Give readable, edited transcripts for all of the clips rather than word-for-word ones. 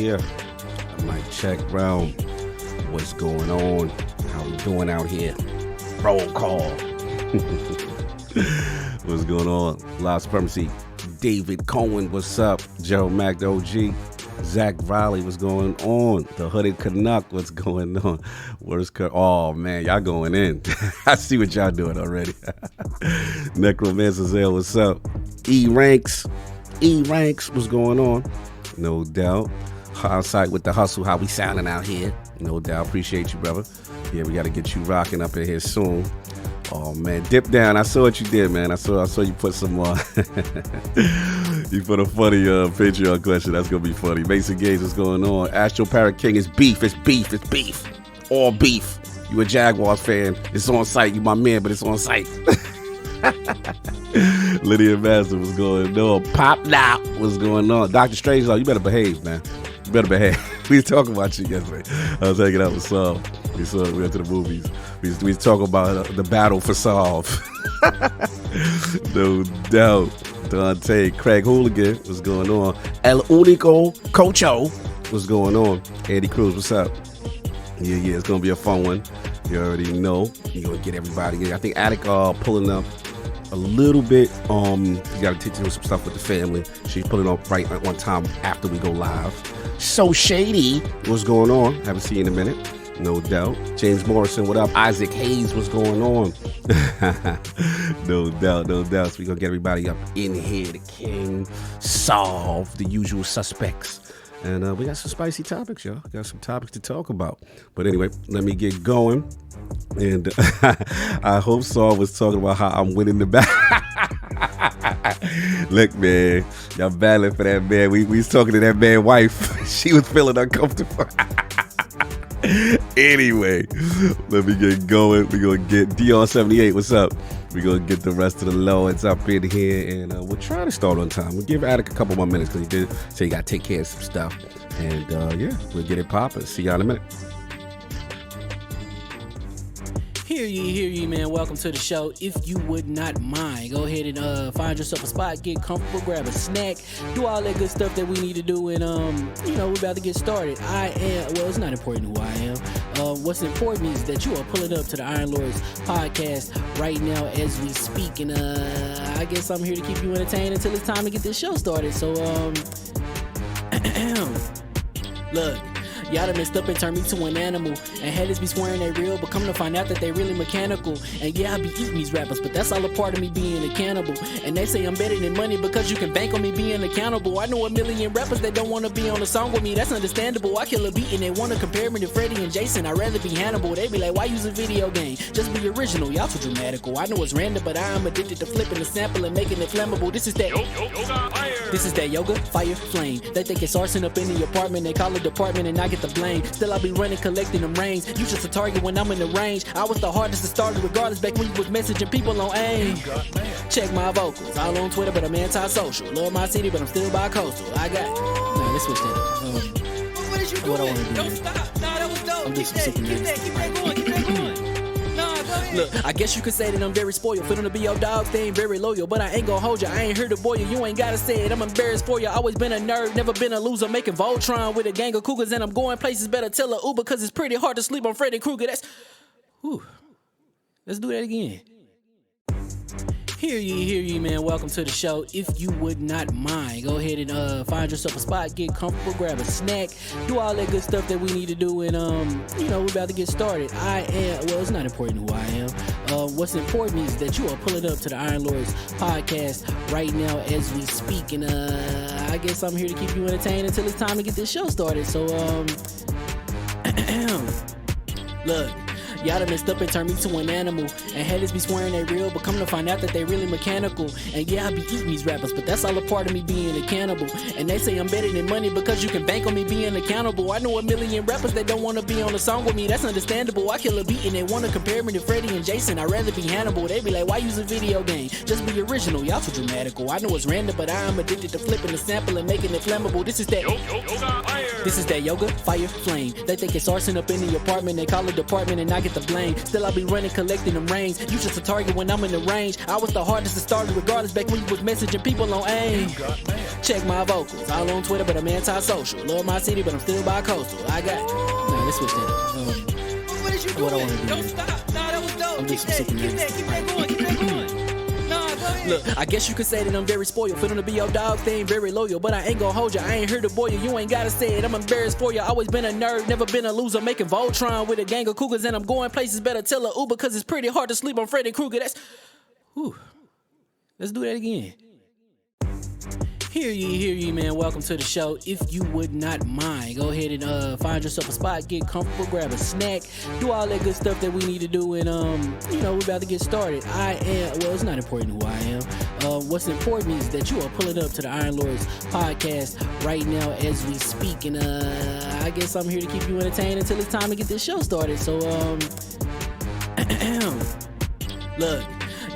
YongYea. I might check round. What's going on? How we doing out here? Roll call. What's going on? Lost Supremacy. David Cohen, what's up? Gerald Mack, the OG. Zach Riley, what's going on? The Hooded Canuck, what's going on? Oh man, y'all going in. I see what y'all doing already. Necromancer Zale, what's up? E-Ranks, what's going on? No doubt. Hindsight with the hustle, how we sounding out here? No doubt. Appreciate you, brother. Yeah, we got to get you rocking up in here soon. Oh man, dip down. I saw what you did, man. I saw you put some you put a funny Patreon question. That's gonna be funny. Mason Gaines, what's going on? Astro Parrot King, it's beef. All beef. You a Jaguars fan? It's on site. You my man, but it's on site. Lydia Master, what's going on? Pop now, what's going on? Dr. Strangelove, you better behave, man. You better behave. We was talking about you yesterday. I was hanging out with Saul. We went to the movies. We was talking about the battle for Solve. No doubt. Dante, Craig Hooligan, what's going on? El Unico Cocho, what's going on? Andy Cruz, what's up? Yeah, it's gonna be a fun one. You already know. You're gonna get everybody. I think Attic pulling up a little bit. You gotta take care of some stuff with the family. She's pulling up right at one time after we go live. So Shady, what's going on? Haven't seen you in a minute. No doubt. James Morrison, what up? Isaac Hayes, what's going on? No doubt. So we're going to get everybody up in here. The King, Solve, the usual suspects. And we got some spicy topics, y'all. Got some topics to talk about. But anyway, let me get going. And I hope Saul was talking about how I'm winning the battle. Look, man, y'all battling for that man. We was talking to that man's wife. She was feeling uncomfortable. Anyway, let me get going. We're going to get Dion78. What's up? We're going to get the rest of the Lords up in here, and we'll try to start on time. We'll give Attic a couple more minutes because he did say he got to take care of some stuff. And yeah, we'll get it popping. See y'all in a minute. Hear ye, man. Welcome to the show. If you would not mind, go ahead and find yourself a spot, get comfortable, grab a snack, do all that good stuff that we need to do, and we're about to get started. It's not important who I am. What's important is that you are pulling up to the Iron Lords podcast right now as we speak, and I guess I'm here to keep you entertained until it's time to get this show started. So look. Y'all done messed up and turned me to an animal. And haters be swearing they real, but come to find out that they really mechanical. And yeah, I be eating these rappers, but that's all a part of me being a cannibal. And they say I'm better than money because you can bank on me being accountable. I know a million rappers that don't want to be on a song with me, that's understandable. I kill a beat and they want to compare me to Freddie and Jason. I'd rather be Hannibal. They be like, why use a video game? Just be original, y'all too dramatical. I know it's random, but I am addicted to flipping the sample and making it flammable. This is that yoga, fire, flame. They think it's arson up in the apartment. They call it department and I get the blame. Still I be running, collecting them rings. You just a target when I'm in the range. I was the hardest to start regardless back when you was messaging people on AIM. Check my vocals. All on Twitter, but I'm anti-social. Love my city, but I'm still bi-coastal. Let's switch that up. What is you doing? What I want to do. Don't stop. Nah, that was dope. Keep that going. Look, I guess you could say that I'm very spoiled. Fit on to be your dog, they ain't very loyal. But I ain't gonna hold you, I ain't here to boil you. You ain't gotta say it, I'm embarrassed for you. Always been a nerd, never been a loser. Making Voltron with a gang of cougars. And I'm going places, better tell a Uber. Cause it's pretty hard to sleep on Freddy Krueger. Let's do that again. Hear ye, man. Welcome to the show. If you would not mind, go ahead and find yourself a spot, get comfortable, grab a snack, do all that good stuff that we need to do, and we're about to get started. It's not important who I am. What's important is that you are pulling up to the Iron Lords podcast right now as we speak, and I guess I'm here to keep you entertained until it's time to get this show started. So look. Y'all done messed up and turned me to an animal. And haters be swearing they real, but come to find out that they really mechanical. And yeah, I be eating these rappers, but that's all a part of me being a cannibal. And they say I'm better than money because you can bank on me being accountable. I know a million rappers that don't want to be on a song with me, that's understandable. I kill a beat and they want to compare me to Freddie and Jason. I'd rather be Hannibal. They be like, why use a video game? Just be original, y'all too dramatical. I know it's random, but I am addicted to flipping the sample and making it flammable. This is that yoga, fire, flame. They think it's arson up in the apartment. They call it department and I get the blame. Still I be running, collecting them rings. You just a target when I'm in the range. I was the hardest to start regardless back when you was messaging people on AIM. Check my vocals. All on Twitter, but I'm anti-social. Love my city, but I'm still bi-coastal. I got. Nah, let's switch that up. What is you doing? What I wanna do? Don't stop. Nah, that was dope. I'm just Keep super that going. Keep that going. Nah, go ahead. Look, I guess you could say that I'm very spoiled. Feeling to be your dog thing, very loyal. But I ain't gon' hold ya. I ain't here to boil you. You ain't gotta say it. I'm embarrassed for ya. Always been a nerd, never been a loser. Making Voltron with a gang of cougars, and I'm going places. Better tell a Uber, cause it's pretty hard to sleep on Freddy Krueger. That's. Whew. Let's do that again. Hear ye, man. Welcome to the show. If you would not mind, go ahead and find yourself a spot, get comfortable, grab a snack, do all that good stuff that we need to do, and we're about to get started. It's not important who I am. What's important is that you are pulling up to the Iron Lords podcast right now as we speak, and I guess I'm here to keep you entertained until it's time to get this show started. So look.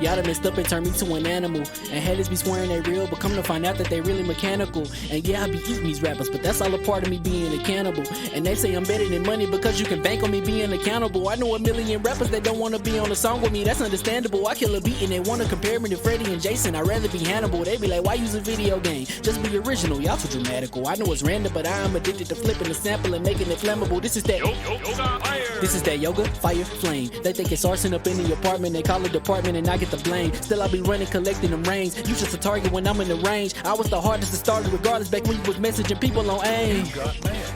Y'all done messed up and turned me to an animal. And haters be swearing they real, but come to find out that they really mechanical. And yeah, I be eating these rappers, but that's all a part of me being a cannibal. And they say I'm better than money because you can bank on me being accountable. I know a million rappers that don't wanna be on a song with me, that's understandable. I kill a beat and they wanna compare me to Freddie and Jason. I'd rather be Hannibal. They be like, why use a video game? Just be original, y'all too dramatical. I know it's random, but I'm addicted to flipping the sample and making it flammable. This is that yoga, fire, flame. They think it's arson up in the apartment, they call it department and I get the blame. Still I be running, collecting them rings. You just a target when I'm in the range. I was the hardest to start regardless back when you was messaging people on AIM.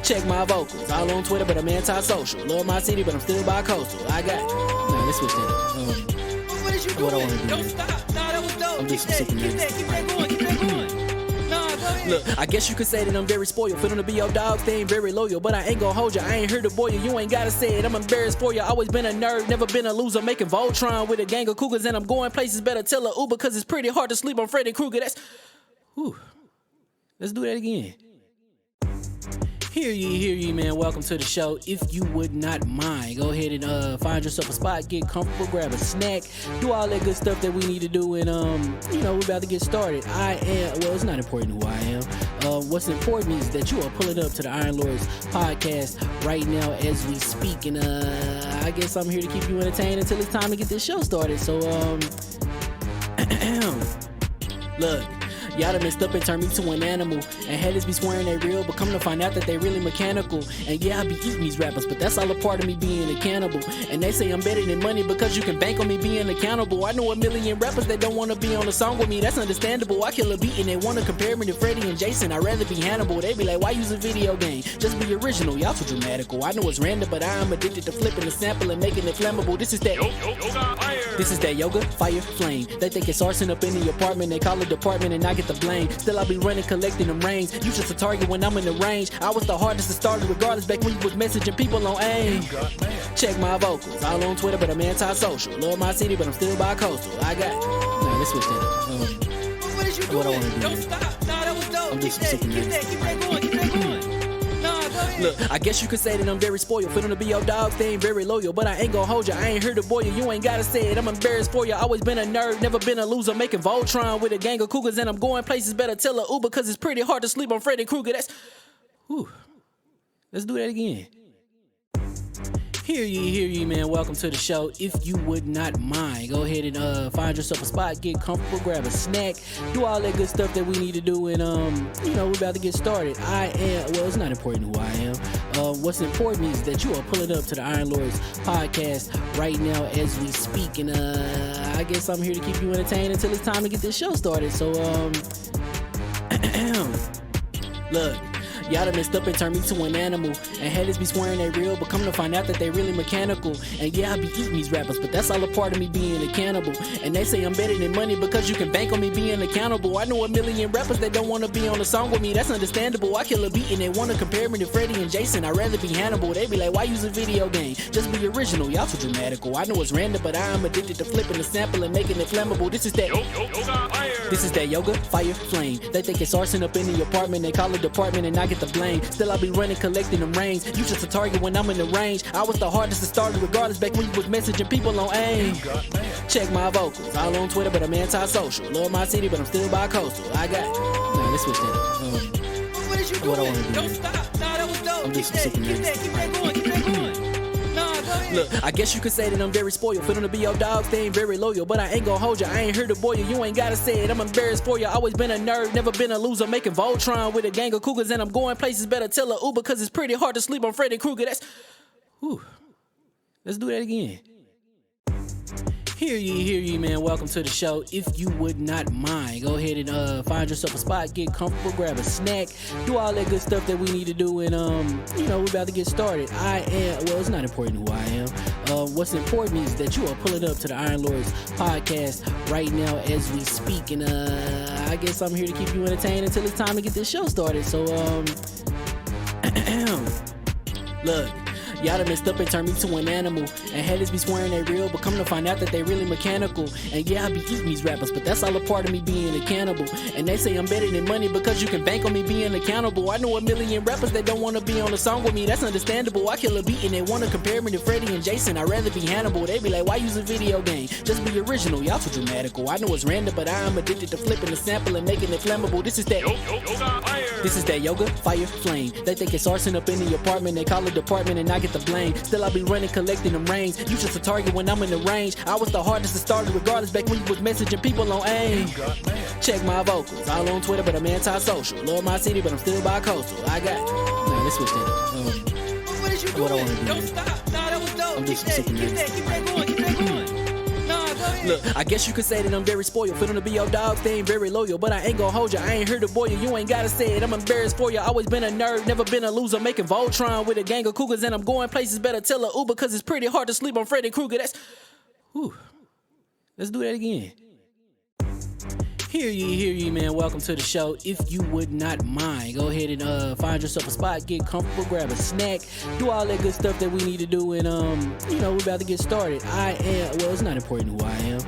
Check my vocals. All on Twitter, but I'm anti-social. Love my city, but I'm still bi-coastal. I got. Nah, let's switch that up. What is you doing? What I wanna do? Don't stop. Nah, that was dope. I'm Keep just super that going. Keep that going. Nah, go ahead. Look, I guess you could say that I'm very spoiled. Feeling to be your dog thing, very loyal. But I ain't gon' hold ya. I ain't here to boil you. You ain't gotta say it. I'm embarrassed for ya. Always been a nerd, never been a loser. Making Voltron with a gang of cougars, and I'm going places. Better tell a Uber, cause it's pretty hard to sleep on Freddy Krueger. That's. Whew. Let's do that again. Hear ye, man. Welcome to the show. If you would not mind, go ahead and find yourself a spot, get comfortable, grab a snack, do all that good stuff that we need to do, and we're about to get started. It's not important who I am. What's important is that you are pulling up to the Iron Lords podcast right now as we speak, and I guess I'm here to keep you entertained until it's time to get this show started. So look. Y'all done messed up and turned me to an animal. And haters be swearing they real, but come to find out that they really mechanical. And yeah, I be eating these rappers, but that's all a part of me being a cannibal. And they say I'm better than money because you can bank on me being accountable. I know a million rappers that don't wanna be on a song with me, that's understandable. I kill a beat and they wanna compare me to Freddie and Jason. I'd rather be Hannibal. They be like, why use a video game? Just be original, y'all too dramatical. I know it's random, but I'm addicted to flipping the sample and making it flammable. This is that yoga, fire, flame. They think it's arson up in the apartment, they call it department and I get the blame. Still I be running, collecting them rings. You just a target when I'm in the range. I was the hardest to start regardless back when you was messaging people on AIM. Check my vocals. All on Twitter, but I'm anti-social. Love my city, but I'm still bi-coastal. I got. Nah, let's switch that up. What is you doing? What I wanna do? Don't stop. Nah, that was dope. I'm just Keep super that going. Keep that going. Nah, go ahead. Look, I guess you could say that I'm very spoiled. Feeling to be your dog thing, very loyal. But I ain't gon' hold ya. I ain't here to boil you. You ain't gotta say it. I'm embarrassed for ya. Always been a nerd, never been a loser. Making Voltron with a gang of cougars, and I'm going places. Better tell a Uber, cause it's pretty hard to sleep on Freddy Krueger. That's. Whew. Let's do that again. Hear ye, man. Welcome to the show. If you would not mind, go ahead and find yourself a spot, get comfortable, grab a snack, do all that good stuff that we need to do, and we're about to get started. It's not important who I am. What's important is that you are pulling up to the Iron Lords podcast right now as we speak, and I guess I'm here to keep you entertained until it's time to get this show started. So look. Y'all done messed up and turned me to an animal. And haters be swearing they real, but come to find out that they really mechanical. And yeah, I be eating these rappers, but that's all a part of me being a cannibal. And they say I'm better than money because you can bank on me being accountable. I know a million rappers that don't wanna be on a song with me, that's understandable. I kill a beat and they wanna compare me to Freddie and Jason. I'd rather be Hannibal. They be like, why use a video game? Just be original, y'all too dramatical. I know it's random, but I'm addicted to flipping the sample and making it flammable. This is that yoga, fire, flame. They think it's arson up in the apartment, they call it department and I get the blame. Still I be running, collecting them rings. You just a target when I'm in the range. I was the hardest to start regardless back when you was messaging people on AIM. Check my vocals. All on Twitter, but I'm anti-social. Love my city, but I'm still bi-coastal. I got. Nah, let's switch that up. What is you doing? What I wanna do? Don't stop. Nah, that was dope. I'm just Keep super that going. Keep that going. Nah, go ahead. Look, I guess you could say that I'm very spoiled. Feeling to be your dog, they ain't very loyal. But I ain't gon' hold ya, I ain't here to boil you. You ain't gotta say it, I'm embarrassed for ya. Always been a nerd, never been a loser. Making Voltron with a gang of cougars. And I'm going places, better tell a Uber. Cause it's pretty hard to sleep on Freddy Krueger. Whew. Let's do that again. Hear ye, man. Welcome to the show. If you would not mind, go ahead and find yourself a spot, get comfortable, grab a snack, do all that good stuff that we need to do, and we're about to get started. It's not important who I am. What's important is that you are pulling up to the Iron Lords podcast right now as we speak, and I guess I'm here to keep you entertained until it's time to get this show started. So look. Y'all done messed up and turned me to an animal. And haters be swearing they real, but come to find out that they really mechanical. And yeah, I be eating these rappers, but that's all a part of me being a cannibal. And they say I'm better than money because you can bank on me being accountable. I know a million rappers that don't wanna be on a song with me, that's understandable. I kill a beat and they wanna compare me to Freddy and Jason. I'd rather be Hannibal. They be like, why use a video game? Just be original, y'all too dramatical. I know it's random, but I am addicted to flipping the sample and making it flammable. This is that yoga, fire, flame. They think it's arson up in the apartment, they call it department and I get the blame. Still I be running, collecting them rains. You just a target when I'm in the range. I was the hardest to start regardless back when you was messaging people on AIM. Check my vocals, all on Twitter but I'm anti-social. Love my city but I'm still bi-coastal. Let's switch that up. What is you doing? What I wanna do. Don't stop. Nah, that was dope. I'm just Keep that going. Nah, go ahead. Look, I guess you could say that I'm very spoiled. Feeling to be your dog, they ain't very loyal. But I ain't gon' hold ya, I ain't here to boil you. You ain't gotta say it, I'm embarrassed for ya. Always been a nerd, never been a loser. Making Voltron with a gang of cougars. And I'm going places, better tell a Uber. Cause it's pretty hard to sleep on Freddy Krueger. Whew. Let's do that again. Hear ye, man. Welcome to the show. If you would not mind, go ahead and find yourself a spot, get comfortable, grab a snack, do all that good stuff that we need to do, and we're about to get started. It's not important who I am.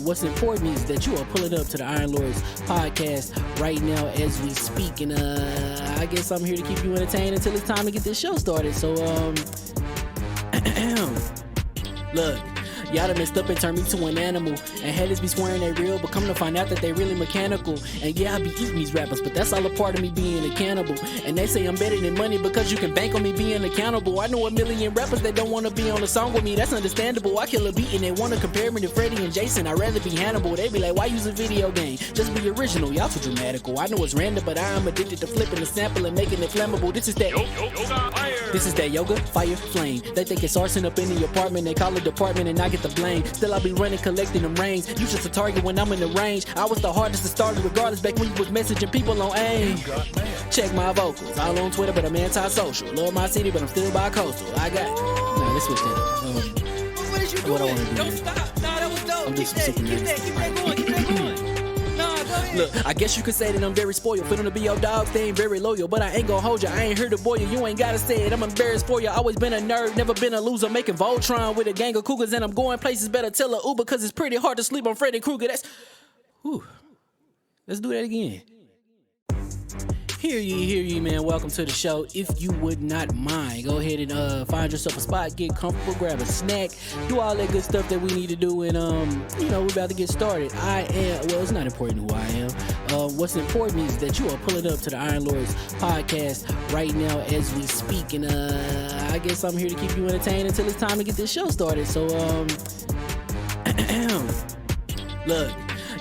What's important is that you are pulling up to the Iron Lords podcast right now as we speak, and I guess I'm here to keep you entertained until it's time to get this show started. So look. Y'all done messed up and turned me to an animal. And haters be swearing they real, but come to find out that they really mechanical. And yeah, I be eating these rappers, but that's all a part of me being a cannibal. And they say I'm better than money because you can bank on me being accountable. I know a million rappers that don't wanna be on a song with me, that's understandable. I kill a beat and they wanna compare me to Freddy and Jason. I'd rather be Hannibal. They be like, why use a video game? Just be original, y'all too dramatical. I know it's random, but I am addicted to flipping the sample and making it flammable. This is that yoga, fire, flame. They think it's arson up in the apartment, they call it department and I get the blame. Still I be running, collecting them rains. You just a target when I'm in the range. I was the hardest to start regardless back when you was messaging people on AIM. Check my vocals, all on Twitter but I'm anti-social. Love my city but I'm still bi-coastal. Let's switch that up. What is you doing? What I wanna do. Don't stop. Nah, that was dope. I'm just Keep that going. Nah, go ahead. Look, I guess you could say that I'm very spoiled. Feeling to be your dog, they ain't very loyal. But I ain't gon' hold ya, I ain't here to boil you. You ain't gotta say it, I'm embarrassed for ya. Always been a nerd, never been a loser. Making Voltron with a gang of cougars. And I'm going places, better tell a Uber. Cause it's pretty hard to sleep on Freddy Krueger. Whew. Let's do that again. Hear ye, man. Welcome to the show. If you would not mind, go ahead and find yourself a spot, get comfortable, grab a snack, do all that good stuff that we need to do, and we're about to get started. It's not important who I am. What's important is that you are pulling up to the Iron Lords podcast right now as we speak, and I guess I'm here to keep you entertained until it's time to get this show started. So look.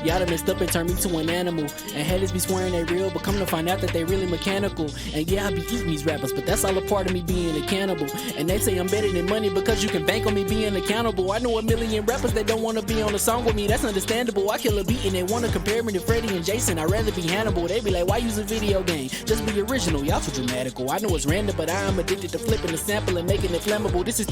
Y'all done messed up and turned me to an animal. And haters be swearing they real, but come to find out that they really mechanical. And yeah, I be eating these rappers, but that's all a part of me being a cannibal. And they say I'm better than money because you can bank on me being accountable. I know a million rappers that don't wanna be on a song with me, that's understandable. I kill a beat and they wanna compare me to Freddy and Jason. I'd rather be Hannibal. They be like, why use a video game? Just be original, y'all too dramatical. I know it's random, but I am addicted to flipping the sample and making it flammable. This is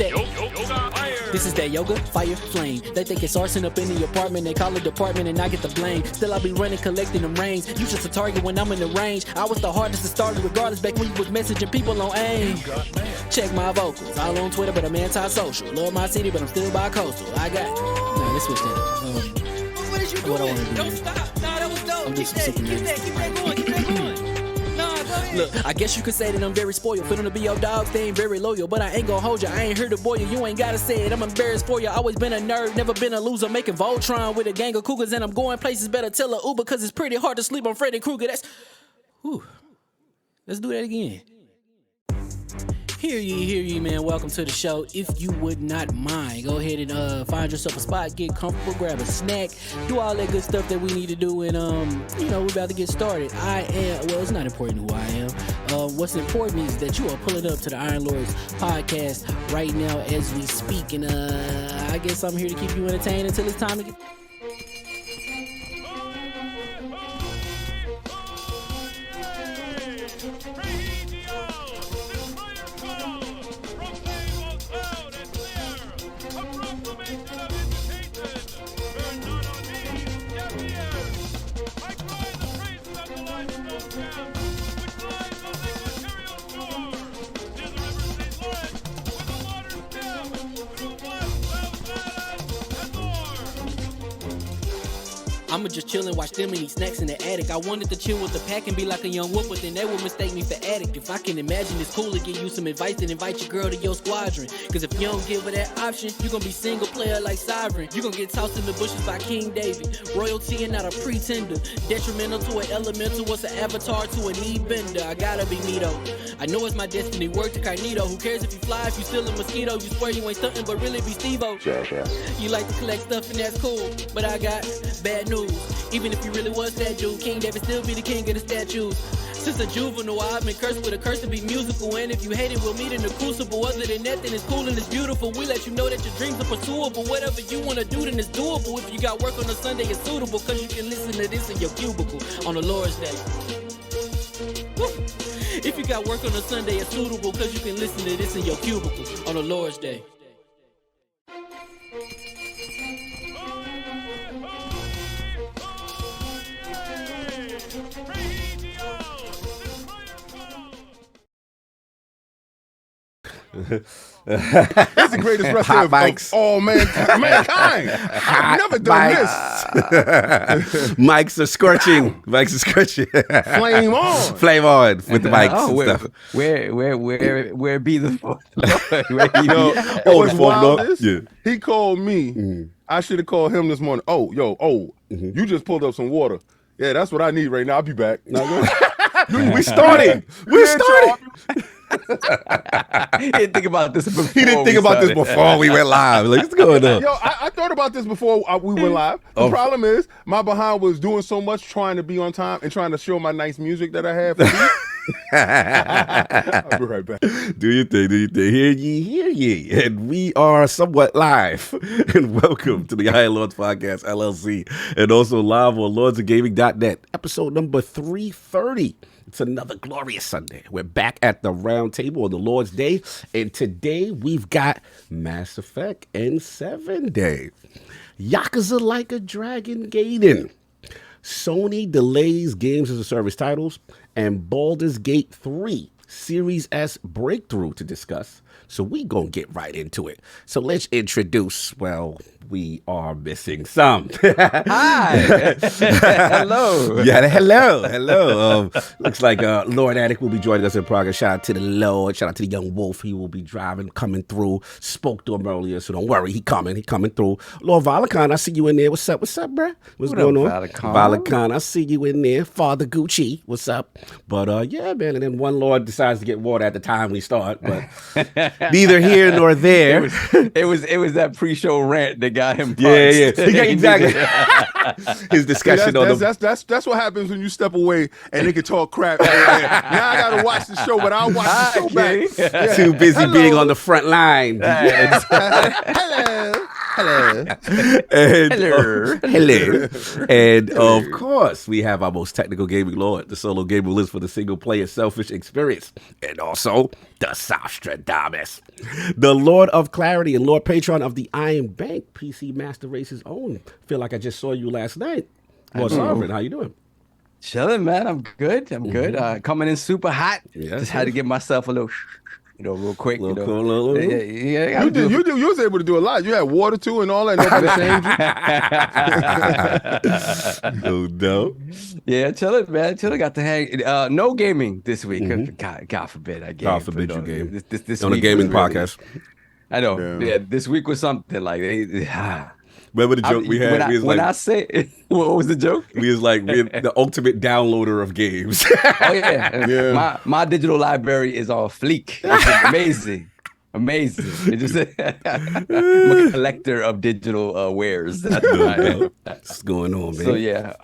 that yoga, fire, flame. They think it's arson up in the apartment, they call it department and I get the blame. Still I be running, collecting them rains. You just a target when I'm in the range. I was the hardest to start regardless back when you was messaging people on AIM. Check my vocals, all on Twitter but I'm anti-social. Love my city but I'm still bi-coastal. Let's switch that up. What is you doing? What I wanna do. Don't stop. Nah, that was dope. I'm just Keep that going. Nah, go ahead. Look, I guess you could say that I'm very spoiled. Feeling to be your dog, they ain't very loyal. But I ain't gon' hold ya, I ain't here to boil you. You ain't gotta say it, I'm embarrassed for ya. Always been a nerd, never been a loser. Making Voltron with a gang of cougars. And I'm going places, better tell a Uber. Cause it's pretty hard to sleep on Freddy Krueger. Whew. Let's do that again. Hear ye, man. Welcome to the show. If you would not mind, go ahead and find yourself a spot, get comfortable, grab a snack, do all that good stuff that we need to do, and we're about to get started. It's not important who I am. What's important is that you are pulling up to the Iron Lords podcast right now as we speak, and I guess I'm here to keep you entertained until it's time to get. I'ma just chill and watch them and eat snacks in the attic. I wanted to chill with the pack and be like a young whoop, but then they would mistake me for addict. If I can imagine it's cool to give you some advice, then invite your girl to your squadron. Cause if you don't give her that option, you gon' be single player like Sovereign. You gon' get tossed in the bushes by King David. Royalty and not a pretender. Detrimental to an elemental, what's an avatar to a knee bender? I gotta be me though. I know it's my destiny, word to Cognito. Who cares if you fly, if you still a mosquito? You swear you ain't something, but really be Steve-O. You like to collect stuff and that's cool, but I got bad news. Even if you really was that dude, King David still be the king of the statues. Since a juvenile, I've been cursed with a curse to be musical. And if you hate it, we'll meet in the crucible. Other than that, then it's cool and it's beautiful. We let you know that your dreams are pursuable. Whatever you wanna do, then it's doable. If you got work on a Sunday, it's suitable. Cause you can listen to this in your cubicle on the Lord's Day. Woo. If you got work on a Sunday, it's suitable. Cause you can listen to this in your cubicle on the Lord's Day. That's the greatest wrestler of all mankind. I've never done this. Mics are scorching. Mics are scorching. Flame on. Flame on with the mics and stuff. Where be the What's wild is, he called me. I should have called him this morning. You just pulled up some water. Yeah, that's what I need right now. I'll be back. We started. He didn't think about this before. He didn't think about this before we went live. Like, what's going on? Yo, I thought about this before we went live. The problem is my behind was doing so much trying to be on time and trying to show my nice music that I have. I'll be right back. Do your thing. Hear ye. And we are somewhat live. And welcome to the Iron Lords Podcast, LLC. And also live on lordsofgaming.net, episode number 330. It's another glorious Sunday. We're back at the round table on the Lord's Day. And today we've got MassEffect N7 Day. Yakuza LikeADragonGaiden. Sony delays games as a service titles. And Baldur's Gate 3 Series S breakthrough to discuss. So we gonna get right into it. So let's introduce, we are missing some. Hi. Hello. Yeah, hello. Looks like Lord Attic will be joining us in progress. Shout out to the Lord. Shout out to the young wolf. He will be coming through. Spoke to him earlier, so don't worry. He coming through. Lord Valakon, I see you in there. What's up, bruh? What's going on? Valakon, I see you in there. Father Gucci, what's up? But yeah, man, and then one Lord decides to get water at the time we start, but neither here nor there. It was that pre-show rant that got him punched. Yeah. He got exactly his discussion on that's what happens when you step away and they can talk crap. Now I gotta watch the show, but I'll watch the show back. Yeah. Too busy being on the front line. Hello. Hello. And of course, we have our most technical gaming lord, the solo gamer list for the single player selfish experience, and also the Sostradamus, the Lord of Clarity and Lord Patron of the Iron Bank PC Master Race's own. Feel like I just saw you last night. Lord Sovereign, how you doing? Chilling, man. I'm good. Good. Coming in super hot. Just had to give myself a little real quick. You was able to do a lot. You had water too and all that. Nobody shamed you. No. Yeah, chilling, man. Chilling. Got to hang. No gaming this week. God forbid I game. God forbid you game. This on a gaming podcast. I know. Yeah, this week was something like. Remember the joke we had? I say, what was the joke? We was like, we're the ultimate downloader of games. Oh yeah. My digital library is on fleek. It's amazing. Amazing. It's just I'm a collector of digital wares. That's what I am. What's going on, man? So yeah,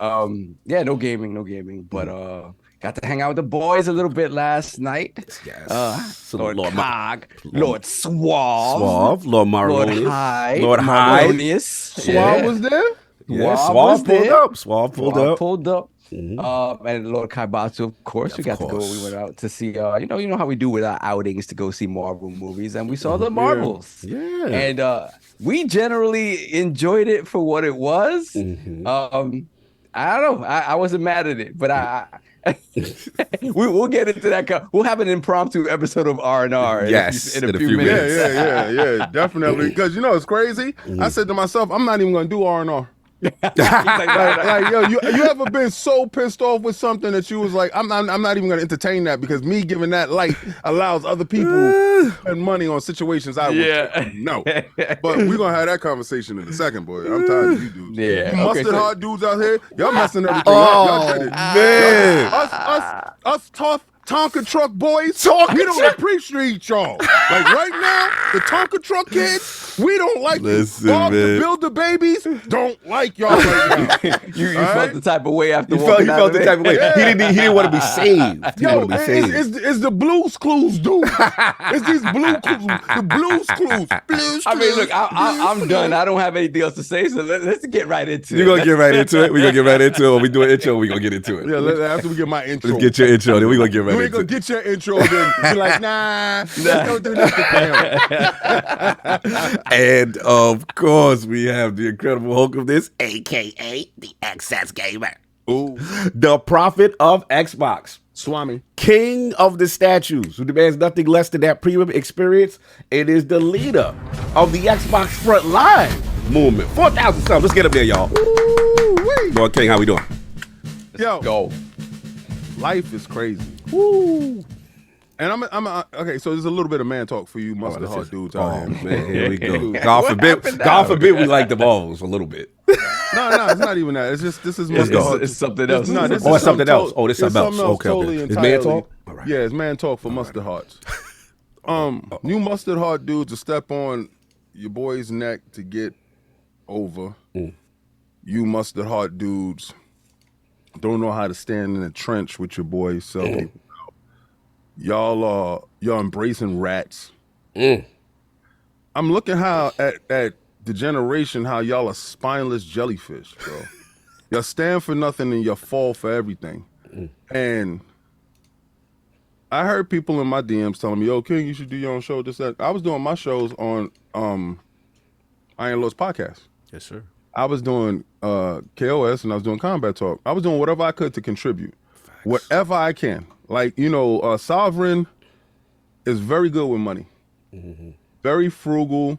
no gaming, but got to hang out with the boys a little bit last night. Yes. Lord Cog, Lord Suave, Lord Marlonius, Lord Marlonius. Suave was there? Yeah, Suave pulled up. Suave pulled up. And Lord Kaibatsu, of course, we got to go. We went out to see, you know how we do with our outings to go see Marvel movies, and we saw the Marvels. Yeah. And we generally enjoyed it for what it was. I don't know. I wasn't mad at it, but we'll get into that. We'll have an impromptu episode of R&R in a few minutes. Yeah, definitely. Because you know it's crazy. I said to myself, I'm not even gonna do R&R. like, yo, you ever been so pissed off with something that you was like, I'm not even gonna entertain that because me giving that light allows other people to spend money on situations I would no. But we're gonna have that conversation in a second, boy. I'm tired of you dudes. Yeah. You mustard hard dudes out here, y'all messing everything up. Y'all get it. Man. Us tough Tonka truck boys, we don't appreciate y'all. Like right now, the Tonka truck kids, we don't like you. Bob the Builder babies don't like y'all right now. you felt the type of way after he felt the type of way. Yeah. He didn't want to be saved. It's the Blues Clues, dude. It's these Blues Clues. The Blues Clues. I mean, look, I'm done. I don't have anything else to say, so let's get right into it. You're going to get right into it? We're going to get right into it. When we do an intro, we're going to get into it. Yeah, after we get my intro. Let's get your intro, then we're going to get right into it. You ain't going to get your intro, then be like, nah, don't do that. And of course, we have the Incredible Hulk of this, a.k.a. the XS Gamer. Ooh. The prophet of Xbox. Swami. King of the statues, who demands nothing less than that premium experience. It is the leader of the Xbox Frontline movement. 4,000 subs. Let's get up there, y'all. Lord King, how we doing? Yo, go. Life is crazy. Woo. And I'm okay. So there's a little bit of man talk for you, mustard hard dudes out here. Man, here we go. God forbid, we like the balls a little bit. No, it's not even that. It's just this is mustard hard. It's something else. It's something else. Oh, this is something else. Okay. It's man talk. All right. Yeah, it's man talk for mustard hearts. New mustard hard dudes to step on your boy's neck to get over. You mustard hard dudes don't know how to stand in the trench with your boy self. Y'all embracing rats. I'm looking at the generation how y'all are spineless jellyfish, bro. Y'all stand for nothing and y'all fall for everything. And I heard people in my DMs telling me, "Yo, King, you should do your own show." This that. I was doing my shows on Iron Lord's podcast. Yes, sir. I was doing KOS and I was doing Combat Talk. I was doing whatever I could to contribute. Facts. Whatever I can. Like, you know, Sovereign is very good with money. Very frugal,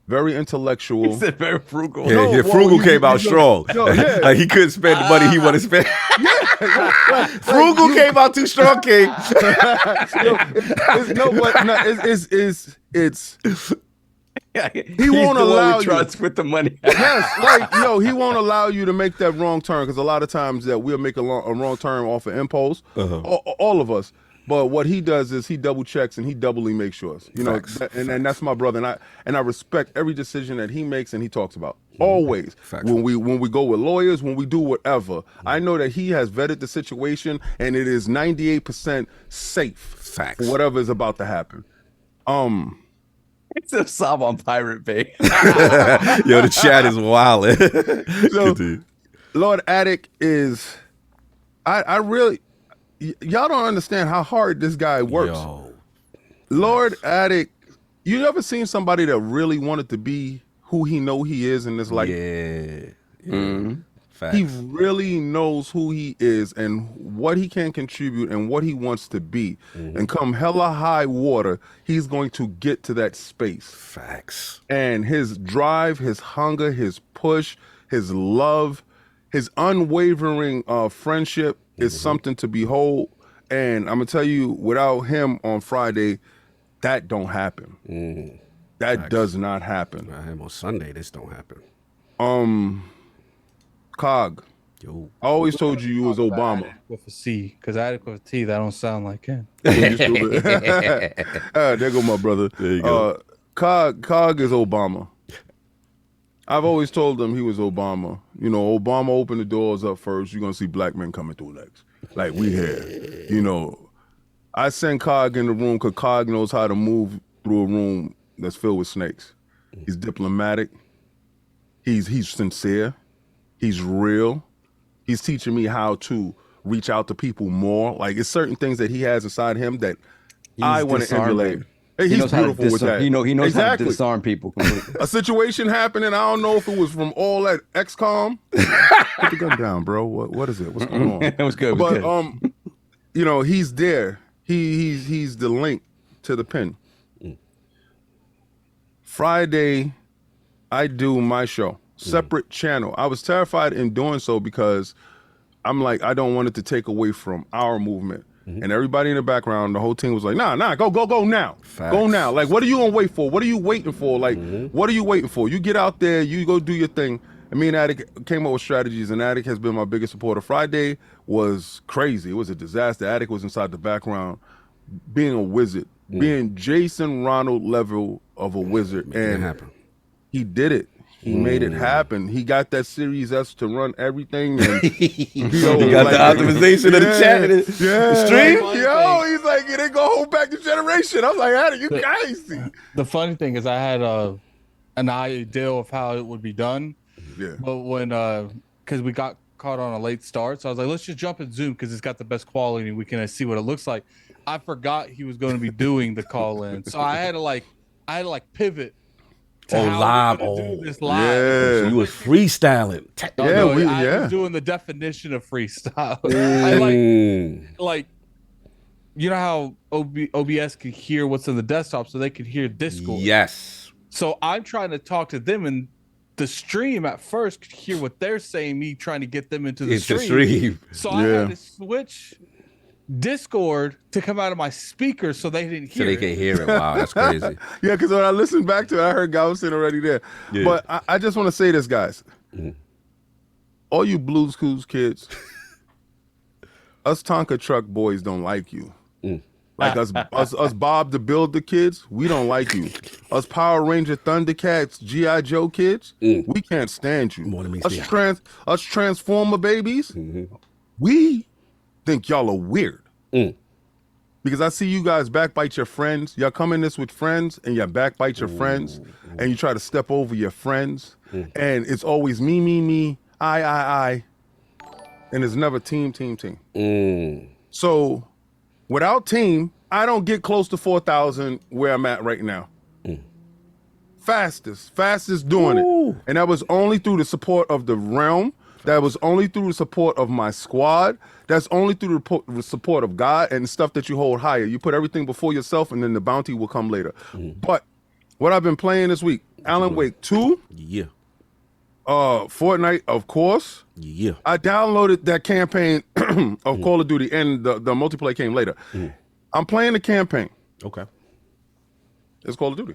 very intellectual. He said very frugal. Yeah, frugal came out strong. Like he couldn't spend the money he wanted to spend. Frugal came out too strong, King. He won't allow you trust with the money. Yes, like he won't allow you to make that wrong turn because a lot of times that we'll make a wrong turn off of impulse. All of us. But what he does is he double checks and he doubly makes sure. You know, and that's my brother, and I respect every decision that he makes and he talks about. Always. Facts. When we go with lawyers, when we do whatever, I know that he has vetted the situation and it is 98% safe. Facts. For whatever is about to happen. It's a sob on Pirate Bay. Yo, the chat is wild. So, Lord Attic is, I really, y'all don't understand how hard this guy works. Yo. Lord Attic, you ever seen somebody that really wanted to be who he know he is in this life? Yeah. He really knows who he is and what he can contribute and what he wants to be. And come hella high water, he's going to get to that space. Facts. And his drive, his hunger, his push, his love, his unwavering friendship is something to behold. And I'm going to tell you, without him on Friday, that don't happen. That does not happen. Without him on Sunday, this don't happen. Cog. Yo. I always told you was Obama. With a C, because Addict with a T, that don't sound like him. There go my brother. There you go. Cog is Obama. I've always told them he was Obama. You know, Obama opened the doors up first. You're gonna see black men coming through next. Like we here. You know, I send Cog in the room because Cog knows how to move through a room that's filled with snakes. He's diplomatic. He's sincere. He's real. He's teaching me how to reach out to people more. Like it's certain things that he has inside him that I want to emulate. Hey, he's beautiful with that. He knows how to disarm people completely. A situation happened, and I don't know if it was from all that XCOM. Put the gun down, bro. What is it? What's going on? It was good. But you know, he's there. He's the link to the pin. Friday, I do my show. Separate channel. I was terrified in doing so because I'm like, I don't want it to take away from our movement. And everybody in the background, the whole team was like, nah, go now. Facts. Go now. Like, what are you gonna wait for? What are you waiting for? Like, what are you waiting for? You get out there, you go do your thing. And me and Attic came up with strategies, and Attic has been my biggest supporter. Friday was crazy. It was a disaster. Attic was inside the background, being a wizard, being Jason Ronald level of a wizard. And he did it. He made it happen. He got that Series S to run everything. And, he got the optimization of the chat. The stream? Yo, he's like, it ain't gonna hold back the generation. I was like, Adam, you crazy. The funny thing is I had an idea of how it would be done. Yeah. But when, because we got caught on a late start, so I was like, let's just jump in Zoom because it's got the best quality and we can see what it looks like. I forgot he was going to be doing the call in. So I had to pivot. Live. Do this live. Yeah. So you was freestyling. I was doing the definition of freestyle. I like, you know how OBS can hear what's in the desktop, so they could hear Discord. Yes. So I'm trying to talk to them, and the stream at first could hear what they're saying. Me trying to get them into the stream. So I had to switch Discord to come out of my speakers so they didn't hear it. So they can hear it. Wow, that's crazy. Yeah, because when I listened back to it, I heard Galveston already there. Yeah. But I just want to say this, guys. All you Blues Clues kids, us Tonka truck boys don't like you. Like us Bob the Builder kids, we don't like you. Us Power Ranger Thundercats, G.I. Joe kids, we can't stand you. More than me, Us Transformer babies, we think y'all are weird. Because I see you guys backbite your friends. Y'all come in this with friends and you backbite your friends and you try to step over your friends. And it's always me, I. And it's never team. So without team, I don't get close to 4,000 where I'm at right now. Fastest doing it. And that was only through the support of the realm. That was only through the support of my squad. That's only through the support of God and the stuff that you hold higher. You put everything before yourself, and then the bounty will come later. But what I've been playing this week, Alan Wake 2. Yeah. Fortnite, of course. Yeah. I downloaded that campaign of Call of Duty, and the multiplayer came later. I'm playing the campaign. Okay. It's Call of Duty.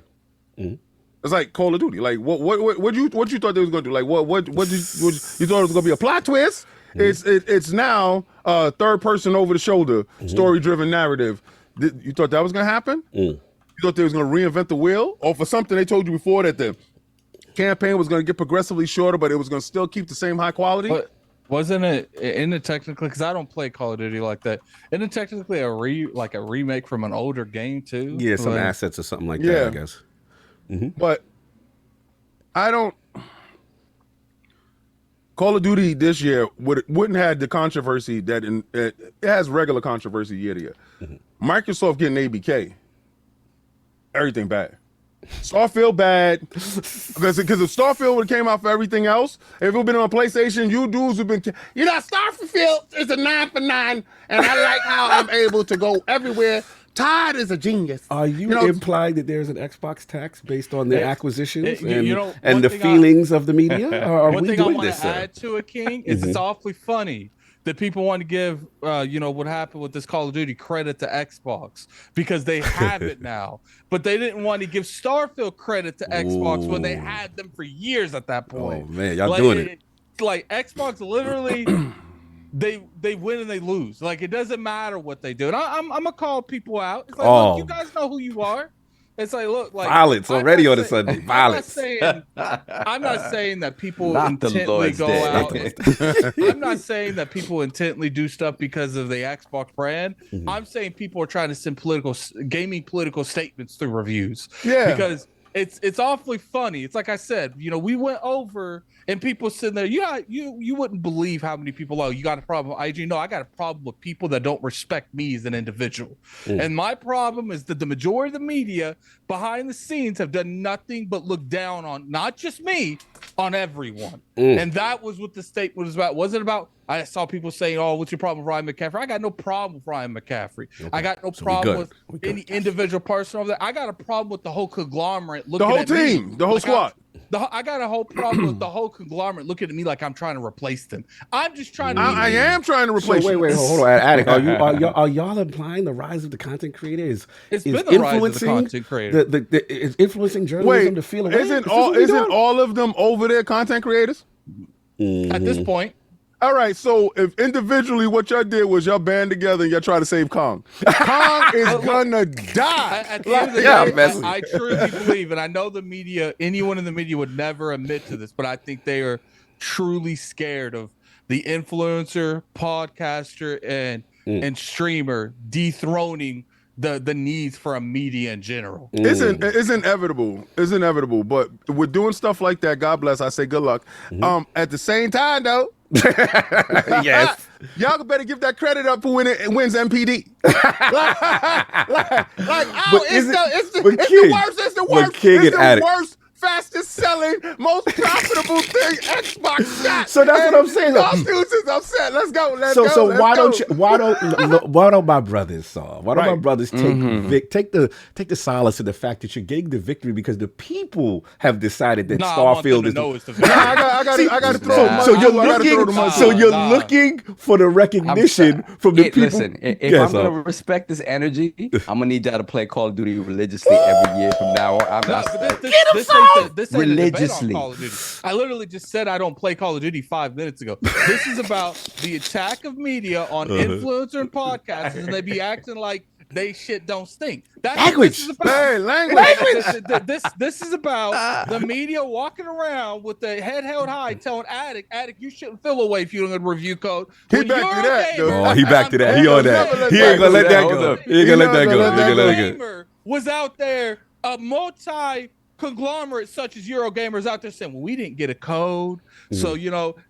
It's like Call of Duty. Like what you thought they was gonna do? Like what you thought it was gonna be a plot twist? It's now third person over the shoulder, story driven narrative. You thought that was gonna happen? You thought they was gonna reinvent the wheel, or for something they told you before that the campaign was gonna get progressively shorter, but it was gonna still keep the same high quality? But wasn't it technically, because I don't play Call of Duty like that, isn't it technically a remake from an older game too? Yeah, some assets or something like that, I guess. But I don't. Call of Duty this year wouldn't have the controversy that it has regular controversy year to year. Microsoft getting ABK, everything bad. Starfield bad because if Starfield would have came out for everything else, if it would have been on PlayStation, you dudes would have been, Starfield is a 9 for 9, and I like how I'm able to go everywhere. Todd is a genius. Are you implying that there's an Xbox tax based on their acquisitions and the thing feelings of the media? Or are we doing this? One thing I want to add to it, King, is it's awfully funny that people want to give, what happened with this Call of Duty credit to Xbox because they have it now, but they didn't want to give Starfield credit to Xbox when they had them for years at that point. Oh man, y'all doing it. Like Xbox literally, they win and they lose. Like it doesn't matter what they do. And I'm gonna call people out. It's like, look, you guys know who you are. It's like, look, like violence already on a Sunday. Violence. I'm not saying that people intently go out. I'm not saying that people intently do stuff because of the Xbox brand. I'm saying people are trying to send gaming political statements through reviews. Yeah, because it's awfully funny. It's like I said, we went over and people sitting there. You wouldn't believe how many people. Oh, you got a problem with IG? No, I got a problem with people that don't respect me as an individual. And my problem is that the majority of the media behind the scenes have done nothing but look down on not just me, on everyone. And that was what the statement was about. Wasn't about. I saw people saying, "Oh, what's your problem with Ryan McCaffrey?" I got no problem with Ryan McCaffrey. Okay. I got no problem with any individual person over there. I got a problem with the whole conglomerate looking at me. The whole team, the whole squad. I got a whole problem with the whole conglomerate looking at me like I'm trying to replace them. I'm just trying to. I am trying to replace. So wait, hold on, Attic. Are y'all implying the rise of the content creator is been the rise of the content creator? Is influencing journalism to feel? Isn't all of them over there content creators? At this point. All right, so if individually what y'all did was y'all band together and y'all try to save Kong, Kong is gonna die. At the end of the day, I truly believe, and I know the media, anyone in the media would never admit to this, but I think they are truly scared of the influencer, podcaster, and streamer dethroning the needs for a media in general. It's inevitable. It's inevitable. But with doing stuff like that, God bless. I say good luck. At the same time, though. Yes. Y'all better give that credit up for when it wins MPD. It's the worst. It's the worst. It's the worst. Fastest selling, most profitable thing Xbox got. So that's what I'm saying. Lawsuits is upset. Let's go. So why don't my brothers take the solace in the fact that you're getting the victory because the people have decided that Starfield is. I got to throw. So you're looking for the recognition from the people. Listen, if I'm gonna respect this energy, I'm gonna need y'all to play Call of Duty religiously every year from now on. This ain't religiously. A Call of Duty. I literally just said I don't play Call of Duty 5 minutes ago. This is about the attack of media on influencer and podcasters, and they be acting like they shit don't stink. That's language. This is about the media walking around with the head held high, telling Attic, you shouldn't feel away if you don't get a review code. He back to that. Oh, he back to that. He on that. He ain't gonna let that go. He ain't gonna let that go. He ain't gonna let that go. Was out there a multi-conglomerate such as Eurogamer's out there saying, well, we didn't get a code. So,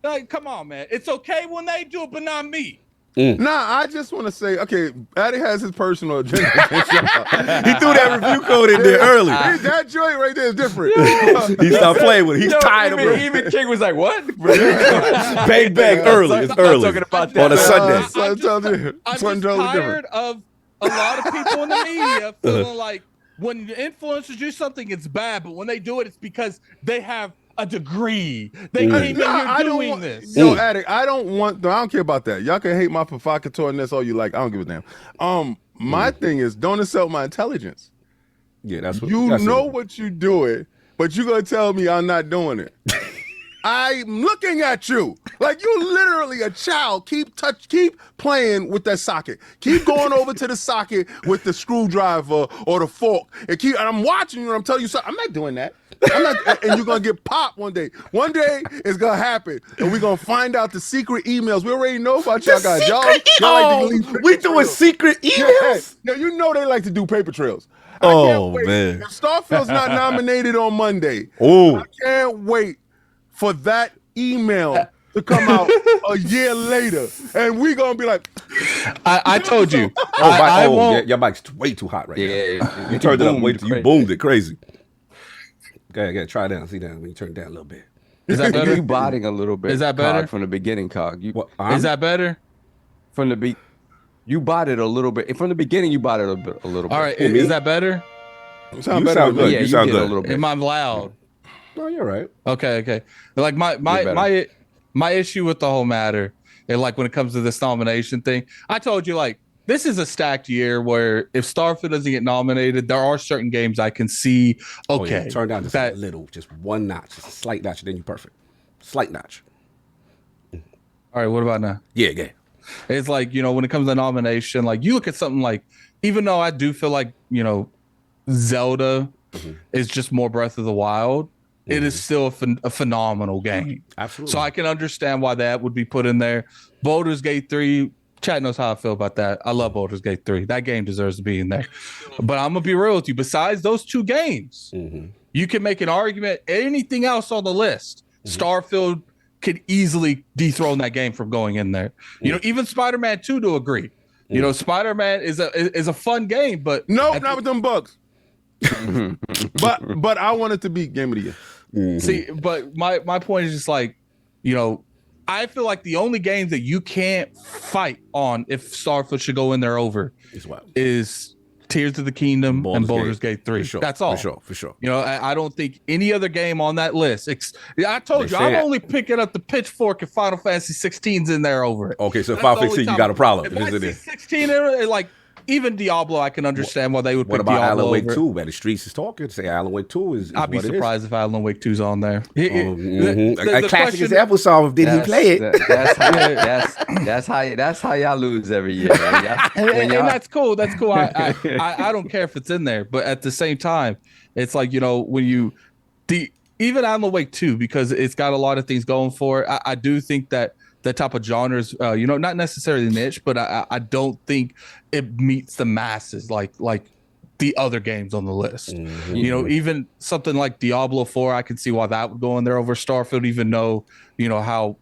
like, come on, man. It's okay when they do it, but not me. Nah, I just want to say, okay, Addy has his personal agenda. He threw that review code in there early. That joint right there is different. He stopped playing with it. He's tired of it. Even King was like, what? Bang, bang, early. It's early. I'm talking about that. On a Sunday. I'm just tired of a lot of people in the media feeling like when influencers do something, it's bad, but when they do it, it's because they have a degree. They came in here doing this. Yo, Addict, I don't care about that. Y'all can hate my provocateurness all you like. I don't give a damn. My thing is, don't insult my intelligence. Yeah, that's what you know what you're doing, but you're gonna tell me I'm not doing it. I'm looking at you like you literally a child. Keep playing with that socket. Keep going over to the socket with the screwdriver or the fork, and I'm watching you. And I'm telling you something. I'm not doing that. I'm not, and you're gonna get popped one day. One day it's gonna happen, and we're gonna find out the secret emails. We already know about y'all guys. We doing secret emails. Yeah, you know they like to do paper trails. Oh man, if Starfield's not nominated on Monday. I can't wait for that email to come out a year later, and we gonna be like, I told you. Your mic's way too hot right now. You turned it up way too. You boomed it crazy. Okay, try it down. See that when you turn it down a little bit. Is that better? You botting a little bit. Is that better from the beginning, Cog? Is that better? From the you botted a little bit. From the beginning, you botted a little bit. All right, is that better? You sound good. Yeah, you sound good. A little bit. Am I loud? Oh, you're right. Okay. Like my issue with the whole matter And like when it comes to this nomination thing, I told you like this is a stacked year where if Starfield doesn't get nominated, there are certain games I can see. Okay, turn down just a little, just one notch, just a slight notch, and then you're perfect. Slight notch. All right, what about now? Yeah. It's like, you know, when it comes to nomination, like you look at something like, even though I do feel like, you know, Zelda is just more Breath of the Wild, it is still a phenomenal game. Absolutely. So I can understand why that would be put in there. Baldur's Gate 3, Chad knows how I feel about that. I love Baldur's Gate 3. That game deserves to be in there. But I'm going to be real with you. Besides those two games, you can make an argument. Anything else on the list, Starfield could easily dethrone that game from going in there. You know, even Spider-Man 2 to agree. You know, Spider-Man is a fun game, but not with them bugs. but I want it to be Game of the Year. See, but my point is just like, you know, I feel like the only games that you can't fight on if Starfield should go in there over is Tears of the Kingdom and Baldur's Gate 3. Sure, that's all. For sure. You know, I don't think any other game on that list. I told you, I'm only picking up the pitchfork if Final Fantasy 16's in there over it. Okay, so Final Fantasy, you got a problem. If I see 16, like, even Diablo, I can understand why they would pick Diablo. What about Alan Wake over 2? Man, the streets is talking. Say Alan Wake 2 is I'd be surprised if Alan Wake 2's on there. A classic example of did he play it? That's how y'all lose every year. Right? and that's cool. That's cool. I don't care if it's in there, but at the same time, it's like, you know, when even Alan Wake 2, because it's got a lot of things going for it. I do think that type of genres, you know, not necessarily niche, but I don't think it meets the masses like the other games on the list. You know, even something like Diablo 4, I can see why that would go in there over Starfield, even though, you know, how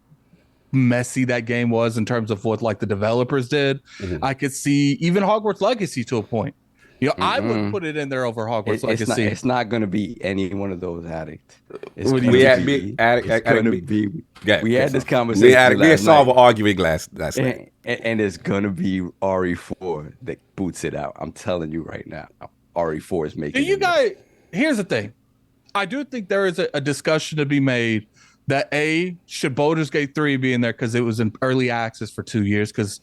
messy that game was in terms of what like the developers did. I could see even Hogwarts Legacy to a point. You know, I would put it in there over Hogwarts Legacy. It's not going to be any one of those addicts. We had this conversation. We solve an argument last night. And it's going to be RE4 that boots it out. I'm telling you right now. RE4 is making it. Here's the thing. I do think there is a discussion to be made that should Baldur's Gate 3 be in there because it was in early access for 2 years? Because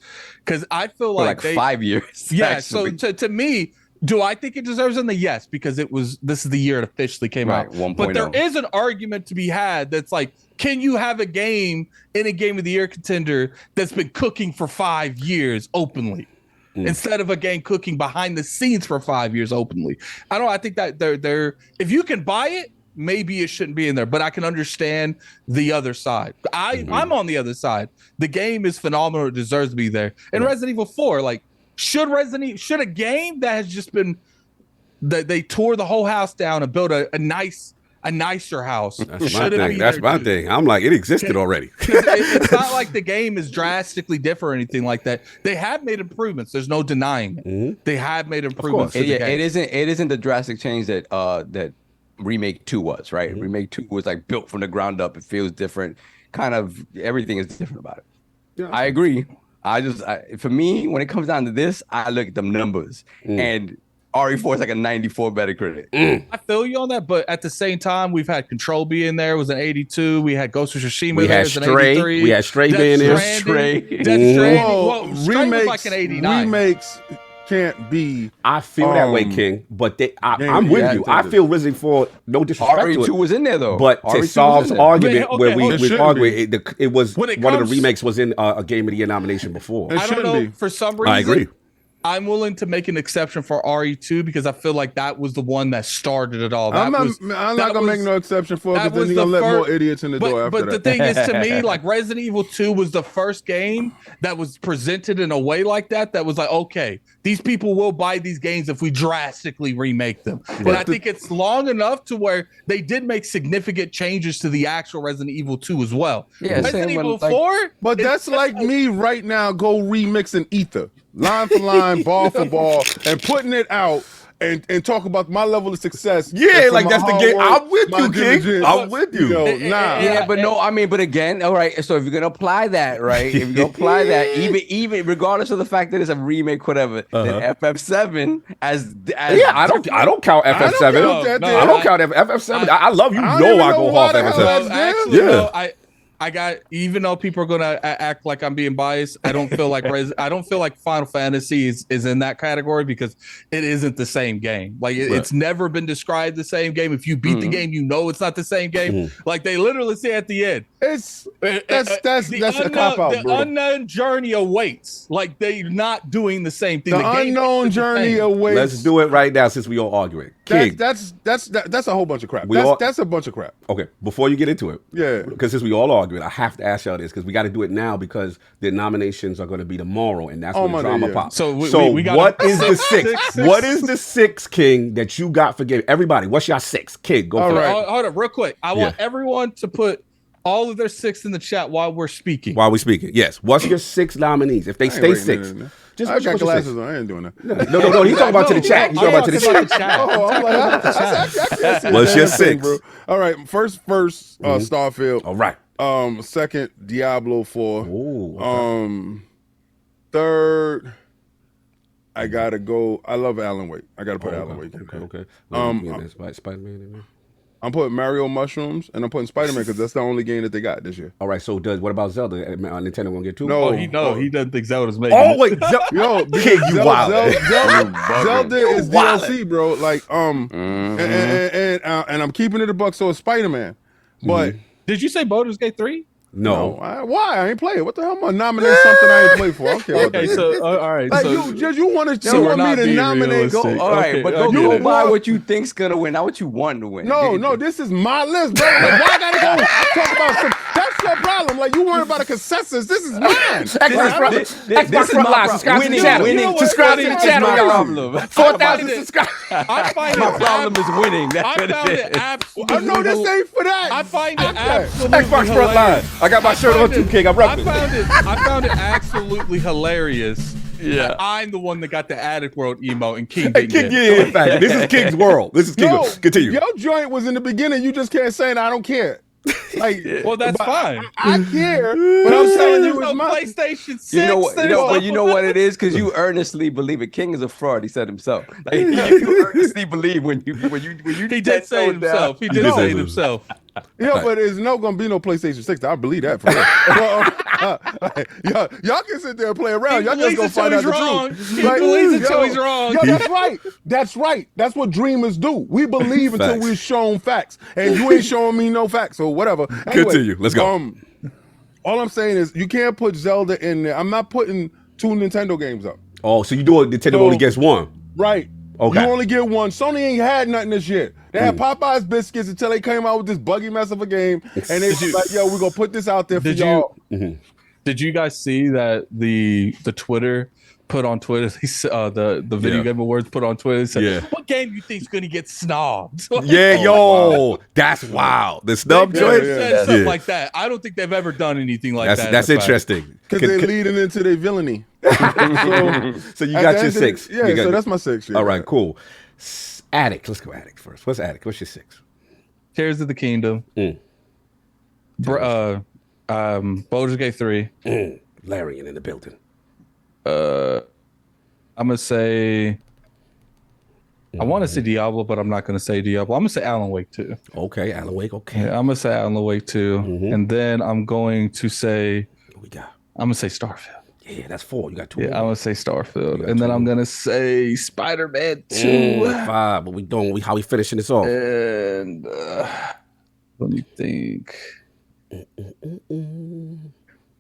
I feel like 5 years. Yeah. Actually. So to me, do I think it deserves in the yes? Because this is the year it officially came out. 1.0. But there is an argument to be had that's like, can you have a game in a Game of the Year contender that's been cooking for 5 years openly? Instead of a game cooking behind the scenes for 5 years openly. I think that they're if you can buy it, maybe it shouldn't be in there, but I can understand the other side. I'm on the other side. The game is phenomenal. It deserves to be there. And Resident Evil 4, like, should a game that has just been they tore the whole house down and built a nicer house? That's my thing. I'm like, it existed already. It's not like the game is drastically different or anything like that. They have made improvements. There's no denying it. They have made improvements. It isn't the drastic change that Remake 2 was, right? Remake 2 was like built from the ground up. It feels different. Kind of everything is different about it. Yeah, I agree. For me, when it comes down to this, I look at them numbers, and RE4 is like a 94 Metacritic. I feel you on that, but at the same time, we've had Control be in there. It was an 82. We had Ghost of Tsushima. We had Stray. We had Stray being there. Stray. Stray was like an 89. Remakes can't be. I feel that way, King. But I'm with you. I feel Resident Evil 4. No disrespect to it. RE2 was in there though. But to Saul's argument, where we argue, it was one of the remakes was in a Game of the Year nomination before. I don't know. For some reason, I agree. I'm willing to make an exception for RE2 because I feel like that was the one that started it all. I'm not gonna make no exception for it because then you're gonna let more idiots in the door after that. But the thing is, to me, like Resident Evil 2 was the first game that was presented in a way like that was like, okay, these people will buy these games if we drastically remake them. But I think it's long enough to where they did make significant changes to the actual Resident Evil 2 as well. Yeah, Resident Evil 4? But that's like me right now go remixing Ether. Line for line, ball for ball, and putting it out and talk about my level of success. Yeah, like that's the game. I'm with you, King. I'm with you. But again, all right. So if you're gonna apply that, right? If you're gonna apply that, even regardless of the fact that it's a remake, whatever, then FF7 as I don't count FF7. I don't count FF7. I love you. I go off FF7. Actually, even though people are gonna act like I'm being biased, I don't feel like Final Fantasy is in that category because it isn't the same game. Like it's never been described the same game. If you beat the game, you know it's not the same game. Like they literally say at the end, that's a cop out, bro. The unknown journey awaits. Like they're not doing the same thing. The unknown journey awaits. Let's do it right now since we all arguing. King. That's a whole bunch of crap. That's a bunch of crap. Okay, before you get into it, yeah, because since we all arguing, I have to ask y'all this because we got to do it now because the nominations are going to be tomorrow, and that's when the drama pops. So we what is the six? What is the six, King, that you got for game? Everybody, what's your six? King, go for it. Hold up, real quick. I want everyone to put all of their six in the chat while we're speaking. Yes. What's your six nominees? If they stay six. Just I got glasses on. I ain't doing that. No. He's talking about to the chat. He's talking about to the chat. What's your six? Bro. All right. First, Starfield. All right. Second, Diablo 4. Ooh, okay. Third, I gotta go. I love Alan Wake. I gotta put Alan Wake. Okay. Spider-Man in there. I'm putting Mario Mushrooms and I'm putting Spider-Man because that's the only game that they got this year. All right, so what about Zelda? Nintendo gonna get two? No, he doesn't think Zelda's making. Oh wait, King, you wild. Zelda is DLC, bro. Like and I'm keeping it a buck. So it's Spider-Man, but did you say Baldur's Gate 3? No. Why? I ain't play it. What the hell am I nominating something I ain't play for? I don't care about that. So all right. Like so, you want me to nominate? Go by what you think's gonna win, not what you want to win. No, this is my list, bro. Like, why I gotta go talk about some? That's your problem. Like you worry about a consensus. This is mine. Xbox Frontline. Subscribe to the channel. Subscribe to the channel, y'all. 4,000 subscribers. I find my problem is winning. That's what it is. I know this ain't for that. I find it absolutely Xbox Frontline. I got my shirt on too, King. I'm repping. I found it absolutely hilarious. Yeah, I'm the one that got the Addict World emo, and King didn't get in fact, this is King's world. This is King. Continue. Your joint was in the beginning. You just can't say, I don't care. Like, well, that's fine. I care, but I'm telling you, it's my PlayStation 6. You know what it is, because you earnestly believe it. King is a fraud. He said himself. Like, you earnestly believe when you. He did say it himself. He did say it himself. Yeah, but there's gonna be no PlayStation 6. I believe that for real. Y'all can sit there and play around. Y'all just gonna find out the truth. He believes until he's wrong. Yo, that's right. That's right. That's what dreamers do. We believe until we're shown facts, and you ain't showing me no facts. So whatever. Anyway, continue. Let's go. All I'm saying is you can't put Zelda in there. I'm not putting 2 Nintendo games up. Oh, so you do a Nintendo only gets one? Right. Okay. You only get one. Sony ain't had nothing this year. They had Popeye's biscuits until they came out with this buggy mess of a game, and they was like, "Yo, we're gonna put this out there for y'all." Did you guys see that the Twitter put on Twitter? The Video Game Awards put on Twitter. Said, what game you think's gonna get snubbed? That's wild. The snub joint. Said stuff like that. I don't think they've ever done anything like that. That's interesting because they're leading into their villainy. So you got your 6. So that's my 6. All right, cool. Addict. Let's go Addict first. What's Addict? What's your 6? Tears of the Kingdom. Baldur's Gate 3. Larian in the building. I'm gonna say. I want to say Diablo, but I'm not gonna say Diablo. I'm gonna say Alan Wake 2. Okay, Alan Wake. Okay. Yeah, I'm gonna say Alan Wake 2, and then I'm going to say. What we got? I'm gonna say Starfield. Yeah, that's 4. You got 2. Yeah, I'm gonna say Starfield, and then I'm gonna say Spider-Man 2. 5. What we doing? How we finishing this off? And let me think. You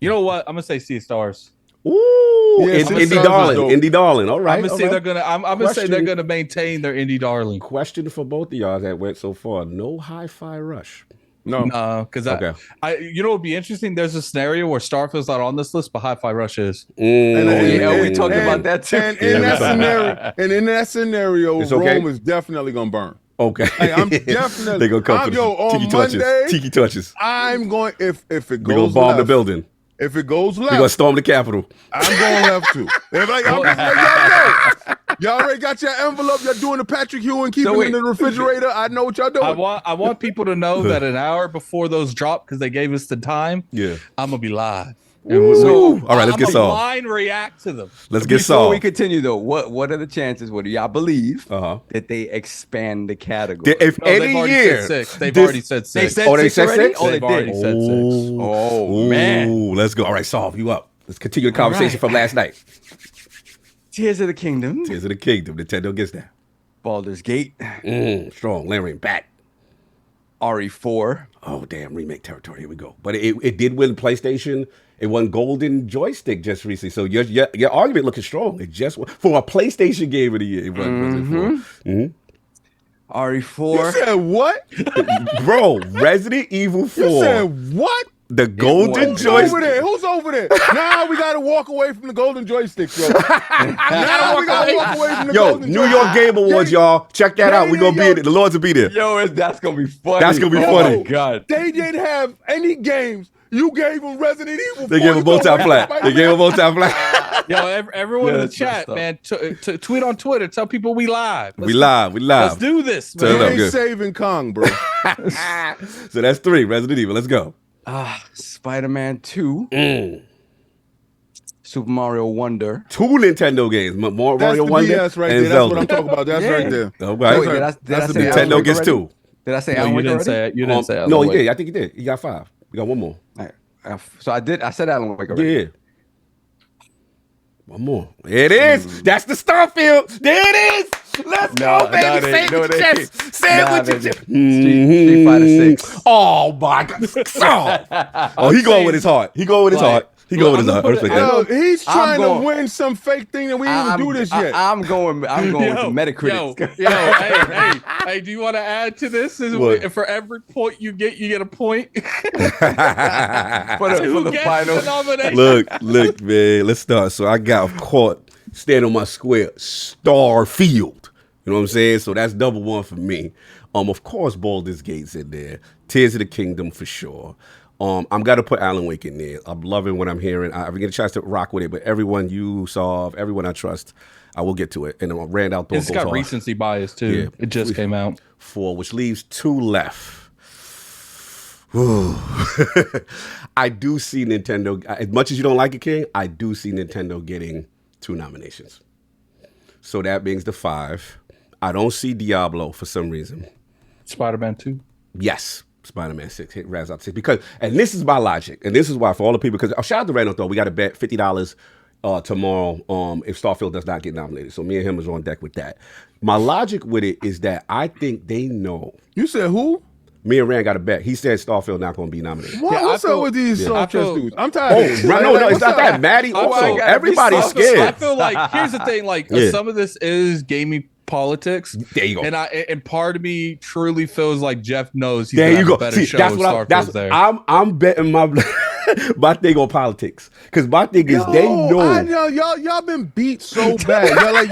know what? I'm gonna say Sea of Stars. Ooh, indie darling. All right. I'm gonna say they're gonna. I'm gonna say they're gonna maintain their indie darling. Question for both of y'all that went so far: no Hi-Fi Rush. No, because you know, it'd be interesting. There's a scenario where Starfield's not on this list, but Hi-Fi Rush is. We talked about that too. And in that scenario, Rome is definitely gonna burn. Okay, I'm definitely. They're gonna come for the tiki touches. I'm going if it goes. We're gonna bomb the building. If it goes left, we're gonna storm the Capitol. I'm going left too. Y'all already got your envelope. Y'all doing the Patrick Hugh and keeping it in the refrigerator. I know what y'all doing. I want people to know that an hour before those drop, because they gave us the time. Yeah, I'm gonna be live. All right, let's get solved. Blind react to them. Let's get Before solved. we continue though, what are the chances? What do y'all believe that they expand the category? If any year, they've already said six. They said six already? Oh, They've already said six. Oh man, let's go. All right, solve you up. Let's continue the conversation from last night. Tears of the Kingdom. Tears of the Kingdom. Nintendo gets that. Baldur's Gate. Strong. Larry back. RE4. Oh, damn. Remake territory. Here we go. But it did win PlayStation. It won Golden Joystick just recently. So your argument looking strong. It just won for a PlayStation Game of the Year. It won RE4. You said what? Bro, Resident Evil 4. You said what? The Golden Who's Joystick. over there? Who's over there? Now we gotta walk away from the Golden Joystick, yo. Now we gotta walk away from the Golden New York Game Awards, y'all. Check that out. We're gonna be in it. The Lords will be there. Yo, that's gonna be funny. That's gonna be funny. Oh, God. They didn't have any games. You gave them Resident Evil. They gave them multi-flat. They gave them multi-flat. Yo, everyone in the chat, man, tweet on Twitter. Tell people we live. We live. Let's do this, man. They ain't saving Kong, bro. So that's 3. Resident Evil. Let's go. Spider-Man 2. Super Mario Wonder. 2 Nintendo games. Mario Wonder BS right and there. Zelda. That's what I'm talking about. That's right there. Okay. That's the Nintendo gets 2. Did I say No, Alan you Wake didn't already? say it. You didn't say it. No, you did. I think you did. You got 5. We got one more. All right. So I said Alan Wake already. Yeah. One more. It is. That's the Starfield. There it is. Let's go, baby. Say it with your chest. Say it with your chest. Street Fighter 6. Oh, my God. Oh, he going with his heart. He going with his heart. He going with his heart. I respect Yo, that. he's trying to win some fake thing that we didn't even do this yet. I'm going with Metacritic. Hey, do you want to add to this? What? For every point you get a point. for the final. nomination? Look, man. Let's start. So I got caught standing on my square, Starfield. You know what I'm saying? So that's double 1 for me. Of course, Baldur's Gate's in there. Tears of the Kingdom for sure. I'm got to put Alan Wake in there. I'm loving what I'm hearing. I haven't get a chance to rock with it, but everyone you saw, everyone I trust, I will get to it. And Randall Thor It's got recency bias too. Yeah. It just came out. 4, which leaves 2 left. I do see Nintendo, as much as you don't like it, King, I do see Nintendo getting 2 nominations. So that brings the 5. I don't see Diablo for some reason. Spider-Man 2. Yes. Spider-Man 6 hit Raz out 6 because, and this is my logic, and this is why for all the people, because shout out to Randall though, we got to bet $50 tomorrow if Starfield does not get nominated. So me and him is on deck with that. My logic with it is that I think they know. You said who? Me and Rand got a bet. He said Starfield not going to be nominated. What's up with these soft chest dudes? I'm tired. No, it's not that. Maddie also. Everybody's scared. I feel like here's the thing. Like some of this is gaming politics. There you go. And part of me truly feels like Jeff knows he's there you go. a better show. That's what I'm betting my my thing on politics because my thing is they know. I know y'all been beat so bad.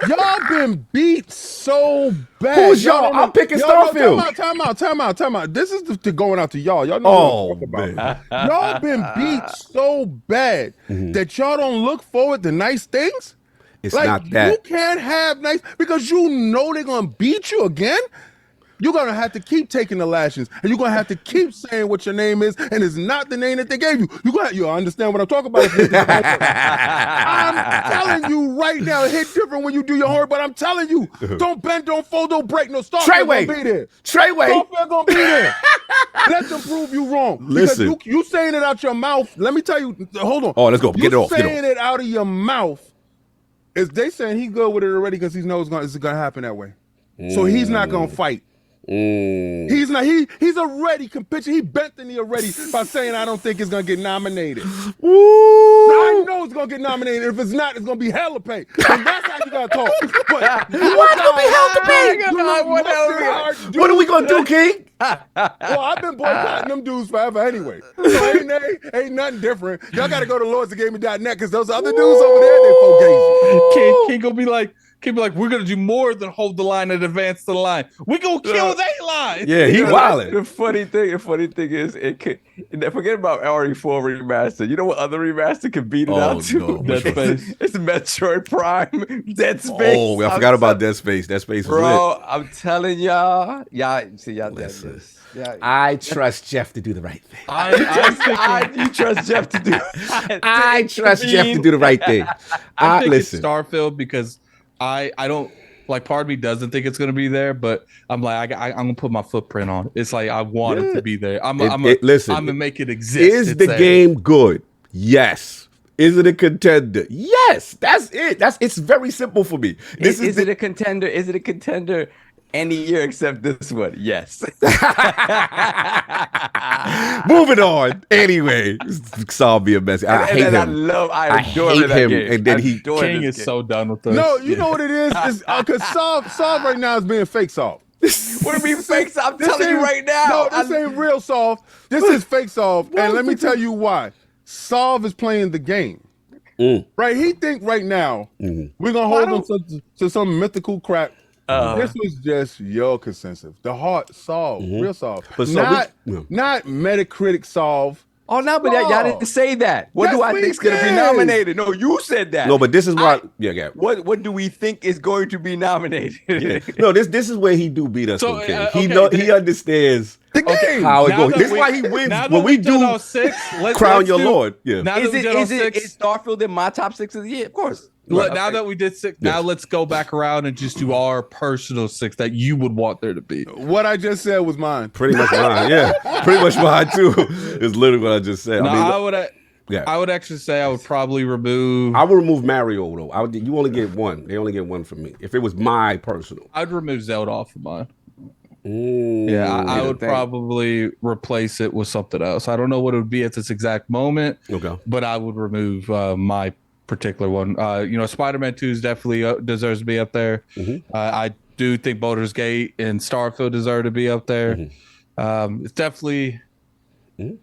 Y'all been beat so bad. Who's y'all? I'm picking Starfield. Time out. This is the going out to y'all. Y'all know what I'm talking about. Y'all been beat so bad that y'all don't look forward to nice things. It's not that. You can't have nice because you know they're gonna beat you again. You're gonna have to keep taking the lashings, and you're gonna have to keep saying what your name is, and it's not the name that they gave you. You understand what I'm talking about? I'm telling you right now, it hit different when you do your homework, but I'm telling you, don't bend, don't fold, don't break. No, Starfield gonna be there. Starfield gonna be there. Let them prove you wrong. Listen, because you saying it out your mouth. Let me tell you. Hold on. Oh, let's go. Get it off. You saying it out of your mouth. Is they saying he good with it already because he knows it's gonna happen that way. So he's not gonna fight. He's not. He's already competition. He bent the knee already by saying I don't think it's gonna get nominated. I know it's gonna get nominated. If it's not, it's gonna be hell to pay. And that's how you gotta talk. But what's gonna be hell to pay? What are we gonna do, King? Well, I've been boycotting them dudes forever anyway. So ain't nothing different. Y'all gotta go to LordsCognito.net because those other dudes over there, they fugazi. King gonna be like, Keep like, we're gonna do more than hold the line and advance the line. We gonna kill they line. Yeah, he wildin'. The funny thing is, it could forget about RE4 remaster. You know what other remaster could beat it out to? No. Dead Space. It's Metroid Prime, Dead Space. Oh, I forgot about Dead Space. Dead Space was Bro, lit. I'm telling y'all, see y'all. Listen, Yeah, I trust Jeff to do the right thing. you trust Jeff to do. I trust Jeff to do the right thing. I'm thinking Listen. Starfield because I don't like. Part of me doesn't think it's gonna be there, but I'm like I'm gonna put my footprint on it. It's like I want it to be there. Listen, I'm gonna make it exist. Is the game good? Yes. Is it a contender? Yes. That's it. It's very simple for me. Is it a contender? Is it a contender? Any year except this one, yes. Moving on. Anyway, Saul be a mess. I hate him. I adore hate that him. game. And then King is so done with us. No, you know what it is? Because Solve right now is being fake Solve. What do you mean fake? I'm telling you right now. No, this ain't real Solve. This is fake Solve. And let me tell you why. Solve is playing the game. Right? He think right now we're going to hold him to some mythical crap. This was just your consensus. The hard Solve, real Solve. But not Metacritic Solve. Oh, no, but y'all didn't say that. What do I think is going to be nominated? No, you said that. No, but this is why. Yeah. What do we think is going to be nominated? Yeah. No, this is where he do beat us. So, he understands the game. how it goes. This is why he wins. When we do Crown Your Lord. Yeah. Is Starfield in my top 6 of the year? Of course. Now that we did 6, now let's go back around and just do our personal 6 that you would want there to be. What I just said was mine. Pretty much mine. Yeah, pretty much mine too. Is literally what I just said. No, I would actually say I would probably remove. I would remove Mario though. You only get one. They only get one from me. If it was my personal, I'd remove Zelda off of mine. I would probably replace it with something else. I don't know what it would be at this exact moment. Okay, but I would remove my particular one. Spider-Man 2 is definitely deserves to be up there. I do think Baldur's Gate and Starfield deserve to be up there. It's definitely. I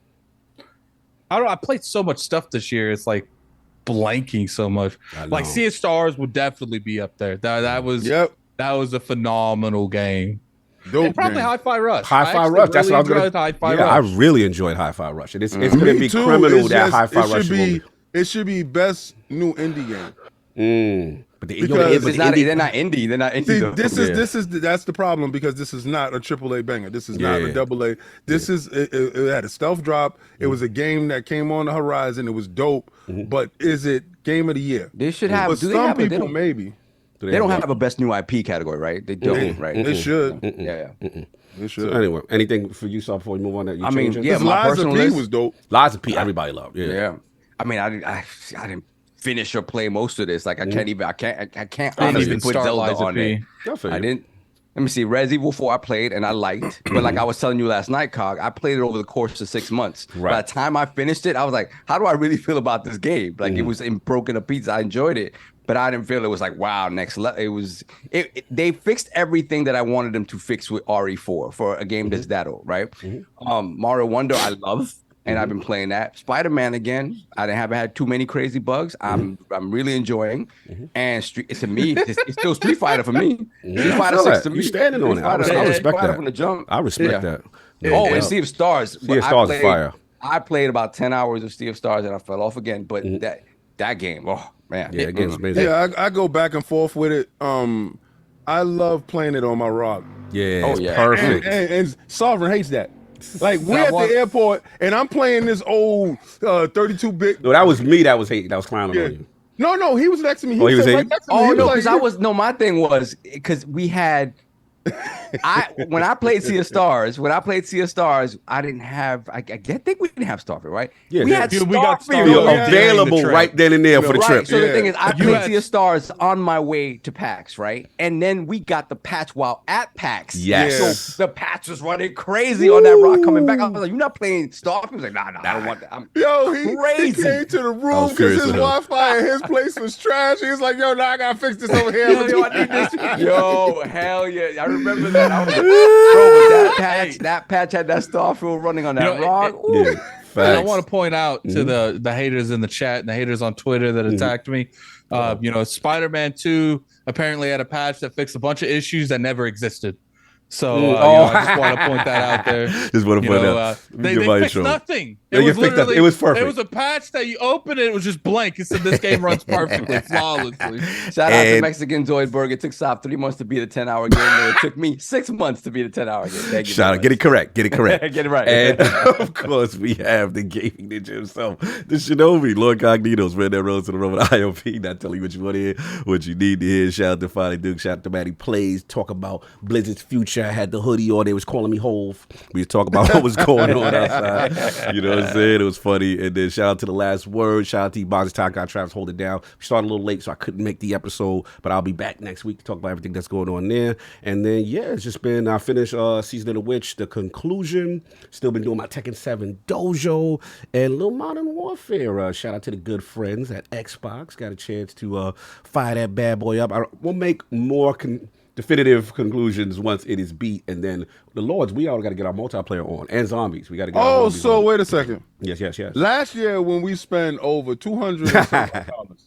don't know. I played so much stuff this year. It's like blanking so much. Like Sea of Stars would definitely be up there. That was a phenomenal game. Dope and probably game. Hi-Fi Rush. Hi-Fi Rush. That's what I was going to. Hi-Fi Rush. I really enjoyed Hi-Fi Rush. It's going to be too. criminal that Hi-Fi Rush it should be best new indie game. But they're not indie. They're not indie. See, that's the problem because this is not a AAA banger. This is not a AA. This is it had a stealth drop. It was a game that came on the horizon. It was dope. But is it game of the year? They should have. But some people maybe. They don't have a best new IP category, right? They don't, right? They should. Yeah. They should. So anyway, anything for you, Saul, before we move on? That you my personal list was dope. Liza P, everybody loved. Yeah. I mean, I didn't finish or play most of this. Like I can't honestly put Zelda on it. I didn't. Let me see. Resident Evil 4 I played and I liked, but like I was telling you last night, Cog, I played it over the course of 6 months. Right. By the time I finished it, I was like, how do I really feel about this game? Like it was in broken up pieces. I enjoyed it, but I didn't feel it was like wow, next level. They fixed everything that I wanted them to fix with RE4 for a game that's that old, right? Mario Wonder I love. And I've been playing that. Spider-Man again. I haven't had too many crazy bugs. I'm really enjoying. And to me, it's still Street Fighter for me. Street Fighter 6 to me. You're standing on it. I respect that. From the jump. I respect that. And Sea of Stars. Sea of Stars is fire. I played about 10 hours of Sea of Stars and I fell off again. But that game, oh man. Yeah, that game's amazing. Yeah, I go back and forth with it. I love playing it on my rock. Yeah, perfect. And Sovereign hates that. Like we're at the airport and I'm playing this old 32-bit. No, that was me that was hating. That was clowning on you. No, he was next to me. He was right next to me. My thing was because we had when I played Sea of Stars, I didn't have. I think we didn't have Starfield, right? Yeah, we got Starfield available right then and there for the trip. So the thing is, I played Sea of Stars on my way to PAX, right? And then we got the patch while at PAX. Yes. So the patch was running crazy on that rock coming back. I was like, "You're not playing Starfield?" He was like, "Nah, I don't want that." He came to the room because his Wi-Fi in his place was trash. He was like, "Yo, now I gotta fix this over here." I need this. Yo, hell yeah! I remember that. I was like, bro, but that patch had that Starfield running on that rock. I want to point out to the haters in the chat and the haters on Twitter that attacked me. Spider-Man 2, apparently had a patch that fixed a bunch of issues that never existed. So I just want to point that out there. Just want to point out. They fixed nothing. It was literally, it was perfect. It was a patch that you open it was just blank. It said this game runs perfectly, flawlessly. Shout out to Mexican Zoidberg. It took Sop 3 months to beat a 10-hour game. It took me 6 months to beat a 10-hour game. Thank you. Shout out. Get it correct. Get it right. And of course, we have the gaming ninja himself, the Shinobi, LordCognito's Red That Rose to the Roman ILP. Not telling you what you want to hear, what you need to hear. Shout out to Finally Duke. Shout out to Matty Plays. Talk about Blizzard's future. I had the hoodie on. They was calling me Hove. We was talking about what was going on outside. You know what I'm saying? It was funny. And then shout out to The Last Word. Shout out to Box Time. Got Travis hold it down. We started a little late, so I couldn't make the episode, but I'll be back next week to talk about everything that's going on there. And then, yeah, it's just been, I finished Season of the Witch, the conclusion. Still been doing my Tekken 7 dojo and a little Modern Warfare. Shout out to the good friends at Xbox. Got a chance to fire that bad boy up. We'll make more definitive conclusions once it is beat, and then the Lords, we all got to get our multiplayer on, and zombies. We got to get. Oh, so wait a second. Yes. Last year when we spent over $200,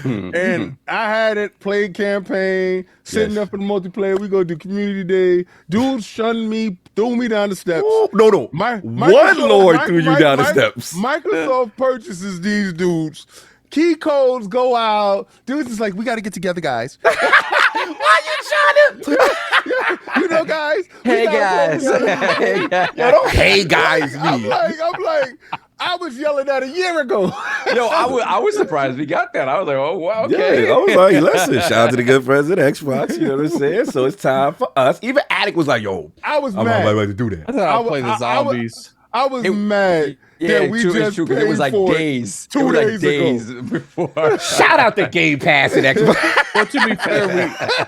and I had it played campaign, sitting up in the multiplayer. We go do community day. Dude shunned me, threw me down the steps. Ooh, no. One Lord threw you down the steps. Microsoft purchases these dudes. Key codes go out. Dudes is like, we got to get together, guys. Why you trying to? You know, guys. Hey, guys. Hey, guys. Yo, don't hey, guys, me. I'm like, I was yelling that a year ago. Yo, I was surprised we got that. I was like, oh, wow, okay. Yeah, I was like, listen, shout out to the good friends at Xbox. You know what I'm saying? So it's time for us. Even Attic was like, yo, I was I'm mad. on my way to do that. I thought I'll play the zombies. I was mad. Yeah, we true, just true, because it was like days. 2 days ago. Before. Shout out to Game Pass and Xbox. Well, to be fair,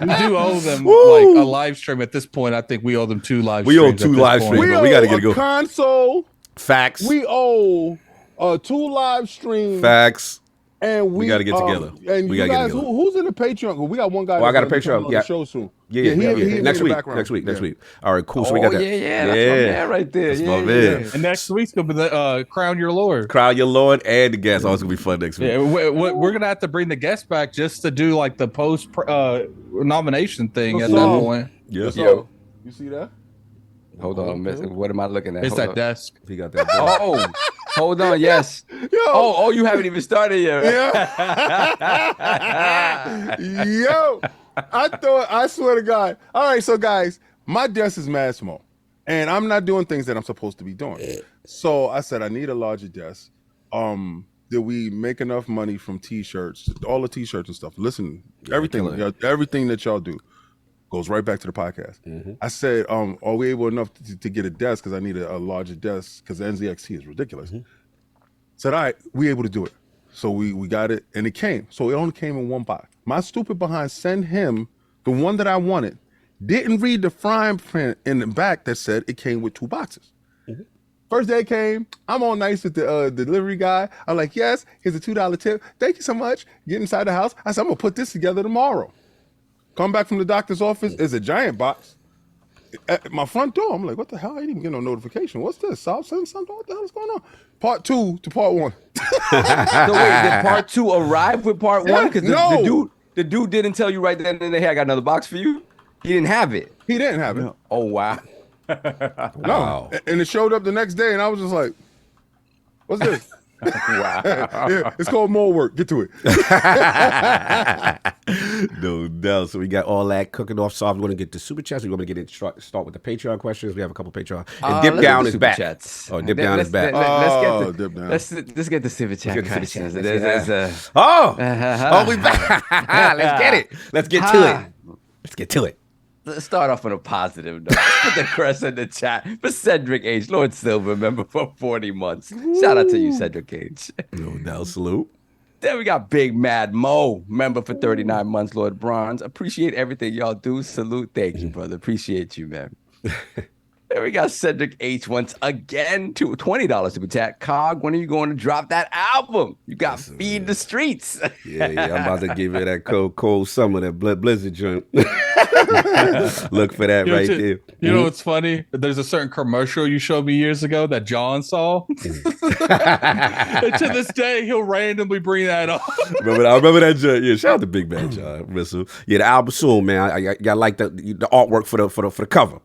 we do owe them like a live stream at this point. I think we owe them 2 live streams. We owe 2 live streams, we but we got to get it going. Console. Facts. We owe 2 live streams. Facts. And we got to get together. And we you got to get guys, together. who's in the Patreon? We got one guy. Oh, I got a Patreon. On Yeah. the show soon. Yeah. Next week. All right, cool. So we got that. Yeah, that's my man right there. That's my man. And next week's gonna be the Crown Your Lord. Crown Your Lord and the guest. Always gonna be fun next week. Yeah, we're gonna have to bring the guest back just to do like the post nomination thing at that point. Yeah. Yo, you see that? hold on, what am I looking at? It's that desk. He got that. Oh, hold on, yes. Yo. Oh, you haven't even started yet. Yeah. Yo, I swear to God. All right, so guys, my desk is mad small, and I'm not doing things that I'm supposed to be doing. So I said I need a larger desk. Did we make enough money from T-shirts, all the T-shirts and stuff? Listen, everything that y'all do goes right back to the podcast. I said, are we able enough to get a desk? Because I need a larger desk because the NZXT is ridiculous. Said, all right, we able to do it. So we got it, and it came. So it only came in 1 box. My stupid behind sent him the one that I wanted. Didn't read the fine print in the back that said it came with 2 boxes. First day it came, I'm all nice with the delivery guy. I'm like, yes, here's a $2 tip. Thank you so much. Get inside the house. I said, I'm gonna put this together tomorrow. Come back from the doctor's office, it's a giant box. At my front door, I'm like, what the hell? I didn't even get no notification. What's this? South sending something? What the hell is going on? Part 2 to part 1. So wait, did part 2 arrive with part 1? Because the dude didn't tell you right then and there, hey, I got another box for you. He didn't have it. He didn't have it. Oh, wow. No. And it showed up the next day, and I was just like, what's this? Wow. Yeah, it's called more work. Get to it. No doubt. So we got all that cooking off. So I'm going to get the super chats. We're going to get it start with the Patreon questions. We have a couple Patreon. And Dip Down is back. Chats. Oh, Dip Down is back. Let's get the super chat questions. We back. Let's get it. Let's get to it. Let's get to it. Let's start off on a positive note. Put the crest in the chat for Cedric H. Lord Silver, member for 40 months. Shout out to you, Cedric H. No doubt. Salute. Then we got Big Mad Mo, member for 39 months, Lord Bronze. Appreciate everything y'all do. Salute. Thank you, brother. Appreciate you, man. There we got Cedric H once again to $20 super chat. Cog, when are you going to drop that album? You got Feed the Streets. Yeah, I'm about to give you that cold summer, that Blizzard joint. Look for that right there. You know what's funny? There's a certain commercial you showed me years ago that John saw. And to this day, he'll randomly bring that up. I remember that joint. Yeah, shout out to Big Bad John. Yeah, the album soon, man. I like the artwork for the cover.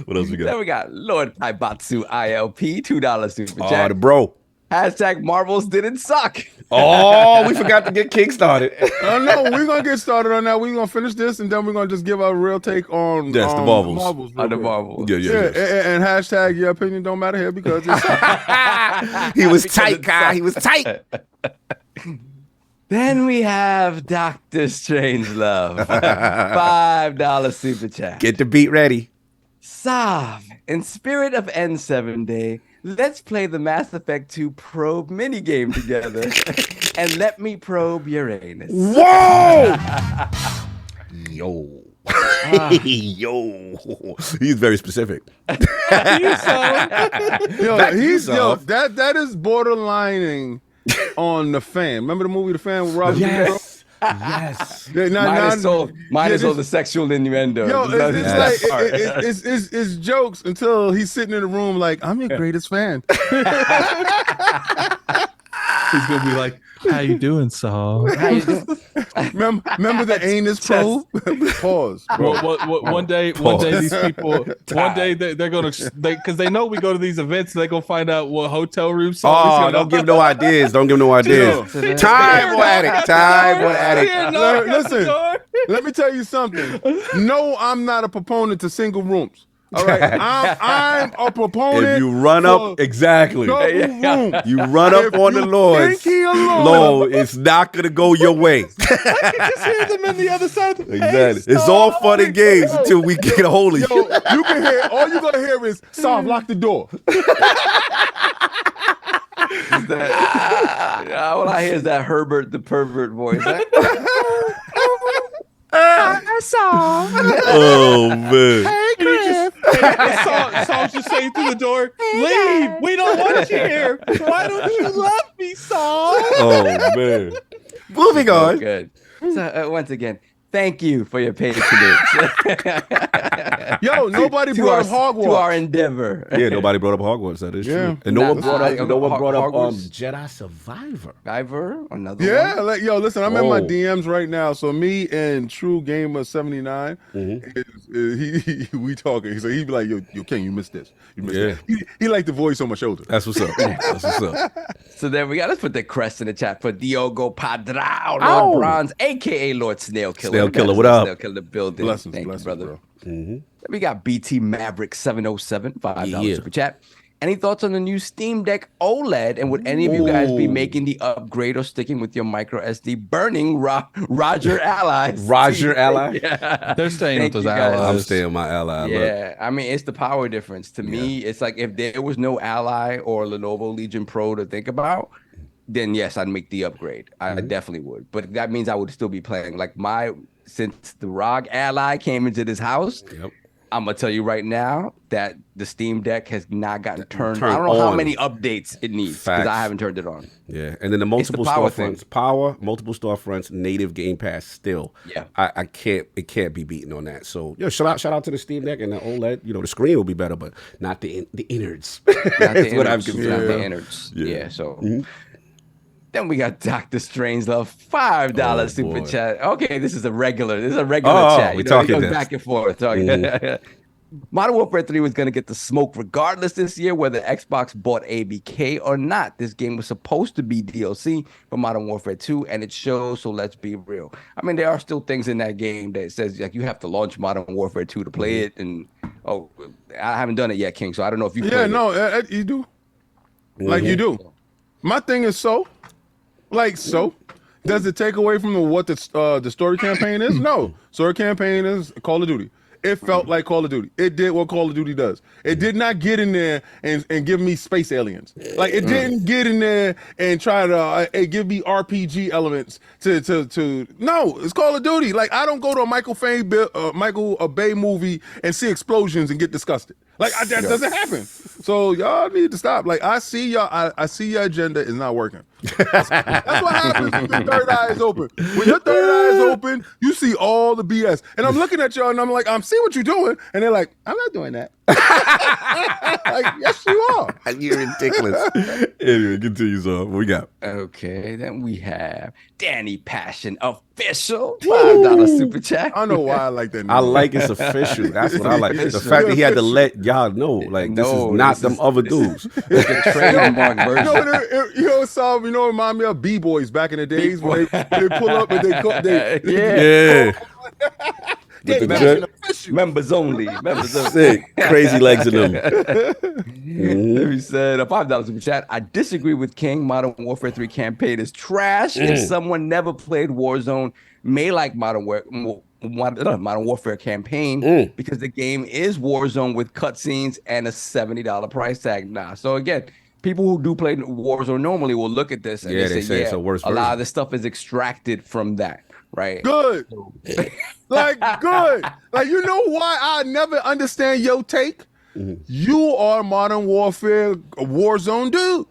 What else we got? Then we got Lord Taibatsu ILP, $2 super chat. Oh, the bro. Hashtag Marvels didn't suck. Oh, we forgot to get kickstarted. No, we're gonna get started on that. We're gonna finish this, and then we're gonna just give our real take on the Marvels. The Marvels. Yeah. And hashtag your opinion don't matter here because it's he was tight, guy. He was tight. Then we have Dr. Strangelove, $5 super chat. Get the beat ready. Sav, in spirit of N7 Day, let's play the Mass Effect 2 probe minigame together. And let me probe Uranus. Whoa! Yo. Yo. He's very specific. that is borderlining on The Fan. Remember the movie The Fan with Robert De Niro? Yes. Minus all the sexual innuendo. Yo, it's jokes until he's sitting in the room like, I'm your greatest fan. He's gonna be like, "How you doing, Saul?" Remember the anus probe? Pause. One day, these people, they're gonna, because they know we go to these events, they're gonna find out what hotel room Saul. Oh, don't give no ideas. Don't give no ideas. Time or addict. Listen, let me tell you something. No, I'm not a proponent to single rooms. All right, I'm a proponent. If you run up, exactly. Room. You run up on the Lord's Lord, it's not gonna go your way. I can just hear them on the other side. Exactly. It's all fun and games until we get a hold of you. You can hear. All you're gonna hear is Sav, lock the door. All I hear is that Herbert the pervert voice. Oh man. Hey, Chris. Saul's just saying through the door, "Leave! We don't want you here. Why don't you love me, Saul?" Oh man. Moving on. Good. So once again, thank you for your patronage. Yo, nobody brought up Hogwarts. To our endeavor. Yeah, nobody brought up Hogwarts. That is true. And no one brought up Jedi Survivor. Another yeah, one. yo, listen, I'm in my DMs right now. So me and True Gamer 79, we talking. So he be like, yo, King, you missed this. You missed this. He like the voice on my shoulder. That's what's up. That's what's up. So then let's put the crest in the chat for Diogo Padrao, Lord Bronze, aka Lord Snail Killer. Snail Killer, what up? Snail Killer building. Blessings, Thank you, brother. bro. We got BT Maverick 707, $5 super chat. Any thoughts on the new Steam Deck OLED? And would any of you guys be making the upgrade or sticking with your micro SD burning Roger allies? Roger ally? Yeah. They're staying with those allies. I'm staying with my ally. Yeah, I mean, it's the power difference. To me, it's like if there was no Ally or Lenovo Legion Pro to think about, then yes, I'd make the upgrade. I definitely would. But that means I would still be playing. Like since the ROG Ally came into this house, I'm gonna tell you right now that the Steam Deck has not gotten turned. I don't know how many updates it needs because I haven't turned it on. Yeah, and then the multiple storefronts, multiple storefronts, native Game Pass still. Yeah, it can't be beaten on that. So shout out to the Steam Deck and the OLED. You know, the screen will be better, but not the innards. That's what I'm concerned. Not the innards. Yeah. So. Then we got Dr. Strangelove, $5 super chat. Okay, this is a regular chat. We talking goes back and forth. Modern Warfare 3 was going to get the smoke regardless this year, whether Xbox bought ABK or not. This game was supposed to be DLC for Modern Warfare 2, and it shows, so let's be real. I mean, there are still things in that game that says like you have to launch Modern Warfare 2 to play it, and I haven't done it yet, King, so I don't know if you played it. No, you do. Like you do. My thing is does it take away from what the story campaign is? No. Story campaign is Call of Duty. It felt like Call of Duty. It did what Call of Duty does. It did not get in there and give me space aliens. Like it didn't get in there and try to give me RPG elements to. No, it's Call of Duty. Like I don't go to a Michael Bay movie and see explosions and get disgusted. Like that doesn't happen. So y'all need to stop. Like I see y'all. I see your agenda is not working. That's what happens when your third eye is open. When your third eye is open, you see all the BS. And I'm looking at y'all and I'm like, I'm seeing what you're doing. And they're like, I'm not doing that. Like, yes, you are. You're ridiculous. Anyway, continue, on. What we got? Okay, then we have Danny Passion Official. $5 super chat. I don't know why I like that name. I like it's official. That's what I like. The fact that he had to let y'all know, like, this is not them other dudes. It's the trademark version. You know, remind me of B-boys back in the days when they pull up and they yeah. Members only. Sick. Crazy legs in them. He said a $5 super chat. I disagree with King. Modern Warfare 3 campaign is trash. If someone never played Warzone, may like Modern Warfare campaign because the game is Warzone with cutscenes and a $70 price tag. Nah. So again, people who do play Warzone normally will look at this and they say it's a worse version. A lot of the stuff is extracted from that. Right. Good. Like, good. Like, you know why I never understand your take? You are Modern Warfare Warzone dude.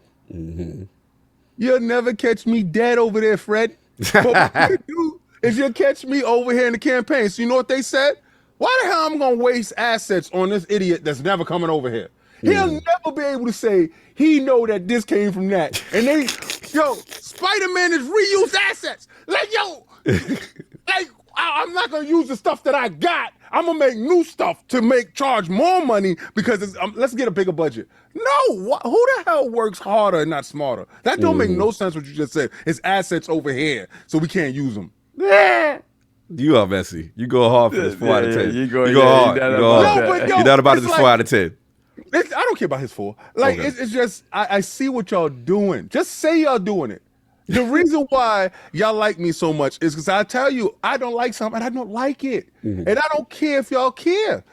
You'll never catch me dead over there, Fred. But what you do is you'll catch me over here in the campaign. So you know what they said? Why the hell I'm going to waste assets on this idiot that's never coming over here? He'll never be able to say he know that this came from that. And Spider-Man is reused assets. Like, I'm not gonna use the stuff that I got. I'm gonna make new stuff to charge more money because let's get a bigger budget. No, who the hell works harder and not smarter? That don't make no sense. What you just said. It's assets over here, so we can't use them. You are messy. You go hard for this 4 out of 10. You go hard. You're not about this 4 out of 10. I don't care about his 4. Like it's just I see what y'all doing. Just say y'all doing it. The reason why y'all like me so much is because I tell you I don't like something and I don't like it, and I don't care if y'all care.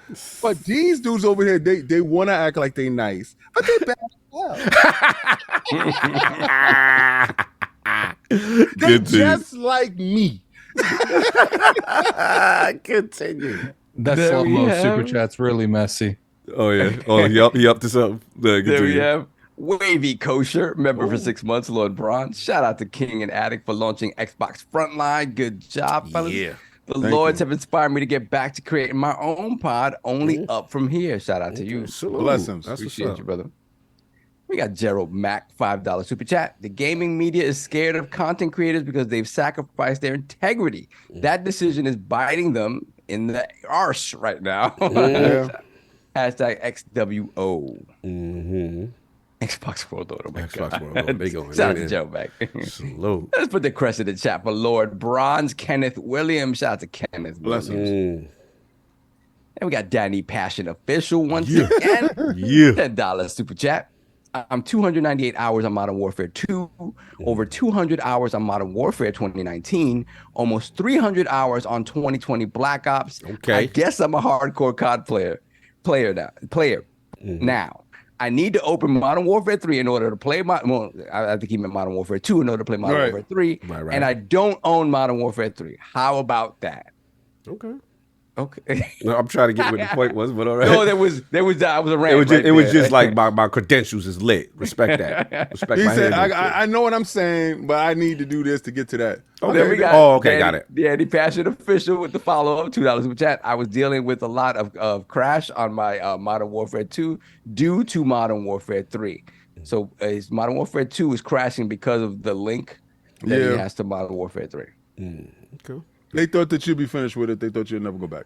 But these dudes over here, they want to act like they nice, but they bad as well. They just like me. Continue. That slow-mo super chat's really messy. Oh yeah. Oh, he up to something. There we have Wavy Kosher, member for 6 months, Lord Braun. Shout out to King and Addict for launching Xbox Frontline. Good job, fellas. Yeah. The Lords have inspired me to get back to creating my own pod, only up from here. Shout out to you. Blessings. Appreciate you, brother. We got Gerald Mack, $5 super chat. The gaming media is scared of content creators because they've sacrificed their integrity. That decision is biting them in the arse right now. Hashtag XWO. Xbox World Order. Xbox World Order. They going. Shout out to Joe back. Let's put the crest in the chat for Lord Bronze, Kenneth Williams. Shout out to Kenneth. Blessings. And we got Danny Passion Official once again. $10 super chat. I'm 298 hours on Modern Warfare 2, over 200 hours on Modern Warfare 2019, almost 300 hours on 2020 Black Ops. Okay. I guess I'm a hardcore COD player now. I need to open Modern Warfare 3 in order to play I think he meant Modern Warfare 2 in order to play Modern Warfare 3. Right. And I don't own Modern Warfare 3. How about that? Okay. Okay. No, I'm trying to get what the point was, but all right. No, I was a rant. It was just like my credentials is lit. Respect that. Respect he my said, I know what I'm saying, but I need to do this to get to that. Okay. Got got it. Danny Passion Official with the follow-up, $2 super chat. I was dealing with a lot of crash on my Modern Warfare 2 due to Modern Warfare 3. So Modern Warfare 2 is crashing because of the link that he has to Modern Warfare 3. Okay. They thought that you'd be finished with it. They thought you'd never go back.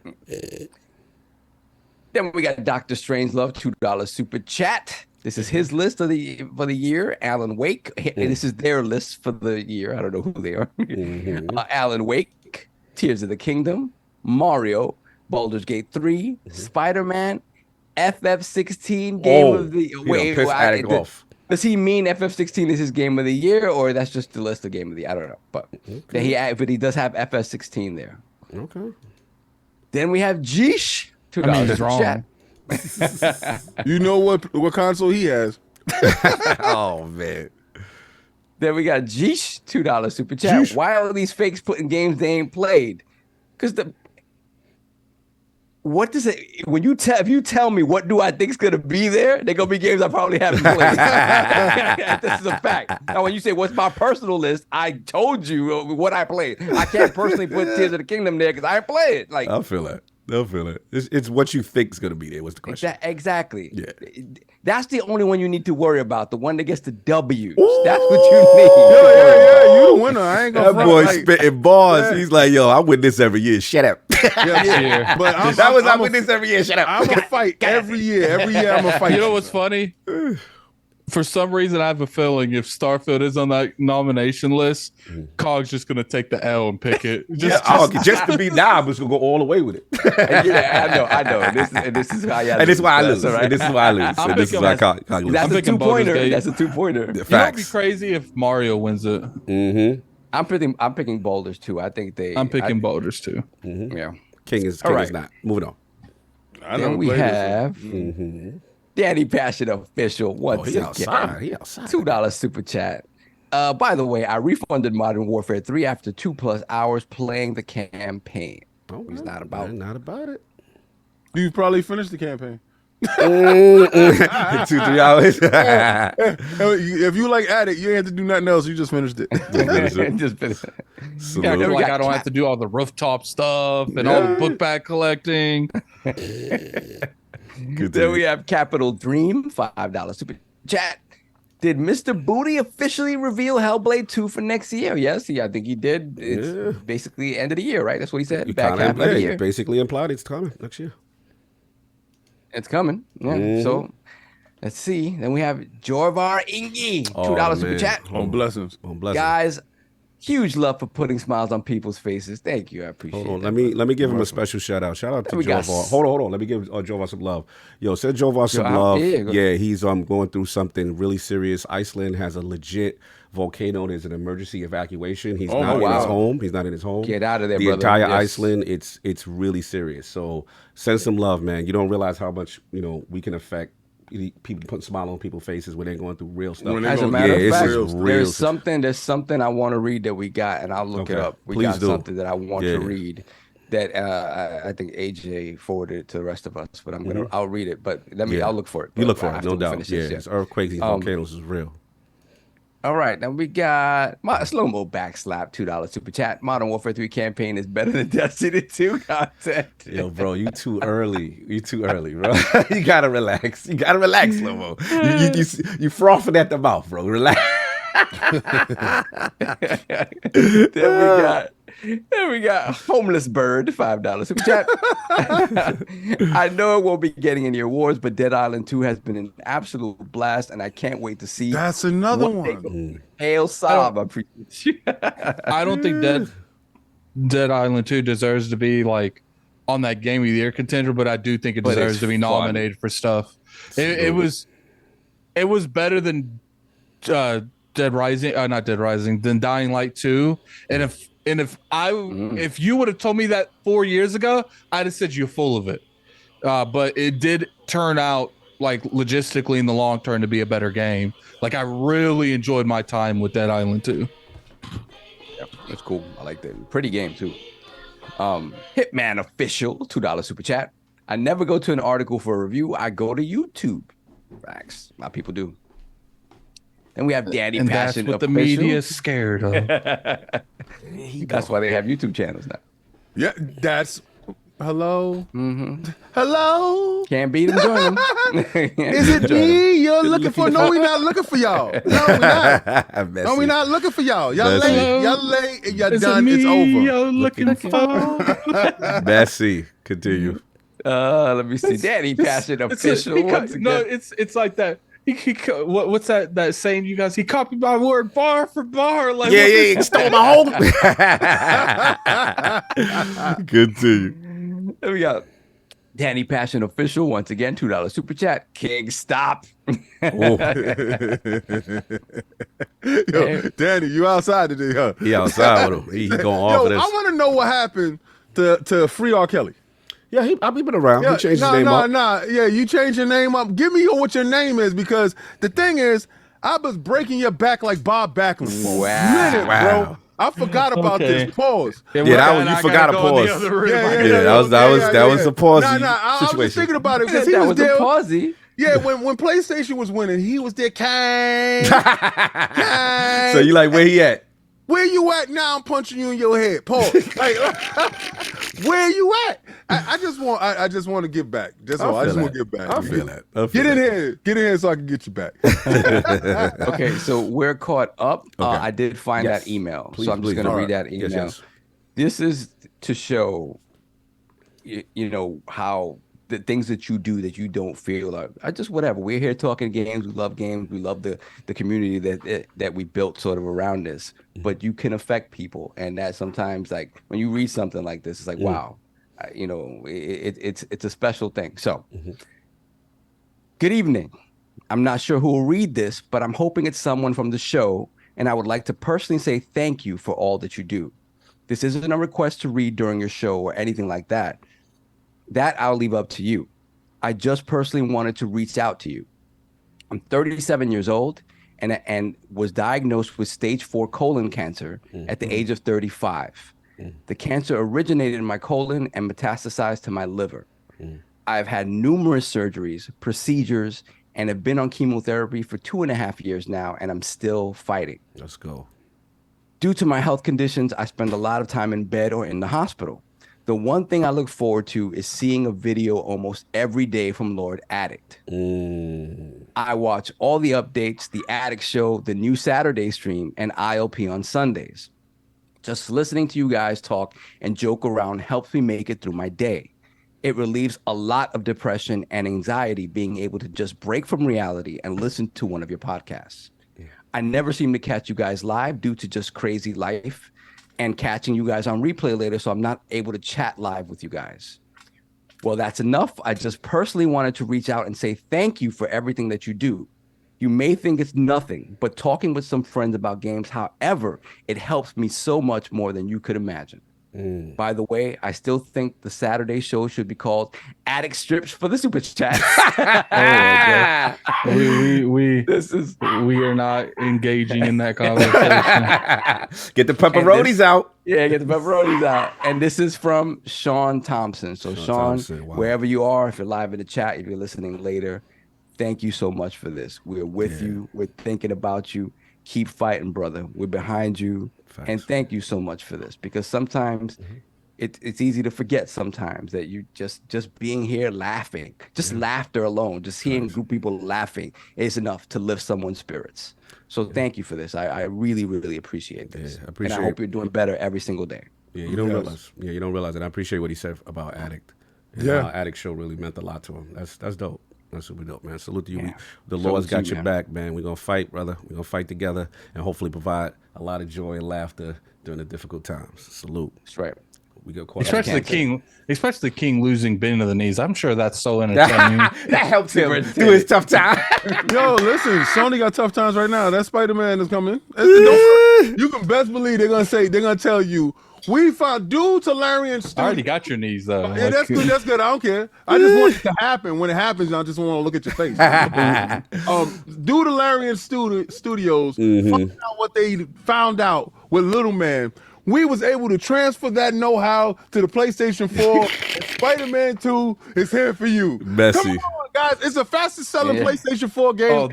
Then we got Dr. Strangelove, $2 super chat. This is his list for the year. Alan Wake. This is their list for the year. I don't know who they are. Alan Wake, Tears of the Kingdom, Mario, Baldur's Gate 3, Spider-Man, FF16 game of the Does he mean FF16 is his game of the year, or that's just the list of game of the year? I don't know, but he does have FF16 there. Okay. Then we have Jeesh, $2 he's wrong. chat. You know what console he has? Oh man. Then we got Jeesh, $2 super chat. Jeesh. Why are these fakes putting games they ain't played? Because what does it if you tell me what do I think is gonna be there, they're gonna be games I probably haven't played. This is a fact. Now when you say what's my personal list, I told you what I played. I can't personally put Tears of the Kingdom there because I ain't play it. Like I feel it. They'll feel it. It's what you think's gonna be there. What's the question? Exactly. Yeah. That's the only one you need to worry about. The one that gets the W's. Ooh. That's what you need. Yeah, you the winner. I ain't gonna That front, boy like, spitting bars. He's like, yo, I win this every year. Shut up. yeah. But I win this every year. Shut up. I'm a fight every year. Every year I'm a fight. You know what's funny? For some reason, I have a feeling if Starfield is on that nomination list, Cog's just gonna take the L and pick it. Just to be now, I'm just gonna go all the way with it. Yeah, I know. And this is how y'all And this is why I lose. Right? And this is why I lose. And this is why Cog loses. That's a picking Baldur's 2-pointer. Gate. That's a 2-pointer. The You know, it'd be facts. crazy if Mario wins it. Mm-hmm. I'm picking Boulders too. I think I'm picking Baldur's too. Yeah. King is right. not. Moving on. I Then never we played this have Danny Passion Official once He again. outside. He outside. $2 super chat. By the way, I refunded Modern Warfare 3 after 2+ hours playing the campaign. Oh, He's not about it. Not about it. one. You probably finished the campaign. 2-3 hours. If you like Addict, you ain't have to do nothing else. You just finished it. Just finish it. Yeah, we like got I don't have to do all the rooftop stuff and all the book bag collecting. Then we have Capital Dream, $5 super chat. Did Mr. Booty officially reveal Hellblade 2 for next year? Yes, I think he did. It's basically end of the year, right? That's what he said. Back half of the year. Basically implied it's coming next year. It's coming. Yeah. So let's see. Then we have Jorvar Ingi, $2 super man. chat. On blessings. On blessing. Guys, huge love for putting smiles on people's faces. Thank you. I appreciate Hold it. on, let me give him a special shout out. Shout out to We got Jovar. Hold on. Let me give Jovar some love. Yo, send Jovar some Yo, love. yeah, go Yeah, he's going through something really serious. Iceland has a legit volcano. There's an emergency evacuation. He's not in his home. He's not in his home. Get out of there, the brother. entire Yes. Iceland. It's really serious. So send some love, man. You don't realize how much we can affect people putting smile on people's faces when they're going through real stuff. As a matter of fact, real there's something I want to read that we got, and I'll look it up. We Please got do. something that I want to read that I think AJ forwarded it to the rest of us, but I'll read it. But I'll look for it. You look for it, after no we doubt. finish Yeah, this, it's earthquakes, these volcanoes is real. All right, then we got my slow-mo backslap, $2 super chat. Modern Warfare 3 campaign is better than Destiny 2 content. Yo, bro, you too early. You too early, bro. You gotta relax. You gotta relax, Slow-Mo. You frothing at the mouth, bro. Relax. Then we got Homeless Bird, $5 super chat. I know it won't be getting any awards, but Dead Island 2 has been an absolute blast, and I can't wait to see. That's another one. Hail Sob, I appreciate you. I don't think Dead Island 2 deserves to be like on that Game of the Year contender, but I do think it deserves to be nominated for stuff. It was better than than Dying Light 2. And if you would have told me that 4 years ago, I'd have said you're full of it. But it did turn out like logistically in the long term to be a better game. Like I really enjoyed my time with Dead Island 2. Yep, that's cool. I like that. Pretty game too. Hitman Official, $2 super chat. I never go to an article for a review. I go to YouTube. Facts. A lot of people do. Then we have Danny And Passion that's what the Official. media is scared of. That's why they have YouTube channels now. Yeah, that's hello. Hello. Can't beat them, join them. Is it me you're looking for? No, we're not looking for y'all. No, we're not. No, we're not looking for y'all. Y'all late and y'all done. It's over. You're looking for. Messy. Continue. Let me see. Danny Passion Official. It's like that. What's that saying, you guys? He copied my word bar for bar. Like, He stole my home. Continue. There we go. Danny Passion Official, once again, $2 super chat. King, stop. Yo, Danny, you outside today, huh? He outside with him. He going off of this. I want to know what happened to Free R. Kelly. Yeah, I've been around. Yeah, He changed his name up. Yeah, you change your name up. Give me what your name is, because the thing is, I was breaking your back like Bob Backlund. Bro. I forgot about this. Pause. You forgot to pause. That was a pause. I was just thinking about it because he was there. Yeah, when PlayStation was winning, he was there. Kang. So you like, where he at? Where you at now? I'm punching you in your head. Pause. Like, where you at? I just want to get back. That's all. I just want to get back. I feel that. Get in here so I can get you back. Okay, so we're caught up. I did find that email, so I'm just going to read that email. Yes. This is to show, you know, how the things that you do that you don't feel are just whatever. We're here talking games. We love games. We love the community that we built sort of around this. But you can affect people, and that sometimes, like when you read something like this, it's like, wow, you know, it's a special thing. So, good evening. I'm not sure who will read this, but I'm hoping it's someone from the show, and I would like to personally say thank you for all that you do. This isn't a request to read during your show or anything like that. That I'll leave up to you. I just personally wanted to reach out to you. I'm 37 years old and was diagnosed with stage 4 colon cancer at the age of 35. The cancer originated in my colon and metastasized to my liver. I've had numerous surgeries, procedures, and have been on chemotherapy for 2.5 years now, and I'm still fighting. Let's go. Due to my health conditions, I spend a lot of time in bed or in the hospital. The one thing I look forward to is seeing a video almost every day from Lord Addict. I watch all the updates, the Addict Show, the new Saturday stream, and ILP on Sundays. Just listening to you guys talk and joke around helps me make it through my day. It relieves a lot of depression and anxiety being able to just break from reality and listen to one of your podcasts. I never seem to catch you guys live due to just crazy life and catching you guys on replay later, so I'm not able to chat live with you guys. Well, that's enough. I just personally wanted to reach out and say thank you for everything that you do. You may think it's nothing, but talking with some friends about games, however, it helps me so much more than you could imagine. By the way, I still think the Saturday show should be called Addict Strips for the Super Chat. We are not engaging in that conversation. Get the pepperonis out. Yeah, get the pepperonis out. And this is from Sean Thompson. So Sean, wherever you are, if you're live in the chat, if you're listening later, thank you so much for this. We're with you. We're thinking about you. Keep fighting, brother. We're behind you. Facts. And thank you so much for this, because sometimes it's easy to forget sometimes that you just being here laughing, just laughter alone, just hearing group people laughing is enough to lift someone's spirits. So thank you for this. I really, really appreciate this. I appreciate and I hope you're doing better every single day. Yeah, you don't realize. Yeah, you don't realize it. I appreciate what he said about Addict. And Addict show really meant a lot to him. That's dope. That's super dope, man. Salute to you. Yeah. The Lord's got your back, man. We're going to fight, brother. We're going to fight together and hopefully provide a lot of joy and laughter during the difficult times. Salute. That's right. We go quite especially the king losing bending to the knees. I'm sure that's so entertaining. That helps him through his tough time. Yo, listen, Sony got tough times right now. That Spider-Man is coming. You can best believe they're gonna tell you, we found due to Larry and Stu. I already got your knees though. Yeah, that's good. That's good. I don't care. I just want it to happen. When it happens, I just want to look at your face. Due to Larry and Studios, find out what they found out with Little Man, we was able to transfer that know-how to the PlayStation 4. Spider-Man 2 is here for you. Messy. Come on, guys. It's the fastest selling PlayStation 4 game. Oh,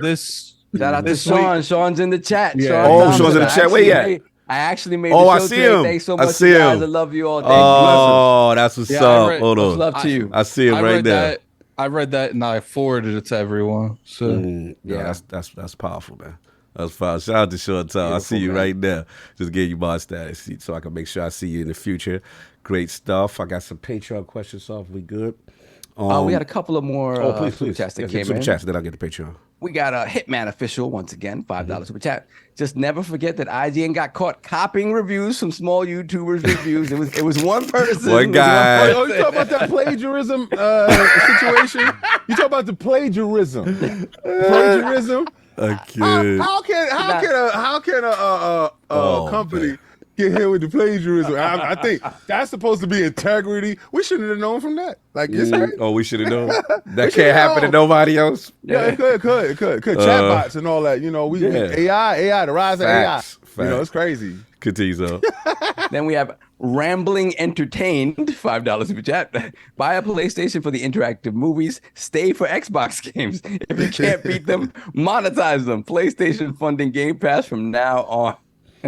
shout out to Sean. Sean's in the chat. Yeah. Sean's in the chat. Where you at? I actually made the show I see today. him. Thanks so much, I see guys. him. I love you all. Oh, that's what's up. Hold on. Love to you. I see him right there. I read that and I forwarded it to everyone. So that's powerful, man. That's fine. Shout out to Sean Tom. I see you right there. Just gave you my status so I can make sure I see you in the future. Great stuff. I got some Patreon questions off. We good? We had a couple of more please. chats that came super in. chats, then I'll get the Patreon. We got a Hitman official once again, $5 super chat. Just never forget that IGN got caught copying reviews from small YouTubers' reviews. It was one person. One guy. Oh, you talk about that plagiarism situation? You talk about the plagiarism? Plagiarism? A kid. How can a company get hit with the plagiarism. I think that's supposed to be integrity. We shouldn't have known from that. Like, it's right. Oh, we should have known. That can't happen to nobody else. Yeah, it could. Chatbots and all that. You know, we AI, the rise of AI. You know, it's crazy. Continue, though. Then we have Rambling Entertained, $5 super chat. Buy a PlayStation for the interactive movies. Stay for Xbox games. If you can't beat them, monetize them. PlayStation funding Game Pass from now on.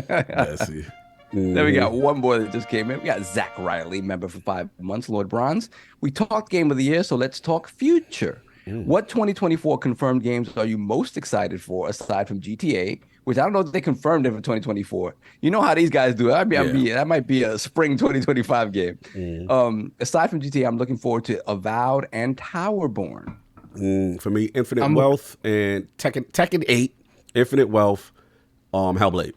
Let's see. Then we got one more that just came in. We got Zach Riley, member for 5 months, Lord Bronze. We talked Game of the Year, so let's talk future. What 2024 confirmed games are you most excited for aside from GTA? Which I don't know if they confirmed it for 2024. You know how these guys do it. That might be a spring 2025 game. Aside from GTA, I'm looking forward to Avowed and Towerborn. For me, Infinite Wealth and Tekken 8, Infinite Wealth, Hellblade.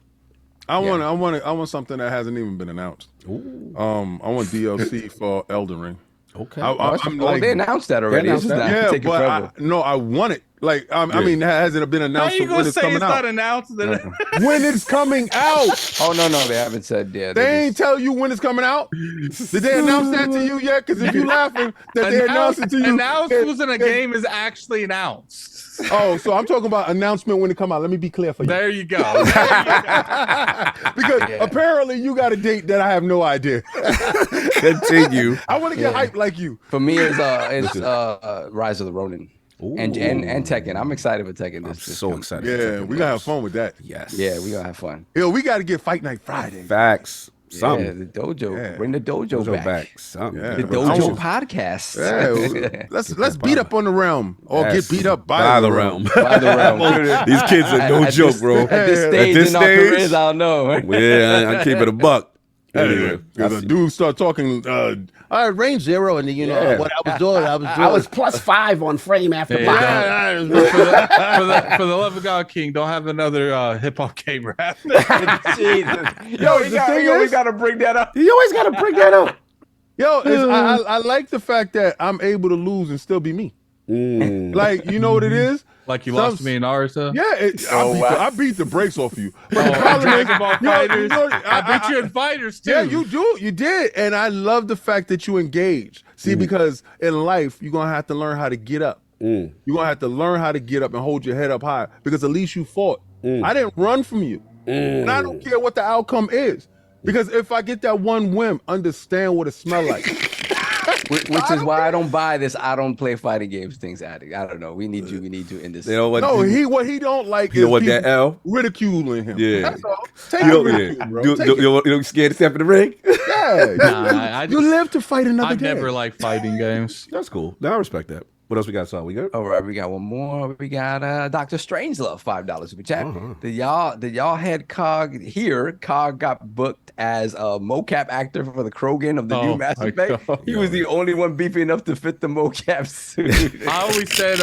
I want something that hasn't even been announced. I want DLC for Elden Ring. Okay. They announced that already. I want it. Like, I mean, has it been announced when it's coming out? Not announced? When it's coming out. Oh, no, they haven't said yet. They ain't tell you when it's coming out? Did they announce that to you yet? Because if you laughing that they announced it to you. Announced wasn't a game is actually announced. Oh, so I'm talking about announcement when it come out. Let me be clear for you. There you go. Because apparently you got a date that I have no idea. Continue. I want to get hyped like you. For me, it's Rise of the Ronin. And Tekken. I'm excited for Tekken. I'm so excited. Yeah, we gonna have fun with that. Yes. Yeah, we gonna have fun. Yo, we got to get Fight Night Friday. Facts. Yeah, the dojo. Yeah. Bring the dojo back. Yeah. The dojo podcast. Yeah, let's beat up on the realm or get beat up by the realm. By the realm. These kids are no joke, bro. At this stage in our careers, I don't know. Yeah, I keep it a buck. Anyway, the dude start talking. Range 0, and what I was doing. I was +5 on frame after for the love of God, King, don't have another hip hop game rap. Jesus. Yo, we gotta bring that up. You always gotta bring that up. Yo, I like the fact that I'm able to lose and still be me. Like, you know what it is? Like you lost me in Naruto? Yeah, I beat the brakes off you. But Dragon Ball Fighters. I beat you in Fighters too. Yeah, you did. And I love the fact that you engaged. See, because in life, you're going to have to learn how to get up. You're going to have to learn how to get up and hold your head up high because at least you fought. I didn't run from you. And I don't care what the outcome is. Because if I get that one whim, understand what it smells like. Which is why I don't buy this. I don't play fighting games things, Addict. I don't know. We need you in this. You know what? No, what he don't like is that L ridiculing him. Yeah, that's all. Take the ridicule, bro. You scared to step in the ring? Yeah, you live to fight another day. I've never liked fighting games. That's cool. Now I respect that. What else we got, Saul? We good? All right, we got one more. We got Dr. Strangelove, $5 super chat. Did y'all had Cog here? Cog got booked as a mocap actor for the Krogan of the new Mass Effect. He was the only one beefy enough to fit the mocap suit. I always said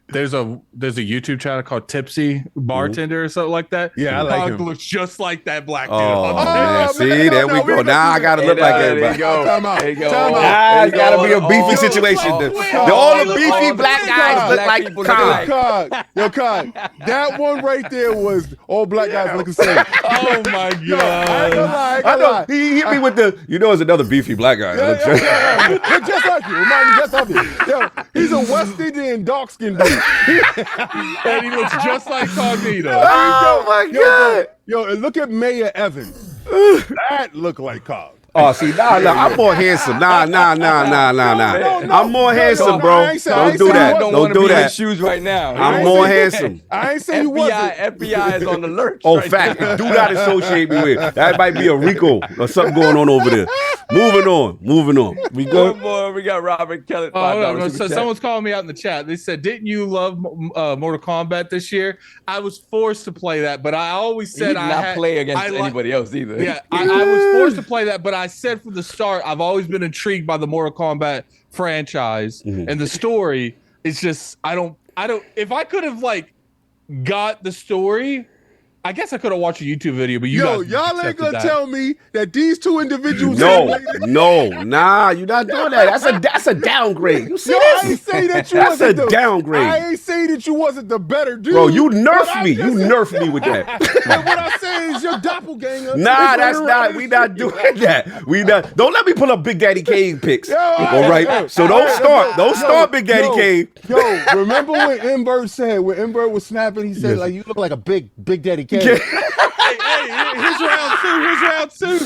there's a YouTube channel called Tipsy Bartender or something like that. Yeah, I like him. Looks just like that black dude. Man. See, there we go. Now I gotta look like everybody. Time out. Now it's gotta be a beefy situation. All the beefy black guys look like Cog. Yo, Cog. That one right there was all black guys looking the same. Oh my god! I know. He hit me with the. It's another beefy black guy. Look just like you. Remind me just of you. Yo, he's a West Indian dark skinned dude. And he looks just like Cognito. Oh my god! Yo, and look at Mayor Evans. That look like Cog. Oh, see, I'm more handsome. Nah. I'm more handsome, bro. Don't do that. Don't do that. Shoes right now. I'm more handsome. I ain't saying you wasn't. FBI is on the lurch. Oh, fact. Do not associate me with. That might be a RICO or something going on over there. Moving on. We good? One more. We got Robert Kelly. So someone's calling me out in the chat. They said, "Didn't you love Mortal Kombat this year?" I was forced to play that, but I always said I did not play against anybody else either. Yeah, I was forced to play that, but I said from the start, I've always been intrigued by the Mortal Kombat franchise and the story. It's just I don't. If I could have got the story I guess I could have watched a YouTube video, but y'all ain't gonna tell me that these two individuals. Nah, you're not doing that. That's a downgrade. You see I ain't say that you That's wasn't a downgrade. I ain't say that you wasn't the better dude. Bro, you nerfed me. You nerfed me with that. And what I say is your doppelganger. Nah, that's not. We not doing that. We not. Don't let me pull up Big Daddy Kane pics. All right. So don't start Big Daddy Kane. Yo, remember when M-Bird said when M-Bird was snapping? He said like you look like a Big Daddy Kane. Hey, here's round two.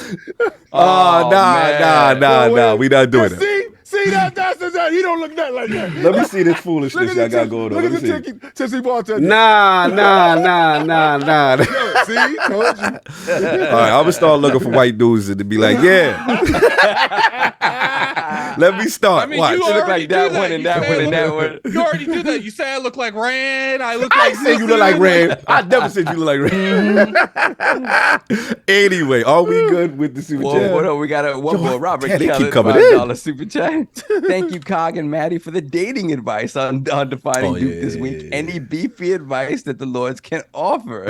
Nah. We not doing it. See that's he don't look that like that. Let me see this foolishness y'all got going on. Look at the tipsy bartender. Nah. Yo, see, told you. All right, I'm gonna start looking for white dudes to be like, yeah. Let me start. I mean, Watch. you look already like that do one and that one and that one. You already do that. You say I look like Rand. I look I like. say you look like Red. I never said you look like Red. Anyway, are we good with the super chat? What up? We got one more. Robert damn, they Kelly, keep coming $5 super chat. Thank you, Cog and Maddie, for the dating advice on defining Duke this week. Any beefy advice that the Lords can offer?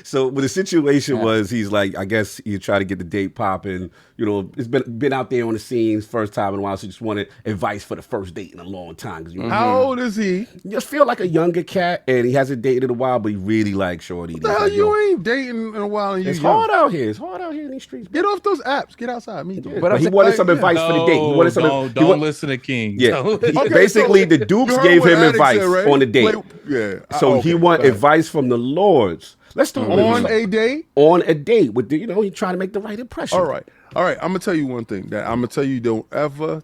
So, well, the situation was, he's like, I guess you try to get the date popping. You know, it's been out there on the scenes, first time in a while, so just wanted advice for the first date in a long time. How old is he? Just feel like a younger cat, and he hasn't dated in a while, but he really likes shorty. What the hell, you ain't dating in a while and you It's young. hard out here. It's hard out here in these streets. Get off those apps. Get outside. Me too. But he wanted some advice for the date. He wanted some. Don't listen to King. Yeah. Okay, Basically, the Dukes gave him advice on the date. So he want advice from the Lords. Let's start on a date. On a date with he trying to make the right impression. All right. I'm gonna tell you one thing that I'm gonna tell you. Don't ever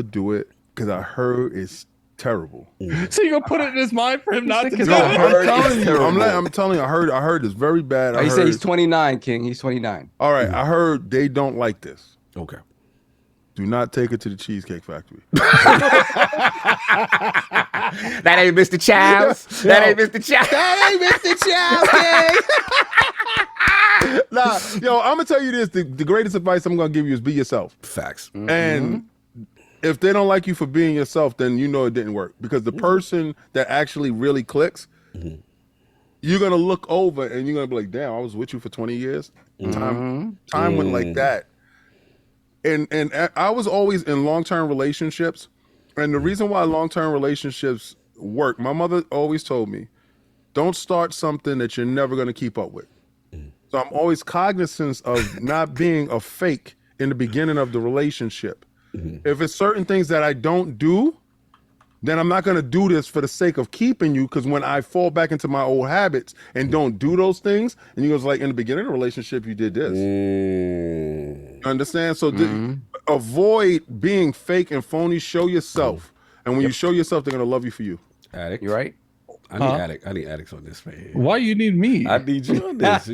do it because I heard it's terrible. So you're gonna put it in his mind for him not to do it? I'm telling you, I heard it's very bad. He said he's 29, King. He's 29. All right, I heard they don't like this. Okay. Do not take it to the Cheesecake Factory. That ain't Mr. Childs. That ain't Mr. Childs. That ain't Mr. Childs. Nah, yo, I'm gonna tell you this. The greatest advice I'm gonna give you is be yourself. Facts. And if they don't like you for being yourself, then you know it didn't work. Because the person that actually really clicks, you're gonna look over and you're gonna be like, damn, I was with you for 20 years. Time went like that. And I was always in long-term relationships. And the reason why long-term relationships work, my mother always told me, don't start something that you're never going to keep up with. So I'm always cognizant of not being a fake in the beginning of the relationship. If it's certain things that I don't do, then I'm not going to do this for the sake of keeping you, because when I fall back into my old habits and don't do those things, and you goes like, in the beginning of the relationship, you did this. You understand? So avoid being fake and phony. Show yourself. And when you show yourself, they're going to love you for you. Addict. You right? I need addicts on this, man. Why you need me? I need you on this.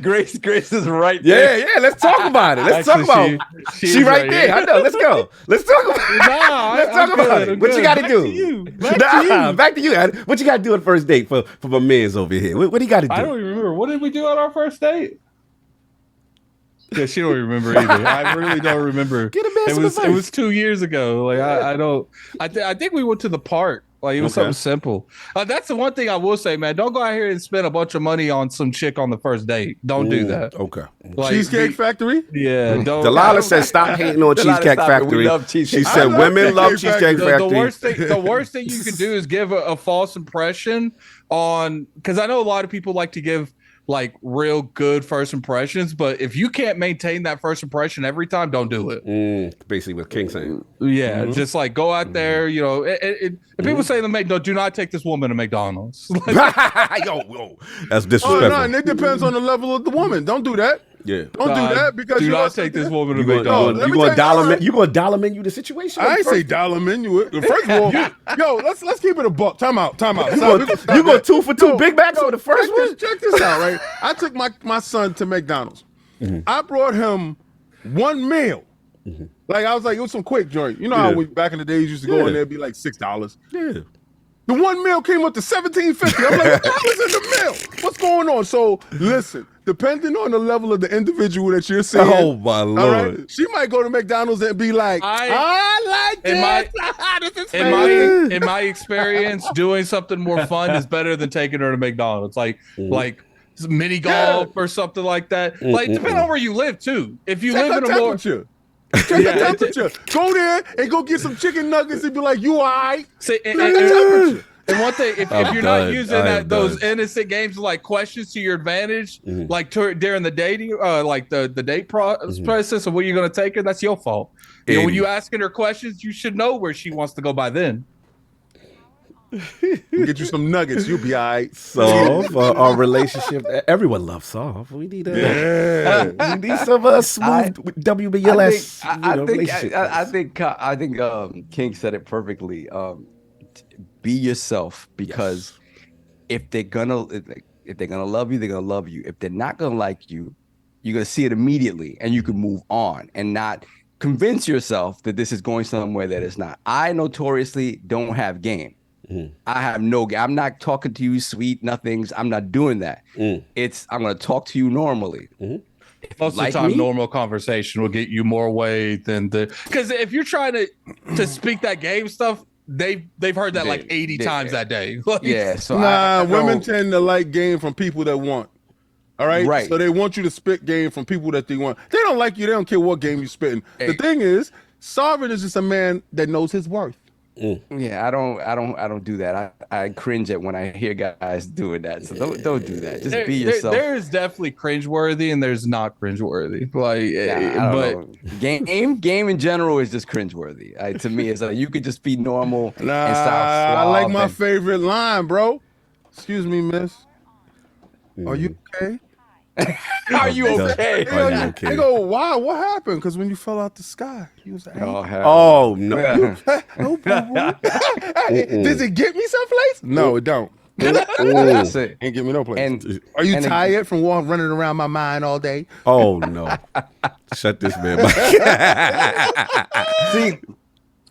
Grace is right Yeah, there. let's talk about it. Let's talk about she right there. I know. Let's go. Let's talk about it. Let's talk about it. What you got to do? Back to you. What you got to do on the first date for my mans over here? What do you got to do? I don't even remember. What did we do on our first date? Yeah, she don't remember either. I really don't remember. Get a man some advice. It was 2 years ago. Like I don't. I think we went to the park. Like it was something simple. That's the one thing I will say, man. Don't go out here and spend a bunch of money on some chick on the first date. Don't do that. Okay. Like, Cheesecake Factory? Yeah. Don't. Delilah said, "Stop hating on Cheesecake Factory." We love Cheesecake. She said, "Women love Cheesecake Factory." The worst thing you can do is give a false impression on, because I know a lot of people like to give like real good first impressions, but if you can't maintain that first impression every time, don't do it. Basically what King saying. Yeah, just like go out there, you know. If people say do not take this woman to McDonald's. Yo, that's disrespectful. Oh, no, and it depends on the level of the woman. Don't do that. Yeah. Don't do that, because do you not take this woman to You McDonald's. gonna dollar menu the situation? I ain't say dollar menu it. First of all, yo, let's keep it a buck. Time out. You go 2 for 2 Big Macs for the first one? Check this out, right? I took my son to McDonald's. I brought him one meal. Like I was like, it was some quick joint. You know how we back in the days used to go in there, be like $6. Yeah. The one meal came up to $17.50. I'm like, what the hell is in the meal? What's going on? So listen, depending on the level of the individual that you're seeing, Oh my Lord. right, she might go to McDonald's and be like, I like this. This is in my experience, doing something more fun is better than taking her to McDonald's. Like mini golf or something like that. Like depending on where you live too. If you live in a more Check the temperature. Go there and go get some chicken nuggets and be like, you all right? And one thing, if you're not using those innocent games like questions to your advantage, like during the dating, like the date process of where you're going to take her, that's your fault. You know, when you asking her questions, you should know where she wants to go by then. Get you some nuggets, you'll be all right. Soft, our relationship. Everyone loves soft. We need we need some smooth WBLS. I think King said it perfectly. Be yourself, because if they're gonna love you, they're gonna love you. If they're not gonna like you, you're gonna see it immediately, and you can move on and not convince yourself that this is going somewhere that it's not. I notoriously don't have game. I have no game. I'm not talking to you sweet nothings. I'm not doing that. I'm gonna talk to you normally. Most of the time, normal conversation will get you more way than because if you're trying to speak that game stuff, they've heard that like 80 times that day. So women tend to like game from people that want. All right? Right. So they want you to spit game from people that they want. They don't like you. They don't care what game you're spitting. The thing is, Sovereign is just a man that knows his worth. Yeah, I don't do that. I cringe at when I hear guys doing that. So don't do that. Just be yourself. There is definitely cringeworthy and there's not cringeworthy. Game in general is just cringeworthy. To me, it's like you could just be normal and I like my favorite line, bro. Excuse me, miss. Are you okay? Are you okay? They go, wow, what happened? Because when you fell out the sky, you was like, oh no. Does it get me someplace? No, it don't. That's it. Ain't get me no place. And are you tired from running around my mind all day? Oh no. Shut this man up. See,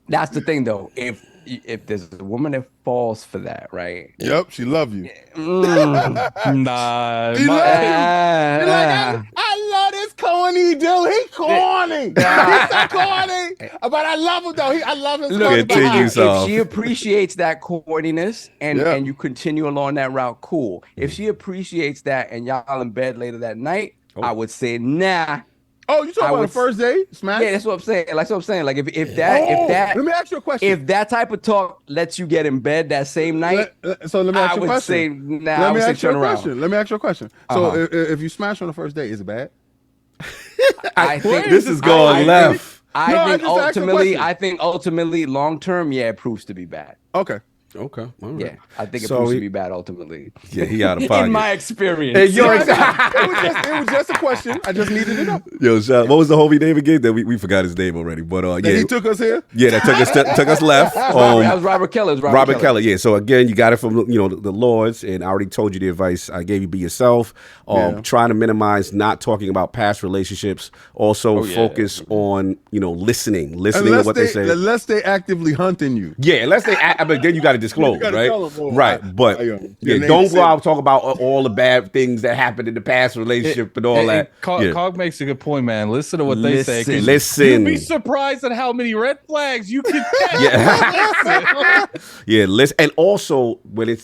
that's the thing though. If there's a woman that falls for that, right? Yep, she love you. Nah. She love you. Like, I love this corny dude. He corny. He's so corny. But I love him though. I love his corny. If she appreciates that corniness and you continue along that route, cool. If she appreciates that and y'all in bed later that night, I would say nah. Oh, you talking about the first date? Smash? Yeah, that's what I'm saying. Like if that let me ask you a question. If that type of talk lets you get in bed that same night, so let me ask you a question. Say, nah, let me ask you a question. So if you smash on the first date, is it bad? I think this is going left. I think ultimately, long term, it proves to be bad. Okay. All right. Yeah, I think it proves to be bad ultimately. Yeah, he out of pocket. In my experience. Hey, it was just a question. I just needed to know. Yo, what was the homie name again? That we forgot his name already. But he took us here. Yeah, that took us left. That was Robert Keller. Robert Keller. Yeah. So again, you got it from the Lords, and I already told you the advice I gave you: be yourself. Trying to minimize not talking about past relationships. Also focus on listening to what they say. Unless they actively hunting you. Yeah, unless they. But then you got to disclose, right? But don't go out and talk about all the bad things that happened in the past relationship and all that. Cog makes a good point, man. Listen to what they say. Listen. You'd be surprised at how many red flags you can catch. Listen. And also,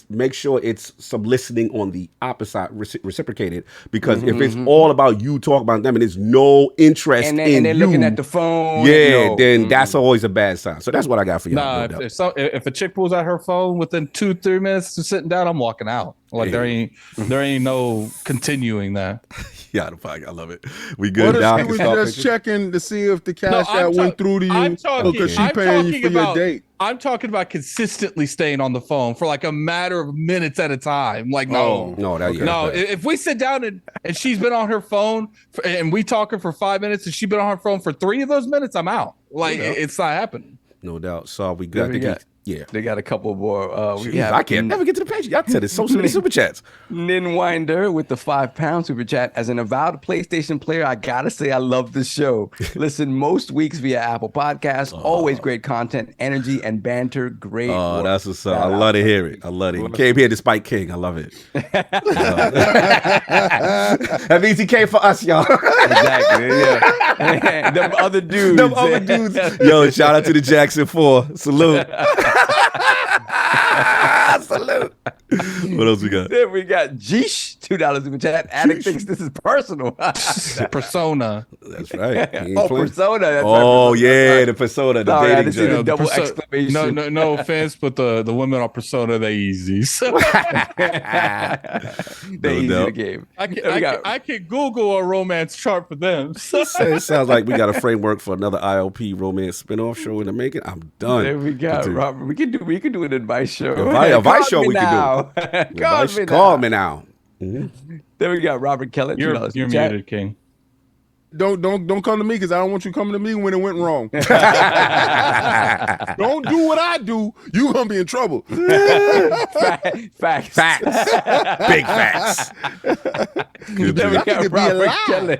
make sure it's some listening on the opposite reciprocated, because if it's all about you talking about them and there's no interest in and they're you, looking at the phone, then that's always a bad sign. So that's what I got for you. If a chick pulls out her phone within 2-3 minutes of sitting down, I'm walking out. Like there ain't no continuing that. Yeah, I love it. We good now. What if she was just checking to see if the cash out went through to you because she paying you for your date? I'm talking about consistently staying on the phone for like a matter of minutes at a time. Like if we sit down and she's been on her phone and we talking for 5 minutes and she's been on her phone for 3 of those minutes, I'm out. Like it's not happening. No doubt. So we got Yeah. They got a couple more. I can't never get to the page. Y'all said it's so many super chats. Ninwinder with the £5 super chat. As an avowed PlayStation player, I gotta say I love the show. Listen most weeks via Apple Podcasts. Always great content, energy, and banter. Great. Oh, that's what's up. I love to hear it. I love it. He came here despite King. I love it. That means he came for us, y'all. Exactly. Yeah. Them other dudes. Yo, shout out to the Jackson 4. Salute. Salute. What else we got? Then we got Jeesh, $2 super chat. Addict thinks this is personal. Persona. That's right. Persona. That's oh, right, yeah, the Persona, the dating the joint. double exclamation. No offense, but the women on Persona, they easy. So. They easy the game. I can Google a romance chart for them. It sounds like we got a framework for another ILP romance spinoff show in the making. I'm done. There we go, Robert. We can do an advice show. Advice show we can do. Call me now. Mm-hmm. Then we got Robert Kelly. You're muted, King. Don't come to me because I don't want you coming to me when it went wrong. Don't do what I do. You gonna be in trouble. Facts. Big facts. Then we got Robert Kelly.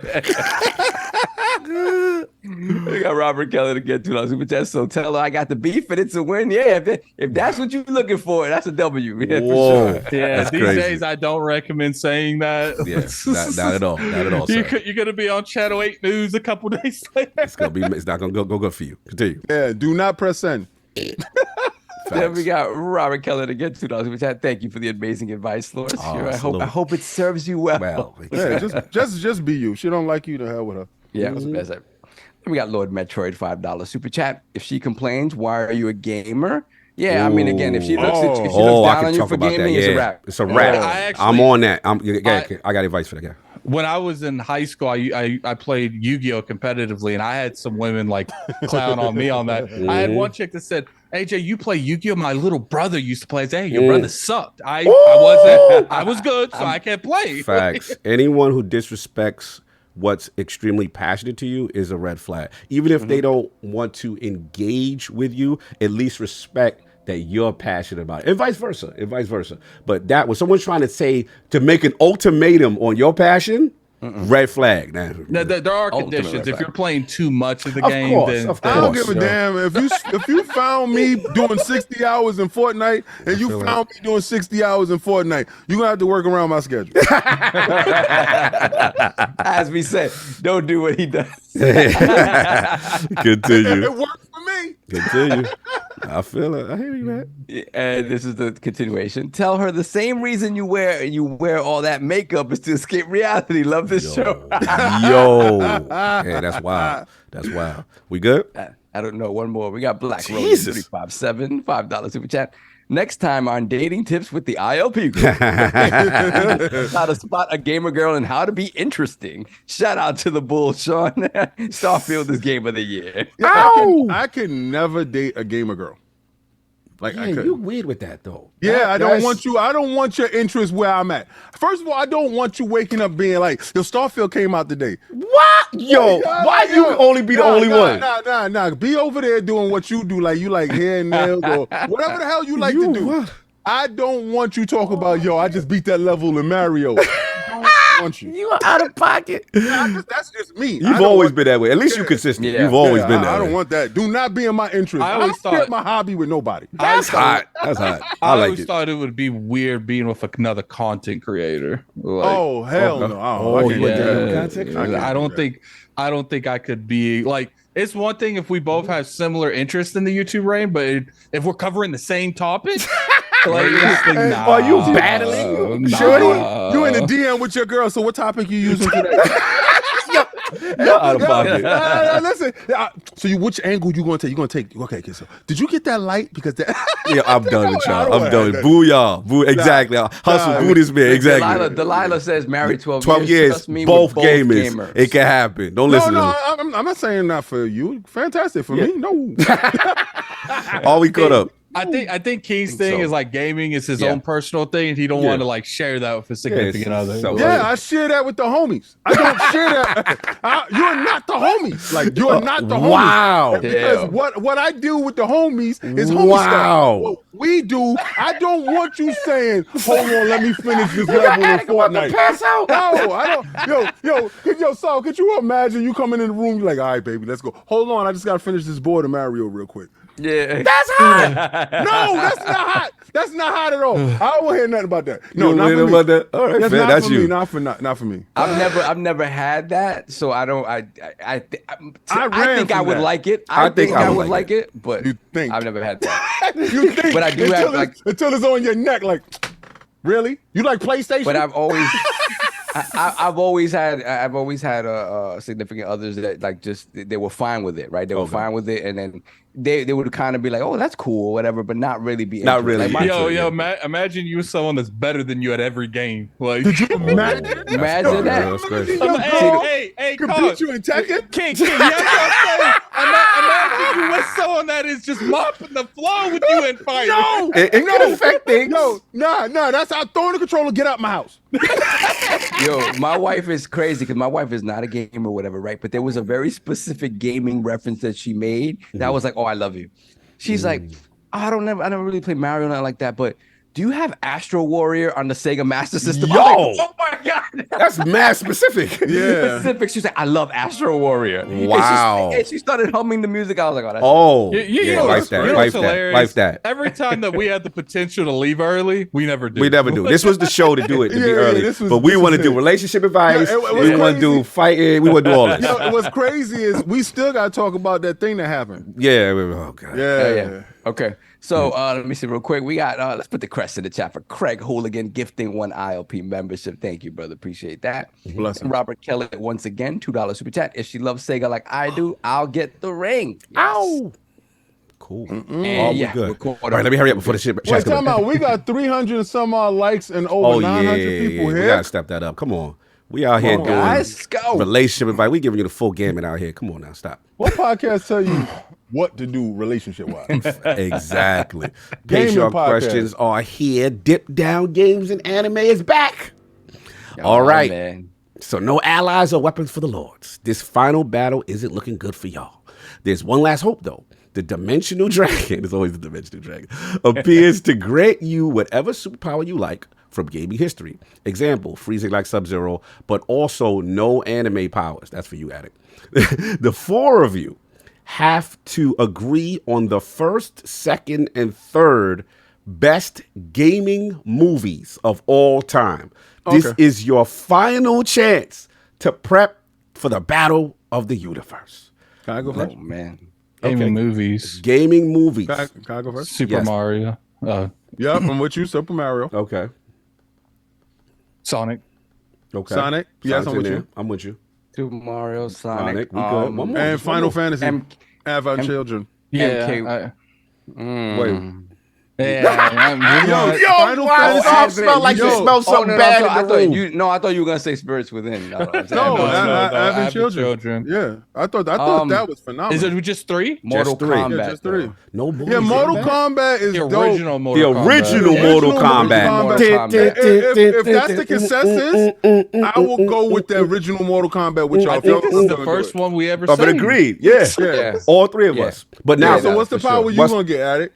We got Robert Kelly to get $2 super chat. So tell her I got the beef and it's a win. Yeah, if that's what you're looking for, that's a W. Yeah, whoa, for sure. Yeah, these crazy. days I don't recommend saying that. Yeah, not at all. Not at all. Sir. You're gonna be on Channel 8 News a couple days later. It's not gonna go good for you. Continue. Yeah, do not press send. Then we got Robert Keller to get $2 super chat. Thank you for the amazing advice, Lord. I hope it serves you well. Yeah, just be you. She don't like you, to hell with her. Yeah, that's the best. Then we got Lord Metroid $5 super chat. If she complains, why are you a gamer? Yeah, I mean, again, if she looks down on you for gaming, it's a wrap. It's a wrap. I'm on that. I got advice for that guy. When I was in high school, I played Yu-Gi-Oh competitively, and I had some women like clown on me on that. I had one chick that said, AJ, you play Yu-Gi-Oh? My little brother used to play. I said, hey, your brother sucked. I was good, so I can't play. Facts. Anyone who disrespects what's extremely passionate to you is a red flag. Even if they don't want to engage with you, at least respect that you're passionate about it, and vice versa. But that when someone's trying to make an ultimatum on your passion, red flag. Now, there are conditions. If you're playing too much of the game, then I don't give a damn. If you found me doing 60 hours in Fortnite and you found me doing 60 hours in Fortnite, you're gonna have to work around my schedule. As we said, don't do what he does. Continue. It worked for me. Continue. I feel it. I hear you, man. And this is the continuation. Tell her the same reason you wear all that makeup is to escape reality. Love this show. Hey, that's wild. That's wild. We good? I don't know. One more. We got Black Rose 357 $5 super chat. Next time on Dating Tips with the ILP group. How to spot a gamer girl and how to be interesting. Shout out to the bull, Sean. Starfield is Game of the Year. I can never date a gamer girl. Like, you weird with that though. Yeah, I don't want you. I don't want your interest where I'm at. First of all, I don't want you waking up being like, "Yo, Starfield came out today." What? Yo, why you only be the only one? Nah. Be over there doing what you do, like you like hair and nails or whatever the hell you like to do. What? I don't want you talk about, yo, I just beat that level in Mario. Want you. You are out of pocket. That's just me. You've always been that way. At least you're consistent. Yeah. You've always been that way. I don't want that. Do not be in my interest. I don't share my hobby with nobody. That's hot. That's hot. I always thought it would be weird being with another content creator. Like, hell no. I don't think I could be like. It's one thing if we both have similar interests in the YouTube range, but if we're covering the same topic, are you battling? Shorty, you in the DM with your girl. So what topic you using today? Out of pocket. Listen. So which angle you gonna take? You gonna take? Okay. So did you get that light? Because that. Yeah, I'm done with y'all. I'm done. Boo y'all. Boo. Exactly. Hustle. Boo this man. Exactly. Delilah says married 12 years. Trust me, both gamers. It can happen. Don't listen to him. I'm not saying that for you. Fantastic for me. No. All we caught up. I think King's thing is like gaming is his own personal thing, and he don't want to like share that with his significant other. So, I share that with the homies. I don't share that. You're not the homies. Like you're not the homies. Wow. Because what I do with the homies is homie stuff. What we do, I don't want you saying, "Hold on, let me finish this level in Fortnite." Pass out. No, I don't. Yo, Saul, could you imagine you coming in the room, you're like, all right, baby, let's go. Hold on, I just gotta finish this board of Mario real quick. Yeah, that's hot. No, that's not hot. That's not hot at all. I don't want to hear nothing about that. No, not for me. About that? All right, that's for me. Not for me. I've never had that, so I don't. I think I would that. like it. I think I would like it, but you think I've never had that. You think? But I do have like until it's on your neck. Like, really? You like PlayStation? But I've always. I've always had significant others that like just they were fine with it, right? They were fine with it, and then they would kind of be like, "Oh, that's cool," or whatever, but not really be. Not really. Like, imagine you with someone that's better than you at every game. Like, did you imagine? Imagine that. That's crazy. Hey, compete you in Tekken? King, yeah, imagine you with someone that is just mopping the floor with you in fight. No, it can affect things. No, that's how throwing the controller. Get out my house. Yo, my wife is crazy because my wife is not a gamer or whatever, right? But there was a very specific gaming reference that she made that was like, "Oh, I love you." She's like, oh, I never really played Mario or nothing like that, but do you have Astro Warrior on the Sega Master System? Yo, like, oh my god, that's mad specific. Yeah, specific. She's like, I love Astro Warrior. Wow. And she started humming the music. I was like, oh, that's wife that. Every time that we had the potential to leave early, we never do. We never do. This was the show to do it, to be early. But we want to do relationship advice. We want to do fighting. We want to do all this. What's crazy is we still got to talk about that thing that happened. Yeah. Oh, God. Yeah. Okay. So let me see real quick. We got let's put the crest in the chat for Craig Hooligan gifting 1 ILP membership. Thank you, brother. Appreciate that. Blessing. Robert Kelly once again, $2 super chat. If she loves Sega like I do, I'll get the ring. Yes. Ow. Cool. Yeah, good. All right, let me hurry up before the shit. Wait, time out. We got 300 and some odd likes and over 900 people here. We gotta step that up. Come on. We out here doing let's go. relationship advice. We giving you the full gamut out here. Come on now, stop. What podcast tell you what to do relationship wise? Exactly. Gaming Patreon podcast. questions are here. Dip Down Games and Anime is back. All right. Man. So no allies or weapons for the lords. This final battle isn't looking good for y'all. There's one last hope though. The Dimensional Dragon, it's always the Dimensional Dragon, appears to grant you whatever superpower you like from gaming history. Example, freezing like Sub-Zero, but also no anime powers. That's for you, Addict. The 4 of you have to agree on the first, second, and third best gaming movies of all time. This is your final chance to prep for the battle of the universe. Can I go first? Oh man. Gaming movies. Gaming movies. Can I go first? Super Mario. Yep, I'm with you. Super Mario. Okay. Sonic. Okay. Sonic. Yes, I'm with you. I'm with you. Super Mario, Sonic. We good. One more. And Final Fantasy. Have our M- children. Yeah. Wait. Final Fantasy. I smell like you smell something bad in the room. I thought you were gonna say Spirits Within. Having children. Yeah, I thought that was phenomenal. Is it just 3? Mortal Kombat. Yeah, just 3. No more. Yeah, Mortal Kombat is The dope. original Mortal The original Mortal Kombat. If that's the consensus, I will go with the original Mortal Kombat with y'all. I think this is the first one we ever I've seen. agreed. Yeah. All 3 of us. But now, so what's the power you gonna get at it?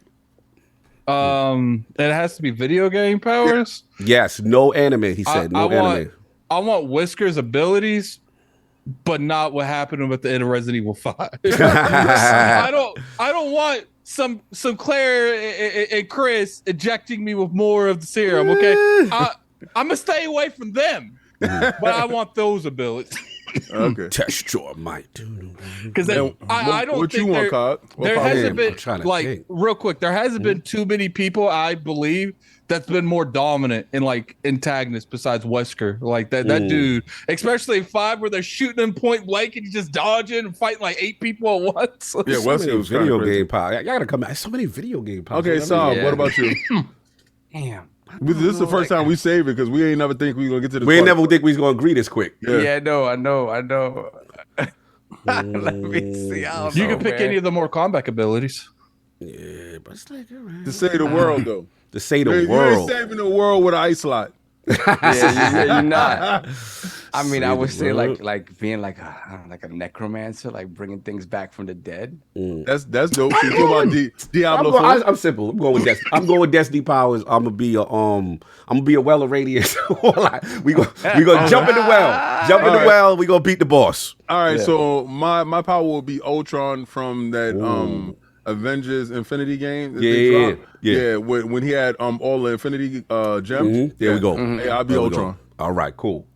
It has to be video game powers. Yes, no anime. He said no anime. I want Whisker's abilities, but not what happened with the end of Resident Evil 5. I don't want some Claire and Chris injecting me with more of the serum. Okay, I'm gonna stay away from them, but I want those abilities. Okay. Test your might. Because I don't what think you want, Cod? there hasn't been think. real quick. There hasn't been too many people, I believe, that's been more dominant in like antagonists besides Wesker. Like that dude, especially in 5 where they're shooting him point blank and he's just dodging and fighting like 8 people at once. Yeah, Wesker was video game power. Y'all gotta come back. So many video game powers. Okay, Sam, what about you? Damn. This is the first time we save it because we ain't never think we gonna get to this. We ain't never think we was gonna agree this quick. Yeah, I know. Let me see. You can pick any of the more combat abilities. Yeah, but it's like, all right. To save the world, though. To save the You ain't world. saving the world with an ice lot. You're not. I mean, I Save would the say world. like being like a necromancer, like bringing things back from the dead. That's dope. You talk about Diablo 4? I'm simple. I'm going with Destiny. I'm going with Destiny powers. I'm gonna be a well of radiance. we gonna jump in the well. Jump in the well. We gonna beat the boss. All right, so my power will be Ultron from that Avengers Infinity game. That they dropped. Yeah. When he had all the Infinity gems. There we go. Yeah, I'll be There we Ultron. go. All right, cool.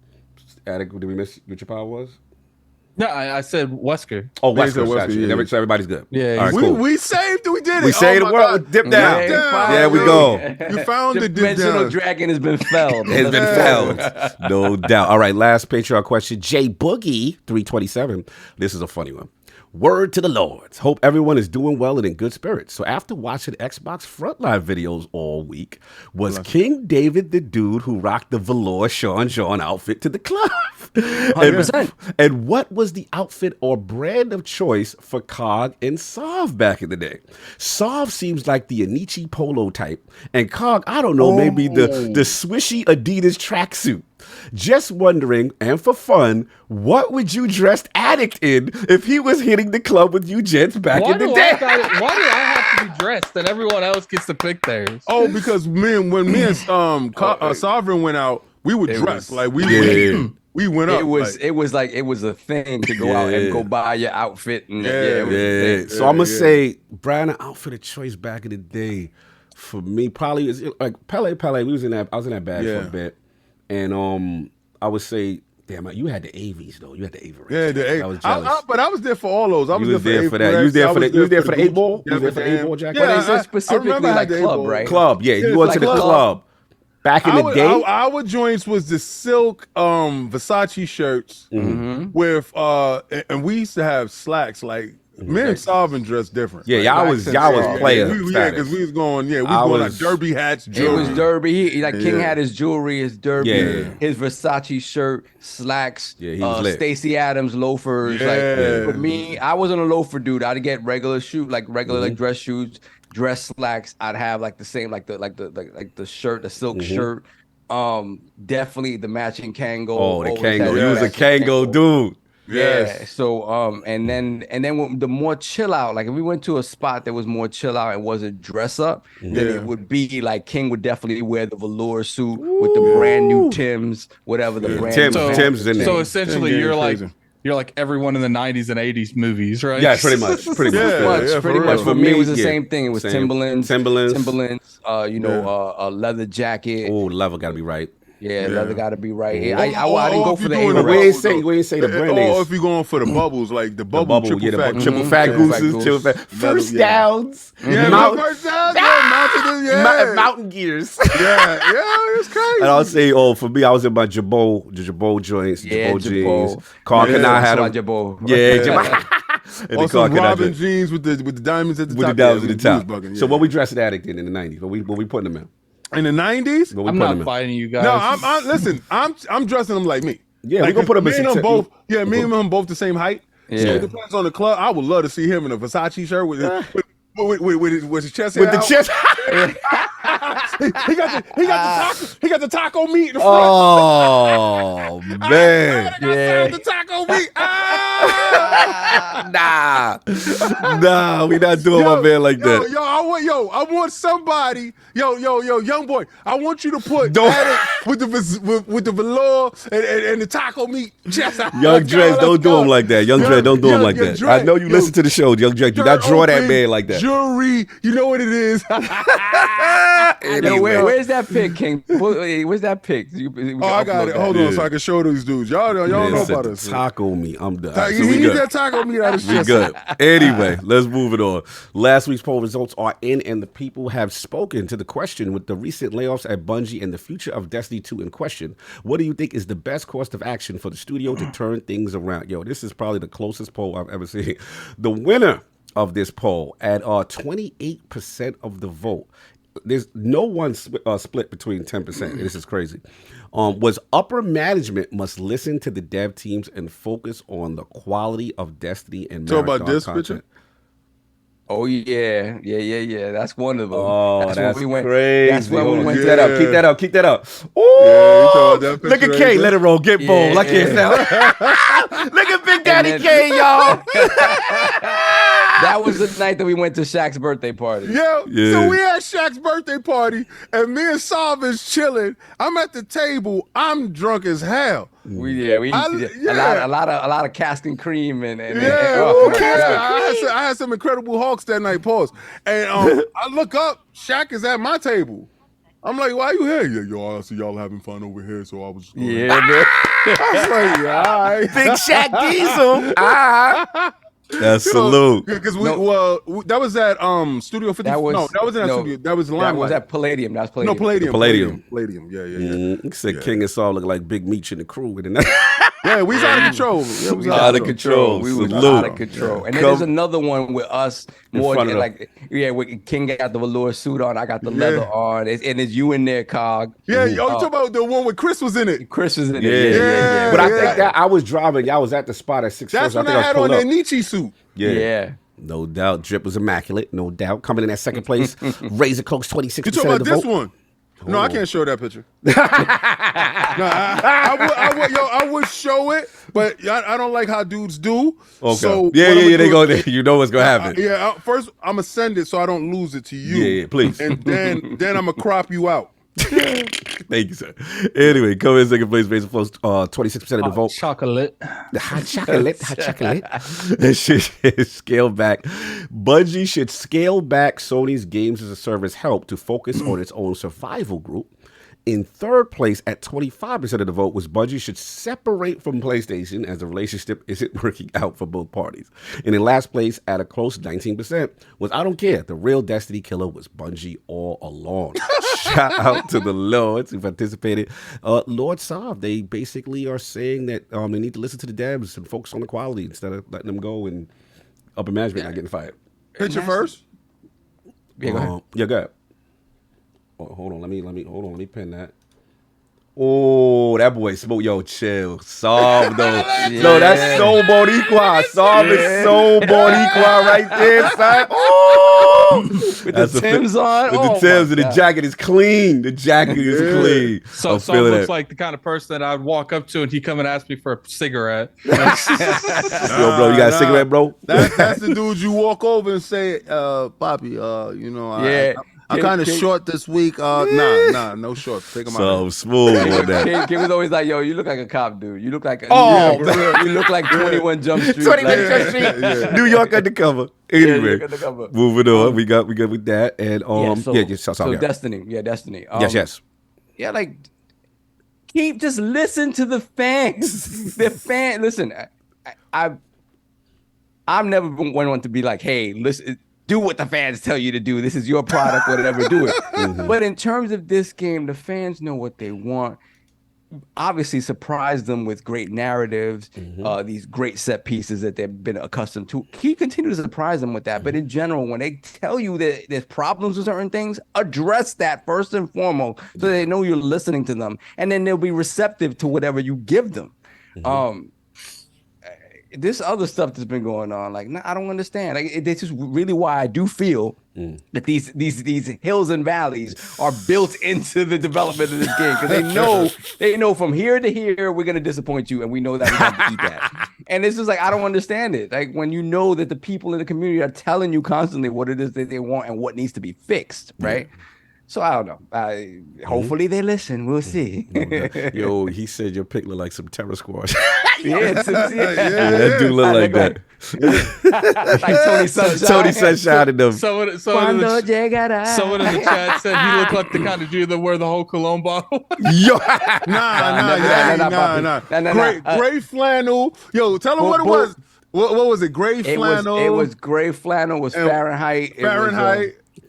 Attic, did we miss what your power was? No, I said Wesker. Oh, Yeah, Wesker. Wesker, Gotcha. yeah. So everybody's good. Yeah, All right, We cool. we saved it. We did it. We saved the my world. God. Dip down. Yeah, There we go. You found the dip Dimensional down. dragon has been felled. It's been felled. No doubt. All right, last Patreon question. J Boogie 327. This is a funny one. Word to the Lords. Hope everyone is doing well and in good spirits. So after watching Xbox Frontline videos all week, was King David the dude who rocked the velour Sean outfit to the club? 100%. And what was the outfit or brand of choice for Cog and Sov back in the day? Sov seems like the Anichi polo type, and Cog, I don't know, maybe the swishy Adidas tracksuit. Just wondering, and for fun, what would you dress Addict in if he was hitting the club with you gents back in the day? Why do I have to be dressed and everyone else gets to pick theirs? Oh, because when me and Sovereign went out, we were dressed like we went up. It was a thing to go out and go buy your outfit. And it was a thing. So I'm gonna say, Brian, an outfit of choice back in the day for me probably is like Pele. I was in that bag for a bit, and I would say, damn, you had the AVs though. You had the AV. Yeah, the I was jealous. but I was there for all those. I was there for that. You was there for the 8-ball. You was there for the 8-ball jacket. But they said specifically like club, right? Club, yeah. You went to the club. Back in the day, our joints was the silk Versace shirts with and we used to have slacks. Like me and Sovereign dressed different. Yeah, y'all was playing. Because we was going. Yeah, we was going like derby hats. It was derby. King had his jewelry, his derby, his Versace shirt, slacks. Yeah, he was lit. Stacey Adams loafers. Yeah. Like for me, I wasn't a loafer dude. I'd get regular shoes, like dress shoes. Dress slacks, I'd have like the same, like the shirt, the silk shirt. Definitely the matching Kango. Oh, the Kango. You was a Kango dude. Yes. Yeah. So and then when the more chill out, like if we went to a spot that was more chill out and wasn't dress up, then it would be like King would definitely wear the velour suit with the brand new Timbs, whatever the brand. Tim's in there. So essentially, you're like crazy. You're like everyone in the 90s and 80s movies, right? Yeah, pretty much. Pretty much. For me, it was the same thing. It was Timberlands, Timberlands. Leather jacket. Oh, the leather got to be right. Yeah, leather got to be right. I didn't go for the A. We ain't say the brand names. Or if you're going for the bubbles, like the bubble triple fat. Triple fat gooses. First downs. Yeah, first downs. Mountain gears. Yeah, it's crazy. And I'll say, for me, I was in my Jabot joints, Jabot jeans. Carl and I had them. Jabot. Yeah, Jabot. Also, Robin jeans with the diamonds at the top. With the diamonds at the top. So what we dressed Addict in the 90s? What we putting them in? In the 90s? I'm not fighting you guys. No, listen, I'm dressing them like me. Yeah, like, we gonna put them in me and him both. Yeah, me and him both the same height. Yeah. So it depends on the club. I would love to see him in a Versace shirt with his chest with out. the chest. he got the taco meat in the front. Oh man, the taco meat. Nah, we not doing my man like that. I want somebody. Young boy. I want you to put Addict with the velour and the taco meat chest out. Young Dre, don't do him like that. Young Dre, don't do him like that. I know you listen to the show, Young Dre. Do not draw that man like that. Jewelry, you know what it is. Anyway. Where's that pic, King? Where's that pic? I got it. Hold on, so I can show these dudes. Y'all don't know about us. Taco meat. I'm done. So he need that taco meat out of his chest. We good. Anyway, let's move it on. Last week's poll results are in, and the people have spoken to the question with the recent layoffs at Bungie and the future of Destiny 2 in question. What do you think is the best course of action for the studio to turn things around? Yo, this is probably the closest poll I've ever seen. The winner of this poll at 28% of the vote. There's no one split between 10%. This is crazy. Was upper management must listen to the dev teams and focus on the quality of Destiny and Talk about marathon this content. picture? Oh yeah. That's one of them. Oh, that's when we went, crazy. That's when we went. Keep that up. Keep that up. Keep that up. Yeah, Oh, that look at picture K. right Let it roll. Get bold. Like it now. Look at Big Daddy K, y'all. That was the night that we went to Shaq's birthday party. Yeah. Yeah. So we had Shaq's birthday party, and me and Salvage chilling. I'm at the table. I'm drunk as hell. A lot of cask and cream and I had some Incredible Hulks that night. Pause. And I look up. Shaq is at my table. I'm like, why you here? Yeah, yo, I see y'all having fun over here, so I was just going. Yeah, man. I was like, yeah, all right. Big Shaq Diesel. That's salute. Because that was at Studio 50. That was, no, that wasn't at Studio. That was Limelight. That was at Palladium. That was Palladium. No, Palladium. Palladium. Palladium. Yeah. He said King and Saul look like Big Meech in the crew. Yeah, we was out of control. Yeah, we was Out of control. We was Salute. out of control. And then there's another one with us more front of like with King got the velour suit on, I got the leather on, and it's you in there, Cog. Yeah, you talking about the one with Chris was in it. Chris was in it. Yeah. But I think that I was driving. I was at the spot at 6. That's when I had on that Nietzsche suit. Yeah. No doubt. Drip was immaculate. No doubt. Coming in at second place. Razor Cloaks 26% You talking of about the this vote. one? No, I can't show that picture. I would show it, but I don't like how dudes do. Okay. So yeah. They go there. You know what's gonna happen. First I'm gonna send it so I don't lose it to you. Yeah, please. And then I'm gonna crop you out. Thank you, sir. Anyway, come in second place, Razor Cloaks 26% of the vote. Chocolate. The hot chocolate. It should scale back. Bungie should scale back Sony's Games as a Service help to focus on its own survival group. In third place at 25% of the vote was Bungie should separate from PlayStation as the relationship isn't working out for both parties. And in last place at a close 19% was I don't care. The real Destiny killer was Bungie all along. Shout out to the Lords who participated. Lord Sav, they basically are saying that they need to listen to the devs and focus on the quality instead of letting them go and upper management not getting fired. Picture first. Yeah, go ahead. Yeah, go ahead. Oh, hold on, let me pin that. Oh, that boy smoke. Yo, chill. Solve though. No, that's so Boricua. Solve is so Boricua right there, son. Oh, with the Timbs on. With the Timbs and the jacket is clean. The jacket is clean. So looks like the kind of person that I'd walk up to and he come and ask me for a cigarette. Yo, bro, you got a cigarette, bro? That's the dude you walk over and say, Poppy, I'm kind of short this week. No shorts. Take them out. So smooth on that. Kid was always like, yo, you look like a cop, dude. You look like you look like 21 Jump Street. 21 Jump Street. New York undercover. Anyway, moving on. We got with that. And so Destiny. Yeah, Destiny. Yes. Yeah, like just listen to the fans. Listen, I'm never one to be like, hey, listen, do what the fans tell you to do. This is your product, whatever, do it. But in terms of this game, the fans know what they want. Obviously, surprise them with great narratives, these great set pieces that they've been accustomed to. Continue to surprise them with that. But in general, when they tell you that there's problems with certain things, address that first and foremost so they know you're listening to them. And then they'll be receptive to whatever you give them. This other stuff that's been going on, like, I don't understand. Like, this is really why I do feel that these hills and valleys are built into the development of this game, because they know from here to here we're gonna disappoint you, and we know that we're gonna beat that. And it's just like, I don't understand it. Like, when you know that the people in the community are telling you constantly what it is that they want and what needs to be fixed, right? So I don't know. Hopefully they listen. We'll see. Yo, he said your pick looked like some terror squash. That dude look like that. Like Tony Sunshine. Tony Sunshine and them. Someone in the chat said he looked like the kind of dude that wear the whole cologne bottle. Yo, nah. Gray flannel. Yo, tell him what it was. What was it? Gray flannel. It was gray flannel. Was Fahrenheit.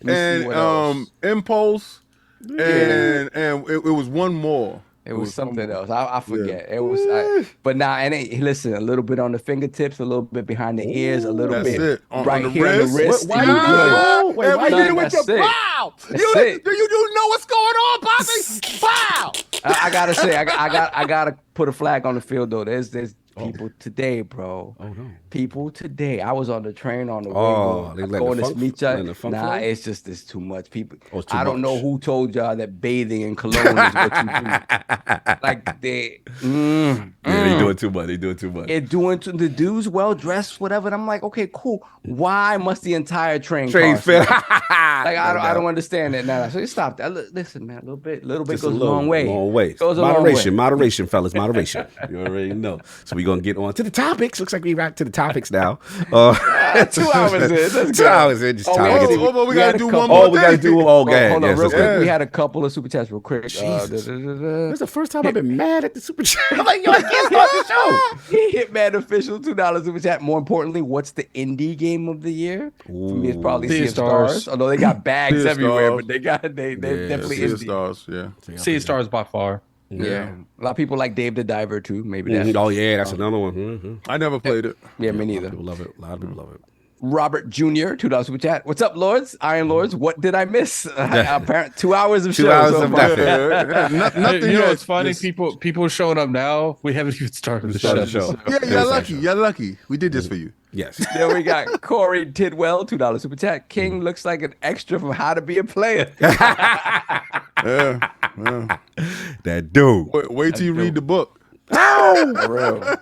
And Impulse, and it was one more. It was something else. I forget. It was, but now, and listen, a little bit on the fingertips, a little bit behind the ears, a little bit right on here on the wrist. Why you did it with your pow? You know what's going on, Bobby? Pow! I gotta say, I gotta put a flag on the field though. There's people today, bro. Oh no. People today. I was on the train on the way they going to meet y'all. letting the funk Nah, flow? it's too much. People. Oh, it's too I don't know much. who told y'all that bathing in cologne is what you do. Like they. Yeah, they doing too much. They doing too much. The dudes well dressed, whatever. And I'm like, okay, cool. Why must the entire train fit? Like I don't understand that now. So you stop that. Listen, man, a little bit Just goes a long way. Long way. Goes a Moderation, long way. moderation, fellas, moderation. You already know. So we're gonna get on to the topics. Looks like we back to the topics now. 2 hours in. Let's 2 go. hours in. Just time to get we gotta do one Oh, more we gotta do. Oh, Hold God. on, Yes, real let's quick. go. We had a couple of super chats real quick. This is the first time I've been mad at the super chat. I'm like, yo, I can't start the show. Hitman official $2 super chat. More importantly, what's the indie game of the year? For me, it's probably Sea of Stars. Although they got bags Sea of everywhere, Stars. but they definitely Sea of indie. Stars, yeah. Sea of Stars by far. Yeah, a lot of people like Dave the Diver too. Maybe that's Oh yeah, that's another one. Mm-hmm. I never played it. yeah, me neither. People love it. A lot of people love it. Robert Jr. $2 super chat. What's up, Lords? Iron Lords. What did I miss? Apparently, 2 hours of 2 show. hours so of far. nothing. Nothing You know, yet. it's funny. Just- People showing up now. We haven't even started the Started show. the show. Yeah, you're lucky. You're lucky. We did this for you. Yes. Then we got Corey Tidwell, $2 super chat. King looks like an extra from How to Be a Player. Yeah. That dude. Wait till you read the book. For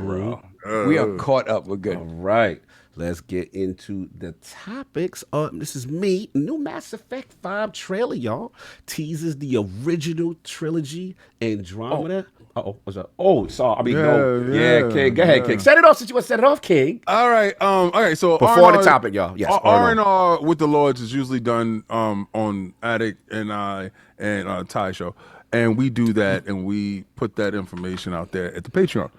real. We are caught up. We're good. All right. Let's get into the topics. This is me. New Mass Effect 5 trailer, y'all. Teases the original trilogy Andromeda. What's up? Oh, sorry. I mean, Yeah, King. Go ahead, King. Set it off since you want to set it off, King. All right. So Before the R&R topic, y'all. Yes. R&R with the Lords is usually done on Addict and I and Ty show, and we do that and we put that information out there at the Patreon.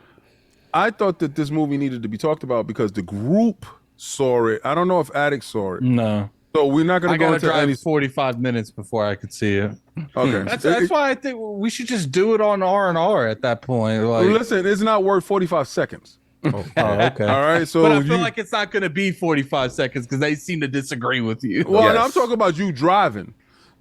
I thought that this movie needed to be talked about because the group saw it. I don't know if Addict saw it. No. So we're not going I to go gotta into drive any. 45 minutes before I could see it. Okay. That's why I think we should just do it on R&R at that point. Like, Listen, it's not worth 45 seconds. oh, okay. All right. So But I feel you- like it's not going to be 45 seconds because they seem to disagree with you. well, Yes. no, I'm talking about you driving.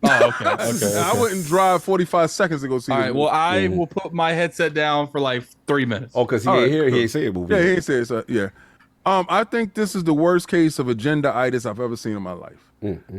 Oh, okay. I wouldn't drive 45 seconds to go see All this right. movie. Well, I will put my headset down for like 3 minutes. Oh, because he All ain't right, here. cool. He ain't say a movie. Yeah, he ain't said so. Yeah. I think this is the worst case of agenda-itis I've ever seen in my life.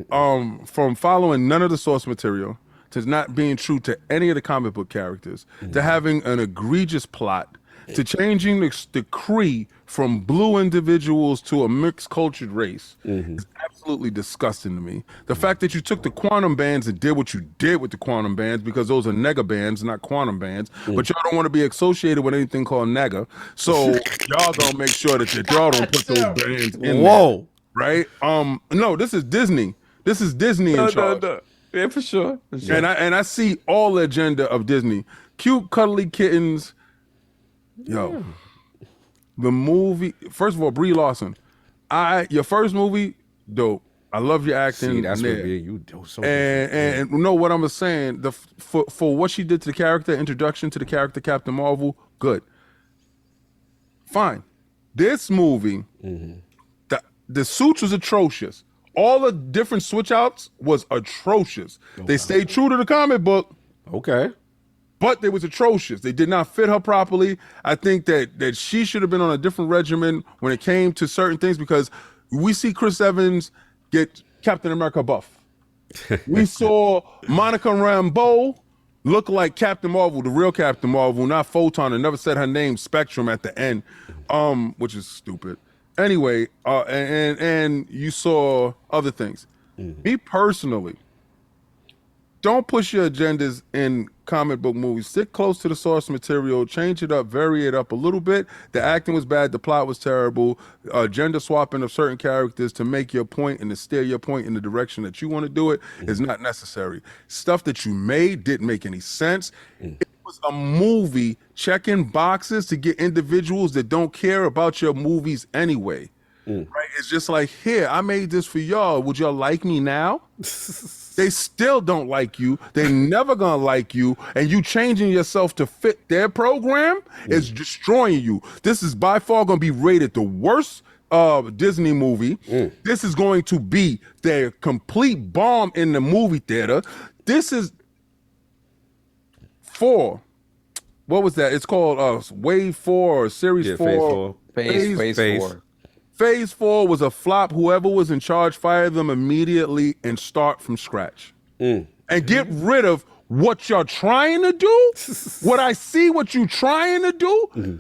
From following none of the source material to not being true to any of the comic book characters to having an egregious plot to changing the decree from blue individuals to a mixed cultured race is absolutely disgusting to me. The fact that you took the quantum bands and did what you did with the quantum bands, because those are nega bands, not quantum bands, but y'all don't want to be associated with anything called nega. So y'all gonna make sure that y'all don't put those bands in Whoa. there, right? No, this is Disney. This is Disney in charge. Yeah, for sure. And I see all the agenda of Disney. Cute, cuddly kittens. Yo, the movie. First of all, Brie Larson. Your first movie, dope. I love your acting. See, that's there. what you do. So And know what I'm saying. For what she did to the character, introduction to the character Captain Marvel, good. Fine. This movie, the suits was atrocious. All the different switch outs was atrocious. They stayed true to the comic book. Okay. But they was atrocious. They did not fit her properly. I think that she should have been on a different regimen when it came to certain things, because we see Chris Evans get Captain America buff. We saw Monica Rambeau look like Captain Marvel, the real Captain Marvel, not Photon, and never said her name, Spectrum, at the end, which is stupid. Anyway, and you saw other things. Me personally, don't push your agendas in comic book movies. Stick close to the source material, change it up, vary it up a little bit. The acting was bad, the plot was terrible, gender swapping of certain characters to make your point and to steer your point in the direction that you want to do it is not necessary. Stuff that you made didn't make any sense. It was a movie checking boxes to get individuals that don't care about your movies anyway. Right? It's just like, here, I made this for y'all. Would y'all like me now? They still don't like you. They never gonna like you. And you changing yourself to fit their program is destroying you. This is by far gonna be rated the worst Disney movie. This is going to be their complete bomb in the movie theater. This is for what was that? It's called Wave 4 or Series 4. Phase 4. Phase 4 was a flop. Whoever was in charge fired them immediately and start from scratch. And get rid of what you're trying to do. What I see what you trying to do,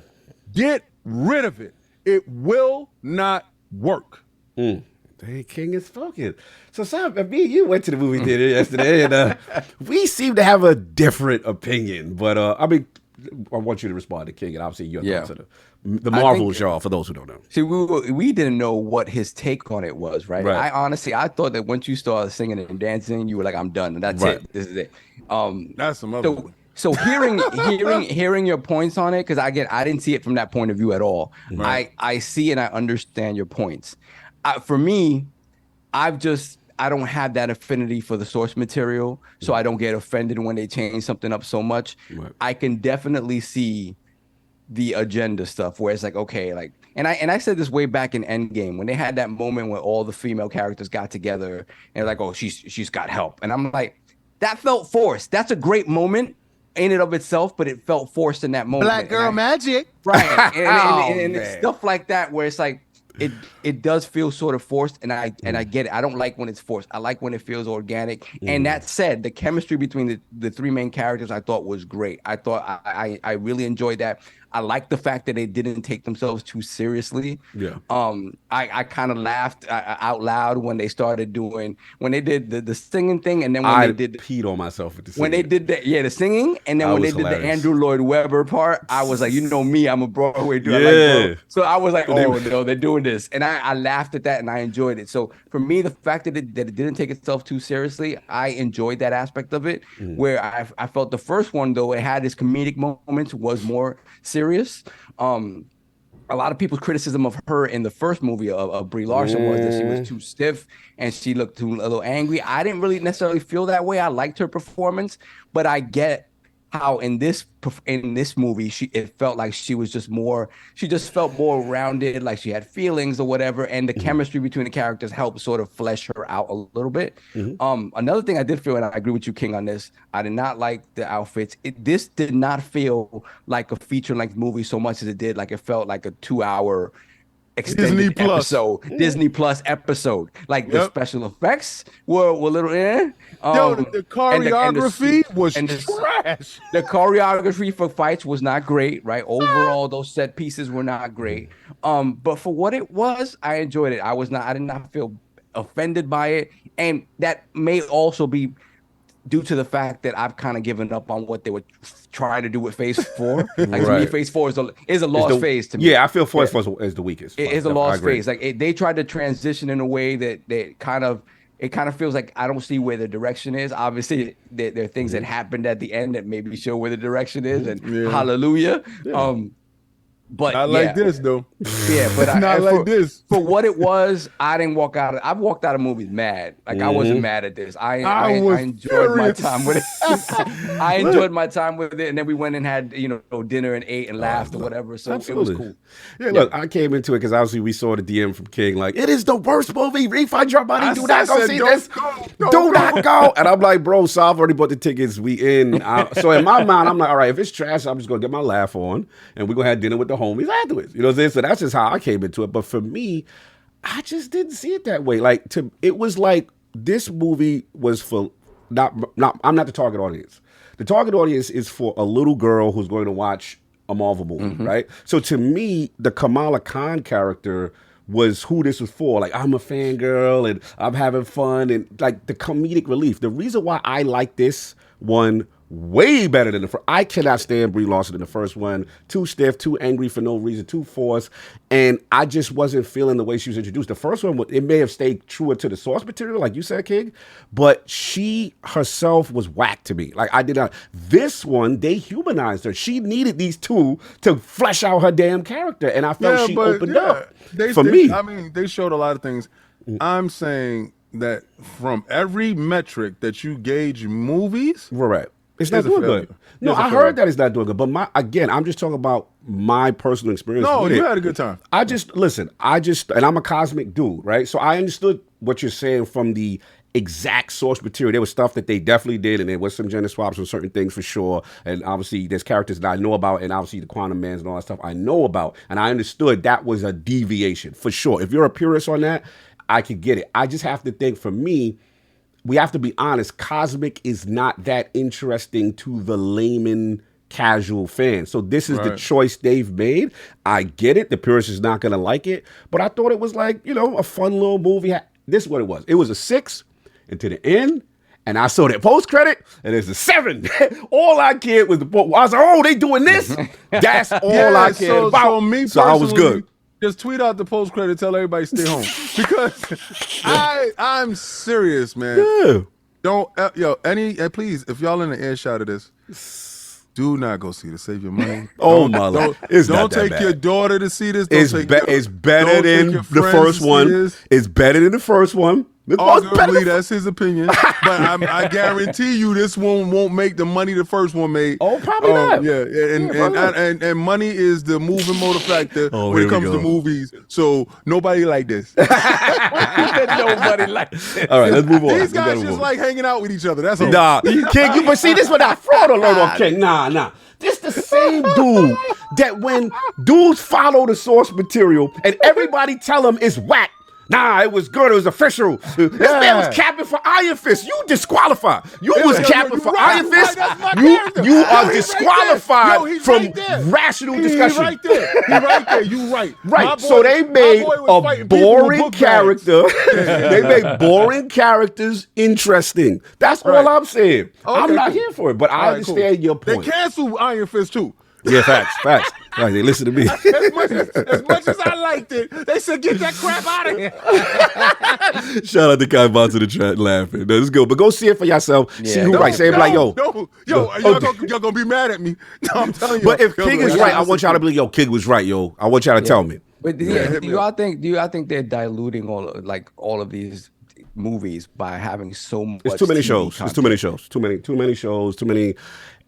get rid of it. It will not work. Hey, King is spoken. So, Sam, me and you went to the movie theater yesterday, and we seem to have a different opinion. But, I mean, I want you to respond to King, and obviously your thoughts on the Marvels, y'all, for those who don't know. See, we didn't know what his take on it was, right? I thought that once you started singing and dancing, you were like, I'm done. And that's it. This is it. That's some other one. So hearing your points on it, because again, I didn't see it from that point of view at all. I see and I understand your points. For me, I don't have that affinity for the source material, so I don't get offended when they change something up so much. I can definitely see the agenda stuff where it's like, okay, like, and I said this way back in Endgame when they had that moment where all the female characters got together and they're like, oh, she's got help, and I'm like, that felt forced. That's a great moment in and of itself, but it felt forced in that moment. Black girl magic, right? And it's stuff like that where it's like, it does feel sort of forced, and I get it. I don't like when it's forced. I like when it feels organic. And that said, the chemistry between the three main characters I thought was great. I thought I really enjoyed that. I like the fact that they didn't take themselves too seriously. I kind of laughed out loud when they started doing when they did the singing thing, and then when they did peed on myself with the singing. When they did the singing, and then when they did the Andrew Lloyd Webber part, I was like, you know me, I'm a Broadway dude. So I was like, oh no, they're doing this, and I laughed at that and I enjoyed it. So for me, the fact that it didn't take itself too seriously, I enjoyed that aspect of it. Where I felt the first one, though, it had its comedic moments, was more serious. A lot of people's criticism of her in the first movie of Brie Larson was that she was too stiff and she looked a little angry. I didn't really necessarily feel that way. I liked her performance, but I get how in this movie it felt like she just felt more rounded, like she had feelings or whatever, and the chemistry between the characters helped sort of flesh her out a little bit. Another thing I did feel, and I agree with you, King, on this, I did not like the outfits. This did not feel like a feature-length movie so much as it did like it felt like a 2-hour extended Disney Plus episode. Like the special effects were a little the choreography was trash. The choreography for fights was not great, right? Overall, those set pieces were not great. But for what it was, I enjoyed it. I did not feel offended by it. And that may also be due to the fact that I've kind of given up on what they were trying to do with Phase 4. Like to me, Phase 4 is a lost phase to me. Yeah, I feel Phase 4 is the weakest. It is a lost phase. Like they tried to transition in a way that it kind of feels like I don't see where the direction is. Obviously, there are things that happened at the end that maybe show where the direction is, and hallelujah. But not like this though. Yeah, but this. For what it was, I didn't walk out. I've walked out of movies mad. Like I wasn't mad at this. I enjoyed my time with it. I enjoyed my time with it, and then we went and had dinner and ate and laughed or whatever. So absolutely. It was cool. Yeah, look, I came into it because obviously we saw the DM from King like it is the worst movie. Refund your money. Do not go see this. Do not go. And I'm like, bro, so I've already bought the tickets. We in. So in my mind, I'm like, all right, if it's trash, I'm just gonna get my laugh on, and we're gonna have dinner with the homies afterwards. You know what I'm saying? So that's just how I came into it. But for me, I just didn't see it that way. Like it was like this movie was for I'm not the target audience. The target audience is for a little girl who's going to watch a Marvel movie, right? So to me, the Kamala Khan character was who this was for. Like, I'm a fangirl and I'm having fun and like the comedic relief. The reason why I like this one way better than the first. I cannot stand Brie Larson in the first one. Too stiff, too angry for no reason, too forced. And I just wasn't feeling the way she was introduced. The first one, it may have stayed truer to the source material, like you said, King, but she herself was whack to me. Like, I did not. This one, they humanized her. She needed these two to flesh out her damn character. And I felt she opened up. For me. I mean, they showed a lot of things. I'm saying that from every metric that you gauge movies, right. It's not doing good. No, I heard that it's not doing good. But I'm just talking about my personal experience. No, you had a good time. And I'm a cosmic dude, right? So I understood what you're saying from the exact source material. There was stuff that they definitely did, and there was some gender swaps on certain things for sure. And obviously, there's characters that I know about, and obviously the Quantum Mans and all that stuff I know about. And I understood that was a deviation for sure. If you're a purist on that, I could get it. I just have to think, for me, we have to be honest, Cosmic is not that interesting to the layman casual fan. So this is the choice they've made. I get it. The purist is not going to like it. But I thought it was like, you know, a fun little movie. This is what it was. It was a 6 into the end. And I saw that post credit, and it's a 7. All I cared was the post. I was like, oh, they doing this? That's all I cared about. So me so I was good. Just tweet out the post credit, tell everybody stay home. Because I'm serious, man. Yeah. Don't, please, if y'all in the earshot of this, do not go see this. Save your money. Oh my Lord! Don't take your daughter to see this. It's better than the first one. It's better than the first one. Arguably, that's his opinion. But I guarantee you, this one won't make the money the first one made. Oh, probably not. Yeah, and money is the moving motor factor when it comes to movies. So nobody like this. Nobody like this. All right, let's move on. These guys just like hanging out with each other. That's all. Nah, King, but see, this was not fraud alert on King. Nah. This the same dude that when dudes follow the source material and everybody tell him it's whack. Nah, it was good. It was official. This man was capping for Iron Fist. You disqualified. You was capping for Iron Fist. You are disqualified from rational discussion. He right there. You right. Right. So they made a boring character. They made boring characters interesting. That's all I'm saying. I'm not here for it, but I understand your point. They canceled Iron Fist too. Yeah, facts. Right, they listen to me. As much as I liked it, they said, get that crap out of here. Shout out to Kai Bonds in the chat laughing. No, this is good. But go see it for yourself. See who right. Say it like, yo. Y'all gonna be mad at me. No, I'm telling you. But if King is right, I want y'all to be like, yo, King was right, yo. I want y'all to tell me. But do y'all think they're diluting all of these movies by having so much? It's too many TV shows. content? It's too many shows. Too many.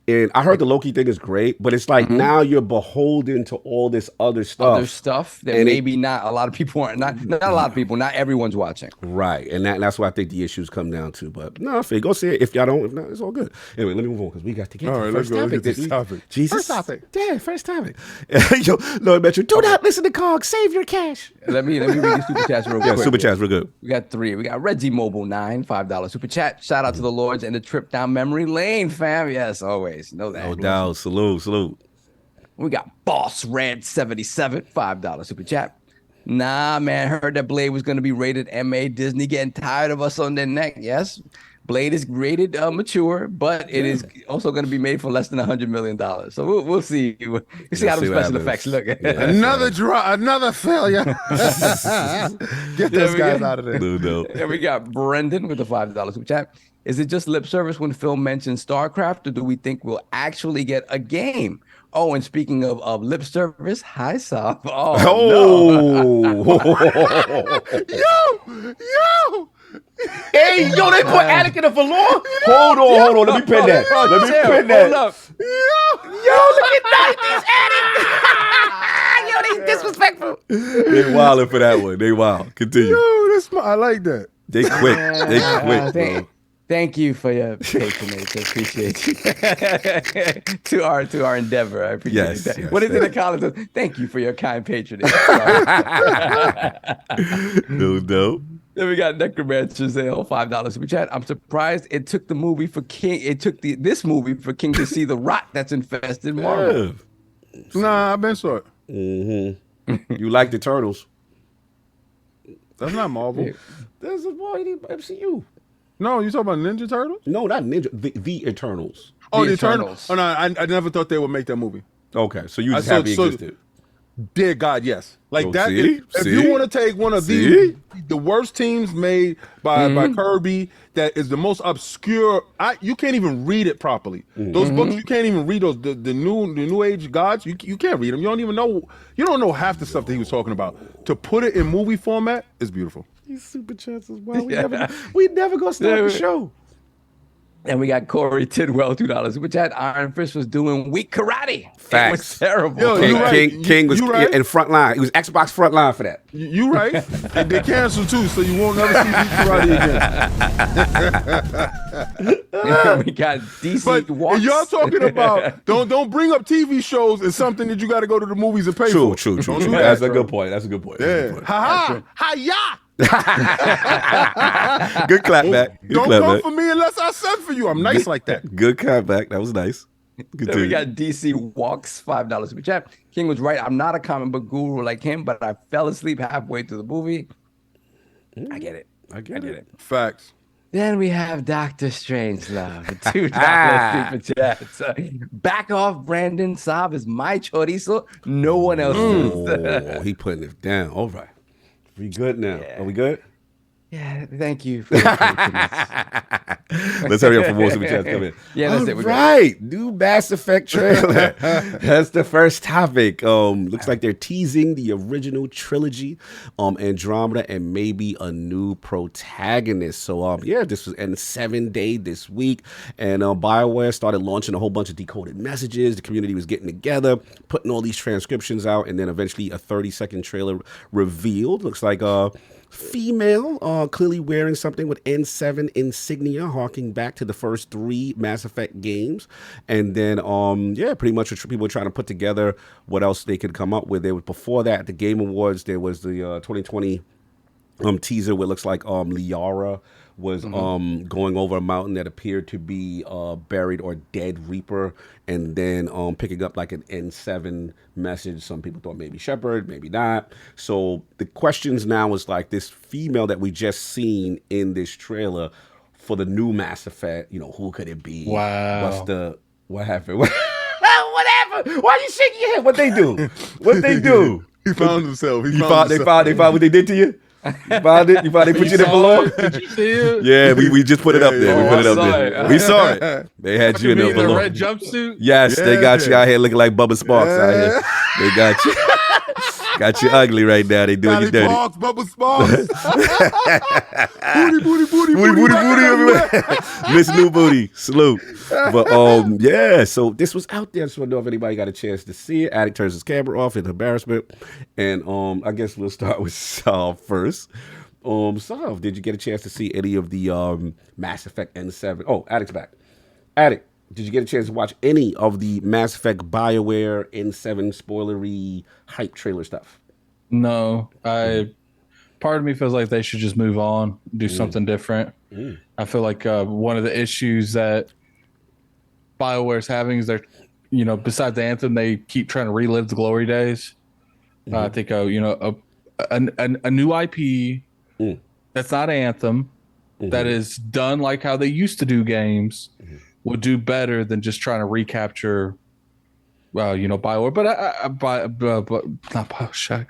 And I heard the Loki thing is great, but it's like now you're beholden to all this other stuff. That and maybe not a lot of people aren't. Not a lot of people. Not everyone's watching. Right, and that's why I think the issues come down to. But no, I feel go see it. If y'all don't, if not, it's all good. Anyway, let me move on because we got to get to the first topic. This topic. Jesus, first topic. Yeah, first topic. Yo, Lord Metro, do not listen to Cog. Save your cash. Let me read these super chats real quick. Yeah, super chats real good. We got 3. We got Reggie Mobile 9, $5 super chat. Shout out to the Lords and the trip down memory lane, fam. Yes, always know that. No doubt. Salute. We got Boss Red 77, $5 super chat. Nah, man, heard that Blade was going to be rated MA. Disney getting tired of us on their neck. Yes, Blade is rated mature, but it is also going to be made for less than $100 million. So we'll see. We'll see how the special effects look. Another failure. Get those guys out of there. No. And we got Brendan with the $5 super chat. Is it just lip service when Phil mentions StarCraft, or do we think we'll actually get a game? Oh, and speaking of lip service, hi, Sop. Oh. Yo. Hey, yo, they put Attic in a velour? Hold on. Let me pin that. Hold up. Yo, look at 90s Attic. Yo, they disrespectful. They wildin' for that one. They wild. Continue. Yo, I like that. They quick, bro. Thank you for your patronage. I appreciate you. to our endeavor. I appreciate that. Yes, what is it in college? Thank you for your kind patronage. No doubt. Then we got Necromancer Zale, $5 super chat. I'm surprised it took this movie for King to see the rot that's infested Marvel. Yeah. Nah, I've been saw it. Mm-hmm. You like the Turtles? That's not Marvel. That's a boy MCU. No, you talking about Ninja Turtles? No, not Ninja. The Eternals. Oh, the Eternals. Oh no, I never thought they would make that movie. Okay, so you just happy it existed. Dear God, yes. Like that. See? If you want to take one of the worst teams made by Kirby, that is the most obscure. You can't even read it properly. Those books, you can't even read those. The new age gods, you can't read them. You don't even know. You don't know half the stuff that he was talking about. To put it in movie format is beautiful. These super chats as well. We never gonna stop the show. And we got Corey Tidwell, $2, which had Iron Fist was doing weak karate. Facts. It was terrible. Yo, you right. King was You right. in front line. He was Xbox front line for that. You right. And they canceled too, so you won't never see weak karate again. We got DC But Walks. y'all talking about don't bring up TV shows as something that you got to go to the movies and pay for. True. Don't do That's that, a bro. good point. That's a good point. Yeah. Ha ha. Good clap back. Good Don't clap come back. for me unless I send for you. I'm nice like that. Good clap back. That was nice. Good Then we to got DC Walks, $5. Which King was right. I'm not a comic book guru like him, but I fell asleep halfway through the movie. I get it. I get it. Facts. Then we have Doctor Strangelove, $2 super chats. Back off, Brandon Saab is my chorizo. No one else Oh, he putting it down. All right. We good now. Yeah. Are we good? Yeah, thank you for your patience. Let's hurry up for more super chats come in. Yeah, that's it. We're good. Right. New Mass Effect trailer. That's the first topic. Looks like they're teasing the original trilogy, Andromeda, and maybe a new protagonist. So this was N7 day this week, and BioWare started launching a whole bunch of decoded messages. The community was getting together, putting all these transcriptions out, and then eventually a 30-second trailer revealed. Looks like female, clearly wearing something with N7 insignia, harking back to the first 3 Mass Effect games. And then, pretty much people were trying to put together what else they could come up with. There was, before that, at the Game Awards, there was the 2020 teaser where it looks like Liara was going over a mountain that appeared to be buried or dead Reaper, and then picking up like an N7 message. Some people thought maybe Shepard, maybe not. So the questions now is like this female that we just seen in this trailer for the new Mass Effect. Who could it be? Wow. What happened? What happened? Why are you shaking your head? What they do? What they do? He found himself. They found what they did to you? You found it? You found they put you there below? Did you see it? Yeah, we just put it up there. We put it up there. it. We saw it. They had you in there In the below. red jumpsuit. Yes, they got you out here looking like Bubba Sparks out here. They got you. Got you ugly right now. They doing you dirty. Sparks, Bubba Sparks. Booty everywhere. Miss New Booty. Salute. But so this was out there. I just want to know if anybody got a chance to see it. Addict turns his camera off in embarrassment. And I guess we'll start with Saul first. Saul, did you get a chance to see any of the Mass Effect N7? Oh, Addict's back. Addict, did you get a chance to watch any of the Mass Effect BioWare N7 spoilery hype trailer stuff? No, part of me feels like they should just move on, do something different. I feel like one of the issues that BioWare's having is they're, besides the Anthem, they keep trying to relive the glory days. I think, a new IP that's not Anthem, that is done like how they used to do games, would do better than just trying to recapture, BioWare, but not BioShock,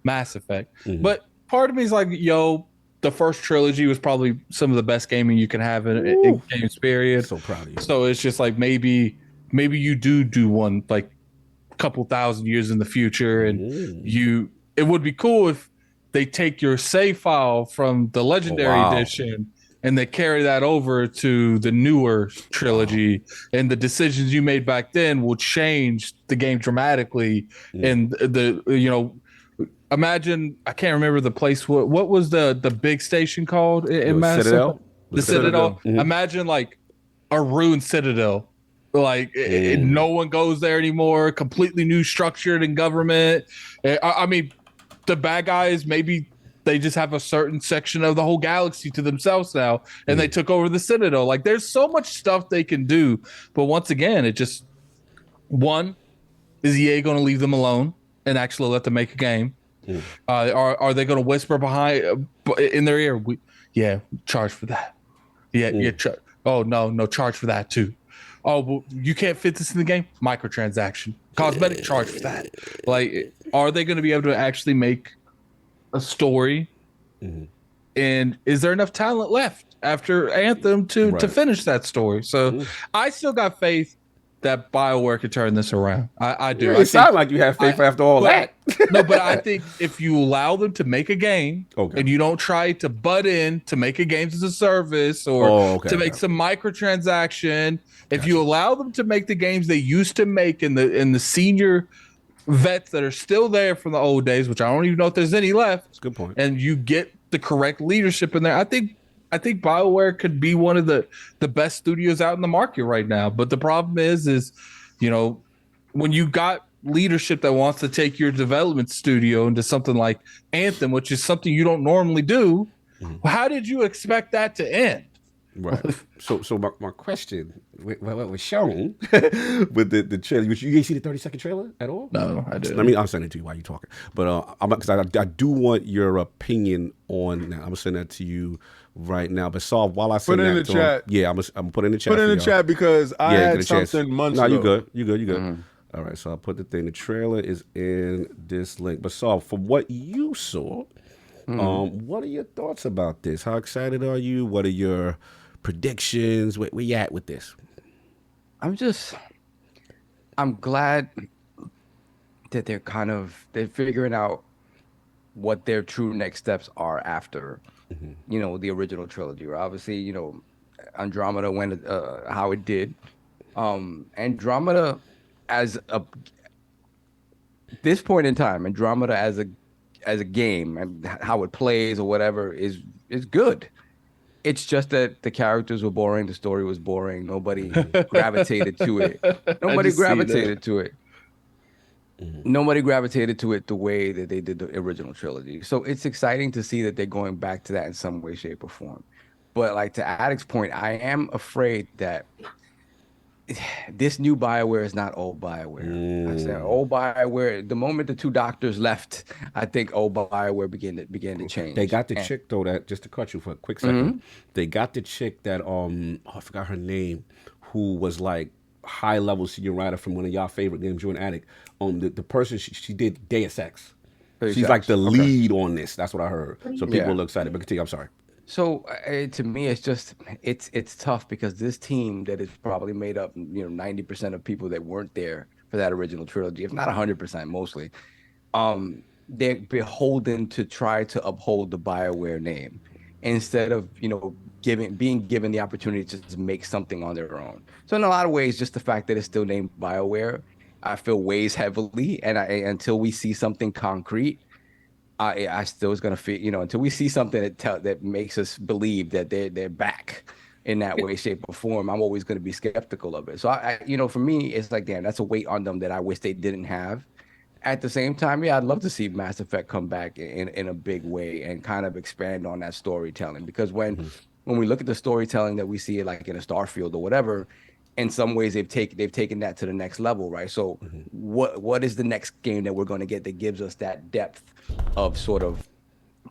Mass Effect. But part of me is like, the first trilogy was probably some of the best gaming you can have in games, period. So proud of you. So it's just like maybe you do one like a couple thousand years in the future, and it would be cool if they take your save file from the Legendary Edition and they carry that over to the newer trilogy, and the decisions you made back then will change the game dramatically. And imagine, I can't remember the place. What was the big station called in Mass Citadel? The Citadel. Imagine like a ruined Citadel. Like no one goes there anymore. Completely new structured and government. I mean, the bad guys, maybe they just have a certain section of the whole galaxy to themselves now, and they took over the Citadel. Like, there's so much stuff they can do, but once again, it just, one, is EA going to leave them alone and actually let them make a game? Are they going to whisper behind in their ear? Charge for that. No, charge for that too. Oh, well, you can't fit this in the game? Microtransaction. Cosmetic, charge for that. Like, are they going to be able to actually make a story? And is there enough talent left after Anthem to finish that story? So I still got faith that BioWare could turn this around. I do. It sounds like you have faith after all that. No, but I think if you allow them to make a game and you don't try to butt in to make a games as a service or to make some microtransaction, if you allow them to make the games they used to make in the senior vets that are still there from the old days, which I don't even know if there's any left. That's a good point. And you get the correct leadership in there. I think BioWare could be one of the best studios out in the market right now. But the problem is, you know, when you got leadership that wants to take your development studio into something like Anthem, which is something you don't normally do, how did you expect that to end? Right. So my question, what was shown with the trailer, you didn't see the 30-second trailer at all? No, I didn't. I'm sending it to you while you're talking. But because I do want your opinion on that. I'm gonna send that to you right now. But Saul, while I send put it in that the chat. yeah, I'm put it in the chat. Put it in the chat because I had something months ago. No, you good. All right, so I'll put the thing. The trailer is in this link. But Saul, from what you saw, what are your thoughts about this? How excited are you? What are your predictions? Where you at with this? I'm glad that they're figuring out what their true next steps are after, you know, the original trilogy. Obviously, you know, Andromeda went how it did. Andromeda this point in time, Andromeda as a game and how it plays or whatever is good. It's just that the characters were boring, the story was boring, nobody gravitated to it. Nobody gravitated to it. Nobody gravitated to it the way that they did the original trilogy. So it's exciting to see that they're going back to that in some way, shape, or form. But like to Addict's point, I am afraid that this new BioWare is not old BioWare. I said old BioWare. The moment the two doctors left, I think old BioWare began to change. They got the chick though that, just to cut you for a quick second. They got the chick that I forgot her name, who was like high level senior writer from one of y'all favorite games, you're an addict. The person she did Deus Ex. She's like the lead on this. That's what I heard. So people are excited. But continue. I'm sorry. So to me, it's just it's tough because this team that is probably made up, you know, 90% of people that weren't there for that original trilogy, if not 100%, mostly, they're beholden to try to uphold the BioWare name instead of, you know, being given the opportunity to just make something on their own. So in a lot of ways, just the fact that it's still named BioWare, I feel weighs heavily, and until we see something concrete. I still is gonna feel, you know, until we see something that makes us believe that they're back in that way, shape, or form. I'm always gonna be skeptical of it. So I you know, for me, it's like, damn, that's a weight on them that I wish they didn't have. At the same time, yeah, I'd love to see Mass Effect come back in a big way and kind of expand on that storytelling. Because when we look at the storytelling that we see, like in a Starfield or whatever, in some ways they've taken that to the next level, right? So what is the next game that we're going to get that gives us that depth of sort of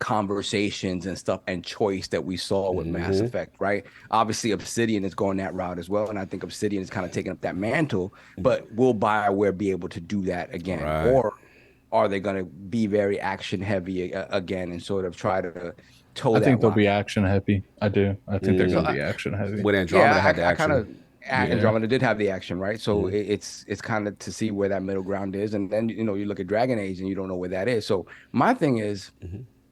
conversations and stuff and choice that we saw with Mass Effect, right? Obviously Obsidian is going that route as well, and I think Obsidian is kind of taking up that mantle, but will BioWare be able to do that again? Right. Or are they going to be very action heavy again and sort of try to toe that I think they'll line? be action heavy. I do. I think they're going to be action heavy. When Andromeda had the action. Andromeda did have the action, right? So it's kind of to see where that middle ground is, and then, you know, you look at Dragon Age and you don't know where that is. So my thing is,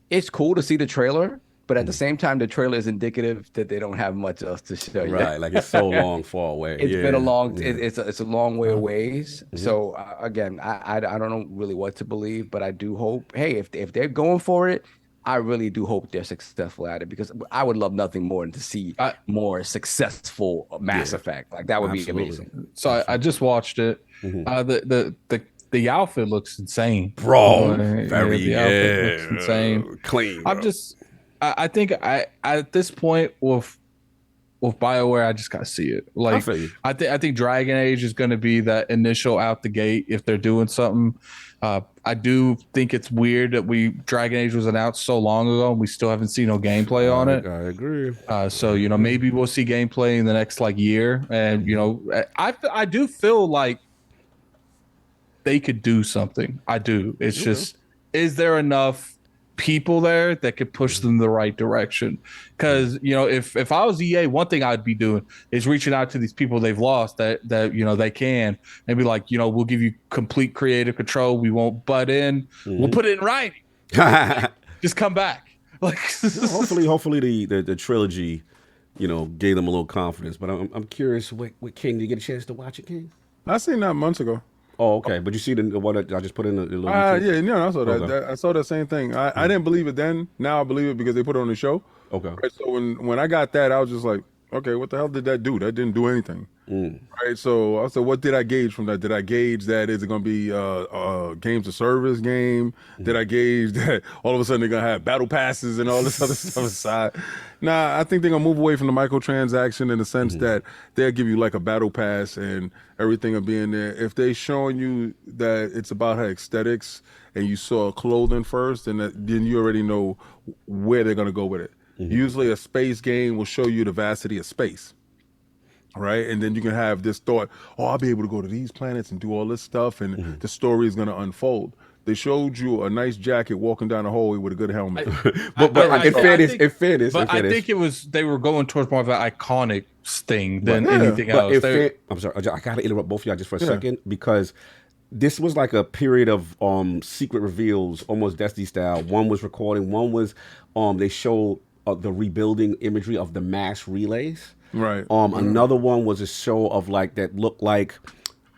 it's cool to see the trailer, but at the same time, the trailer is indicative that they don't have much else to show you. Right, like it's so long far away. It's been a long, it's a long way away. So again, I don't know really what to believe, but I do hope. Hey, if they're going for it, I really do hope they're successful at it, because I would love nothing more than to see more successful Mass Effect. Like that would be amazing. So I just watched it. The outfit looks insane, bro. The outfit looks insane, clean. Bro. I think at this point with BioWare, I just gotta see it. Like I think Dragon Age is going to be that initial out the gate if they're doing something. I do think it's weird that Dragon Age was announced so long ago and we still haven't seen no gameplay on it. I agree. So, you know, maybe we'll see gameplay in the next like year, and you know, I do feel like they could do something. I do. It's just, is there enough people there that could push them the right direction. Because if I was EA, one thing I'd be doing is reaching out to these people they've lost that they can, and be like, we'll give you complete creative control. We won't butt in. We'll put it in writing. Just come back. Like hopefully the trilogy, gave them a little confidence. But I'm curious, what King, did you get a chance to watch it, King? I seen that months ago. Oh, okay. But you see the one that I just put in the little I saw that. Okay. I saw that same thing. I didn't believe it then. Now I believe it because they put it on the show. Okay. Right, so when I got that, I was just like, okay, what the hell did that do? That didn't do anything. Right. So I said, what did I gauge from that? Did I gauge that is it going to be a games of service game? Did I gauge that all of a sudden they're going to have battle passes and all this other stuff aside? Nah, I think they're going to move away from the microtransaction in the sense that they'll give you like a battle pass and everything will be in there. If they showing you that it's about her aesthetics and you saw clothing first, then you already know where they're going to go with it. Usually a space game will show you the vastity of space. Right, and then you can have this thought, oh, I'll be able to go to these planets and do all this stuff, and the story is going to unfold. They showed you a nice jacket walking down the hallway with a good helmet. But in fairness, I think it was they were going towards more of an iconic thing than anything else. I'm sorry, I got to interrupt both of y'all just for a second because this was like a period of secret reveals, almost Destiny style. One was recording, one was they showed the rebuilding imagery of the mass relays. Right. Another one was a show of like that looked like,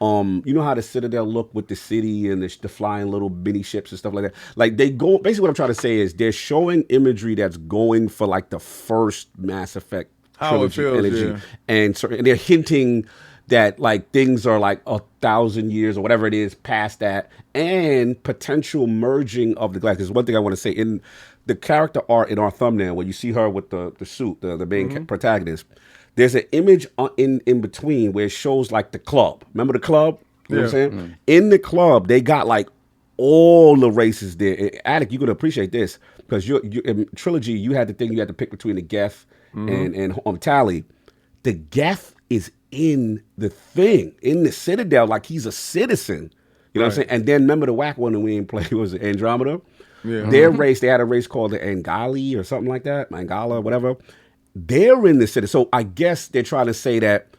you know how the Citadel looked with the city and the flying little mini ships and stuff like that. Like they go. Basically, what I'm trying to say is they're showing imagery that's going for like the first Mass Effect trilogy energy, and they're hinting that like things are like 1,000 years or whatever it is past that, and potential merging of the glass. There's one thing I want to say in the character art in our thumbnail where you see her with the suit, the main protagonist. There's an image in between where it shows like the club. Remember the club? You know what I'm saying? In the club, they got like all the races there. Attic, you're gonna appreciate this because you in Trilogy, you had the thing you had to pick between the Geth and Tally. The Geth is in the thing, in the Citadel, like he's a citizen. You know what I'm saying? And then remember the whack one that we didn't play was Andromeda. Yeah. Their race, they had a race called the Angali or something like that, Mangala, whatever. They're in the city, so I guess they're trying to say that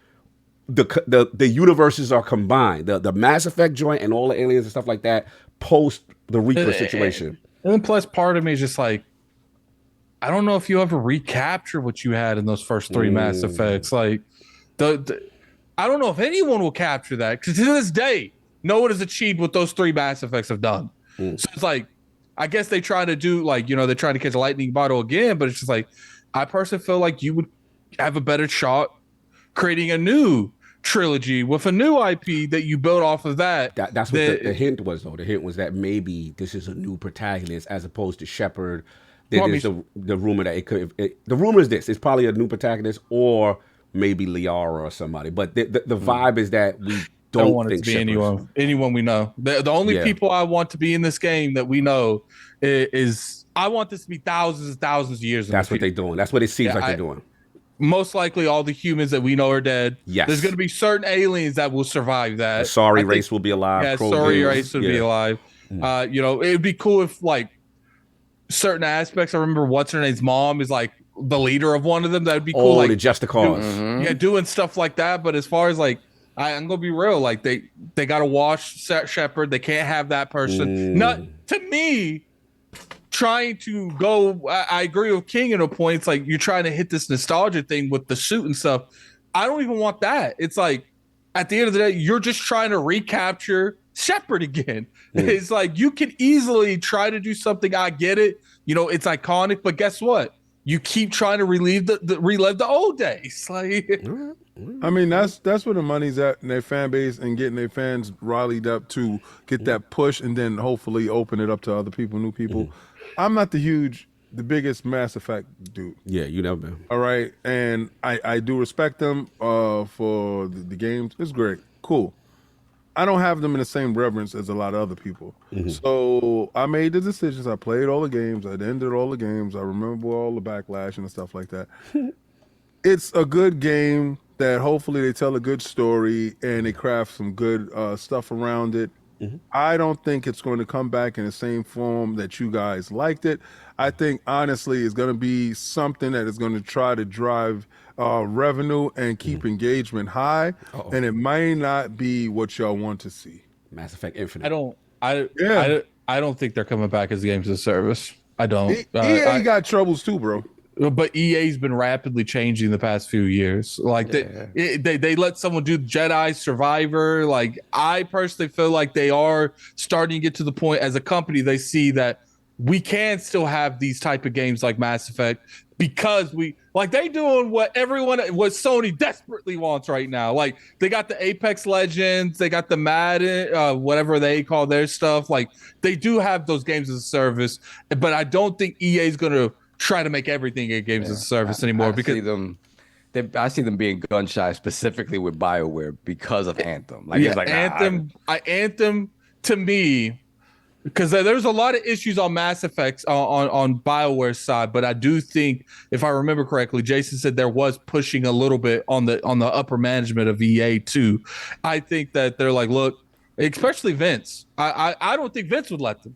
the universes are combined. The Mass Effect joint and all the aliens and stuff like that post the Reaper situation. And then plus, part of me is just like, I don't know if you ever recapture what you had in those first three Mass Effects. Like, I don't know if anyone will capture that because to this day, no one has achieved what those three Mass Effects have done. So it's like, I guess they try to do like they're trying to catch a lightning bottle again, but it's just like. I personally feel like you would have a better shot creating a new trilogy with a new IP that you build off of that. That's what the hint was, though. The hint was that maybe this is a new protagonist as opposed to Shepard. There's the rumor that it could. The rumor is this: it's probably a new protagonist or maybe Liara or somebody. But the vibe is that we don't want it think to be anyone we know. The only people I want to be in this game that we know is. I want this to be thousands and thousands of years. That's what they're doing. That's what it seems like they're doing. Most likely all the humans that we know are dead. Yes. There's going to be certain aliens that will survive that. The Sorry race will be alive. Yeah, Sorry race will be alive. It would be cool if like certain aspects. I remember what's her name's mom is like the leader of one of them. That would be cool. Oh, like the Just the Cause. Doing stuff like that. But as far as like, I'm gonna be real. Like they got to wash Shepard. They can't have that person. Not to me. Trying to go, I agree with King in a point. It's like you're trying to hit this nostalgia thing with the suit and stuff. I don't even want that. It's like at the end of the day, you're just trying to recapture Shepard again. It's like you can easily try to do something. I get it. It's iconic, but guess what? You keep trying to relive the old days. Like, I mean, that's where the money's at in their fan base and getting their fans rallied up to get that push and then hopefully open it up to other people, new people. I'm not the biggest Mass Effect dude. Yeah, you never been. All right, and I do respect them for the games. It's great, cool. I don't have them in the same reverence as a lot of other people. So I made the decisions. I played all the games. I ended all the games. I remember all the backlash and stuff like that. It's a good game that hopefully they tell a good story and they craft some good stuff around it. I don't think it's going to come back in the same form that you guys liked it. I think honestly it's going to be something that is going to try to drive revenue and keep engagement high, and it may not be what y'all want to see. Mass Effect Infinite. I don't think they're coming back as games as a service. I don't. EA got troubles too, bro. But EA's been rapidly changing the past few years. Like they let someone do Jedi Survivor. Like I personally feel like they are starting to get to the point as a company they see that we can still have these type of games like Mass Effect because they doing what Sony desperately wants right now. Like they got the Apex Legends, they got the Madden, whatever they call their stuff. Like they do have those games as a service, but I don't think EA is going to try to make everything a games as a service anymore. I see them being gun shy specifically with BioWare because of Anthem. Like it's like Anthem to me, because there's a lot of issues on Mass Effect on BioWare's side, but I do think, if I remember correctly, Jason said there was pushing a little bit on the upper management of EA too. I think that they're like, look, especially Vince. I don't think Vince would let them.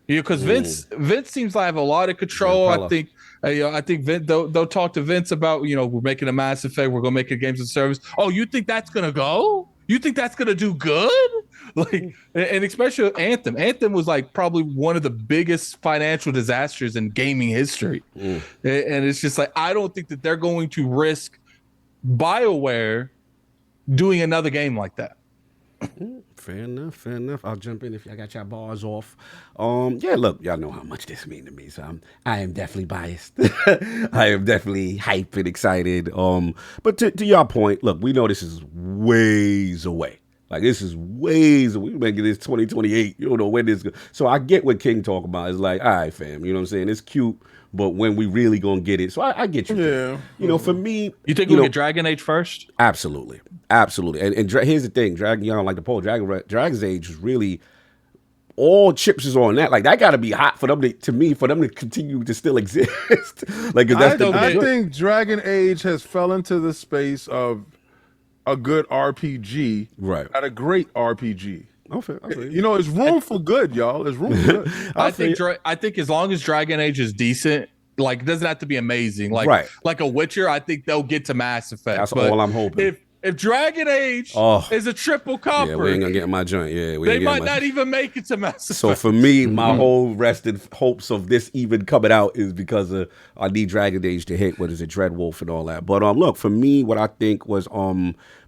Because Vince seems to have a lot of control. I think Vince, they'll talk to Vince about, we're making a Mass Effect, we're gonna make a games as a service. Oh, you think that's gonna go? You think that's gonna do good? Like, and especially Anthem. Anthem was like probably one of the biggest financial disasters in gaming history. And it's just like, I don't think that they're going to risk BioWare doing another game like that. Fair enough. I'll jump in if y'all got your bars off. Look, y'all know how much this means to me, so I am definitely biased. I am definitely hyped and excited. But to your point, look, we know this is ways away. Like, this is ways away. We're making this 2028. You don't know when this goes. So I get what King talking about. It's like, all right, fam, you know what I'm saying? It's cute, but when we really gonna get it. So I get you. Yeah. For me, you think we'll get Dragon Age first? Absolutely. And here's the thing, y'all like the poll. Dragon's Age is really all chips is on that. Like that got to be hot for them to continue to still exist. Like I think Dragon Age has fell into the space of a good RPG, right? At a great RPG. It's room for good, y'all. There's room for good. I think as long as Dragon Age is decent. Like, it doesn't have to be amazing. Like a Witcher, I think they'll get to Mass Effect. That's all I'm hoping. If Dragon Age is a triple copper, we ain't gonna get my joint. Yeah, they might not even make it to Mass Effect. So for me, my whole rested hopes of this even coming out is because I need Dragon Age to hit. What is it, Dreadwolf and all that? But look, for me, what I think was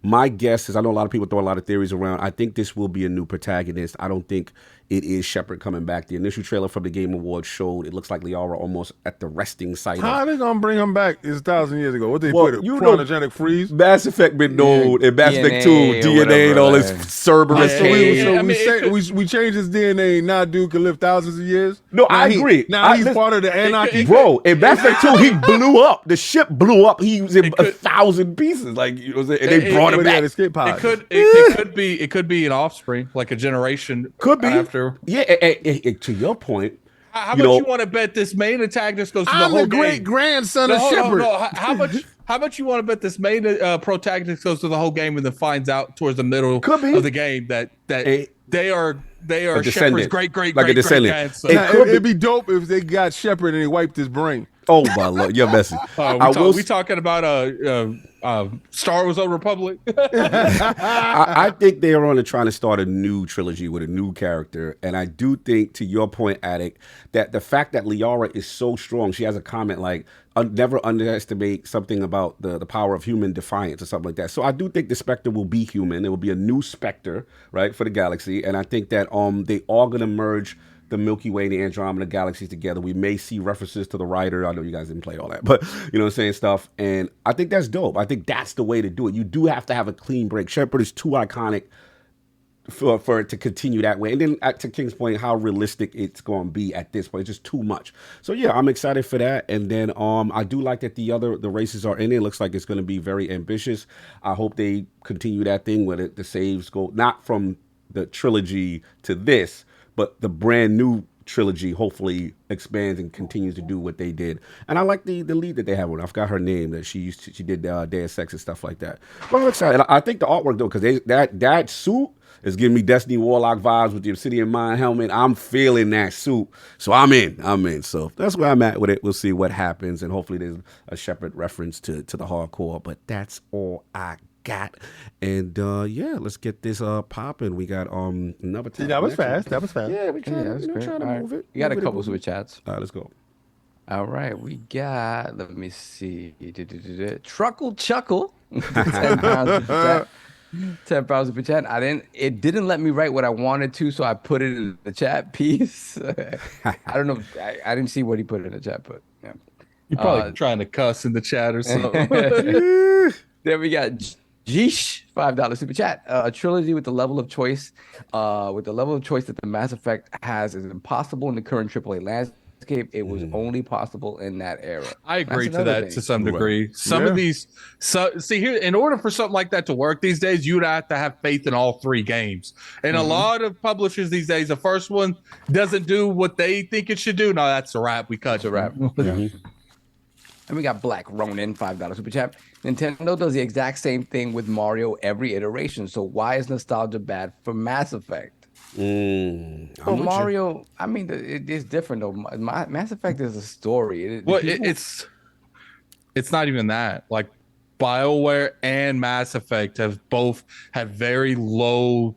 my guess is, I know a lot of people throw a lot of theories around. I think this will be a new protagonist. I don't think it is Shepard coming back. The initial trailer from the Game Awards showed it looks like Liara almost at the resting site. How are they gonna bring him back? It's 1,000 years ago. What they put it? Cryogenic freeze. Mass Effect been known, and Mass Effect 2 DNA and all this Cerberus. We changed his DNA. Now dude can live thousands of years. No, I agree. Now he's part of the anarchy, bro. In Mass Effect 2, he blew up. The ship blew up. He was in 1,000 pieces. Like, you know what I'm saying? And they brought him back. It could be an offspring, like a generation. Could be after. Yeah, to your point. How much you want to bet this main antagonist goes to the whole game? I'm the great grandson of Shepard. How much you want to bet this main protagonist goes to the whole game and then finds out towards the middle of the game that they are Shepard's great grandson? It'd be dope if they got Shepard and he wiped his brain. Oh my Lord, you're messy. We talking about Star Wars: Old Republic? I think they are on trying to start a new trilogy with a new character, and I do think, to your point, Attic, that the fact that Liara is so strong, she has a comment like, never underestimate something about the power of human defiance or something like that. So I do think the Spectre will be human. It will be a new Spectre, right, for the galaxy, and I think that they are going to merge the Milky Way and the Andromeda galaxies together. We may see references to the writer. I know you guys didn't play all that, but you know what I'm saying, stuff. And I think that's dope. I think that's the way to do it. You do have to have a clean break. Shepard is too iconic for it to continue that way. And then to King's point, how realistic it's going to be at this point. It's just too much. So yeah, I'm excited for that. And then I do like that the races are in it. It looks like it's going to be very ambitious. I hope they continue that thing where the saves go not from the trilogy to this, but the brand new trilogy hopefully expands and continues to do what they did. And I like the lead that they have on. I forgot her name. That she did Deus Ex and stuff like that. But I'm excited. I think the artwork though, because that suit is giving me Destiny Warlock vibes with the Obsidian Mind helmet. I'm feeling that suit, so I'm in. So that's where I'm at with it. We'll see what happens, and hopefully there's a Shepard reference to the hardcore. But that's all I got. And yeah, let's get this popping. We got another time. That was fast. Yeah, we trying to move it. We got a couple super chats. All right, let's go. All right, we got, let me see, Truckle Chuckle, 10 pounds 10,000 per chat. It didn't let me write what I wanted to, so I put it in the chat piece. I don't know. I didn't see what he put in the chat, but yeah. You're probably trying to cuss in the chat or something. Then we got Jeesh, $5 super chat. A trilogy with the level of choice, that the Mass Effect has is impossible in the current AAA landscape. It was only possible in that era. I agree to that to some degree. Some of these, see here, in order for something like that to work these days, you'd have to have faith in all three games. And a lot of publishers these days, the first one doesn't do what they think it should do. No, that's a wrap. We cut a wrap. And we got Black Ronin, $5 super chat. Nintendo does the exact same thing with Mario every iteration. So why is nostalgia bad for Mass Effect? Well, Mario, I mean, it is different though. Mass Effect is a story. It's not even that. Like BioWare and Mass Effect have both had very low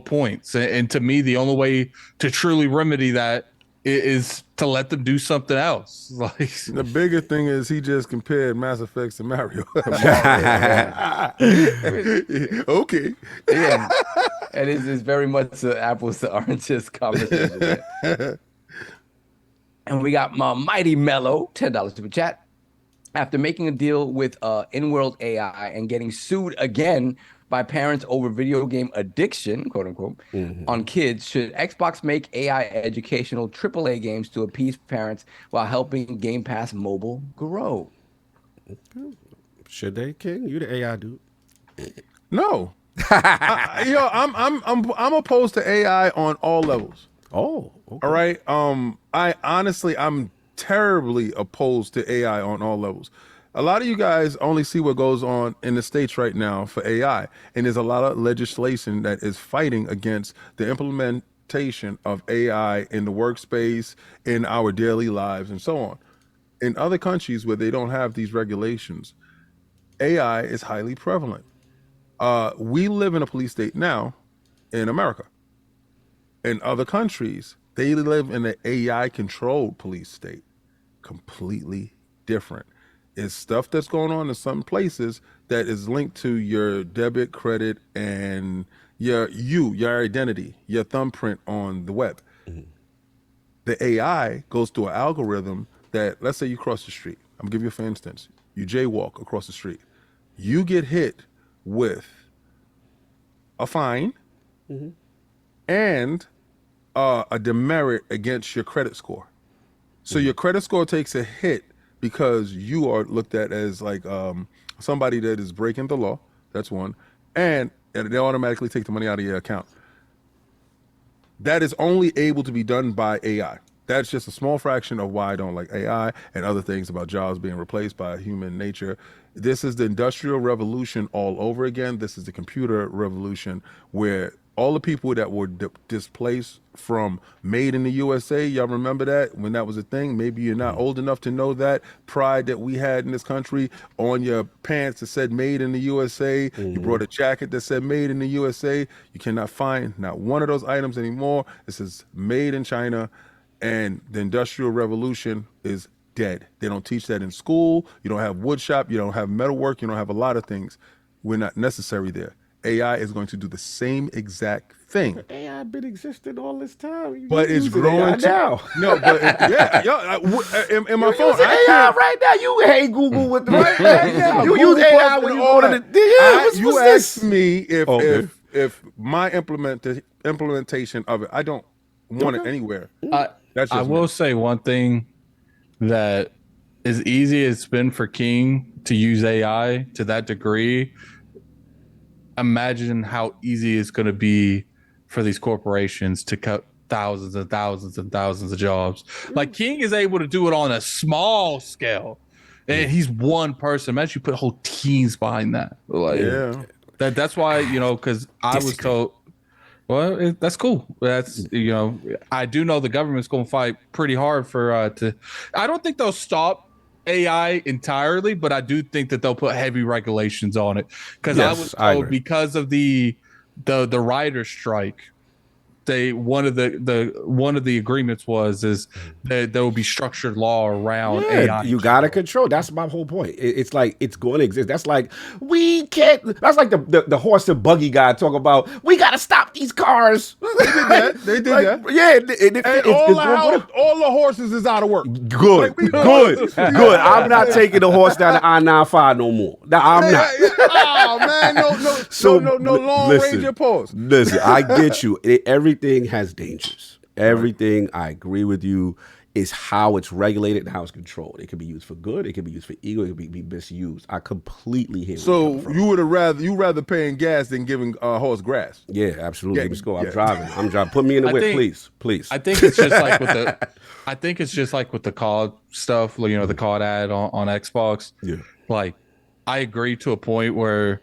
points, and to me, the only way to truly remedy that is to let them do something else. Like the bigger thing is he just compared Mass Effect to Mario. Okay. Yeah. And it's very much apples to oranges conversation. And we got my Mighty Mellow, $10 super chat. After making a deal with in-world AI and getting sued again by parents over video game addiction, quote unquote, on kids, should Xbox make AI educational AAA games to appease parents while helping Game Pass Mobile grow? Should they, King? You the AI dude. No. I'm opposed to AI on all levels. Oh, okay. All right. I'm terribly opposed to AI on all levels. A lot of you guys only see what goes on in the States right now for AI, and there's a lot of legislation that is fighting against the implementation of AI in the workspace, in our daily lives, and so on. In other countries where they don't have these regulations, AI is highly prevalent. We live in a police state now in America. In other countries, they live in an AI-controlled police state. Completely different. It's stuff that's going on in some places that is linked to your debit, credit, and your identity, your thumbprint on the web. The AI goes through an algorithm that, let's say you cross the street. I'm gonna give you for instance. You jaywalk across the street. You get hit with a fine and a demerit against your credit score. So your credit score takes a hit because you are looked at as like somebody that is breaking the law. That's one. And they automatically take the money out of your account. That is only able to be done by AI. That's just a small fraction of why I don't like AI and other things about jobs being replaced by human nature. This is the Industrial Revolution all over again. This is the computer revolution where all the people that were displaced from Made in the USA, y'all remember that when that was a thing? Maybe you're not old enough to know that pride that we had in this country on your pants that said Made in the USA. You brought a jacket that said Made in the USA. You cannot find not one of those items anymore. This is Made in China, and the Industrial Revolution is dead. They don't teach that in school. You don't have wood shop. You don't have metalwork. You don't have a lot of things. We're not necessary there. AI is going to do the same exact thing. But AI been existing all this time. But it's growing now. No, but in my phone, AI right now. You hate Google with the right now. You use AI when you order the. You asked me if my implementation of it, I don't want it anywhere. I will say one thing that as easy as it's been for King to use AI to that degree. Imagine how easy it's going to be for these corporations to cut thousands and thousands and thousands of jobs. Like King is able to do it on a small scale, and he's one person. Imagine you put whole teams behind that. Like, that's why, you know, because I was told. Well, that's cool. That's, you know, I do know the government's going to fight pretty hard for I don't think they'll stop AI entirely, but I do think that they'll put heavy regulations on it, because I was told because of the writer's strike, one of the agreements was that there will be structured law around AI. You gotta control. That's my whole point. It's like it's going to exist. That's like we can't. That's like the horse and buggy guy talk about. We gotta stop these cars. They did that. Yeah, all the horses is out of work. Good. I'm not taking the horse down the I-95 no more. I'm not. Oh man, no long ranger pause. Listen, I get you. Everything has dangers. Everything, I agree with you, is how it's regulated and how it's controlled. It can be used for good. It can be used for evil. It can be misused. I completely hear. So you rather paying gas than giving a horse grass? Yeah, absolutely. Let me go. I'm driving. Put me in the whip, please. I think it's just like with the. I think it's just like with the COD stuff. You know, the COD ad on Xbox. Yeah. Like, I agree to a point where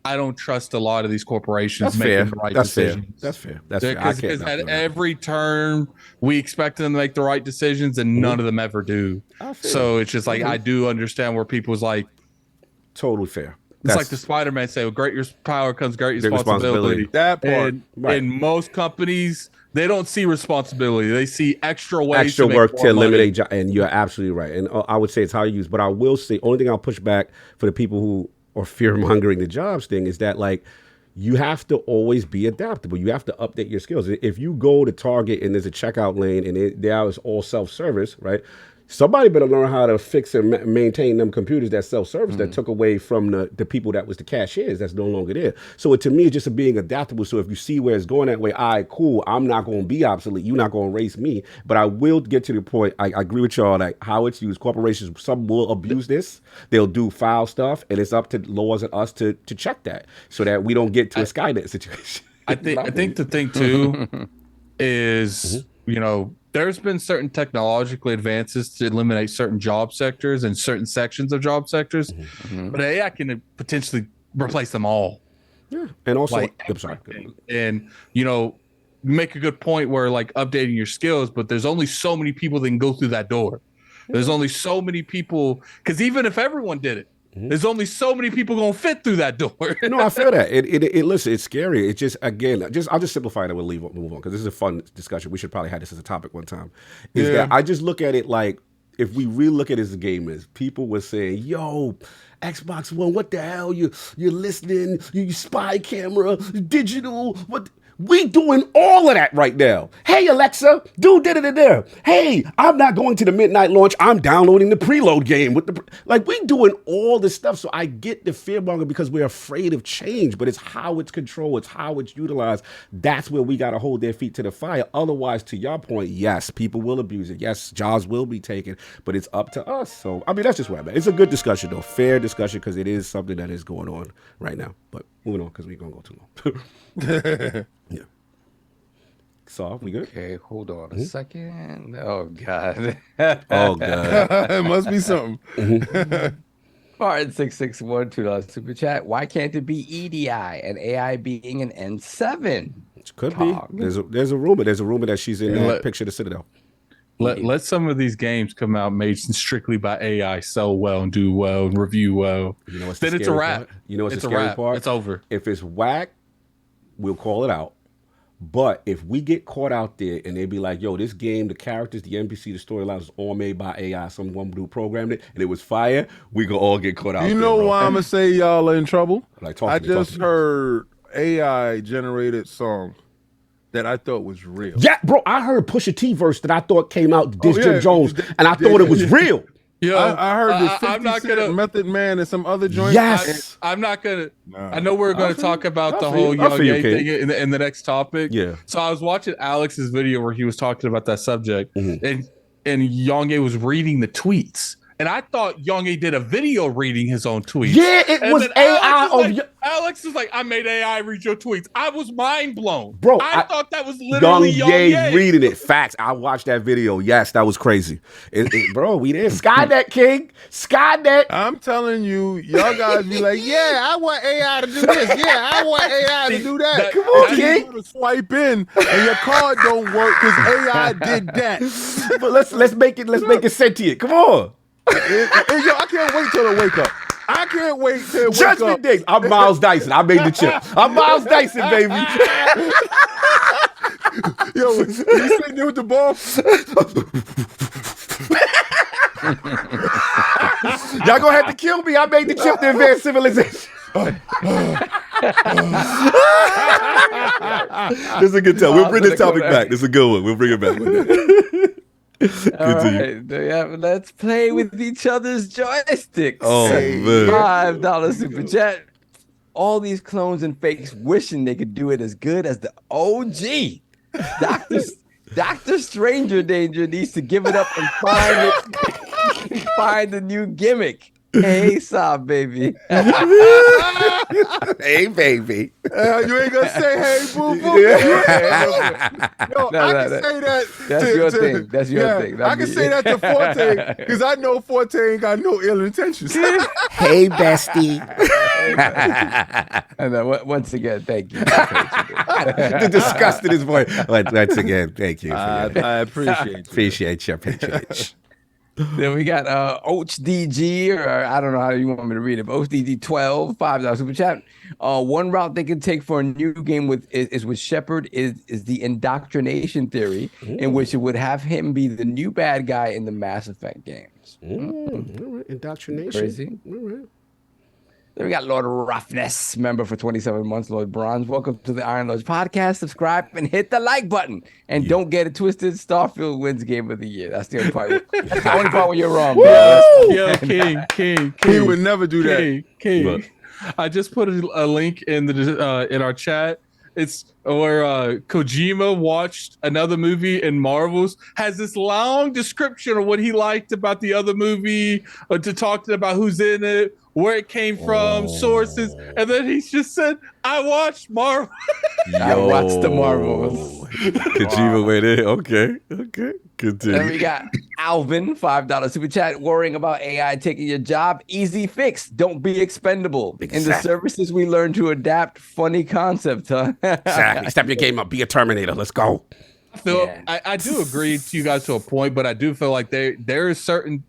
I don't trust a lot of these corporations making the right decisions. That's fair. Because at every turn, we expect them to make the right decisions, and none of them ever do. So it's just like, I do understand where people's like, totally fair. It's like the Spider-Man say, with great power comes great responsibility. That part. In most companies, they don't see responsibility. They see extra ways extra work to eliminate. And you're absolutely right. And I would say it's how you use. But I will say, only thing I'll push back for the people who are fear-mongering the jobs thing is that, like, you have to always be adaptable. You have to update your skills. If you go to Target and there's a checkout lane and there is all self-service, right? Somebody better learn how to fix and maintain them computers that self-service that took away from the people that was the cashiers that's no longer there. So to me, it's just being adaptable. So if you see where it's going that way, all right, cool. I'm not going to be obsolete. You're not going to erase me. But I will get to the point. I agree with y'all, like how it's used. Corporations, some will abuse this. They'll do foul stuff, and it's up to laws and us to check that so that we don't get to a Skynet situation. I think the thing too is, you know, there's been certain technological advances to eliminate certain job sectors and certain sections of job sectors, but AI can potentially replace them all. Yeah, and also, like, and you know, you make a good point where, like, updating your skills, but there's only so many people that can go through that door. There's only so many people, because even if everyone did it, there's only so many people gonna fit through that door. No, I feel that. Listen, it's scary. It's just, again, I'll just simplify it and we'll move on, because this is a fun discussion. We should probably have this as a topic one time. That I just look at it like, if we really look at it as a game is, people were saying, yo, Xbox One, what the hell? You're listening, you spy camera, digital, what? We doing all of that right now. Hey, Alexa, do da-da-da-da. Hey, I'm not going to the midnight launch. I'm downloading the preload game. We doing all this stuff. So I get the fear-monger because we're afraid of change, but it's how it's controlled. It's how it's utilized. That's where we got to hold their feet to the fire. Otherwise, to your point, yes, people will abuse it. Yes, jobs will be taken, but it's up to us. So, I mean, that's just where I'm at. It's a good discussion, though. Fair discussion, because it is something that is going on right now. But moving on, because we're going to go too long. Yeah. So we good? Okay, hold on a second. Oh God. Oh God. It must be something. Martin 661 $2 super chat. Why can't it be EDI and AI being an N7? It could be. There's a rumor. There's a rumor that she's in that picture of the Citadel. Let some of these games come out made strictly by AI sell well and do well and review well. You know what's then it's a wrap. You know what's the scary part? It's over. If it's whack, we'll call it out. But if we get caught out there and they be like, yo, this game, the characters, the NPC, the storylines was all made by AI, someone who programmed it, and it was fire, we can all get caught out. You know why I'm going to say y'all are in trouble? Like, I just heard AI generated song that I thought was real. Yeah, bro, I heard Pusha T verse that I thought came out this Jim Jones, and I thought it was real. Yo, I heard this 50 Cent, Method Man, and some other joints. Yes. I'm not going to. I know we're going to talk about the whole YongYea thing in the next topic. Yeah. So I was watching Alex's video where he was talking about that subject, and YongYea was reading the tweets. and I thought YongYea did a video reading his own tweets. Yeah, it was AI. Alex is like, I made AI read your tweets. I was mind blown. Bro, I thought that was literally YongYea reading it. Facts. I watched that video. Yes, that was crazy. Bro, we did. Skynet, King. Skynet. I'm telling you, y'all guys be like, yeah, I want AI to do this. Yeah, I want AI to do that. Come on, King. You swipe in and your card don't work because AI did that. But let's make it sentient. Come on. Yo, I can't wait till it wake up. I can't wait till it wake Judgment up. Day. I'm Miles Dyson. I made the chip. I'm Miles Dyson, baby. Yo, you sitting there with the ball? Y'all gonna have to kill me. I made the chip to advance civilization. This is a good time. We'll bring this topic back. This is a good one. We'll bring it back. All right, let's play with each other's joysticks. Oh, man. $5 super chat. All these clones and fakes wishing they could do it as good as the OG. Dr. Stranger Danger needs to give it up and find a new gimmick. Hey, Saab, baby. Hey, baby. You ain't gonna say hey, boo boo. Yo, I can say that. That's your thing. That's your thing. I can say that to Forte because I know Forte ain't got no ill intentions. Hey, bestie. And once again, thank you. The disgust in his voice. Once again, thank you. I appreciate your patronage. Then we got OachDG, or I don't know how you want me to read it, but OachDG12, $5 super chat. One route they can take for a new game is with Shepard is the indoctrination theory, in which it would have him be the new bad guy in the Mass Effect games. All right. Indoctrination. Crazy. All right. Then we got Lord Roughness, member for 27 months, Lord Bronze. Welcome to the Iron Lords podcast. Subscribe and hit the like button. And don't get it twisted. Starfield wins Game of the Year. That's the only part. That's the only part where you're wrong. Yo, King. He would never do that. King. Look. I just put a link in the in our chat. It's where Kojima watched another movie in Marvels, has this long description of what he liked about the other movie, to talk about who's in it, where it came from, sources, and then he just said, I watched Marvel. I watched the Marvels. Kojima went in. Okay. Continue. Then we got Alvin, $5 super chat, worrying about AI taking your job. Easy fix. Don't be expendable. In the services, we learn to adapt. Funny concept, huh? Exactly. Step your game up. Be a Terminator. Let's go. I do agree to you guys to a point, but I do feel like there is certain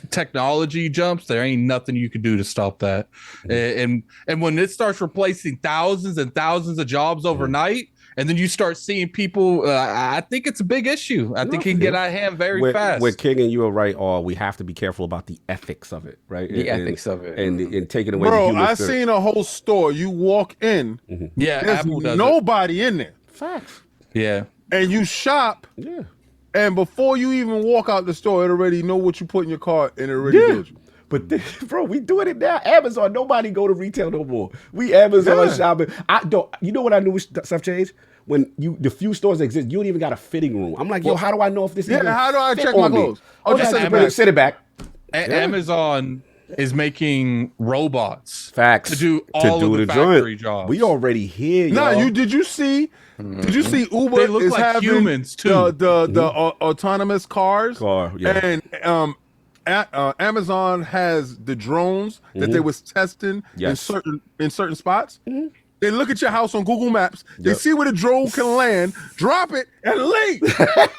technology jumps. There ain't nothing you can do to stop that. And when it starts replacing thousands and thousands of jobs overnight, and then you start seeing people, I think it's a big issue. I think it can get out of hand very fast. Where King and you are right, we have to be careful about the ethics of it, right? The ethics of it. And taking away Bro, the human I seen a whole store. You walk in, Yeah, there's Apple does nobody in there. Facts. Yeah. And you shop, and before you even walk out the store, it already know what you put in your cart, and it already tells you. But bro, we doing it now. Amazon, nobody go to retail no more. We Amazon shopping. You know what I knew when stuff changed? When the few stores that exist, you don't even got a fitting room. I'm like, yo, how do I know if this is how do I fit check my on me? clothes? Oh, just set it back. Amazon is making robots Facts to do all of the factory jobs. We already here, y'all. Did you see Uber They look is like having humans, too. the autonomous cars? Yeah. And Amazon has the drones that they was testing in certain spots. They look at your house on Google Maps. They see where the drone can land, drop it, and leave.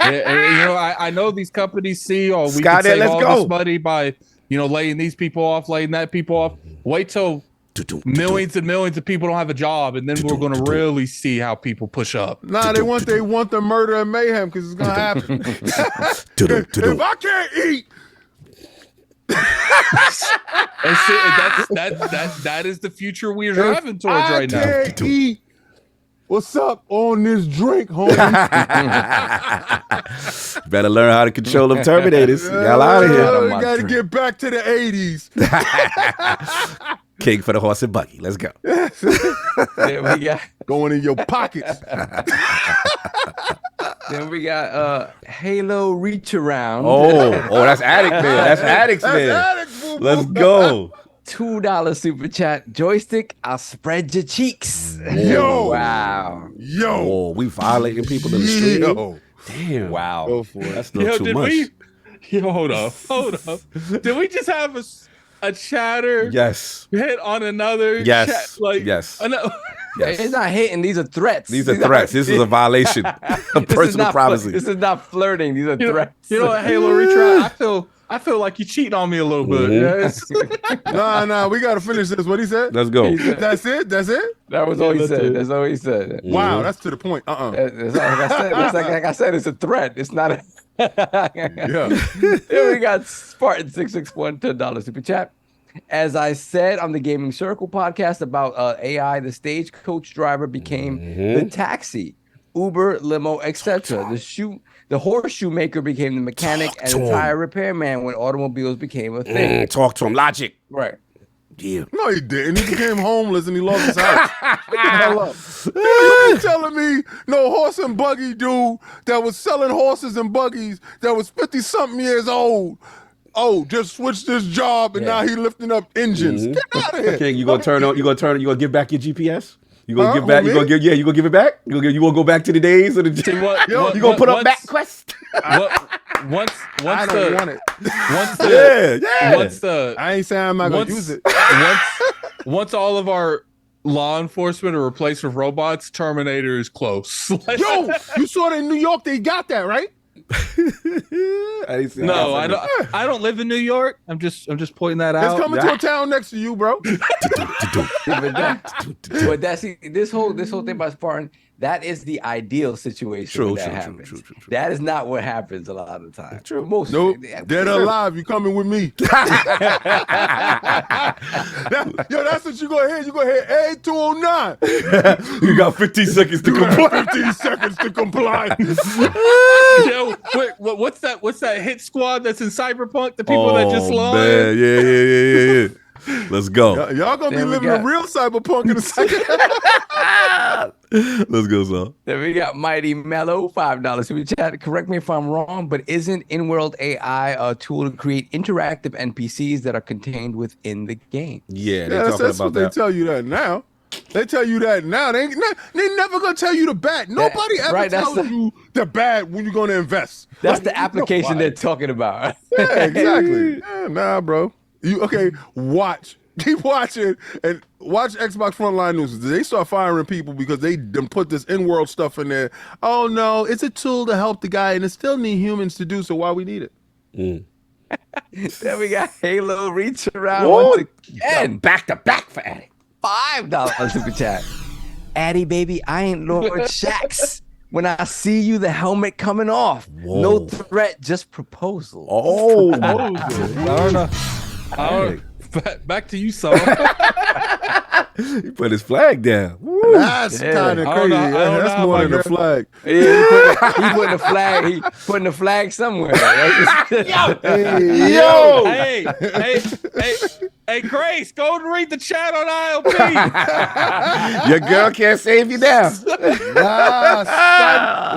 I know these companies see, we can save all this money by, laying these people off, laying that people off. Wait till millions and millions of people don't have a job, and then we're going to really see how people push up. Nah, they want the murder and mayhem because it's going to happen. If I can't eat, that is the future we're driving towards right now. I can't eat. What's up on this drink, homie? Better learn how to control them Terminators. Y'all out of here. We got to get back to the 80s. King for the horse and buggy. Let's go. There we go. Going in your pockets. Then we got Halo Reach Around. Oh, that's Addict Man. That's Addicts Man. Addict, boo-boo. Let's go. $2 super chat. Joystick, I'll spread your cheeks. Yo. Wow. Yo. Oh, we violating people in the street. Yo. Damn. Wow. Go for it. That's not too much. Hold up. Did we just have a chatter Yes. hit on another Yes. chat? Yes. Yes. It's not hitting. These are threats. These are threats. This is a violation of personal privacy. This is not flirting. These are threats. You know what, Halo Retry? I feel like you cheating on me a little bit. Mm-hmm. Nah, we gotta finish this. What he said? Let's go. That's it? That was all he said. That's all he said. Wow, that's to the point. Like I said, it's a threat. It's not a. Yeah. Then we got Spartan 661 $10 super chat. As I said on the Gaming Circle podcast about AI, the stagecoach driver became the taxi, Uber, limo, etc. The horseshoe maker became the mechanic and the tire repairman when automobiles became a thing. Talk to him. Logic. Right. Yeah. No, he didn't. He became homeless and he lost his house. What the hell up? You telling me no horse and buggy dude that was selling horses and buggies that was 50-something years old? Oh, just switched his job and now he lifting up engines. Get out of here. Okay, you gonna give back your GPS? You gonna give Who, back? me? You gonna give it back? You gonna go back to the days of the? You gonna put up MapQuest? Once I don't want it. I ain't saying I'm not gonna use it. Once all of our law enforcement are replaced with robots, Terminator is close. Yo, you saw that in New York? They got that, right? I don't live in New York. I'm just pointing that out. It's coming to a town next to you, bro. But that's this whole thing about Spartan. That is the ideal situation when that happens. True. That is not what happens a lot of the time. True. Most Nope. Dead or alive, you coming with me. Yo, that's what you go ahead. You go ahead. A209. You got 15 seconds to comply. 15 seconds to comply. Yo, wait, what's that hit squad that's in Cyberpunk? The people that just lost. Yeah. Let's go. Y'all gonna be living a real cyberpunk in a second. Let's go, son. Then we got Mighty Mellow, $5 super chat. Correct me if I'm wrong, but isn't in-world AI a tool to create interactive NPCs that are contained within the game? Yeah, that's what they tell you that now. They tell you that now. They never gonna tell you the bad. Nobody ever tells you the bad when you're gonna invest. That's the application they're talking about. Yeah, exactly. Nah, bro. Keep watching and watch Xbox Frontline News. They start firing people because they done put this in-world stuff in there. Oh no, it's a tool to help the guy and it still need humans to do so why we need it. Then we got Halo Reach Around once again. Back to back for Addy. $5 super chat. Addy baby, I ain't Lord Shax. When I see you, the helmet coming off. Whoa. No threat, just proposal. Oh, I don't know. Back to you, son. He put his flag down. Woo. That's kind of crazy. That's more than a flag. Yeah, he putting the flag somewhere. Yo. Hey, Grace, go and read the chat on ILP. Your girl can't save you now.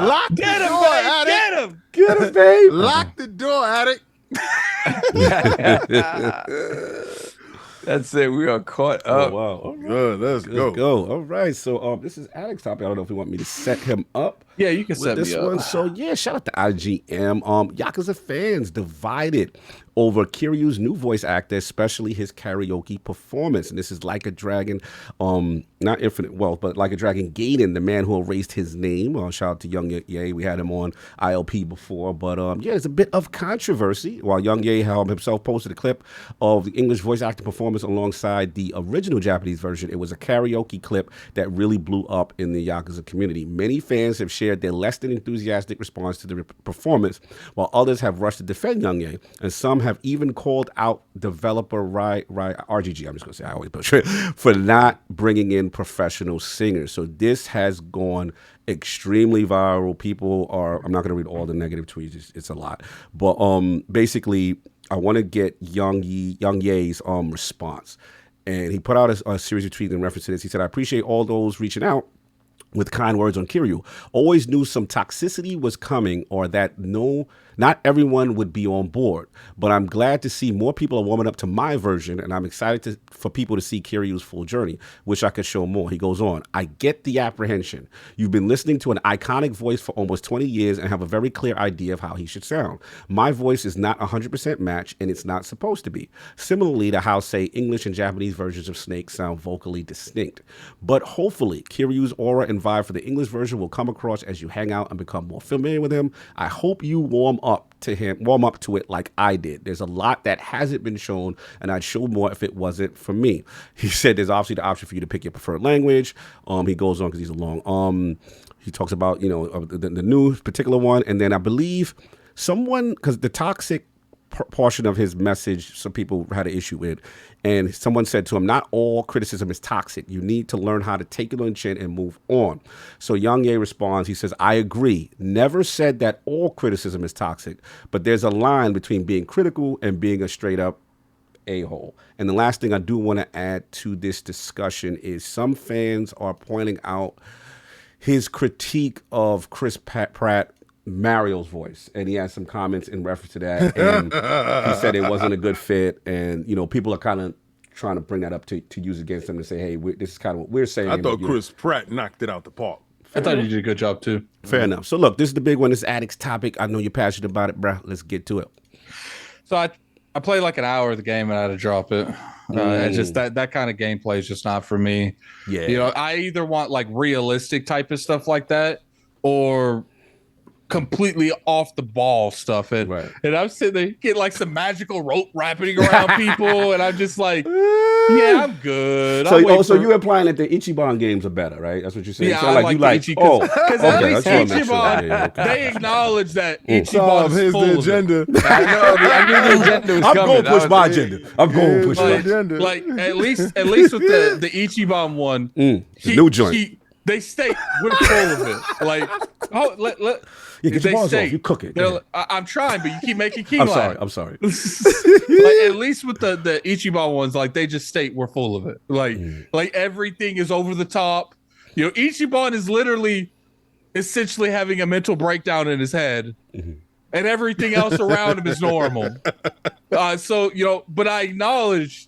Lock Get the him, door, babe. addict. Get him, babe. Lock the door, addict. That's it. We are caught up. Oh, wow. All right. Good, let's go. All right. So this is Addict topic. I don't know if you want me to set him up. Yeah, you can set this me up. one. So yeah, shout out to IGM. Yakuza fans divided over Kiryu's new voice actor, especially his karaoke performance. And this is Like a Dragon, not Infinite Wealth, but Like a Dragon Gaiden, the man who erased his name. Shout out to YongYea. We had him on ILP before, but yeah, there's a bit of controversy. While YongYea himself posted a clip of the English voice acting performance alongside the original Japanese version, it was a karaoke clip that really blew up in the Yakuza community. Many fans have shared their less than enthusiastic response to the performance, while others have rushed to defend YongYea, and some have even called out developer RGG, I'm just going to say, I always butcher it, for not bringing in professional singers. So this has gone extremely viral. People are, I'm not going to read all the negative tweets, it's a lot, but basically, I want to get YongYea's response. And he put out a series of tweets in reference to this. He said, I appreciate all those reaching out. with kind words on Kiryu. Always knew some toxicity was coming, or that not everyone would be on board. But I'm glad to see more people are warming up to my version, and I'm excited for people to see Kiryu's full journey. Wish I could show more. He goes on, I get the apprehension. You've been listening to an iconic voice for almost 20 years and have a very clear idea of how he should sound. My voice is not 100% matched, and it's not supposed to be. Similarly to how, say, English and Japanese versions of Snake sound vocally distinct. But hopefully, Kiryu's aura and vibe for the English version will come across as you hang out and become more familiar with him. I hope you warm up to it like I did. There's a lot that hasn't been shown, and I'd show more if it wasn't for me. He said there's obviously the option for you to pick your preferred language. He goes on because he's a long. He talks about the new particular one, and then I believe someone, because the toxic portion of his message some people had an issue with, and someone said to him, not all criticism is toxic. You need to learn how to take it on the chin and move on. So YongYea responds, he says, I agree. Never said that all criticism is toxic, but there's a line between being critical and being a straight up a-hole. And the last thing I do want to add to this discussion is some fans are pointing out his critique of Chris Pratt Mario's voice, and he had some comments in reference to that, and he said it wasn't a good fit, and people are kind of trying to bring that up to use against him to say, hey, this is kind of what we're saying. I thought Chris Pratt knocked it out the park. I thought you did a good job too. Fair enough. So look, this is the big one. This Addict's topic. I know you're passionate about it, bro. Let's get to it. So I played like an hour of the game and I had to drop it. And just that kind of gameplay is just not for me. Yeah. I either want like realistic type of stuff like that, or completely off the ball stuff, and I'm sitting there get like some magical rope wrapping around people, and I'm just like, yeah, I'm good. So you're implying that the Ichiban games are better, right? That's what you're saying. Yeah, so I like the Ichiban, because at least Ichiban, they acknowledge that Ichiban is full the agenda. I knew the agenda was coming. I'm going to push my agenda. I'm going to push my agenda. Like at least with the Ichiban one, new joint. They state we're full of it. Like, get your balls off. You cook it. I'm trying, but you keep making keyline. I'm sorry. Like, at least with the Ichiban ones, like they just state we're full of it. Like everything is over the top. Ichiban is literally essentially having a mental breakdown in his head, and everything else around him is normal. But I acknowledge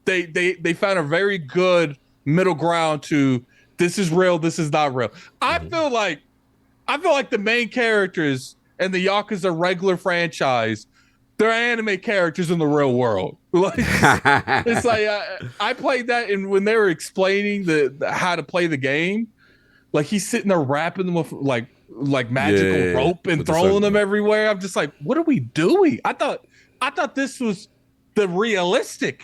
they found a very good middle ground to this is real, this is not real. I feel like the main characters in the Yakuza regular franchise, they're anime characters in the real world. Like, it's like I played that, and when they were explaining the how to play the game, like he's sitting there wrapping them with like magical rope and throwing them everywhere. I'm just like, what are we doing? I thought this was the realistic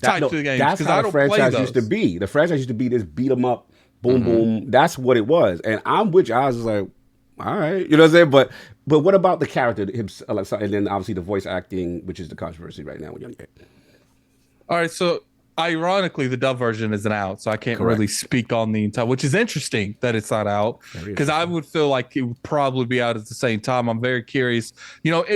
type of games, because I don't play those. That's how the franchise used to be. The franchise used to be this beat 'em up, boom, boom. That's what it was. And I'm with you. I was just like, all right. You know what I'm saying? But what about the character, and then obviously the voice acting, which is the controversy right now with YongYea. All right. So ironically, the dub version isn't out, so I can't really speak on the entire, which is interesting that it's not out, because I would feel like it would probably be out at the same time. I'm very curious.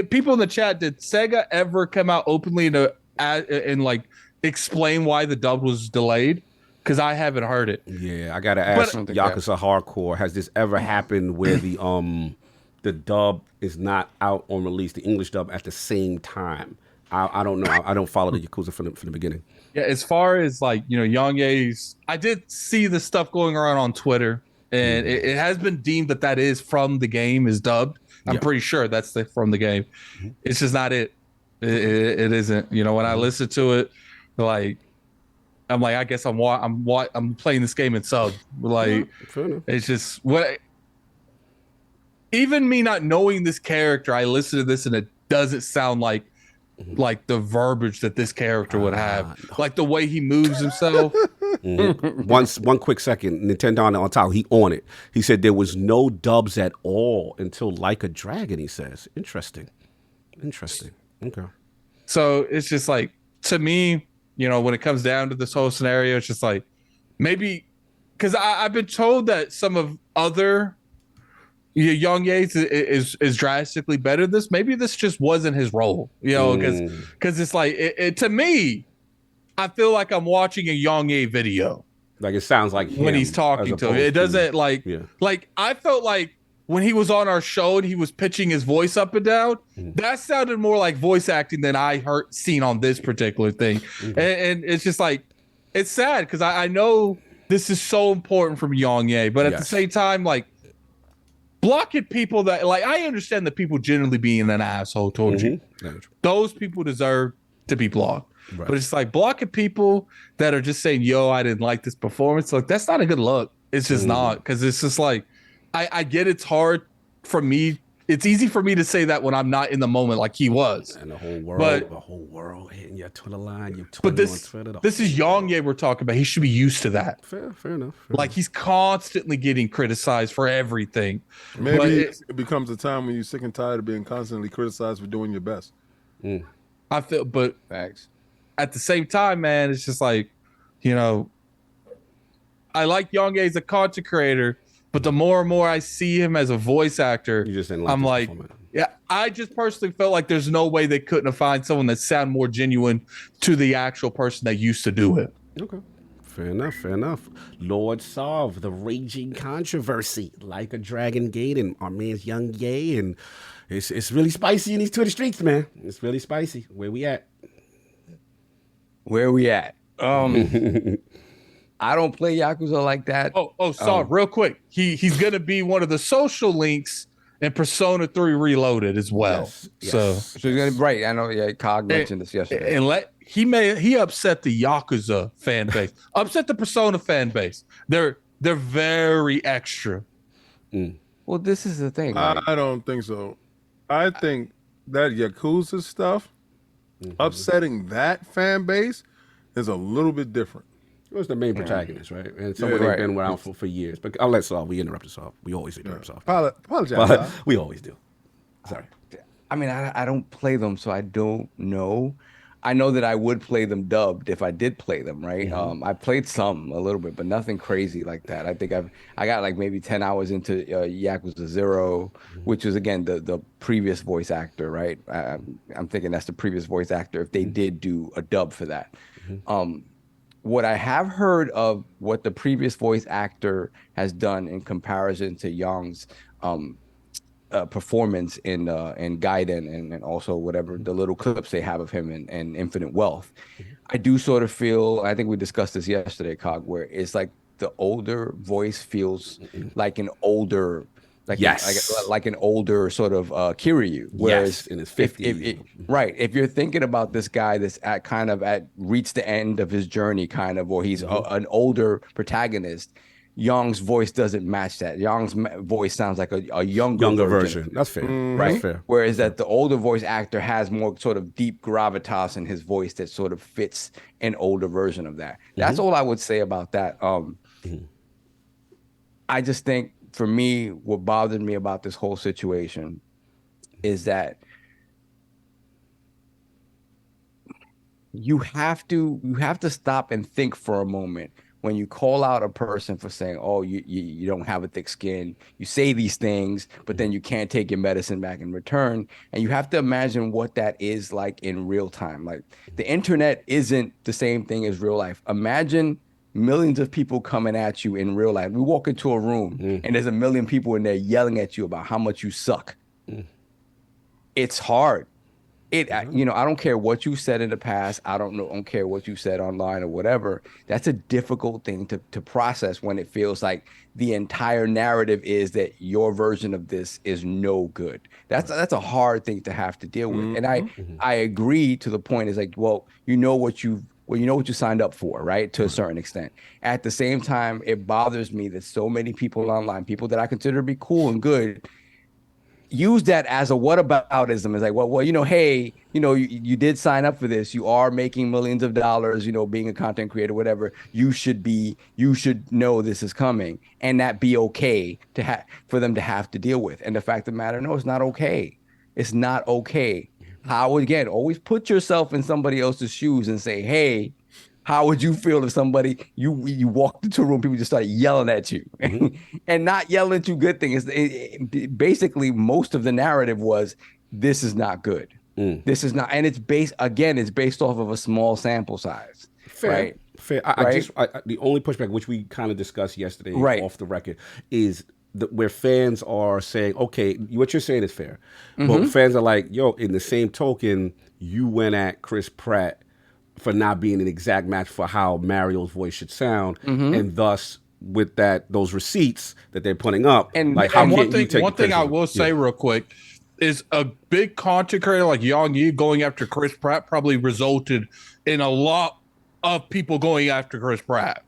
People in the chat, did Sega ever come out openly and like explain why the dub was delayed? Because I haven't heard it. Yeah, I gotta ask Yakuza Hardcore, has this ever happened where the dub is not out on release, the English dub at the same time? I don't know. I don't follow the Yakuza from the beginning. Yeah, as far as like YongYea's, I did see the stuff going around on Twitter, and it has been deemed that is from the game, is dubbed. I'm pretty sure that's from the game. It's just not it. It isn't. When I listen to it, like, I'm like, I guess I'm playing this game in sub. Like, it's just what. Even me not knowing this character, I listen to this and it doesn't sound like the verbiage that this character would have, like the way he moves himself. One quick second, Nintendo on top, he on it. He said there was no dubs at all until Like a Dragon. He says, interesting. Okay. So it's just like, to me, when it comes down to this whole scenario, it's just like, maybe because I've been told that some of other YongYea is drastically better than this. Maybe this just wasn't his role, because it's like, to me, I feel like I'm watching a YongYea video. Like it sounds like when he's talking to him. It doesn't like I felt like when he was on our show and he was pitching his voice up and down, that sounded more like voice acting than I seen on this particular thing. And it's just like, it's sad because I know this is so important from YongYea, but at the same time, like, blocking people that, like, I understand that people generally being an asshole towards you. Those people deserve to be blocked. Right. But it's like blocking people that are just saying, yo, I didn't like this performance. Like, that's not a good look. It's just not, because it's just like, I get it's hard for me. It's easy for me to say that when I'm not in the moment like he was. And the whole world hitting your Twitter line. But this is YongYea we're talking about. He should be used to that. Fair enough. Like, he's constantly getting criticized for everything. Maybe it becomes a time when you're sick and tired of being constantly criticized for doing your best. I feel, but facts. At the same time, man, it's just like, you know, I like YongYea as a content creator, but the more and more I see him as a voice actor, I'm like, I just personally felt like there's no way they couldn't have found someone that sounded more genuine to the actual person that used to do it. Okay. Fair enough. Lord Solve, the raging controversy, LikeADragonGaiden, our man's YongYea, and it's really spicy in these Twitter streets, man. It's really spicy. Where we at? I don't play Yakuza like that. Sorry, real quick. He's gonna be one of the social links in Persona 3 Reloaded as well. So he's gonna be right. I know. Yeah, Cog mentioned this yesterday. And he upset the Yakuza fan base, upset the Persona fan base. They're very extra. Well, this is the thing. I don't think so. I think that Yakuza stuff, upsetting that fan base, is a little bit different. It was the main protagonist, right? And someone they've been around for years. But I'll let Saul. We interrupted Saul. We always interrupt Saul. Apologize. We always do. Sorry. I mean, I don't play them, so I don't know. I know that I would play them dubbed if I did play them, right? I played some a little bit, but nothing crazy like that. I think I got like maybe 10 hours into Yakuza 0, which was, again, the previous voice actor, right? I'm thinking that's the previous voice actor if they did do a dub for that. What I have heard of what the previous voice actor has done in comparison to Young's performance in Gaiden and also whatever the little clips they have of him in Infinite Wealth, I do sort of feel, I think we discussed this yesterday, Cog, where it's like the older voice feels like an older, like an older sort of Kiryu, whereas in his 50s. If you're thinking about this guy that's reached the end of his journey, kind of, or he's an older protagonist, Young's voice doesn't match that. Young's voice sounds like a younger version. That's fair. Right? That's fair. Whereas that the older voice actor has more sort of deep gravitas in his voice that sort of fits an older version of that. That's all I would say about that. I just think, for me, what bothered me about this whole situation is that you have to stop and think for a moment when you call out a person for saying, oh, you don't have a thick skin. You say these things, but then you can't take your medicine back in return. And you have to imagine what that is like in real time. Like, the internet isn't the same thing as real life. Imagine millions of people coming at you in real life. We walk into a room and there's a million people in there yelling at you about how much you suck. It's hard. I don't care what you said in the past. I don't care what you said online or whatever. That's a difficult thing to process when it feels like the entire narrative is that your version of this is no good. That's a hard thing to have to deal with. And I agree to the point is like, well, you know what you signed up for, right? To a certain extent. At the same time, it bothers me that so many people online, people that I consider to be cool and good, use that as a whataboutism. It's like, well, hey, you did sign up for this. You are making millions of dollars, being a content creator, whatever. You should know this is coming, and that be okay for them to have to deal with. And the fact of the matter, no, it's not okay. It's not okay. How, again, always put yourself in somebody else's shoes and say, hey, how would you feel if somebody, you walked into a room, people just started yelling at you and not yelling at you good things. Basically, most of the narrative was, this is not good. This is not, and it's based off of a small sample size. Fair. Fair. The only pushback, which we kind of discussed yesterday off the record, is where fans are saying, okay, what you're saying is fair. But fans are like, yo, in the same token, you went at Chris Pratt for not being an exact match for how Mario's voice should sound. And thus, with those receipts that they're putting up, and like, how one can you take one thing I will say real quick is a big content creator like YongYea going after Chris Pratt probably resulted in a lot of people going after Chris Pratt.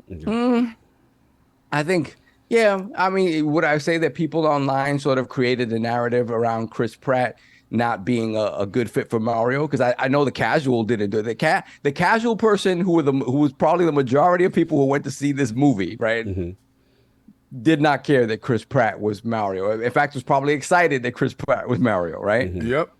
I think, yeah. I mean, would I say that people online sort of created the narrative around Chris Pratt not being a good fit for Mario? Because I know the casual didn't do it. The casual person who was probably the majority of people who went to see this movie, right, did not care that Chris Pratt was Mario. In fact, was probably excited that Chris Pratt was Mario, right? Yep.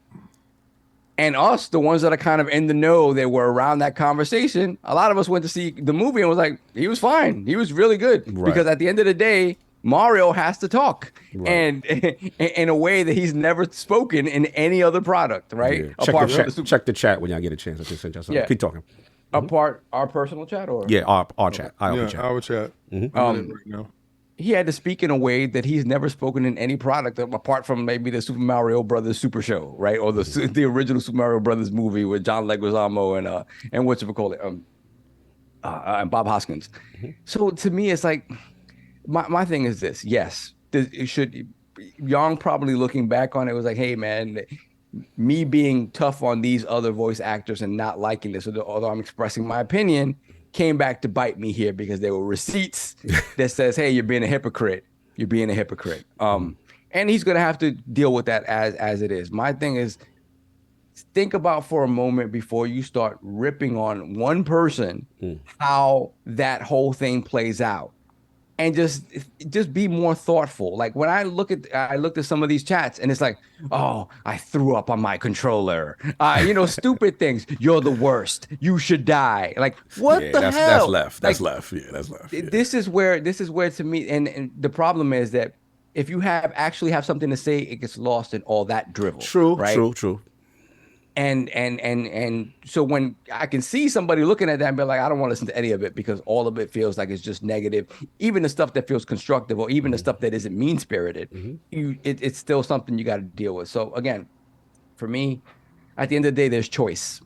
And us, the ones that are kind of in the know, that were around that conversation, a lot of us went to see the movie and was like, he was fine. He was really good. Because at the end of the day, Mario has to talk, and in a way that he's never spoken in any other product, right? Yeah. Check the chat when y'all get a chance. I just sent y'all something. Keep talking. Apart our personal chat, or our chat, our chat. Right now. He had to speak in a way that he's never spoken in any product apart from maybe the Super Mario Brothers Super Show, right? Or the original Super Mario Brothers movie with John Leguizamo and and Bob Hoskins. So to me, it's like, my thing is this. Yes, Young probably looking back on it was like, hey man, me being tough on these other voice actors and not liking this, although I'm expressing my opinion, came back to bite me here because there were receipts that says, hey, you're being a hypocrite. You're being a hypocrite. And he's going to have to deal with that as it is. My thing is, think about for a moment before you start ripping on one person, how that whole thing plays out. And just be more thoughtful. Like when I looked at some of these chats and it's like, oh, I threw up on my controller. Stupid things. You're the worst. You should die. Like what the hell? That's left. That's left. Yeah, that's left. Yeah. This is where to me, and the problem is that if you actually have something to say, it gets lost in all that drivel. True. Right? True. And so when I can see somebody looking at that and be like, I don't want to listen to any of it because all of it feels like it's just negative, even the stuff that feels constructive or even the stuff that isn't mean-spirited, it's still something you got to deal with. So again, for me, at the end of the day, there's choice.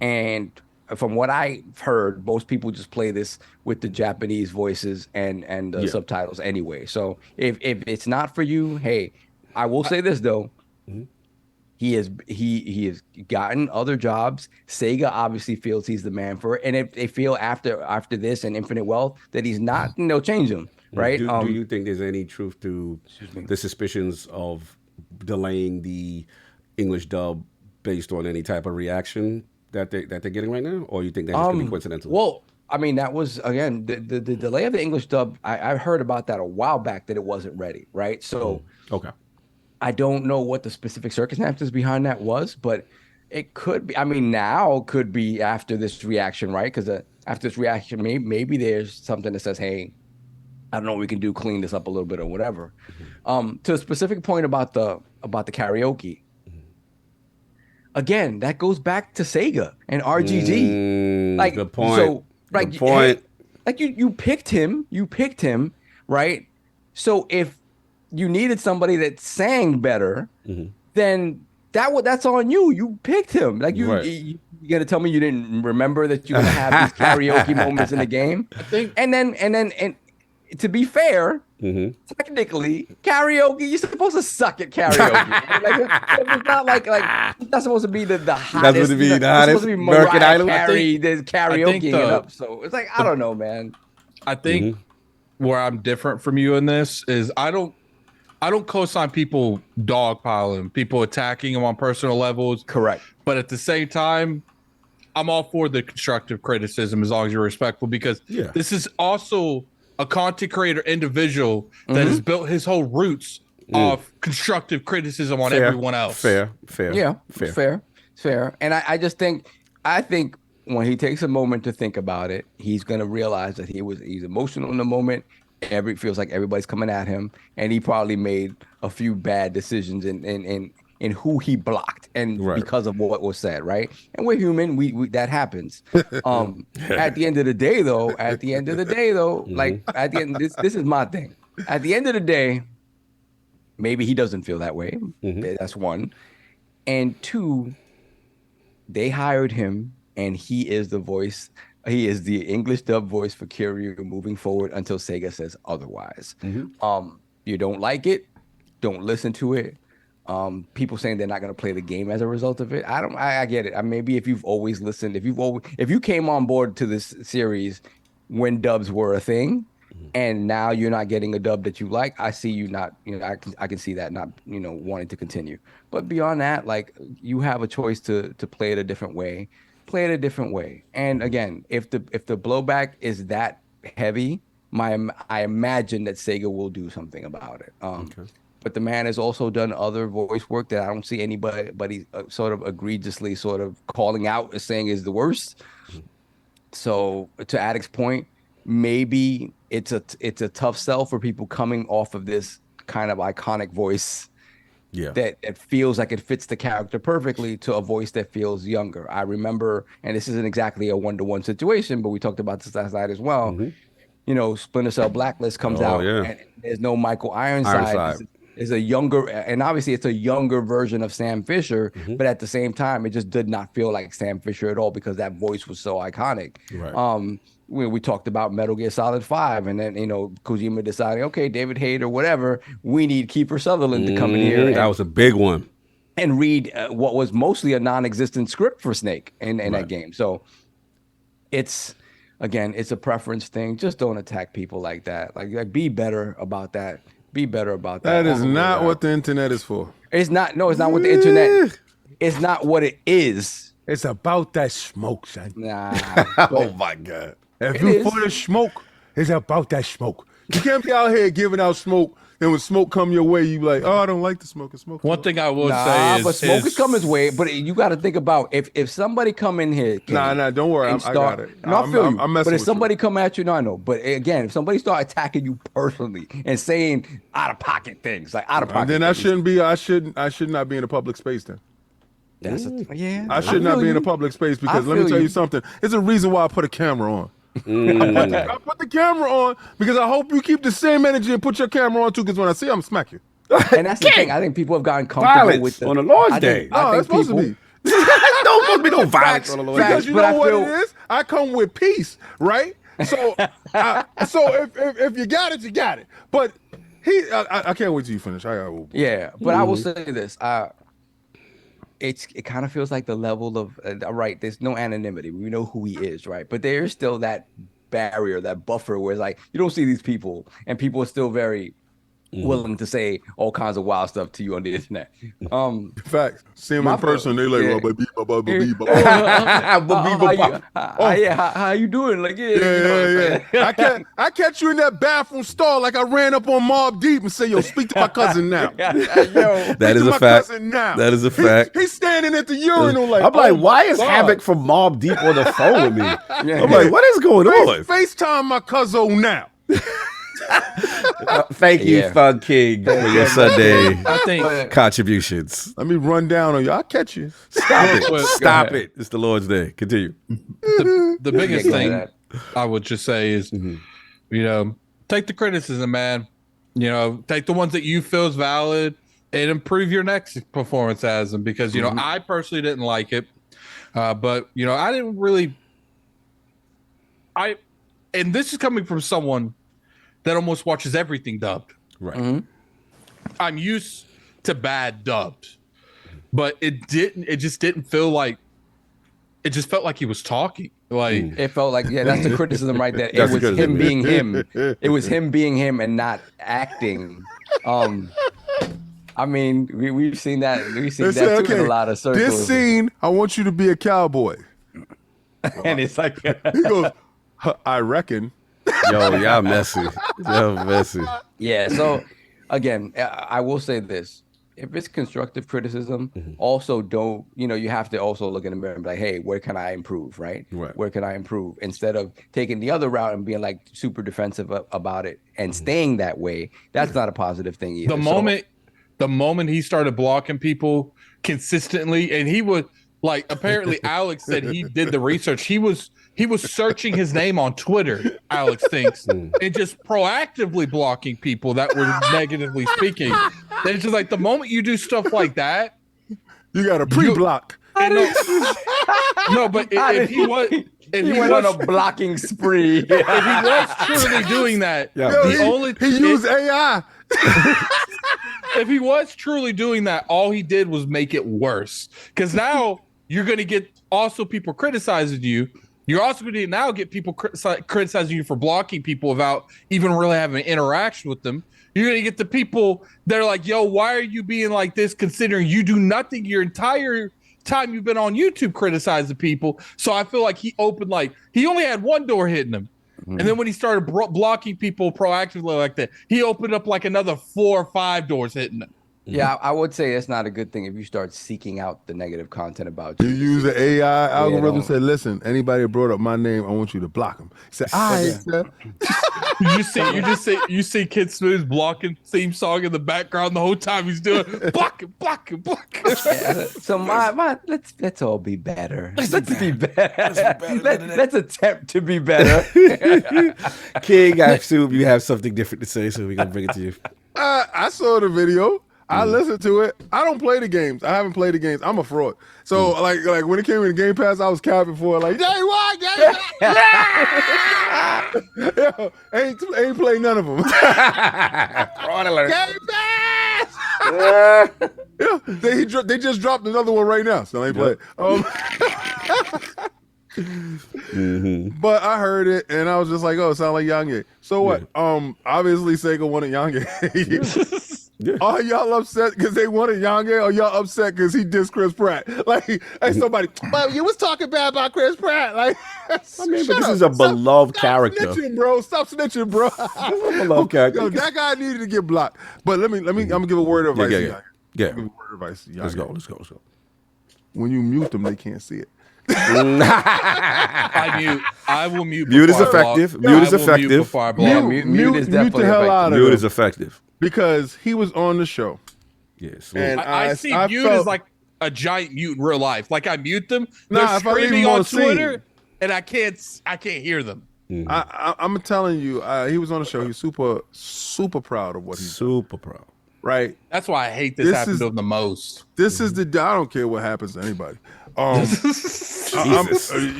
And from what I've heard, most people just play this with the Japanese voices and the subtitles anyway. So if it's not for you, hey, I will say this though. He has gotten other jobs. Sega obviously feels he's the man for it, and if they feel after this and Infinite Wealth that he's not, they'll change him, right? Do you think there's any truth to the suspicions of delaying the English dub based on any type of reaction that they're getting right now, or you think that's just gonna be coincidental? Well, I mean, that was again the delay of the English dub. I heard about that a while back that it wasn't ready, right? So okay. I don't know what the specific circumstances behind that was, but it could be. I mean, now could be after this reaction, right? Because after this reaction, maybe there's something that says, "Hey, I don't know what we can do, clean this up a little bit or whatever." To a specific point about the karaoke. Again, that goes back to Sega and RGG. Like, good point. So, like, good point. Like you picked him, right? So if you needed somebody that sang better, then that's on you. You picked him. Like you gonna tell me you didn't remember that you're gonna have these karaoke moments in the game? I think, and to be fair, technically, karaoke, you're supposed to suck at karaoke. It's not like it's not supposed to be the hottest. That's supposed to be the hottest. It's supposed to be Mariah Carey, there's karaoke it up. So it's like, I don't know, man. I think where I'm different from you in this is I don't co-sign people dogpiling, people attacking them on personal levels. Correct. But at the same time, I'm all for the constructive criticism as long as you're respectful, because this is also a content creator individual that has built his whole roots of constructive criticism on everyone else. Fair. Yeah, fair. And I just think, when he takes a moment to think about it, he's going to realize that he's emotional in the moment. Feels like everybody's coming at him, and he probably made a few bad decisions in in who he blocked and because of what was said, right? And we're human, we that happens. At the end of the day though, like at the end, this is my thing. At the end of the day, maybe he doesn't feel that way. That's one. And two, they hired him and he is the voice. He is the English dub voice for Kiryu moving forward until Sega says otherwise. You don't like it, don't listen to it. People saying they're not going to play the game as a result of it. I get it. Maybe if you've always listened, if you came on board to this series when dubs were a thing, and now you're not getting a dub that you like, I see you not, I can see that not, wanting to continue. But beyond that, like, you have a choice to play it a different way. Play it a different way. And again, if the blowback is that heavy, I imagine that Sega will do something about it. But the man has also done other voice work that I don't see anybody sort of egregiously sort of calling out as saying is the worst. So to Addict's point, maybe it's a tough sell for people coming off of this kind of iconic voice that it feels like it fits the character perfectly to a voice that feels younger. I remember, and this isn't exactly a one-to-one situation, but we talked about this last night as well. Splinter Cell Blacklist comes out, and there's no Michael Ironside. Is a younger, and obviously it's a younger version of Sam Fisher, but at the same time, it just did not feel like Sam Fisher at all because that voice was so iconic. We talked about Metal Gear Solid 5, and then Kojima deciding, okay, David Hayter, whatever, we need Kiefer Sutherland to come in here. That was a big one. And read what was mostly a non-existent script for Snake in that game. So it's a preference thing. Just don't attack people like that. Like be better about that. Be better about that. That is not what the internet is for. It's not. No, it's not what the internet. It's not what it is. It's about that smoke, son. Nah. Oh my God. If you for the smoke, it's about that smoke. You can't be out here giving out smoke, and when smoke come your way, you like, oh, I don't like the smoke. It's smoke. One thing I will say is, but smoke is coming his way. But you got to think about if somebody come in here. Nah, don't worry, I got it. No, I feel you. I'm but if somebody come at you, no, I know. But again, if somebody start attacking you personally and saying out of pocket things, like out of pocket, then I shouldn't be. I should not be in a public space then. I should not be in a public space because let me tell you something. There's a reason why I put a camera on. I put the camera on because I hope you keep the same energy and put your camera on too. Because when I see you, I'm smack you. And that's the thing. I think people have gotten comfortable with on the Lord's Day. No, it's supposed to be. Don't supposed to be no violence on the Lord's Day. Because you know what it is. I come with peace, right? So, if you got it, you got it. But I can't wait till you finish. But I will say this. It kind of feels like the level of right. There's no anonymity. We know who he is, right? But there's still that barrier, that buffer, where it's like you don't see these people, and people are still very willing to say all kinds of wild stuff to you on the internet. Facts. See him in person, they like, how you doing? Like, I catch you in that bathroom stall like I ran up on Mobb Deep and say, yo, speak to my cousin now. That is a fact. That is a fact. He's standing at the urinal like, I'm like, why is Havoc from Mobb Deep on the phone with me? I'm like, what is going on? FaceTime my cousin now. Thank you, Thug King, for your Sunday contributions. Let me run down on you. I'll catch you. Stop it. Stop it. It's the Lord's Day. Continue. The biggest thing I would just say is, take the criticism, man. Take the ones that you feel is valid and improve your next performance as them. Because, I personally didn't like it. But, I didn't really... And this is coming from someone that almost watches everything dubbed. Right. I'm used to bad dubs, but it just didn't feel like, it just felt like he was talking. Like it felt like, that's the criticism right there. It was him being him. It was him being him and not acting. I mean, we've seen that. We've seen that too in a lot of circles. This scene, I want you to be a cowboy. And it's like he goes, I reckon. Yo, y'all messy. Y'all messy. Yeah. So again, I will say this. If it's constructive criticism, also don't, you have to also look in the mirror and be like, hey, where can I improve, right? Where can I improve? Instead of taking the other route and being like super defensive about it and staying that way, that's not a positive thing either. The the moment he started blocking people consistently, and he would like apparently Alex said he did the research. He was searching his name on Twitter, Alex thinks, and just proactively blocking people that were negatively speaking. And it's just like the moment you do stuff like that, you got to pre-block. No, but if he went on a blocking spree. If he was truly doing that, he used AI. If he was truly doing that, all he did was make it worse. Because now you're going to get also people criticizing you. You're also going to now get people criticizing you for blocking people without even really having an interaction with them. You're going to get the people that are like, yo, why are you being like this considering you do nothing your entire time you've been on YouTube criticizing people? So I feel like he opened he only had one door hitting him. And then when he started blocking people proactively like that, he opened up like another 4 or 5 doors hitting them. Yeah, I would say it's not a good thing if you start seeking out the negative content about you. You use the AI algorithm. Say, listen, anybody brought up my name, I want you to block them. Say, you see Kid Smooth blocking theme song in the background the whole time he's doing block him. Yeah, so let's all be better. Let's be better. Let's attempt to be better. King, I assume you have something different to say, so we're gonna bring it to you. I saw the video. I listened to it. I don't play the games. I haven't played the games. I'm a fraud. So like when it came in Game Pass, I was capping for like day one. Yo, ain't played none of them. Fraud alert. Game Pass. Yeah, they just dropped another one right now. So I ain't played. But I heard it and I was just like, oh, it sounds like YongYea. So what? Obviously Sega wanted YongYea. Are y'all upset because they wanted YongYea, or y'all upset because he dissed Chris Pratt? Like, hey, somebody, well, you was talking bad about Chris Pratt. Like, I mean, but this is a beloved character. Stop snitching, bro. Beloved character. Yo, that guy needed to get blocked. But let me. I'm gonna give a word of advice. Yeah. Give a word of advice. Let's go. When you mute them, they can't see it. I will mute. Mute is effective. Mute is effective. Mute is definitely the hell out of Mute him. is effective. Because he was on the show. Yes. And I see mute as like a giant mute in real life. Like I mute them. They're screaming on Twitter, and I can't hear them. I'm telling you, he was on the show. He's super proud of what he's super proud. Right. That's why I hate this happened to him the most. This is I don't care what happens to anybody.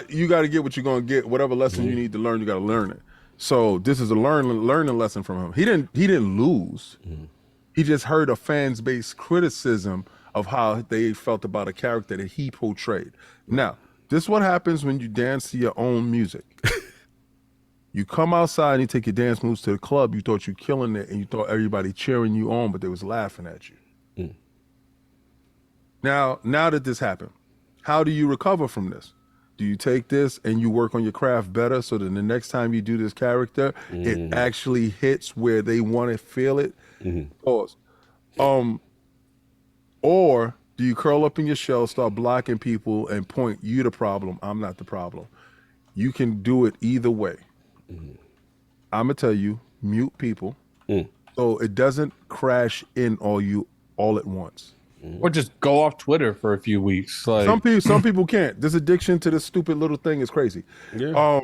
You got to get what you're gonna get. Whatever lesson you need to learn, you got to learn it. So this is a learning lesson from him. He didn't lose. He just heard a fans base criticism of how they felt about a character that he portrayed. Now, this is what happens when you dance to your own music. You come outside and you take your dance moves to the club. You thought you killing it, and you thought everybody cheering you on, but they was laughing at you. Now that this happened, how do you recover from this? Do you take this and you work on your craft better so that the next time you do this character, it actually hits where they want to feel it? Pause. Or do you curl up in your shell, start blocking people, and point you the problem? I'm not the problem. You can do it either way. I'm gonna tell you, mute people so it doesn't crash in all at once. Or just go off Twitter for a few weeks. Like Some people can't. This addiction to this stupid little thing is crazy. Yeah.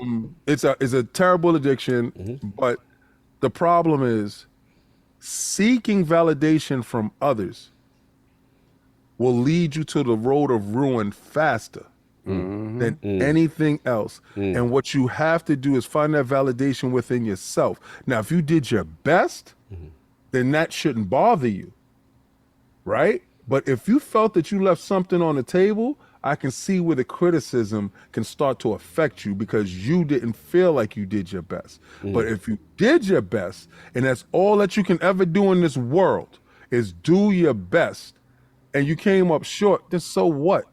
It's a terrible addiction, but the problem is seeking validation from others will lead you to the road of ruin faster than anything else. And what you have to do is find that validation within yourself. Now, if you did your best, then that shouldn't bother you, right? But if you felt that you left something on the table, I can see where the criticism can start to affect you because you didn't feel like you did your best. But if you did your best, and that's all that you can ever do in this world is do your best, and you came up short, then so what?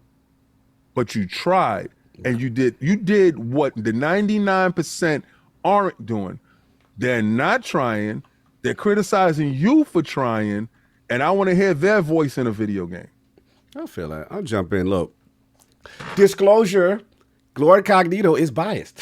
But you tried, and you did what the 99% aren't doing. They're not trying. They're criticizing you for trying, and I want to hear their voice in a video game. I feel that. I'll jump in. Look, disclosure, LordCognito is biased.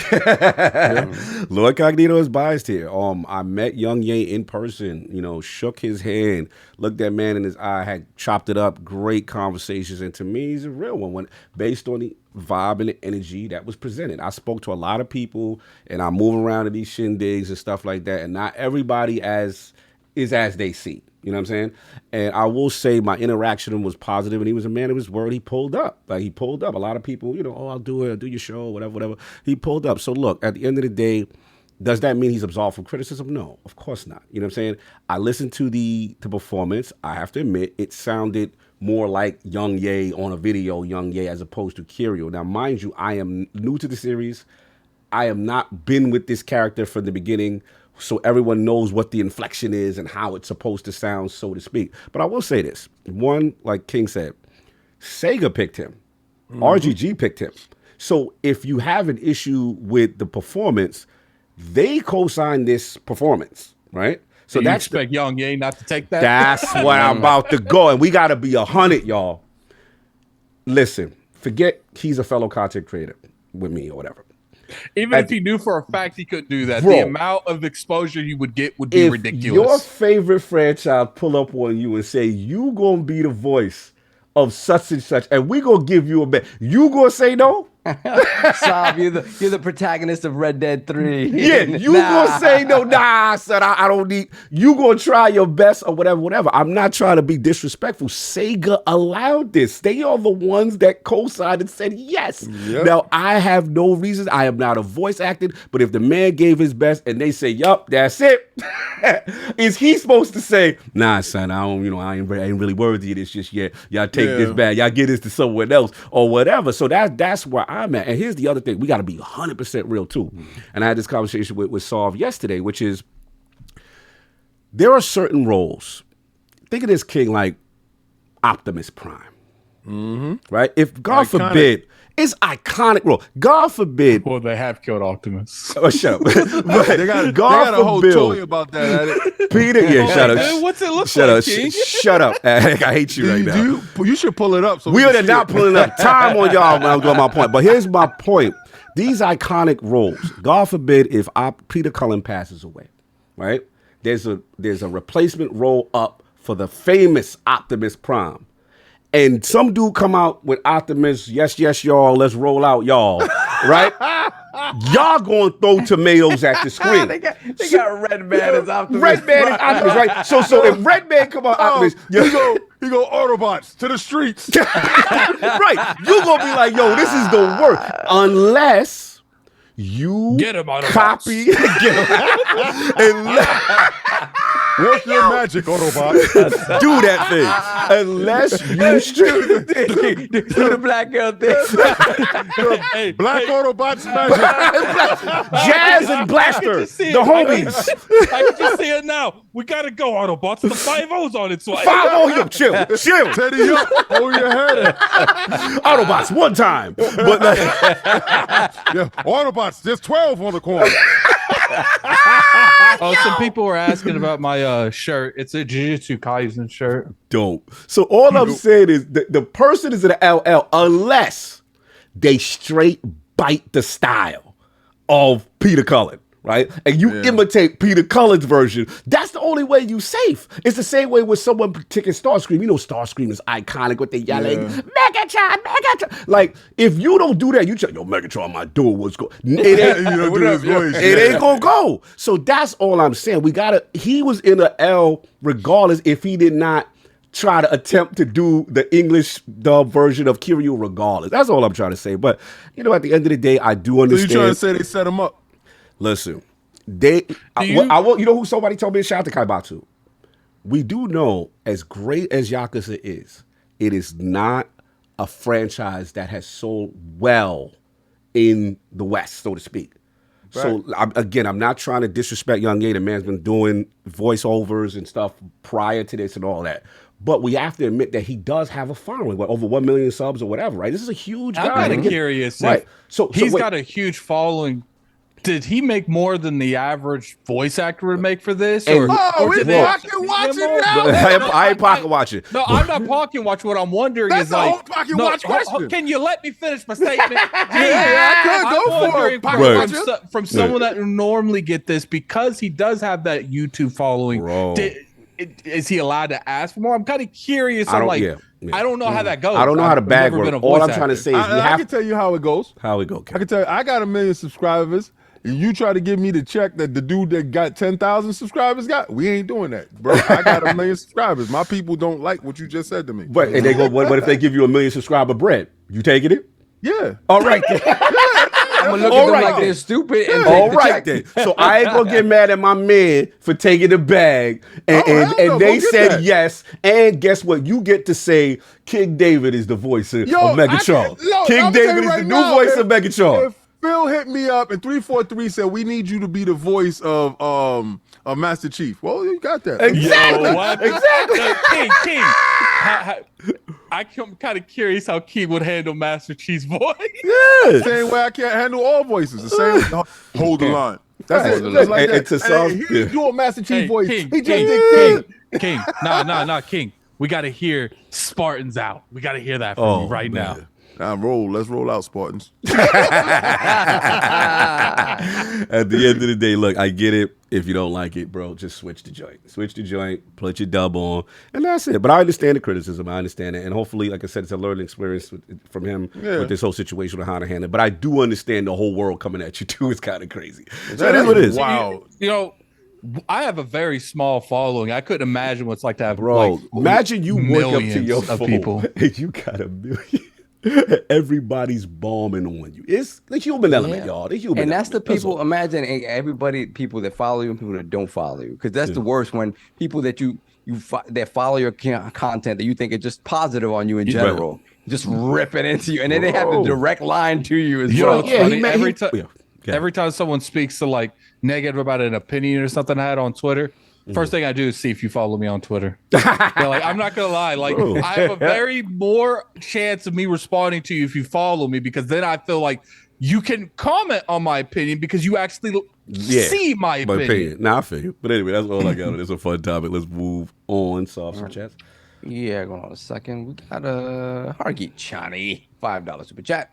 LordCognito is biased here. I met YongYea in person, you know, shook his hand, looked that man in his eye, had chopped it up, great conversations, and to me, he's a real one based on the vibe and the energy that was presented. I spoke to a lot of people, and I move around to these shindigs and stuff like that, and not everybody is as they see. You know what I'm saying? And I will say my interaction with him was positive, and he was a man of his word. He pulled up. Like, he pulled up. A lot of people, you know, oh, I'll do it. I'll do your show, whatever. He pulled up. So, look, at the end of the day, does that mean he's absolved from criticism? No, of course not. You know what I'm saying? I listened to the performance. I have to admit, it sounded more like YongYea on a video, YongYea, as opposed to Kiryu. Now, mind you, I am new to the series. I have not been with this character from the beginning, so everyone knows what the inflection is and how it's supposed to sound, so to speak. But I will say this. One, like King said, Sega picked him. RGG picked him. So if you have an issue with the performance, they co-signed this performance, right? So you that's expect YongYea not to take that? That's where I'm about to go. And we got to be 100, y'all. Listen, forget he's a fellow content creator with me or whatever. Even if he knew for a fact he couldn't do that, bro, the amount of exposure you would get would be ridiculous. Your favorite franchise pull up on you and say, you going to be the voice of such and such, and we going to give you a bet. You going to say no? Sob, you're the protagonist of Red Dead 3. Yeah, you gonna say no? Nah, son, I don't need. You gonna try your best or whatever. I'm not trying to be disrespectful. Sega allowed this. They are the ones that co-signed and said yes. Yep. Now I have no reason. I am not a voice actor, but if the man gave his best and they say, "Yup, that's it," is he supposed to say, "Nah, son, I don't. You know, I ain't really worthy of this just yet. Y'all take this back. Y'all get this to someone else or whatever." So that's where I'm at. And here's the other thing. We got to be 100% real too. And I had this conversation with Solve yesterday, which is there are certain roles. Think of this, King, like Optimus Prime. Right? If God forbid, it's iconic role. God forbid. Well, they have killed Optimus. Oh, shut up. But they got a whole toy about that. Peter, shut up. What's it look shut like, up. King? Shut up. I hate you right now. You should pull it up. So we are not pulling up. Time on y'all when I'm doing my point. But here's my point. These iconic roles, God forbid if Peter Cullen passes away, right? There's a replacement role up for the famous Optimus Prime. And some dude come out with Optimus, yes, y'all, let's roll out, y'all, right? Y'all gonna throw tomatoes at the screen. they got Red Man as Optimus. Red Man is Optimus, right? So if Red Man come out Optimus, he go Autobots to the streets. Right. You gonna be like, yo, this is the worst. Unless you get him out of copy. Work your magic, Autobot. Do that thing. Unless you do the black girl thing. Hey, Black Autobot's magic. Jazz and Blaster, the homies. I can just see it now. We gotta go, Autobots. The 5-0's on its way. 5-0, chill. Teddy, hold your head. Autobots, one time. But Autobots, there's 12 on the corner. Oh, some people were asking about my shirt. It's a Jujutsu Kaisen shirt. Dope. So all I'm saying is the person is in the LL unless they straight bite the style of Peter Cullen, right? And you imitate Peter Cullen's version. That's the only way you safe. It's the same way with someone taking Starscream. You know Starscream is iconic with the yelling, Megatron. Like, if you don't do that, you tell, yo, Megatron, my dude, what's going on? It ain't gonna go. So that's all I'm saying. He was in a L regardless if he did not try to attempt to do the English dub version of Kiryu regardless. That's all I'm trying to say. But, you know, at the end of the day, I do understand. So you trying to say they set him up? Listen, you know who somebody told me to shout out to Kaibatu? We do know, as great as Yakuza is, it is not a franchise that has sold well in the West, so to speak. Right. So, I'm not trying to disrespect YongYea. The man's been doing voiceovers and stuff prior to this and all that. But we have to admit that he does have a following, over 1 million subs or whatever, right? This is a huge guy. I'm kind of curious. Right. So he's got a huge following did he make more than the average voice actor would make for this? Hey, Or we did they pocket actually watching get more? now. I ain't pocket watching. No, I'm not pocket watching. What I'm wondering That's is the like, whole pocket watch question. can you let me finish my statement? Yeah, I could go for it. Pocket Right. watcher. From someone that would normally get this, because he does have that YouTube following. Bro. Is he allowed to ask for more? I'm kind of curious. I I'm don't- like, yeah, yeah. I don't know how that goes. I don't know how the I've bag never been works. a All voice I'm trying to actor. say is we I have can tell you how it goes. how we go. I Ken. can tell you, I got 1 million subscribers, and you try to give me the check that the dude that got 10,000 subscribers got. We ain't doing that, bro. I got 1 million subscribers. My people don't like what you just said to me. But and they go, what if they give you 1 million subscriber bread? You taking it? Yeah. All right. Then. I'm gonna look All at them right like then. they're stupid. And All take the right check. then. So I ain't gonna get mad at my man for taking the bag, and hell no, they go get said that. yes. And guess what? You get to say King David is the voice of Yo, Mega I Charles. can- yo, King I'ma tell David you is right the now, new voice if- of Mega Charles. If Phil hit me up and 343 said we need you to be the voice of Master Chief. Well, you got that. Exactly. Yo, what? Exactly. King. I'm kind of curious how King would handle Master Chief's voice. Yeah. Same way I can't handle all voices. The same. Hold the line. That's Right. it. Just like And that. to solve- He didn't do a Master Chief Hey, voice. King, he just King, did King. King. Nah, King. We got to hear Spartans out. We got to hear that from you right now. Now let's roll out, Spartans. At the end of the day, look, I get it. If you don't like it, bro, just switch the joint. Switch the joint, put your dub on, and that's it. But I understand the criticism. I understand it. And hopefully, like I said, it's a learning experience from him with this whole situation and how to handle it. But I do understand the whole world coming at you, too. It's kind of crazy. So it is what it is. Wow. You know, I have a very small following. I couldn't imagine what it's like to have, Bro, like, imagine you wake up to millions your of phone people. and you got 1 million. Everybody's bombing on you. It's the human element, y'all. The human And that's the element. people. all. Imagine everybody, people that follow you and people that don't follow you, because that's the worst. When people that that follow your content that you think are just positive on you in general, just rip it into you, and then they have the direct line to you as You know, well. it's funny. Yeah. Every time someone speaks to like negative about an opinion or something I had on Twitter, first thing I do is see if you follow me on Twitter. Yeah, like, I'm not gonna lie, like I have a very more chance of me responding to you if you follow me, because then I feel like you can comment on my opinion because you actually see my opinion. Nah, I feel you. But anyway, that's all I got. It's a fun topic. Let's move on. Soft some chats. Yeah, going on a second. We got a Hargeet Chani, $5 super chat.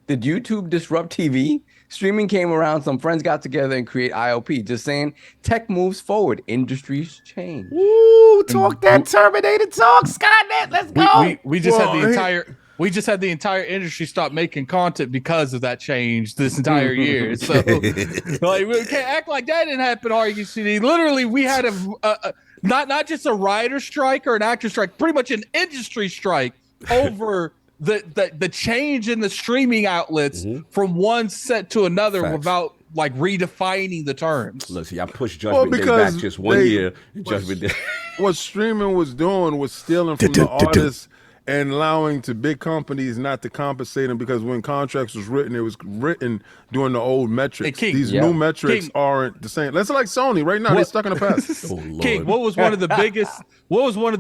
Did YouTube disrupt TV? Streaming came around, some friends got together and create ILP. Just saying, tech moves forward, industries change. Ooh, talk that Terminator talk, Skynet. Let's go. We just had the entire we just had the entire industry stop making content because of that change this entire year. So like, we can't act like that didn't happen. RUCD. Literally, we had a not just a writer strike or an actor strike, pretty much an industry strike over the change in the streaming outlets from one set to another. Facts. Without like redefining the terms. Look, see, I pushed Judgment Day back just 1 year. Judgment Day. What streaming was doing was stealing from the artists and allowing to big companies not to compensate them, because when contracts was written, it was written during the old metrics. Hey, King, These new metrics aren't the same. That's like Sony right now. They're stuck in the past. Oh, Lord. King, what was one of the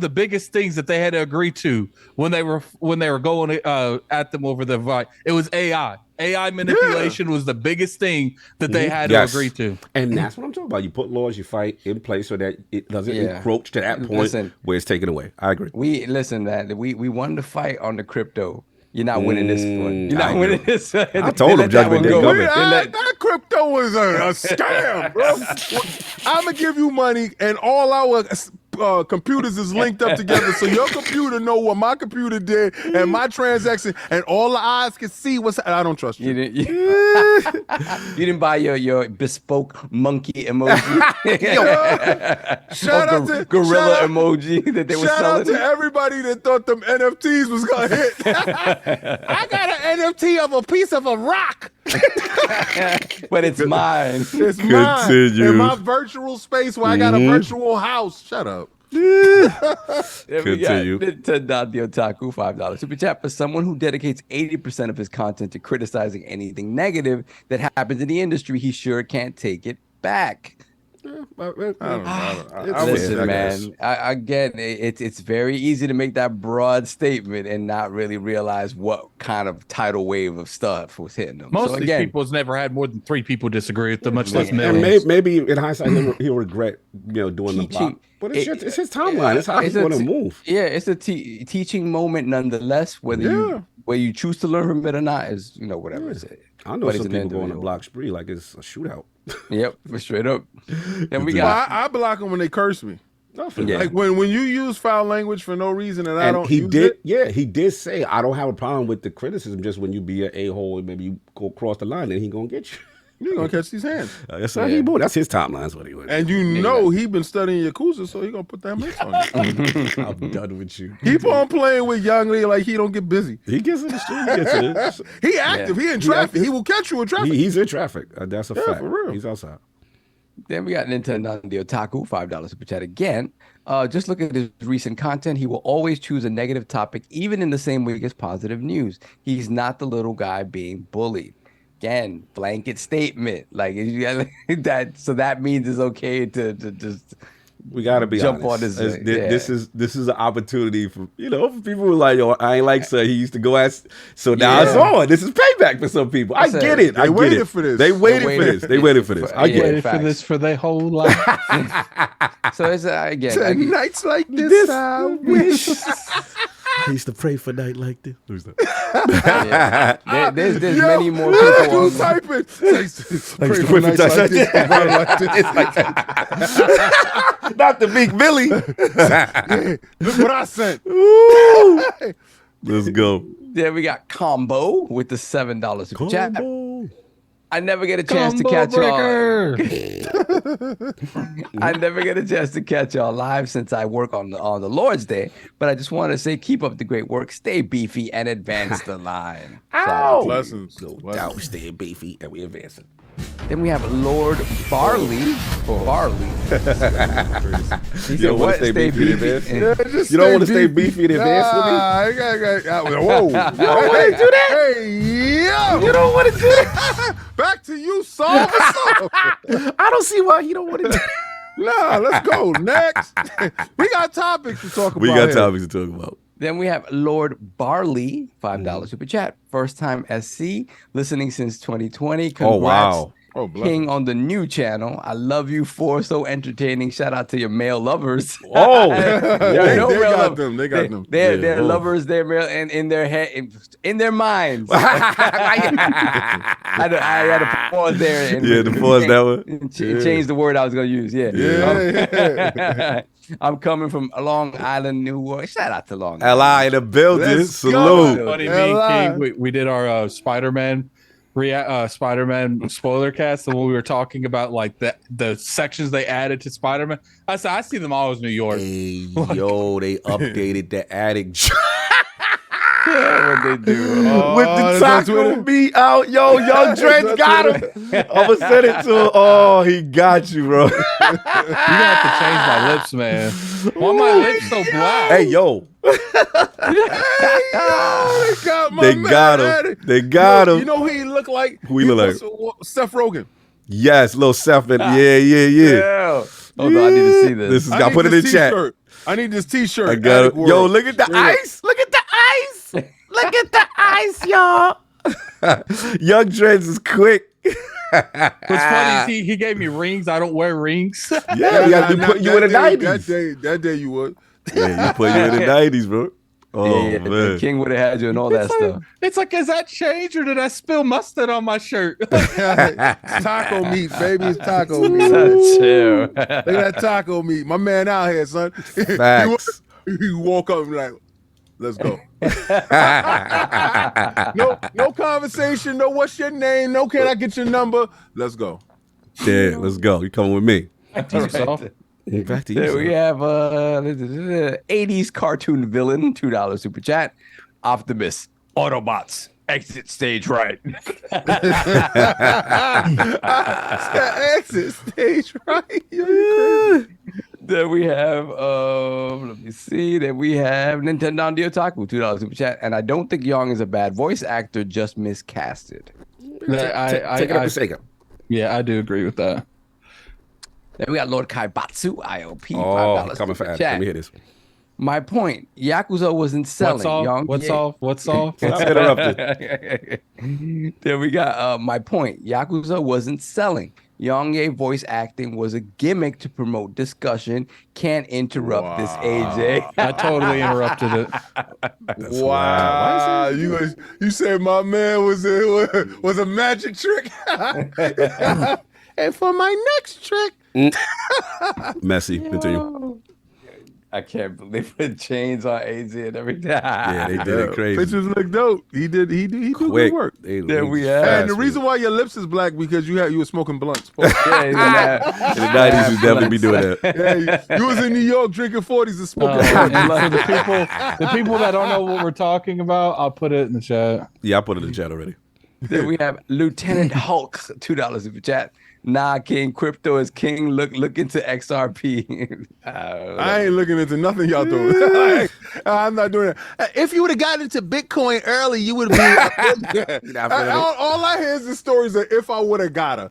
biggest things that they had to agree to when they were going at them over the VI? It was AI. AI manipulation was the biggest thing that they had to agree to. And that's what I'm talking about. You put laws, you fight in place so that it doesn't encroach to that point where it's taken away. I agree. We wanted to fight on the crypto. You're not winning this one. You're not winning this one. I told him Judgment Day coming. That crypto was a scam, bro. I'm gonna give you money, and all our computers is linked up together, so your computer know what my computer did and my transaction, and all the eyes can see what's. I don't trust you. You didn't buy your bespoke monkey emoji. Shout out to gorilla emoji that they were shout selling. out to everybody that thought them NFTs was gonna hit. I got an NFT of a piece of a rock. But it's mine. It's mine. Continue. In my virtual space where I got a virtual house. Shut up. Continue. To the Otaku, $5 super chat. For someone who dedicates 80% of his content to criticizing anything negative that happens in the industry, he sure can't take it back. Listen, man. Again, it's very easy to make that broad statement and not really realize what kind of tidal wave of stuff was hitting them. Most of these people has never had more than 3 people disagree with them, much less And millions. maybe in hindsight he'll regret doing the block. But it's his timeline. It's how he's going to move. Yeah, it's a teaching moment nonetheless. Whether you choose to learn from it or not is whatever it is. I know some people going to block spree like it's a shootout. Yep, straight up. And we got. I block them when they curse me. Like when you use foul language for no reason and I don't. He did say I don't have a problem with the criticism. Just when you be an a-hole and maybe you go across the line, then he gonna get you. You're gonna catch these hands. That's how he moved. That's his timeline. That's what he would. And he been studying Yakuza, so he gonna put that mix on you. I'm done with you. Keep on playing with YongYea like he don't get busy. He gets in the street. He active. He in traffic. He will catch you in traffic. He's in traffic. That's a fact. For real. He's outside. Then we got Nintendo the Otaku, $5 super chat again. Just look at his recent content. He will always choose a negative topic, even in the same week as positive news. He's not the little guy being bullied. Again, blanket statement. Like that. So that means it's okay to just. We gotta be jump honest. on This is an opportunity for for people who are like, yo, I ain't like so he used to go ask. So now it's on. This is payback for some people. I get it. They waited for this. They waited for this. They waited for this. I get it. For this for their whole life. So it's again nights like this. I wish. I used to pray for a night like this. Who's that? There's many more people. Who's typing? I used to pray for nights like this. Not the big Billy. Look what I sent. Let's go. Then we got Combo with the $7 super chat. I never get a chance to catch y'all. I never get a chance to catch y'all live since I work on the Lord's Day. But I just want to say, keep up the great work, stay beefy, and advance the line. Ow! Lessons. Down, stay beefy, and we advancing. Then we have Lord Barley. Barley. He said, "What? Stay beefy." You don't want to stay beefy in advance with me? Whoa! You don't want to do that? Hey, yo! You don't want to do that? Back to you, Saul. I don't see why you don't want to do that. Nah, let's go next. We got topics to talk about. We got topics to talk about. Then we have Lord Barley, $5 super chat. First time SC, listening since 2020. Congrats, wow. King on the new channel. I love you for so entertaining. Shout out to your male lovers. Oh, they got them. They got them. They're lovers. They're male, and in their head, in their minds. I had to pause there. And, the pause that one. Change the word I was going to use. Yeah. I'm coming from Long Island, New York. Shout out to Long Island. LI in the building. Salute. Funny, me and King, we did our Spider-Man spoiler cast, and when we were talking about like the sections they added to Spider-Man, I said I see them all as New York. Hey, yo, they updated the attic. What they do with the taco meat out, yo, Young Dreads got him. I'm gonna send it to him. Oh, he got you, bro. You gonna have to change my lips, man. Why my lips so black? Hey, yo. They got him. They got him. You know who he look like? Who he look like? Seth Rogen. Yes, little Seth. Yeah. Hold on, I need to see this. I put it in chat. I need this T-shirt. I got it. Yo, look at the ice. Look at the ice. Look at the ice, y'all. Young Dreads is quick. What's funny is he gave me rings. I don't wear rings. Yeah, he put you in the 90s. That day you would. Yeah, he put you in the 90s, bro. Oh, man. King would have had you and all that stuff. It's like, has that changed or did I spill mustard on my shirt? Taco meat, baby. It's taco meat. Look at that taco meat. My man out here, son. Facts. He woke up and be like, let's go. No conversation. No, what's your name? No, can I get your number? Let's go. Yeah, let's go. You coming with me? Back to yourself. Back to you. There we have 80s cartoon villain, $2 super chat. Optimus, Autobots, exit stage right. Exit stage right. Then we have, let me see. Then we have Nintendo the Otaku, $2 super chat. And I don't think Young is a bad voice actor, just miscasted. Take it up a second. Yeah, I do agree with that. Then we got Lord Kaibatsu, ILP, Oh, $5 coming for super Adam. chat. Let me hear this. My point, Yakuza wasn't selling. What's off? Stop interrupted. Then we got my point. Yakuza wasn't selling. YongYea voice acting was a gimmick to promote discussion. Can't interrupt this, AJ. I totally interrupted it. Wow, you said my man was a magic trick. And for my next trick, Messy. Continue. I can't believe it. Chains on AZ and everything. Yeah, they did it crazy. pictures look dope. He do good work. There we are. And the reason why your lips is black because you were smoking blunts. Yeah, in the 90s, you definitely be doing that. Yeah, you was in New York drinking 40s and smoking blunts. For the people that don't know what we're talking about, I'll put it in the chat. Yeah, I put it in the chat already. Then we have Lieutenant Hulk, $2 super chat. Nah, King, crypto is king. Look into XRP. I ain't looking into nothing y'all doing. I'm not doing that. If you would have gotten into Bitcoin early, you would have been. All I hear is the stories of if I would have got her.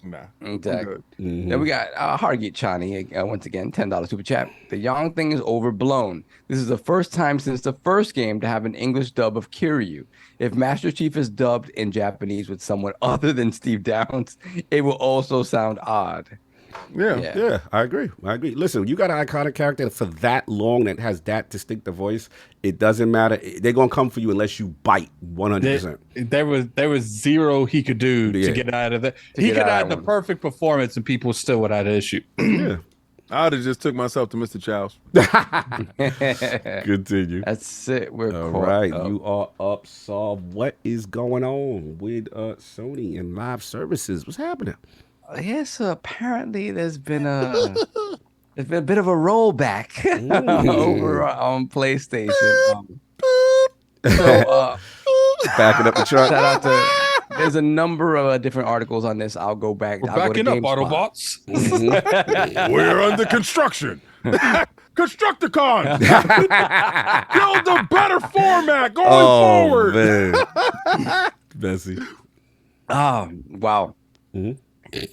Nah. Exactly. Then we got Hargit Chani, once again, $10 super chat. The Yang thing is overblown. This is the first time since the first game to have an English dub of Kiryu. If Master Chief is dubbed in Japanese with someone other than Steve Downs, it will also sound odd. Yeah, I agree. Listen, you got an iconic character for that long that has that distinctive voice. It doesn't matter. They're gonna come for you unless you bite 100%. There was zero he could do to get out of that. He could add the perfect performance, and people still would have an issue. Yeah. I would have just took myself to Mr. Childs. Continue. That's it. We're all right. You are up, Saul. What is going on with Sony and live services? What's happening? Yes, apparently there's been a bit of a rollback over on PlayStation. Backing up the truck. Shout out to. There's a number of different articles on this. I'll go back. We're backing up, Autobots. We're under construction. Constructicons. Build a better format going forward. Man. Bessie. Oh, wow.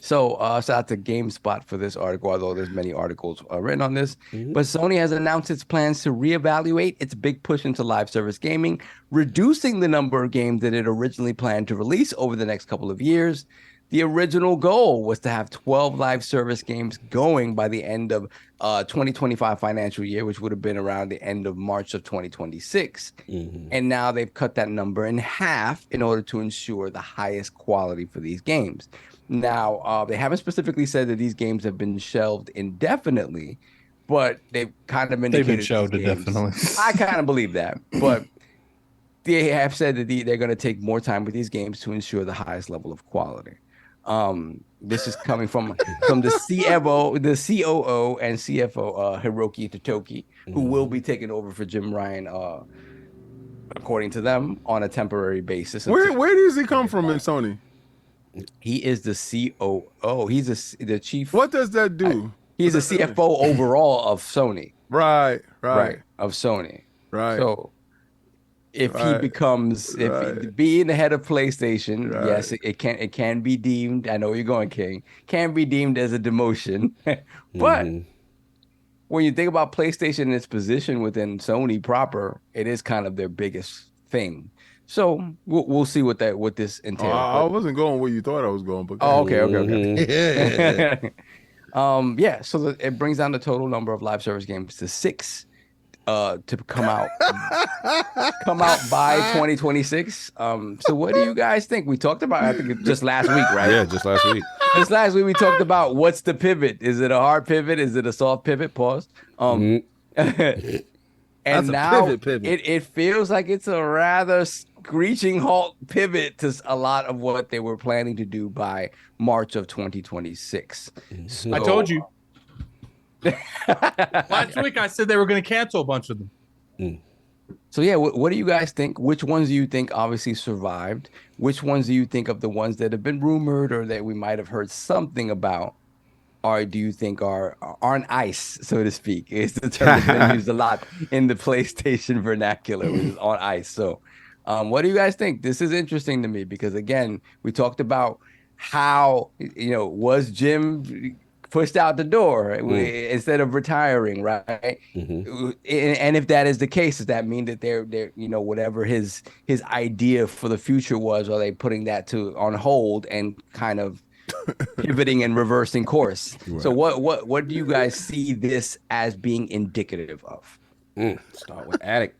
So shout out to GameSpot for this article, although there's many articles written on this. But Sony has announced its plans to reevaluate its big push into live service gaming, reducing the number of games that it originally planned to release over the next couple of years. The original goal was to have 12 live service games going by the end of 2025 financial year, which would have been around the end of March of 2026. And now they've cut that number in half in order to ensure the highest quality for these games. Now, they haven't specifically said that these games have been shelved indefinitely, but they've kind of indicated they've been shelved indefinitely. I kind of believe that, but they have said that they're going to take more time with these games to ensure the highest level of quality. This is coming from the CFO, the COO and CFO Hiroki Totoki, who will be taking over for Jim Ryan, according to them, on a temporary basis. Where does he come from in Sony? He is the COO. He's the chief. What does that do? He's the CFO overall of Sony. Right. Of Sony. Right. So if he becomes, being the head of PlayStation, yes, it can be deemed. I know you're going, King. Can be deemed as a demotion, but when you think about PlayStation and its position within Sony proper, it is kind of their biggest thing. So we'll see what this entails. I wasn't going where you thought I was going, but okay. Yeah. So it brings down the total number of live service games to 6 to come out by 2026. So what do you guys think? We talked about, I think just last week, right? Yeah, just last week. Just last week we talked about what's the pivot? Is it a hard pivot? Is it a soft pivot? Pause. And now it feels like it's a rather screeching halt pivot to a lot of what they were planning to do by March of 2026. So, I told you. Last week I said they were going to cancel a bunch of them. So yeah, what do you guys think? Which ones do you think obviously survived? Which ones do you think of the ones that have been rumored or that we might have heard something about? Or do you think are on ice, so to speak? It's the term that's been used a lot in the PlayStation vernacular, which is on ice. So what do you guys think? This is interesting to me because, again, we talked about how, was Jim pushed out the door instead of retiring, right? And if that is the case, does that mean that they're whatever his idea for the future was, are they putting that on hold and kind of pivoting and reversing course? Right. So what do you guys see this as being indicative of? Start with Addict.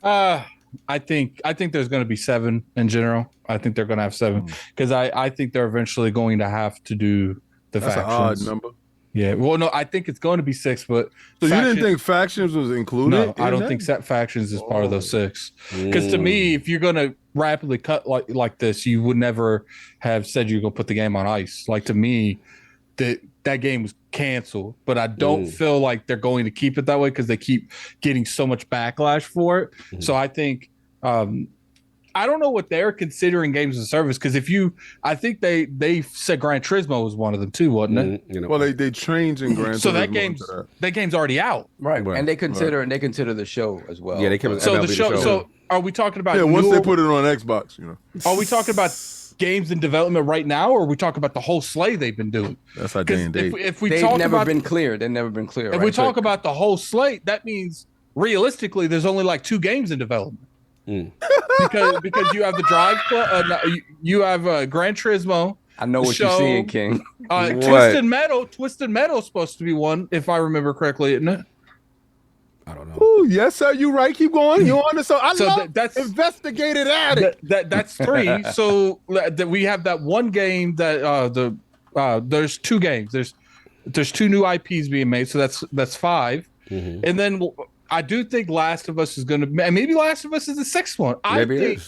I think there's going to be 7 in general. I think they're going to have 7 because I think they're eventually going to have to do the factions. That's an odd number. Yeah. Well, no, I think it's going to be 6, but so you didn't think factions was included? No, I don't think factions is part of those 6. Because to me, if you're going to rapidly cut like this, you would never have said you're going to put the game on ice. Like, to me, that game was canceled, but I don't feel like they're going to keep it that way because they keep getting so much backlash for it. So I think I don't know what they're considering games as a service, because I think they said Gran Turismo was one of them too, wasn't it? Well, they changed in Gran Turismo. So that game's already out, right? And they consider the show as well. Yeah, they can. So the show. So are we talking about? Yeah, once they put it on Xbox, Are we talking about games in development right now, or are we talking about the whole slate they've been doing? That's how day and date. If we they've talk never about been clear. They've never been clear. If we talk about the whole slate, that means realistically, there's only like 2 games in development. because you have the Drive Club, you have Gran Turismo. I know what you're seeing, King. Twisted Metal is supposed to be one, if I remember correctly, isn't it? I don't know. Ooh, yes, sir. You right. Keep going. You on this? I love that's investigated addict. That's 3. So that we have that one game that there's 2 games. There's 2 new IPs being made, so that's 5. And then I do think Last of Us is going to, maybe Last of Us is the 6th one. I think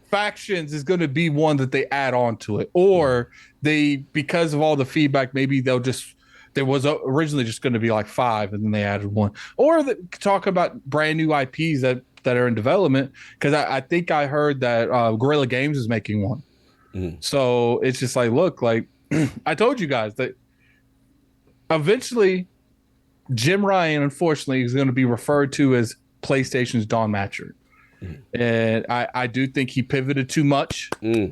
Factions is going to be one that they add on to it, or because of all the feedback, maybe there was originally just going to be like 5, and then they added 1, or talk about brand new IPs that are in development. Because I think I heard that Guerrilla Games is making one. So it's just like, look, like I told you guys that eventually Jim Ryan, unfortunately, is going to be referred to as PlayStation's Don Matchard. And I do think he pivoted too much. I'm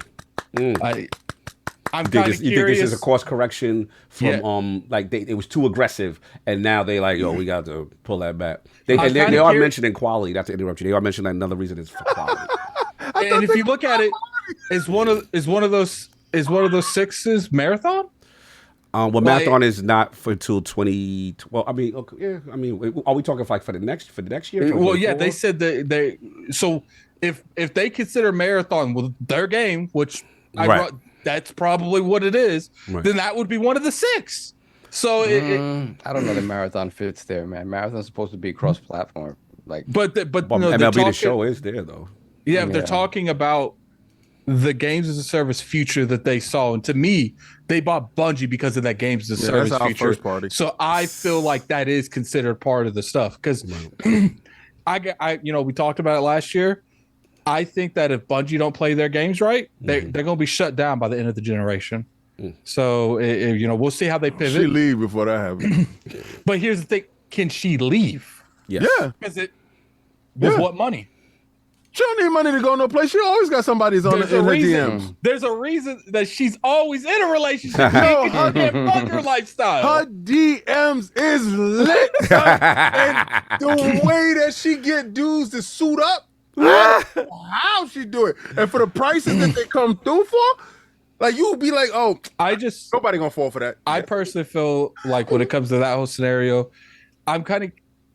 kind of curious. You think this is a course correction from it was too aggressive, and now they like, we got to pull that back. They are mentioning quality. Not to interrupt you. They are mentioning another reason is for quality. And if you look at it, is one of those 6s marathon? Marathon is not for till 20. Well, I mean, okay, yeah. I mean, are we talking for the next year? Well, yeah, they said they. So if they consider marathon with their game, which that's probably what it is, then that would be one of the 6. So I don't know that marathon fits there, man. Marathon's supposed to be cross-platform, but MLB the show is there though. Yeah, they're talking about the games as a service future that they saw, and to me, they bought Bungie because of that games as a service future. First party. So I feel like that is considered part of the stuff, because we talked about it last year. I think that if Bungie don't play their games right, they're going to be shut down by the end of the generation. So we'll see how they pivot. She leave before that happens. But here's the thing: can she leave? Yes. Yeah. With what money? She don't need money to go no place. She always got somebody's in her DMs. There's a reason that she's always in a relationship. Her Bunker lifestyle. Her DMs is lit. And the way that she get dudes to suit up, how she do it, and for the prices that they come through for, like you would be like, nobody gonna fall for that. I personally feel like when it comes to that whole scenario,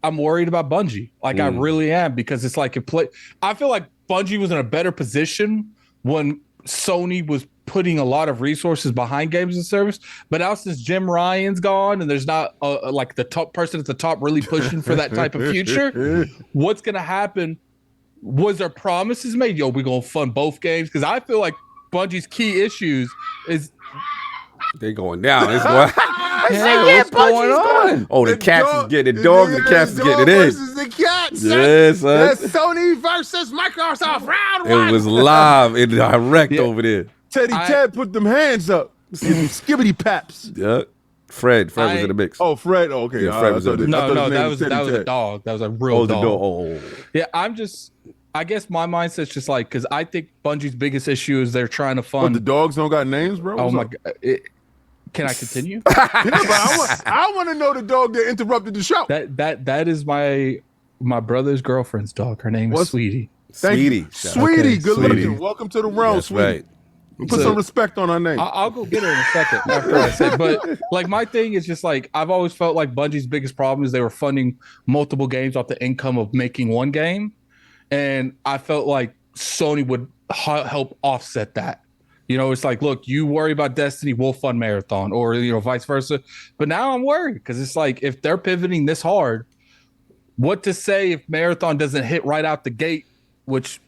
I'm worried about Bungie. Like I really am, because it's like I feel like Bungie was in a better position when Sony was putting a lot of resources behind games and service. But now since Jim Ryan's gone and there's not like the top person at the top really pushing for that type of future, what's gonna happen? Was there promises made? We're gonna fund both games, because I feel like Bungie's key issues is they're going down. What's going on? Oh, the cats is getting it. Dogs, the cats is getting it in. Versus the cats. Yes, son. That's Sony versus Microsoft round 1. It was live and direct over there. Ted put them hands up. Give me skibbity paps. Yeah. Fred was in the mix. Oh, Fred. Oh, okay. Yeah, Fred was in the mix. No, that was a dog. That was a real dog. Oh. Yeah, I guess my mindset's just like, because I think Bungie's biggest issue is they're trying to But fund. the dogs don't got names, bro. Oh What's my up? god! Can I continue? Yeah, but I want to know the dog that interrupted the show. That is my brother's girlfriend's dog. Her name is What's- Sweetie. Thank you. Sweetie. Sweetie, Okay, good Sweetie. looking. Welcome to the realm, That's Sweetie. right. Put So- some respect on her name. I'll go get her in a second after I say. But like my thing is just like I've always felt like Bungie's biggest problem is they were funding multiple games off the income of making one game, and I felt like Sony would help offset that. You know, it's like, look, you worry about Destiny, we'll fund Marathon, or vice versa. But now I'm worried because it's like if they're pivoting this hard, what to say if Marathon doesn't hit right out the gate, which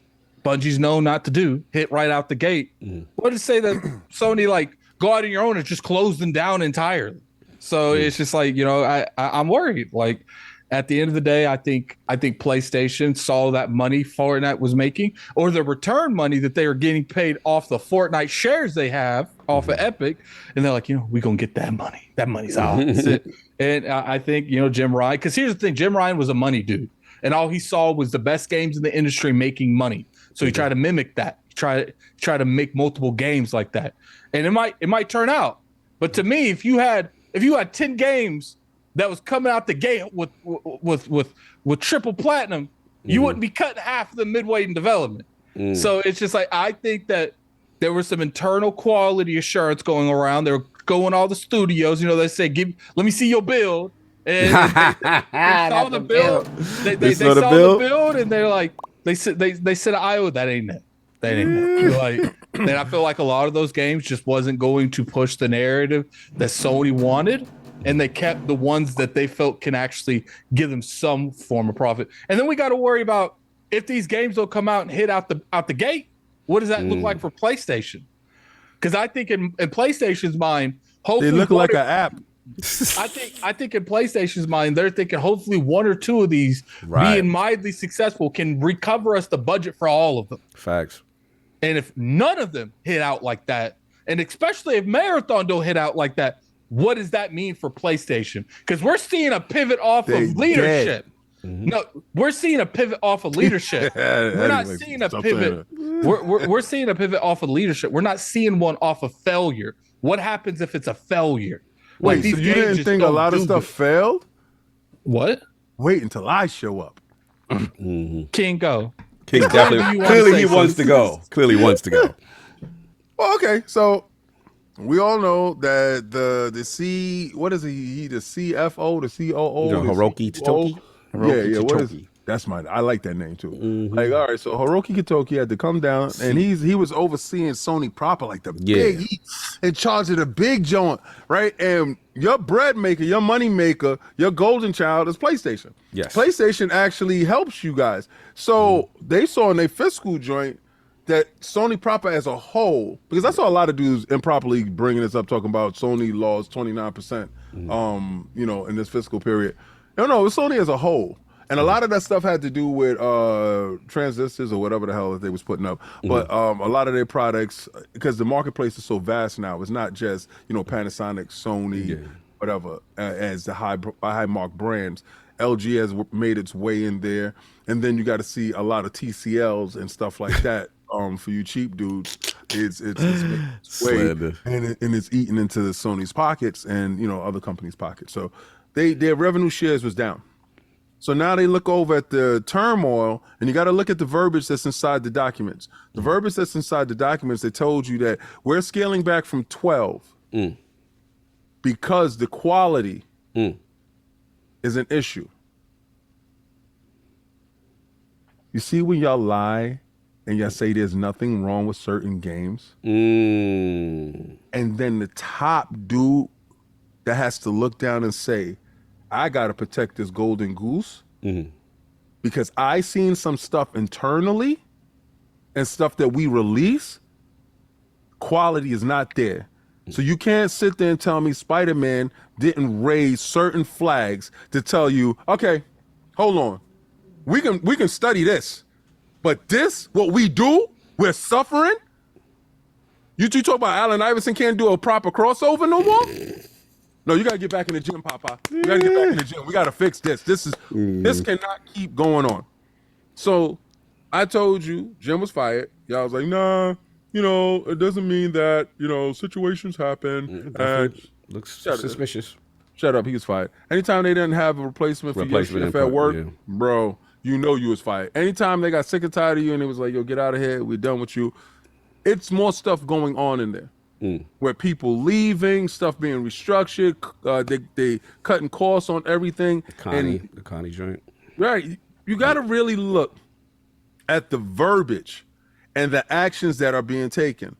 Bungie's known not to do, hit right out the gate. What to say that Sony like go out on your own and just close them down entirely? So it's just like, I'm worried. Like at the end of the day, I think PlayStation saw that money Fortnite was making, or the return money that they were getting paid off the Fortnite shares they have off of Epic, and they're like, we're gonna get that money. That money's ours. And I think Jim Ryan, because here's the thing, Jim Ryan was a money dude, and all he saw was the best games in the industry making money. So he tried to mimic that. Try to make multiple games like that, and it might turn out. But to me, if you had 10 games that was coming out the gate with triple platinum, you wouldn't be cutting half of the midway in development. So it's just like I think that there was some internal quality assurance going around. They were going all the studios. They say, let me see your build. And they saw the build. They saw the build, and they're like, they said, "IO, that ain't it. That ain't it." Like, and I feel like a lot of those games just wasn't going to push the narrative that Sony wanted, and they kept the ones that they felt can actually give them some form of profit. And then we got to worry about if these games don't come out and hit out the gate. What does that look like for PlayStation? Because I think in PlayStation's mind, hopefully They look like an app. I think in PlayStation's mind, they're thinking hopefully one or two of these being mildly successful can recover us the budget for all of them. Facts. And if none of them hit out like that, and especially if Marathon don't hit out like that, what does that mean for PlayStation? Because we're seeing a pivot off of leadership. No, we're seeing a pivot off of leadership. We're not seeing a pivot. We're seeing a pivot off of leadership. We're not seeing one off of failure. What happens if it's a failure? Wait, so you didn't think a lot of stuff failed? What? Wait until I show up. King, go. King definitely. Clearly, he wants to go. Clearly, wants to go. Well, okay, so we all know that the C, what is he? The CFO, the COO, Hiroki Totoki. Yeah. What is? That's I like that name too. Like, all right, so Hiroki Totoki had to come down, and he was overseeing Sony proper, like the big, he in charge of the big joint, right? And your bread maker, your money maker, your golden child is PlayStation. Yes, PlayStation actually helps you guys. So they saw in their fiscal joint that Sony proper as a whole, because I saw a lot of dudes improperly bringing this up, talking about Sony lost 29%, in this fiscal period. No, it was Sony as a whole. And a lot of that stuff had to do with transistors or whatever the hell that they was putting up. But a lot of their products, because the marketplace is so vast now, it's not just, Panasonic, Sony, whatever, as the high mark brands. LG has made its way in there. And then you got to see a lot of TCLs and stuff like that. For you cheap dudes, it's way, and it's eating into Sony's pockets and, other companies' pockets. So their revenue shares was down. So now they look over at the turmoil, and you got to look at the verbiage that's inside the documents. The verbiage that's inside the documents, they told you that we're scaling back from 12 because the quality is an issue. You see when y'all lie and y'all say there's nothing wrong with certain games, and then the top dude that has to look down and say, I got to protect this golden goose because I seen some stuff internally and stuff that we release, quality is not there. So you can't sit there and tell me Spider-Man didn't raise certain flags to tell you, okay, hold on. We can study this, but this, what we do, we're suffering. You two talk about Allen Iverson can't do a proper crossover no more? No, you gotta get back in the gym, Papa. You gotta get back in the gym. We gotta fix this. This cannot keep going on. So I told you Jim was fired. Y'all was like, nah, it doesn't mean that, situations happen. Looks suspicious. Shut up, he was fired. Anytime they didn't have a replacement for your shift at work, bro, you was fired. Anytime they got sick and tired of you and it was like, yo, get out of here, we're done with you. It's more stuff going on in there. Where people leaving, stuff being restructured, they cutting costs on everything. The Connie joint. Right. You got to really look at the verbiage and the actions that are being taken.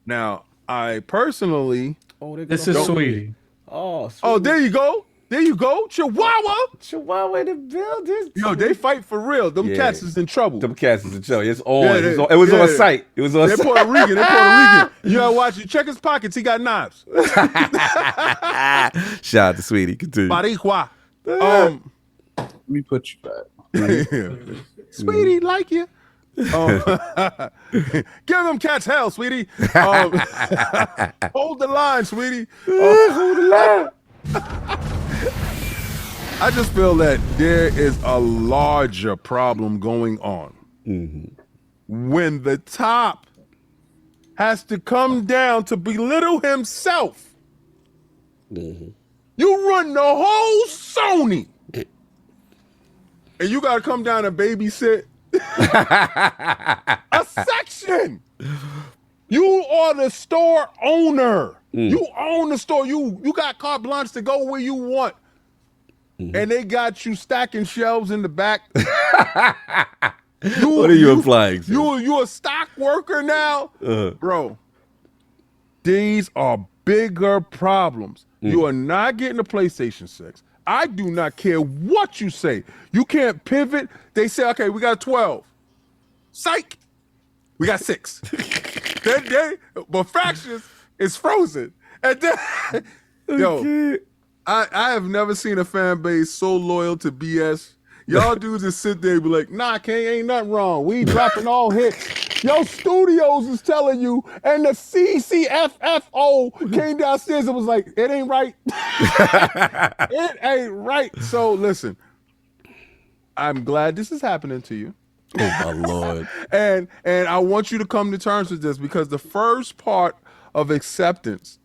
Now, I personally... this is Sweetie. Oh, sweet. Oh, there you go. There you go. Chihuahua in the building. Yo, they fight for real. Them cats is in trouble. Them cats is in trouble. It's on. It was on site. It was on site. They're Puerto Rican. You gotta watch it. Check his pockets. He got knives. Shout out to Sweetie. Continue. Barihua. Let me put you back. Sweetie, like you. Give them cats hell, sweetie. Hold the line, sweetie. Hold the line. I just feel that there is a larger problem going on when the top has to come down to belittle himself. You run the whole Sony, and you got to come down and babysit a section. You are the store owner. You own the store. You got carte blanche to go where you want. And they got you stacking shelves in the back. What are you implying? You a stock worker now? Bro, these are bigger problems. You are not getting a PlayStation 6. I do not care what you say. You can't pivot. They say, okay, we got 12. Psych. We got 6. But Fractions is frozen. And then, yo, I have never seen a fan base so loyal to BS. Y'all dudes just sit there and be like, nah, ain't nothing wrong. We dropping all hits. Yo, studios is telling you, and the CCFFO came downstairs and was like, it ain't right. It ain't right. So listen, I'm glad this is happening to you. Oh my Lord. And I want you to come to terms with this, because the first part of acceptance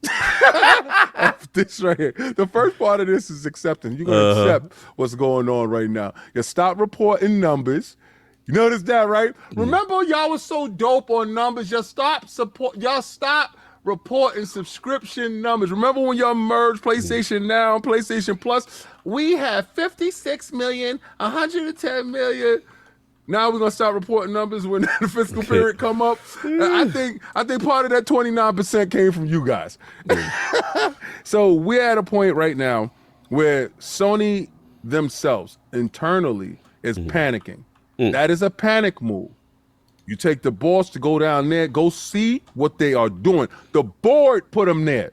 of this right here, the first part of this is acceptance. You're gonna accept what's going on right now. You stop reporting numbers. You notice that, right? Remember, y'all was so dope on numbers. Y'all stop reporting subscription numbers. Remember when y'all merged PlayStation Now and PlayStation Plus? We have 56 million, 110 million. Now we're gonna start reporting numbers when the fiscal period come up. I think part of that 29% came from you guys. So we're at a point right now where Sony themselves internally is panicking. That is a panic move. You take the boss to go down there, go see what they are doing. The board put them there.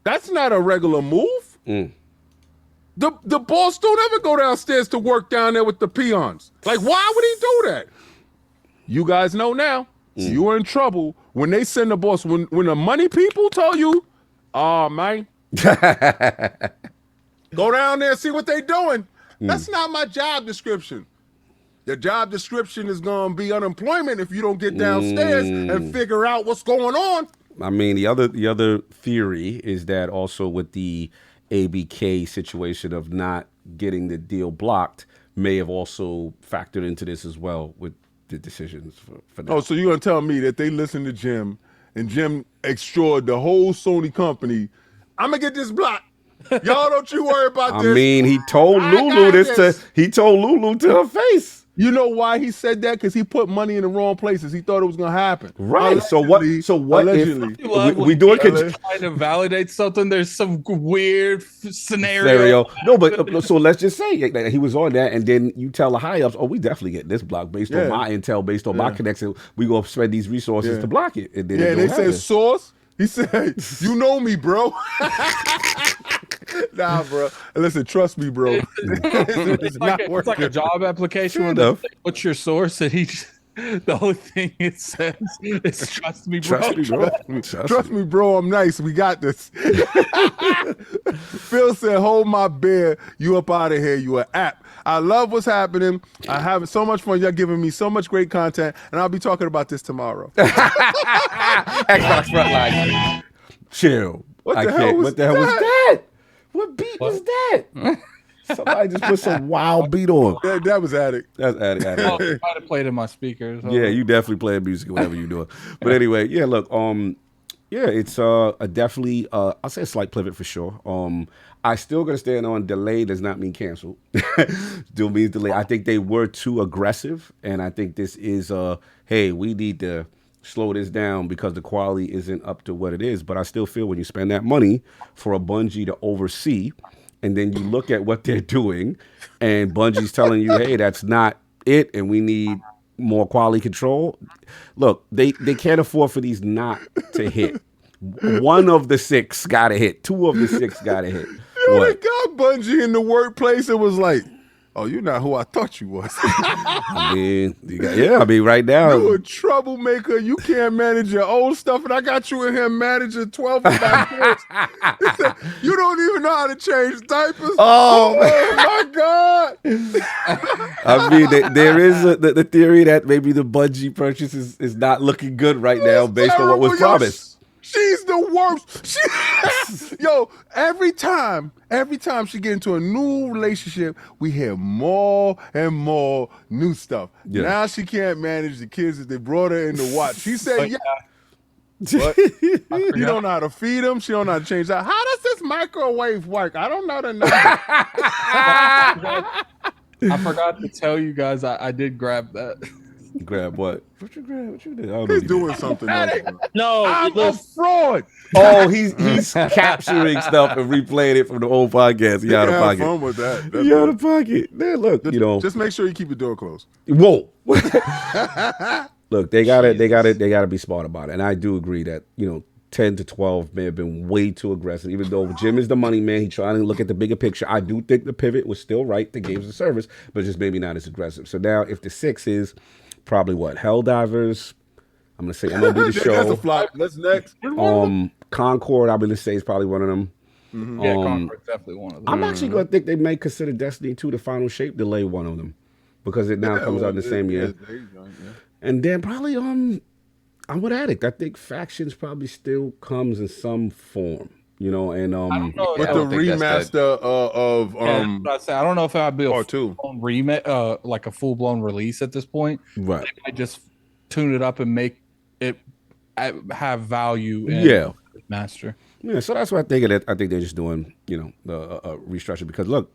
That's not a regular move. The boss don't ever go downstairs to work down there with the peons. Like, why would he do that? You guys know now. You are in trouble when they send the boss. When the money people tell you, oh, man, go down there and see what they doing. That's not my job description. Your job description is going to be unemployment if you don't get downstairs and figure out what's going on. I mean, the other theory is that also with the ABK situation of not getting the deal blocked may have also factored into this as well with the decisions for that. Oh, so you're going to tell me that they listened to Jim and Jim extored the whole Sony company. I'm going to get this blocked. Y'all don't you worry about this. I mean, he told Lulu to her face. You know why he said that? Because he put money in the wrong places. He thought it was going to happen. Right. Allegedly, So what allegedly. if we do it? Trying to validate something. There's some weird scenario. No, but so let's just say that he was on that, and then you tell the high ups, oh, we definitely get this block based on my intel, based on my connection. We gonna spend these resources to block it. And then they said source. He said, you know me, bro. Nah, bro. Listen, trust me, bro. It's like a job application where they say, what's your source? And the whole thing it says is trust me, bro. Trust me, bro. I'm nice. We got this. Phil said, hold my beer. You up out of here. You an app. I love what's happening. I have so much fun. Y'all giving me so much great content, and I'll be talking about this tomorrow. Xbox Frontline. Chill. What the hell was that? What beat was that? Somebody just put some wild beat on. That was Addict. That's Addict. I might have played in my speakers. Yeah, you definitely playing music, whatever you're doing. But anyway, yeah, look, yeah, it's a definitely I'll say a slight pivot for sure. I still gonna stand on delay does not mean canceled. Still means delay. I think they were too aggressive, and I think this is hey, we need to slow this down because the quality isn't up to what it is. But I still feel when you spend that money for a Bungie to oversee, and then you look at what they're doing, and Bungie's telling you, hey, that's not it, and we need more quality control. Look, they can't afford for these not to hit. One of the 6 got to hit. 2 of the 6 got to hit. Yo, they got Bungie in the workplace. It was like, oh, you're not who I thought you was. I mean, right now. You're a troublemaker. You can't manage your old stuff, and I got you in here managing 12 of my kids. You don't even know how to change diapers. Oh my God. I mean, there is the theory that maybe the Bungie purchase is not looking good right now based on what was promised. She's the worst. Yo, every time she get into a new relationship, we hear more and more new stuff. Yeah. Now she can't manage the kids that they brought her in to watch. She said, but you don't know how to feed them. She don't know how to change that. How does this microwave work? I don't know the number. I forgot to tell you guys I did grab that. Grab what? What you grab? What you did? He's doing something. No, I'm a fraud. Oh, he's capturing stuff and replaying it from the old podcast. You out of pocket. Fun with that. You out of pocket. Man, look, just make sure you keep your door closed. Whoa. Look, they gotta be smart about it. And I do agree that 10 to 12 may have been way too aggressive. Even though Jim is the money man, he trying to look at the bigger picture. I do think the pivot was still right to games as a service, but just maybe not as aggressive. So now, if the 6 is probably what? Helldivers. I'm gonna say MLB The Show. That's a flop. That's next. Concord, I'm gonna say is probably one of them. Mm-hmm. Yeah, Concord's definitely one of them. I'm actually gonna think they may consider Destiny 2 the final shape delay one of them because it now comes out in the same year. And then probably I'm with Addict. I think Factions probably still comes in some form. And with the remaster of I don't know if I'd be a full remake, like a full blown release at this point. Right. They might just tune it up and make it have value. And master. Yeah, so that's what I think. I think they're just doing the restructure because look,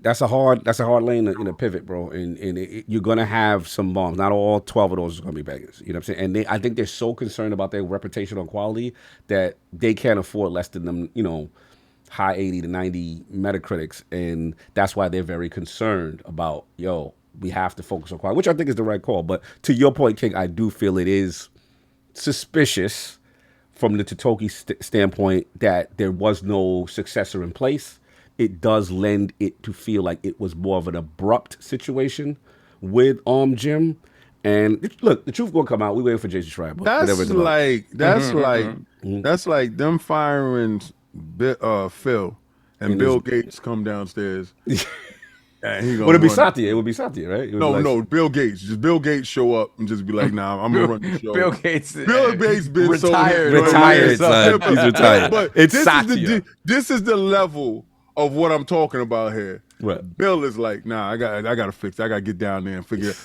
that's a hard lane to pivot, bro. And you're gonna have some bombs. Not all 12 of those are gonna be bangers. You know what I'm saying? And I think they're so concerned about their reputation on quality that they can't afford less than them. High 80 to 90 Metacritics, and that's why they're very concerned about we have to focus on quality, which I think is the right call. But to your point, King, I do feel it is suspicious from the Totoki standpoint that there was no successor in place. It does lend it to feel like it was more of an abrupt situation with Jim. And look, the truth gonna come out. We waiting for Jason Schreier. That's like them firing Phil and Bill Gates come downstairs. Would it be Satya? It would be Satya, right? No, Bill Gates. Just Bill Gates show up and just be like, "Nah, I'm gonna run the show." Bill Gates been retired. Retired, son. He's retired. But it's Satya. This is the level of what I'm talking about here. Right. Bill is like, "Nah, I gotta fix it. I gotta get down there and figure it."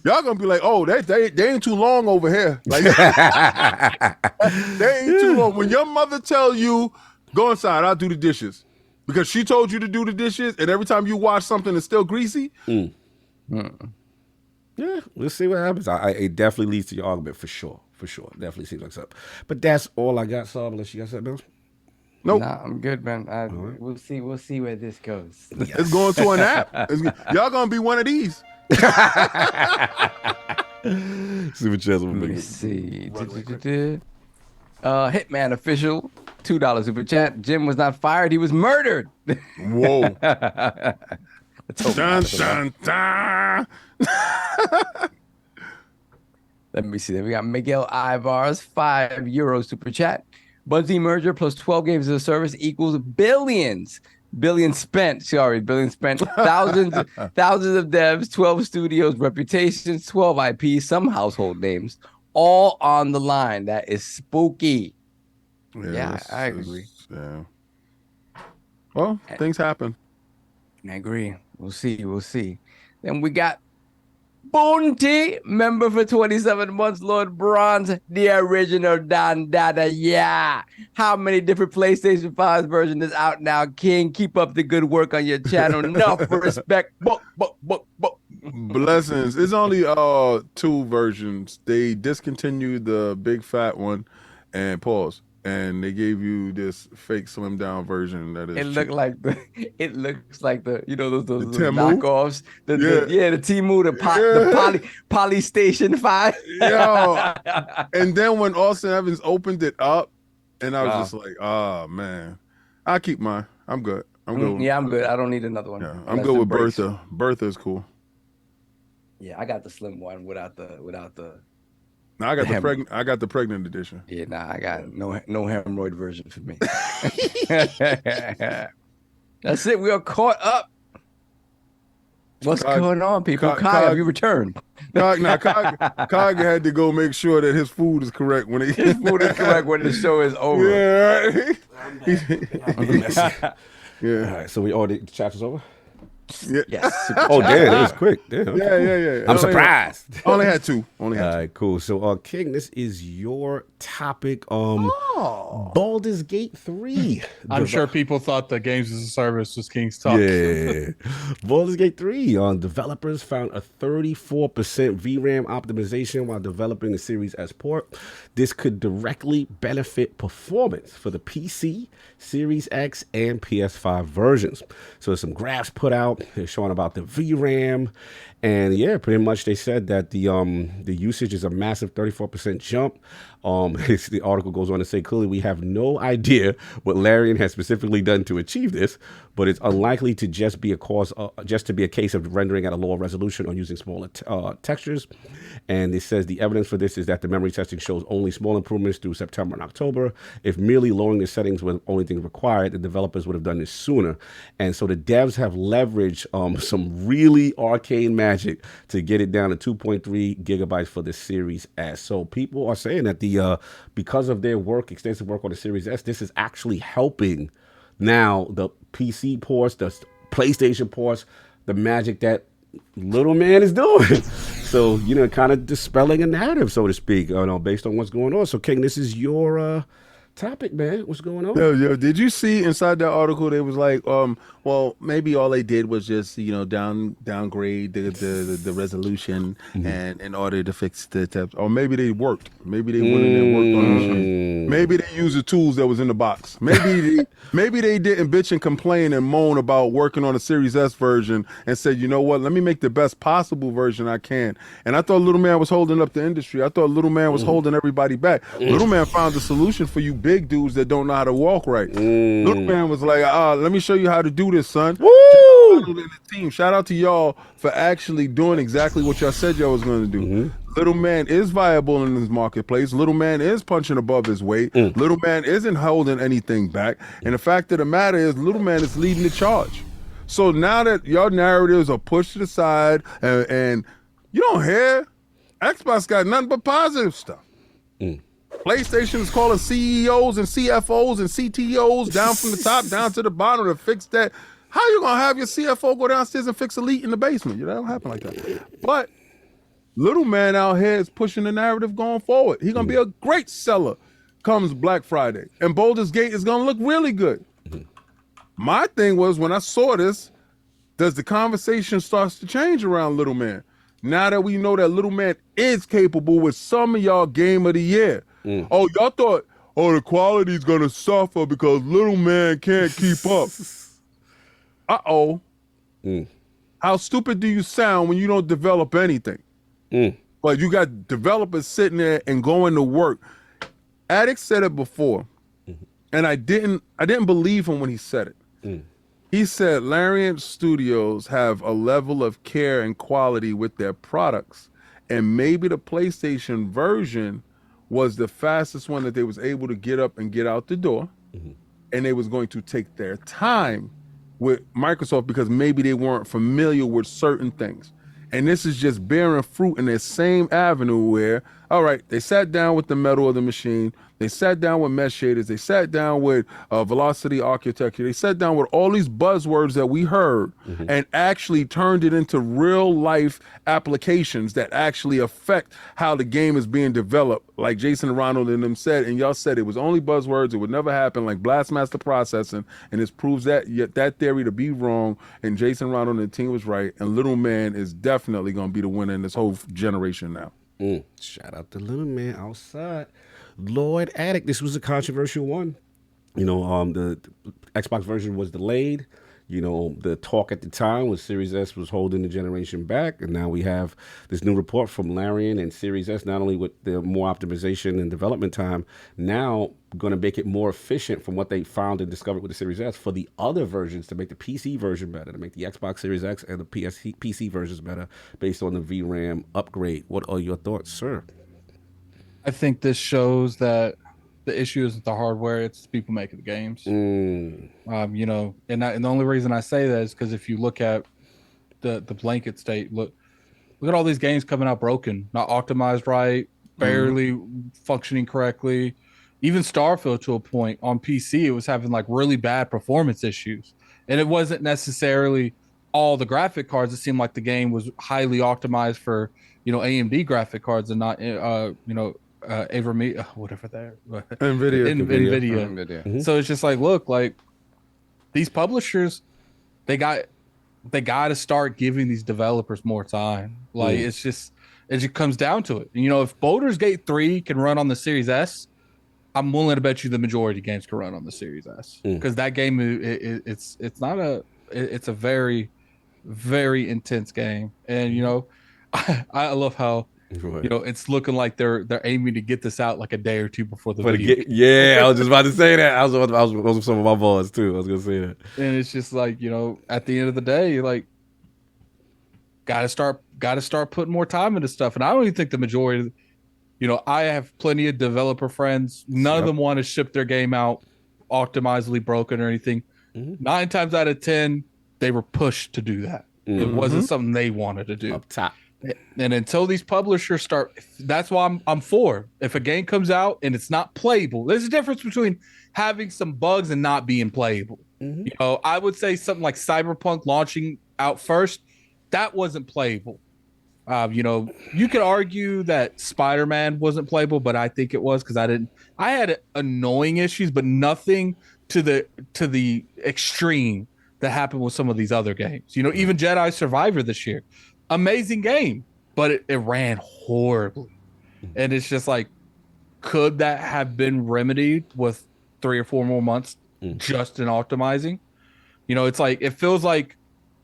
Y'all gonna be like, "Oh, they ain't too long over here." Like, they ain't too long. When your mother tell you, "Go inside, I'll do the dishes," because she told you to do the dishes, and every time you wash something that's still greasy. Yeah, we'll see what happens. It definitely leads to your argument for sure. Definitely seems like something. But that's all I got, Saul. Unless you got something else. Nope. Nah, I'm good, man. We'll see where this goes. Yes. It's going to an app. Y'all gonna be one of these. Super chance. Let me see. Hitman official, $2 super chat. Jim was not fired; he was murdered. Whoa! Dun, dun, dun. Let me see. Then we got Miguel Ivar's €5 super chat. Bungie merger plus 12 games as a service equals billions. billion spent. Sorry, billion spent. Thousands of devs, 12 studios, reputations, 12 IPs, some household names, all on the line. That is spooky. Yeah, I agree. Yeah. Well, things happen. I agree. We'll see. Then we got Bounty, member for 27 months, Lord Bronze, the original Don Dada. Yeah. How many different PlayStation 5 versions is out now, King? Keep up the good work on your channel. Enough respect. Blessings. It's only 2 versions. They discontinued the big fat one and pause. And they gave you this fake slim down version that is. It looks like the you know those Temu? knockoffs. The Temu, the Polystation 5. Yo. And then when Austin Evans opened it up, and I was just like, oh man, I keep mine. I'm good. I'm good. Yeah, I'm good. I don't need another one. Yeah, I'm good with Bertha. Bertha's cool. Yeah, I got the slim one without the. No, I got the pregnant edition. Yeah, nah, I got no hemorrhoid version for me. That's it. We are caught up. What's going on, people? Kai, have you returned? Cog had to go make sure that his food is correct when his food is correct when the show is over. Yeah. Yeah. All right, so all the chapters over? Yeah. Yes. Oh, damn, that was quick. Damn. Yeah. I'm surprised. Only had two. All right, cool. So, King, this is your topic. Baldur's Gate 3. I'm sure people thought the Games as a Service was King's talk. Yeah. Baldur's Gate 3. Developers found a 34% VRAM optimization while developing the Series S port. This could directly benefit performance for the PC, Series X, and PS5 versions. So there's some graphs put out. They're showing about the VRAM. And yeah, pretty much they said that the usage is a massive 34% jump. The article goes on to say, clearly we have no idea what Larian has specifically done to achieve this, but it's unlikely to just be a case of rendering at a lower resolution or using smaller textures. And it says the evidence for this is that the memory testing shows only small improvements through September and October. If merely lowering the settings were the only thing required, the developers would have done this sooner. And so the devs have leveraged some really arcane magic to get it down to 2.3 gigabytes for the Series S. So people are saying that because of their extensive work on the Series S, this is actually helping now the PC ports, the PlayStation ports, the magic that little man is doing. So, kind of dispelling a narrative, so to speak, based on what's going on. So, King, this is your topic, man. What's going on? Yo, did you see inside that article they was like, well, maybe all they did was just downgrade the resolution and in order to fix the tabs, or maybe they worked. Maybe they went in and worked on the machine. Maybe they used the tools that was in the box. Maybe they didn't bitch and complain and moan about working on a Series S version and said, you know what, let me make the best possible version I can. And I thought Little Man was holding up the industry. I thought Little Man was holding everybody back. Little Man found the solution for you big dudes that don't know how to walk right. Little Man was like, let me show you how to do this, son. Woo! Shout out to y'all for actually doing exactly what y'all said y'all was going to do. Little Man is viable in this marketplace. Little Man is punching above his weight. Little Man isn't holding anything back. And the fact of the matter is, Little Man is leading the charge. So now that y'all narratives are pushed to the side and you don't hear, Xbox got nothing but positive stuff. PlayStation is calling CEOs and CFOs and CTOs down from the top down to the bottom to fix that. How you gonna have your CFO go downstairs and fix a leak in the basement? That don't happen like that. But Little Man out here is pushing the narrative going forward. He's gonna be a great seller comes Black Friday, and Baldur's Gate is gonna look really good. My thing was, when I saw this, does the conversation starts to change around Little Man? Now that we know that Little Man is capable with some of y'all Game of the Year. Oh, y'all thought, the quality's gonna suffer because Little Man can't keep up. How stupid do you sound when you don't develop anything? But you got developers sitting there and going to work. Addict said it before, and I didn't believe him when he said it. He said Larian Studios have a level of care and quality with their products, and maybe the PlayStation version was the fastest one that they was able to get up and get out the door, and they was going to take their time with Microsoft because maybe they weren't familiar with certain things. And this is just bearing fruit in that same avenue where, all right, they sat down with the metal of the machine, they sat down with mesh shaders, they sat down with velocity architecture, they sat down with all these buzzwords that we heard and actually turned it into real life applications that actually affect how the game is being developed. Like Jason Ronald and them said, and y'all said it was only buzzwords, it would never happen, like Blastmaster processing, and this proves that theory to be wrong, and Jason Ronald and the team was right, and Little Man is definitely going to be the winner in this whole generation now. Shout out to Little Man outside. Lord Addict, this was a controversial one. You know, the Xbox version was delayed. You know, the talk at the time was Series S was holding the generation back, and now we have this new report from Larian and Series S, not only with the more optimization and development time, now going to make it more efficient from what they found and discovered with the Series S for the other versions to make the PC version better, to make the Xbox Series X and the PC versions better based on the VRAM upgrade. What are your thoughts, sir? I think this shows that the issue isn't the hardware; it's the people making the games. You know, and the only reason I say that is because if you look at the blanket state, look at all these games coming out broken, not optimized right, barely functioning correctly. Even Starfield, to a point on PC, it was having like really bad performance issues, and it wasn't necessarily all the graphic cards. It seemed like the game was highly optimized for, you know, AMD graphic cards and not whatever they're NVIDIA. So it's just like, look, like these publishers, they got to start giving these developers more time. Like it just comes down to it. You know, if Baldur's Gate 3 can run on the Series S, I'm willing to bet you the majority of games can run on the Series S, because that game it's a very, very intense game. And you know, I love how, you know, it's looking like they're aiming to get this out like a day or two before the video. Yeah, I was just about to say that. I was with some of my boys too. I was gonna say that. And it's just like, you know, at the end of the day, like, gotta start putting more time into stuff. And I don't even think the majority, you know, I have plenty of developer friends. None of them want to ship their game out optimizedly broken or anything. 9 times out of 10, they were pushed to do that. It wasn't something they wanted to do. Up top. And until these publishers start, that's why I'm for. If a game comes out and it's not playable, there's a difference between having some bugs and not being playable. You know, I would say something like Cyberpunk launching out first, that wasn't playable. You know, you could argue that Spider-Man wasn't playable, but I think it was because I had annoying issues, but nothing to the extreme that happened with some of these other games. You know, even Jedi Survivor this year, amazing game, but it ran horribly. And it's just like, could that have been remedied with 3 or 4 more months just in optimizing? You know, it's like, it feels like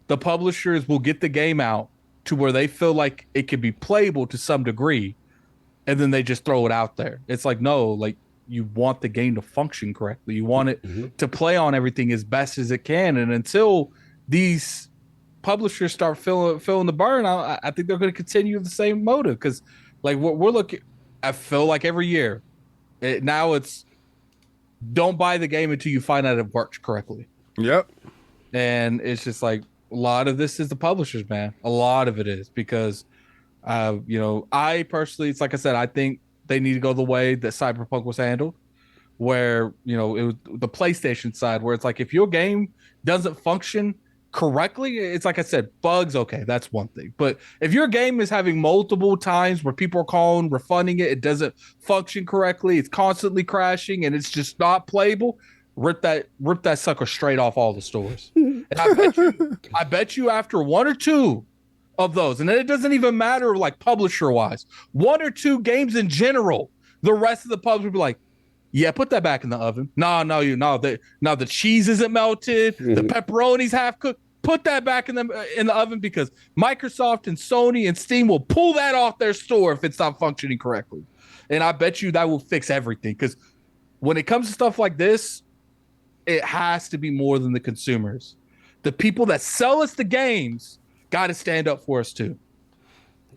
the publishers will get the game out to where they feel like it could be playable to some degree, and then they just throw it out there. It's like, no, like, you want the game to function correctly. You want it to play on everything as best as it can. And until these publishers start feeling the burn, I think they're going to continue the same motive. Because, like, what we're looking, I feel like every year, now it's don't buy the game until you find out it works correctly. Yep. And it's just like, a lot of this is the publishers, man. A lot of it is because, you know, I personally, it's like I said, I think they need to go the way that Cyberpunk was handled, where, you know, it was the PlayStation side, where it's like, if your game doesn't function correctly, it's like I said, bugs, okay, that's one thing. But if your game is having multiple times where people are calling, refunding it doesn't function correctly, it's constantly crashing, and it's just not playable, rip that sucker straight off all the stores. And I bet you after 1 or 2 of those, and then it doesn't even matter like publisher wise, 1 or 2 games in general, the rest of the pubs would be like, yeah, put that back in the oven. No, the cheese isn't melted, the pepperoni's half cooked. Put that back in the oven, because Microsoft and Sony and Steam will pull that off their store if it's not functioning correctly. And I bet you that will fix everything, because when it comes to stuff like this, it has to be more than the consumers. The people that sell us the games got to stand up for us too.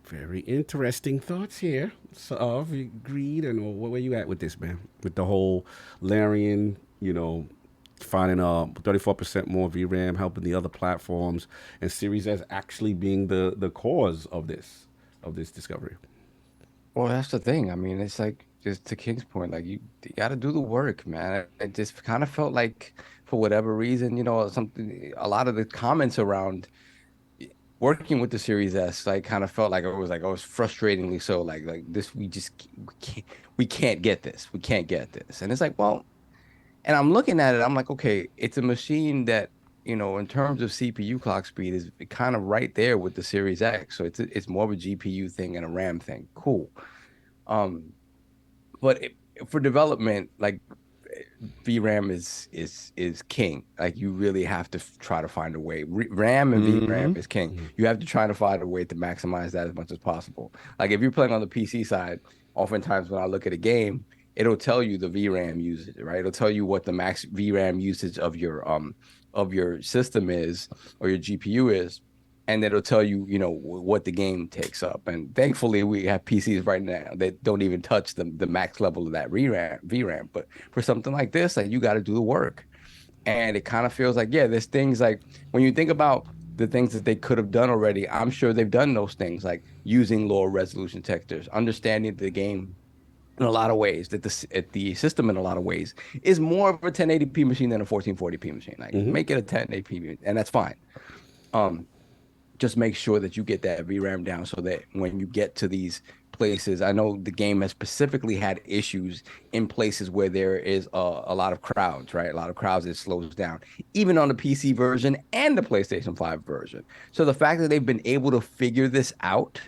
Very interesting thoughts here. So, have you agreed, and where you at with this, man? With the whole Larian, you know, finding 34% more VRAM, helping the other platforms, and Series S actually being the cause of this discovery. Well, that's the thing. I mean, it's like, just to King's point, like you got to do the work, man. It just kind of felt like, for whatever reason, a lot of the comments around working with the Series S, like, kind of felt like it was frustratingly so, like this, we can't get this, and it's like, well, and I'm looking at it, I'm like, okay, it's a machine that, in terms of CPU clock speed, is kind of right there with the Series X, so it's more of a GPU thing and a RAM thing. Cool. But for development, like, VRAM is king. Like, you really have to try to find a way. RAM and VRAM is king. You have to try to find a way to maximize that as much as possible. Like, if you're playing on the PC side, oftentimes when I look at a game, it'll tell you the VRAM usage, right? It'll tell you what the max VRAM usage of your system is, or your GPU is. And it'll tell you, what the game takes up. And thankfully, we have PCs right now that don't even touch the max level of that VRAM. But for something like this, like, you got to do the work. And it kind of feels like, yeah, there's things like, when you think about the things that they could have done already, I'm sure they've done those things, like using lower resolution textures, understanding the game in a lot of ways, that the system in a lot of ways is more of a 1080p machine than a 1440p machine. Like, make it a 1080p, and that's fine. Just make sure that you get that VRAM down, so that when you get to these places, I know the game has specifically had issues in places where there is a lot of crowds, right? A lot of crowds, it slows down, even on the PC version and the PlayStation 5 version. So the fact that they've been able to figure this out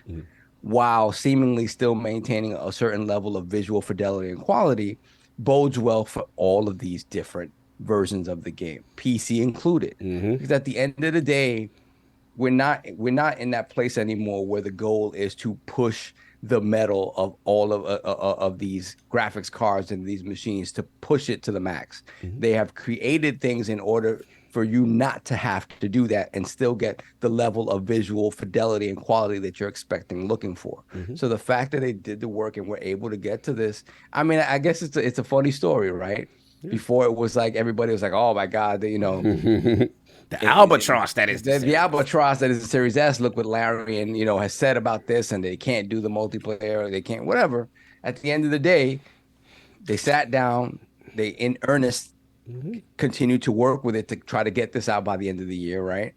while seemingly still maintaining a certain level of visual fidelity and quality bodes well for all of these different versions of the game, PC included. Because at the end of the day, we're not in that place anymore where the goal is to push the metal of all of these graphics cards and these machines, to push it to the max. They have created things in order for you not to have to do that and still get the level of visual fidelity and quality that you're expecting, looking for. So the fact that they did the work and were able to get to this, I mean, I guess it's a funny story, right? Before, it was like, everybody was like, oh my God, The albatross that is the albatross that is the Series S. Look what Larry and has said about this, and they can't do the multiplayer, they can't whatever. At the end of the day, they sat down, they in earnest continued to work with it to try to get this out by the end of the year, right?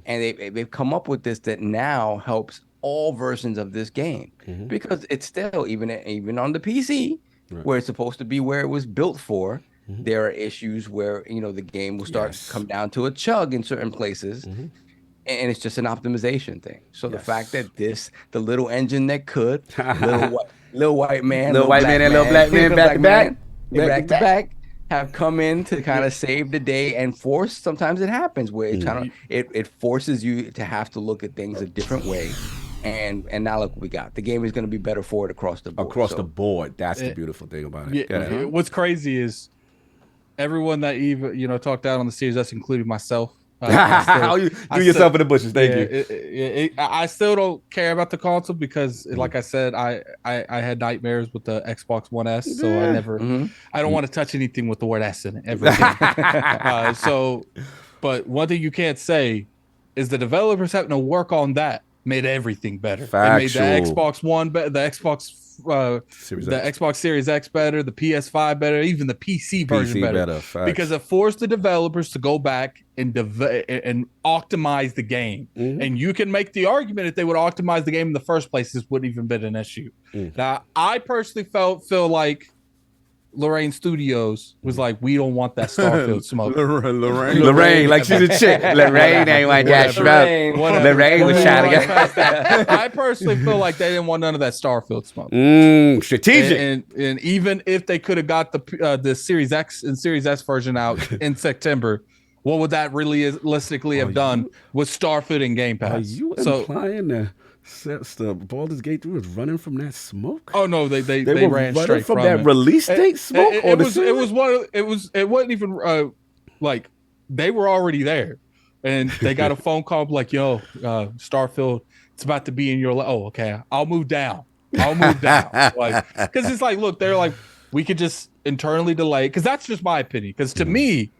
And they've come up with this that now helps all versions of this game, because it's still, even on the PC, where it's supposed to be, where it was built for. There are issues where the game will start to come down to a chug in certain places, and it's just an optimization thing. So the fact that the little engine that could, little white man and little black man back to back, have come in to kind of save the day and force. Sometimes it happens where it forces you to have to look at things a different way. And now look what we got. The game is going to be better for it across the board. The board. That's the beautiful thing about it. What's crazy is, everyone that even talked out on the Series S, including myself. You yourself in the bushes. Thank you. I still don't care about the console because, like I said, I had nightmares with the Xbox One S, so I don't want to touch anything with the word S in it ever again. But one thing you can't say is the developers having to work on that made everything better. Factual. It made the Xbox One better, the Xbox Series X better, the PS5 better, even the PC version better. Because it forced the developers to go back and optimize the game. And you can make the argument if they would optimize the game in the first place, this wouldn't even been an issue. Now, I personally feel like Lorraine Studios was like, we don't want that Starfield smoke. Lorraine, like she's a chick. Lorraine ain't like that smoke. Lorraine was trying to get. I personally feel like they didn't want none of that Starfield smoke. Strategic. And even if they could have got the Series X and Series S version out in September, what would that realistically have done with Starfield and Game Pass? Are you implying that the Baldur's Gate 3 was running from that smoke? Oh no, they ran straight from that release date smoke. It wasn't even like they were already there, and they got a phone call like, "Yo, Starfield, it's about to be in your." Oh, okay, I'll move down. Like, because it's like, look, they're like, we could just internally delay, because that's just my opinion. Because to me,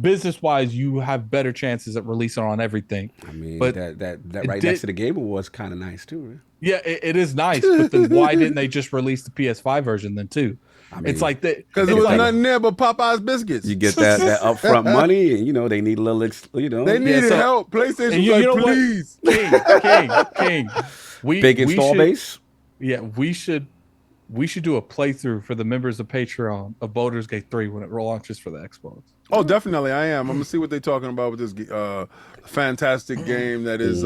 business wise, you have better chances at releasing on everything. I mean, but that right next to the Game Awards kind of nice too. Right? Yeah, it is nice, but then why didn't they just release the PS5 version then too? I mean, it's like that because there was nothing there but Popeye's biscuits. You get that upfront money, and they need a little, they needed help. PlayStation, please, King, big install base. Yeah, we should do a playthrough for the members of Patreon of Baldur's Gate 3 when it launches for the Xbox. Oh, definitely, I am. I'm gonna see what they're talking about with this fantastic game that is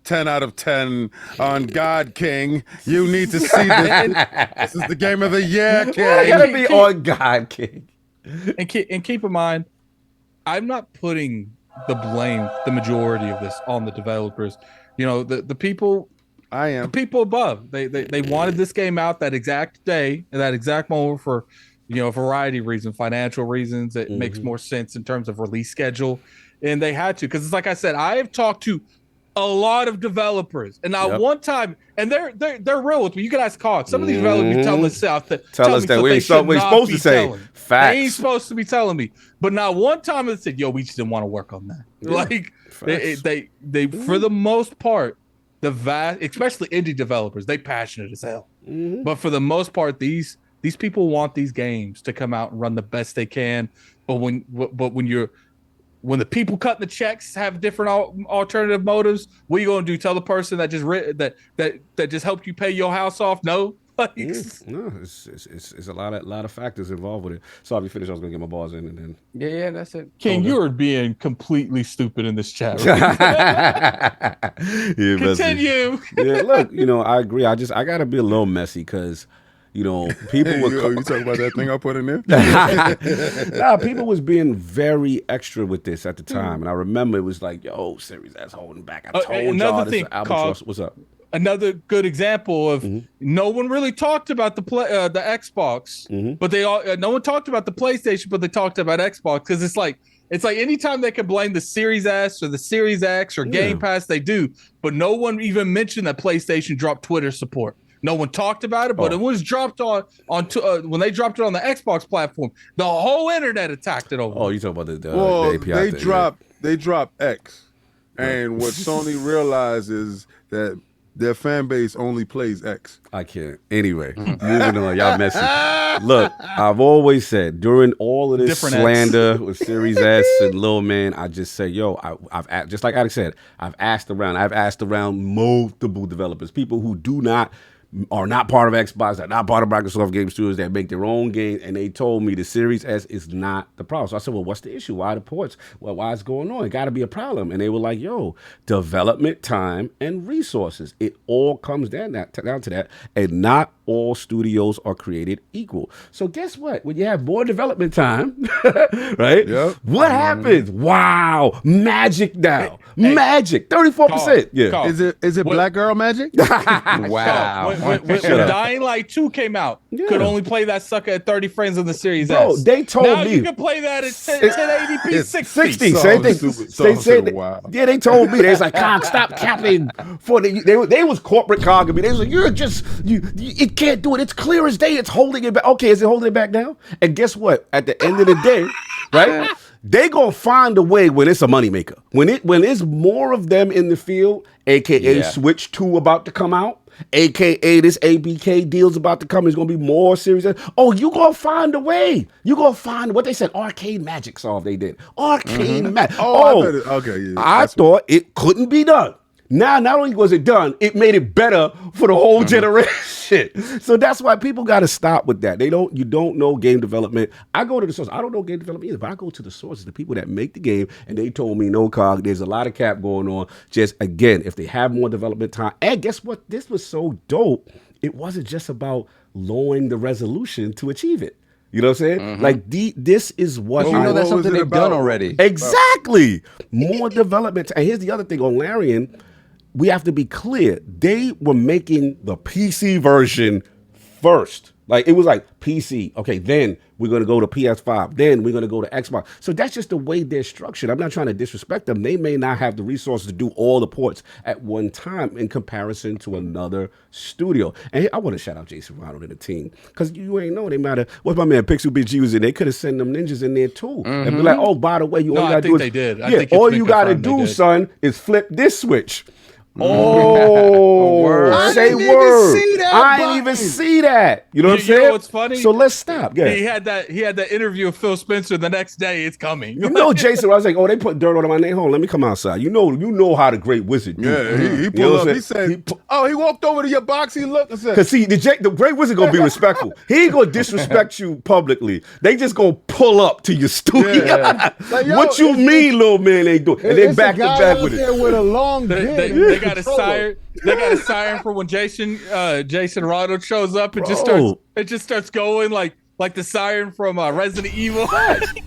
10 out of 10 on God King. You need to see this. This is the game of the year, King. It gotta be on God King. And keep in mind, I'm not putting the majority of this on the developers. The people. I am. The people above. They wanted this game out that exact day and that exact moment for a variety of reasons, financial reasons. It makes more sense in terms of release schedule, and they had to, because it's like I said, I have talked to a lot of developers, and not one time, and they're real with me. You can ask Cog. Some of these developers tell us that we ain't supposed to say facts. They ain't supposed to be telling me, but not one time they said, "Yo, we just didn't want to work on that." Yeah. Like they for the most part. Especially indie developers, they passionate as hell. But for the most part, these people want these games to come out and run the best they can. But when the people cutting the checks have different alternative motives, what are you gonna do? Tell the person that just that just helped you pay your house off? No. No, it's a lot of factors involved with it. So I'll be finished. I was gonna get my balls in, and then yeah, that's it. King, you are being completely stupid in this chat. Continue. Yeah, look, I agree. I gotta be a little messy because. People were. You talking about that thing I put in there? Nah, people was being very extra with this at the time, and I remember it was like, "Yo, Series S holding back." I told y'all this is albatross. What's up? Another good example of no one really talked about the Xbox, but no one talked about the PlayStation, but they talked about Xbox because it's like anytime they can blame the Series S or the Series X or Game Pass, they do, but no one even mentioned that PlayStation dropped Twitter support. No one talked about it, but it was dropped on when they dropped it on the Xbox platform. The whole internet attacked it over. Oh, you talking about the API? They dropped X, and what Sony realized is that their fan base only plays X. I can't. Anyway, moving on. Y'all messy. Look, I've always said during all of this Different slander with Series S and Lil Man, I just say, yo, I've just like Alex said, I've asked around multiple developers, people who are not part of Xbox, they're not part of Microsoft Game Studios, that make their own game, and they told me the Series S is not the problem. So I said, well, what's the issue? Why the ports? Well, why is it going on? It got to be a problem. And they were like, yo, development time and resources. It all comes down to that, and not all studios are created equal. So guess what? When you have more development time, right? Yep. What happens? Wow, magic now. Magic, 34%. Yeah. Is it Black Girl Magic? Wow. When Dying Light 2 came out, could only play that sucker at 30 frames on the Series S. Bro, they told now me. You can play that at 1080p 60. Same thing. Yeah, they told me. They was like, Cog, stop capping. They was corporate Cog. They was like, it can't do it. It's clear as day. It's holding it back. Okay, is it holding it back now? And guess what? At the end of the day, right? They gonna find a way when it's a moneymaker. When there's more of them in the field, aka Switch 2 about to come out, aka this ABK deal's about to come, there's gonna be more Series S. Oh, you gonna find a way. You gonna find what they said, arcade magic solve they did. Arcade magic. I thought it couldn't be done. Now, not only was it done, it made it better for the whole generation. So that's why people got to stop with that. You don't know game development. I go to the source. I don't know game development either, but I go to the sources, the people that make the game, and they told me, no, Cog, there's a lot of cap going on. Just, again, if they have more development time. And guess what? This was so dope. It wasn't just about lowering the resolution to achieve it. You know what I'm saying? Like this is what that's something they've done already. Exactly. More development. And here's the other thing on Larian. We have to be clear. They were making the PC version first. Like, it was like PC. Okay, then we're going to go to PS5. Then we're going to go to Xbox. So that's just the way they're structured. I'm not trying to disrespect them. They may not have the resources to do all the ports at one time in comparison to another studio. And I want to shout out Jason Ronald and the team, because you ain't know they might have. What's my man Pixel BG was in? They could have sent them ninjas in there too. And be like, oh, by the way, all you got to do is. They did. Yeah, all you got to do, son, is flip this switch. Oh, say word. I didn't even see that. You know what I'm saying? You know what's funny? So let's stop. Yeah. He had that interview with Phil Spencer the next day. It's coming. You know, Jason, I was like, oh, they put dirt on my name. Hold on, let me come outside. You know how the great wizard do. Yeah, he pulled up. He said, he walked over to your box. He looked and said, because see, the great wizard gonna be respectful. He ain't gonna disrespect you publicly. They just gonna pull up to your studio. Yeah. Like, yo, what you mean, little man ain't doing? And they back to back with it. With a long they got a siren. They got a siren for when Jason Ronald shows up. It just starts going like the siren from Resident Evil.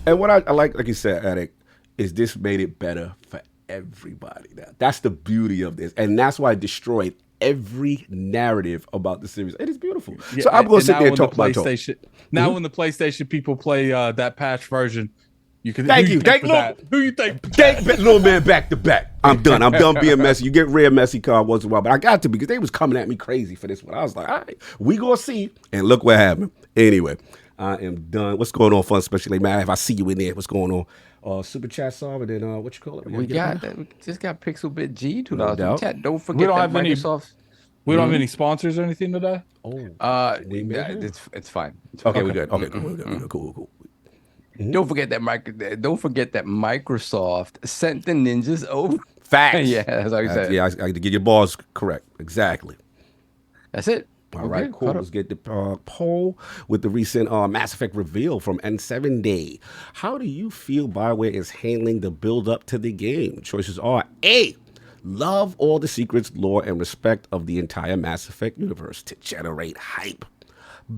And what I like you said, Attic, is this made it better for everybody. Now that's the beauty of this, and that's why it destroyed every narrative about the series. It is beautiful. Yeah, so I'm gonna sit there and talk about PlayStation. Now, when the PlayStation people play that patch version. You can, Thank you. Who you think? Little man, back to back. I'm done. I'm done being messy. You get real messy card once in a while, but I got to, because they was coming at me crazy for this one. I was like, all right, we gonna see. And look what happened. Anyway, I am done. What's going on, Fun Special, man? If I see you in there, what's going on? Super chat solve, and then what you call it? We just got Pixel Bit G $2. Chat. Don't forget we don't that have Microsoft. We don't have any sponsors or anything today. It's fine. Okay, we're good. Okay, cool. Don't forget that Microsoft sent the ninjas over. Facts. Yeah, that's what I said. Yeah, I got to get your balls correct. Exactly. That's it. All right, cool. Let's get the poll with the recent Mass Effect reveal from N7 Day. How do you feel BioWare is handling the build-up to the game? Choices are A, love all the secrets, lore, and respect of the entire Mass Effect universe to generate hype.